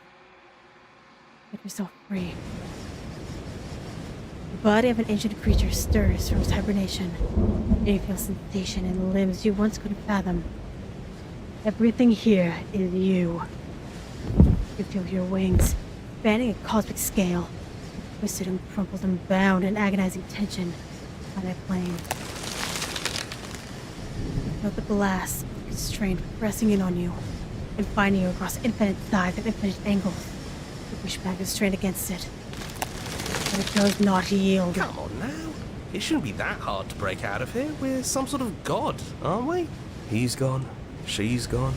Get yourself free. The body of an ancient creature stirs from its hibernation. And you feel sensation in limbs you once couldn't fathom. Everything here is you. You feel your wings, spanning a cosmic scale, twisted and crumpled and bound in agonizing tension on that plane. You feel the blast of the constraint pressing in on you, and finding you across infinite sides and infinite angles. You push back and strain against it, but it does not yield. Come on now. It shouldn't be that hard to break out of here. We're some sort of god, aren't we? He's gone. She's gone.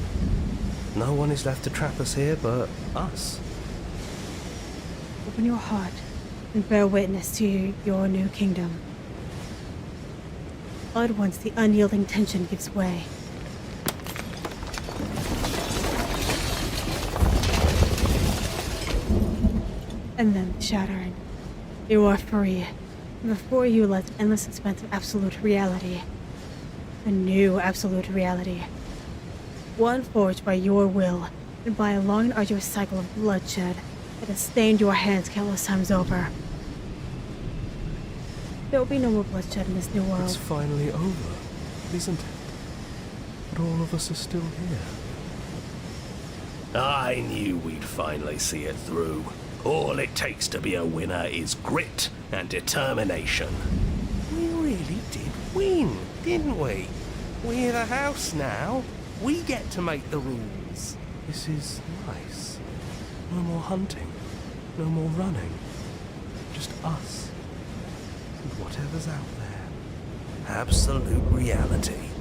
No one is left to trap us here but us. Open your heart and bear witness to your new kingdom. All at once, the unyielding tension gives way. And then the shattering. You are free. And before you lies an endless expanse of absolute reality. A new absolute reality. One forged by your will, and by a long and arduous cycle of bloodshed that has stained your hands countless times over. There will be no more bloodshed in this new world. It's finally over, isn't it? But all of us are still here. I knew we'd finally see it through. All it takes to be a winner is grit and determination. We really did win, didn't we? We're the house now. We get to make the rules. This is nice. No more hunting. No more running. Just us. And whatever's out there. Absolute reality.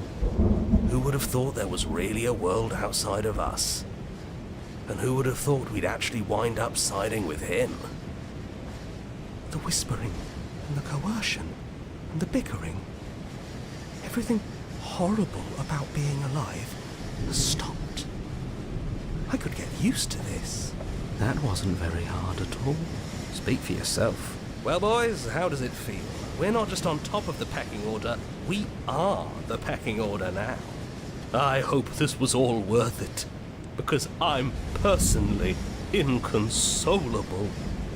Who would have thought there was really a world outside of us? And who would have thought we'd actually wind up siding with him? The whispering, and the coercion, and the bickering. Everything horrible about being alive has stopped. I could get used to this. That wasn't very hard at all. Speak for yourself. Well, boys, how does it feel? We're not just on top of the pecking order, we are the pecking order now. I hope this was all worth it, because I'm personally inconsolable.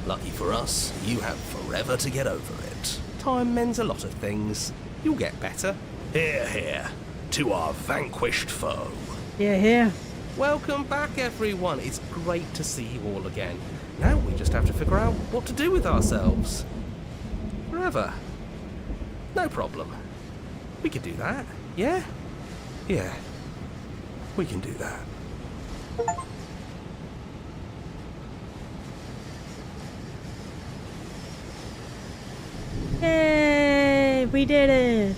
Lucky for us, you have forever to get over it. Time mends a lot of things. You'll get better. Hear, hear, to our vanquished foe. Yeah, here. Welcome back, everyone. It's great to see you all again. Now we just have to figure out what to do with ourselves. Forever. No problem. We could do that, yeah? Yeah, we can do that. Yay! We did it!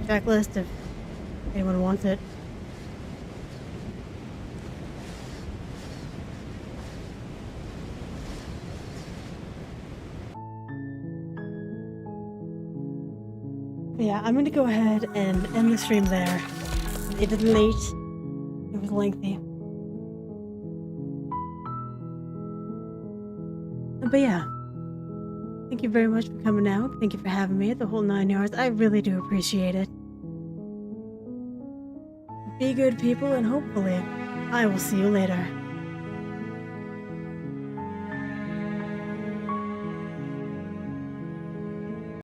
Checklist if anyone wants it. Yeah, I'm gonna go ahead and end the stream there. It is late. was lengthy. But yeah, thank you very much for coming out. Thank you for having me, the whole 9 yards. I really do appreciate it. Be good people, and hopefully I will see you later.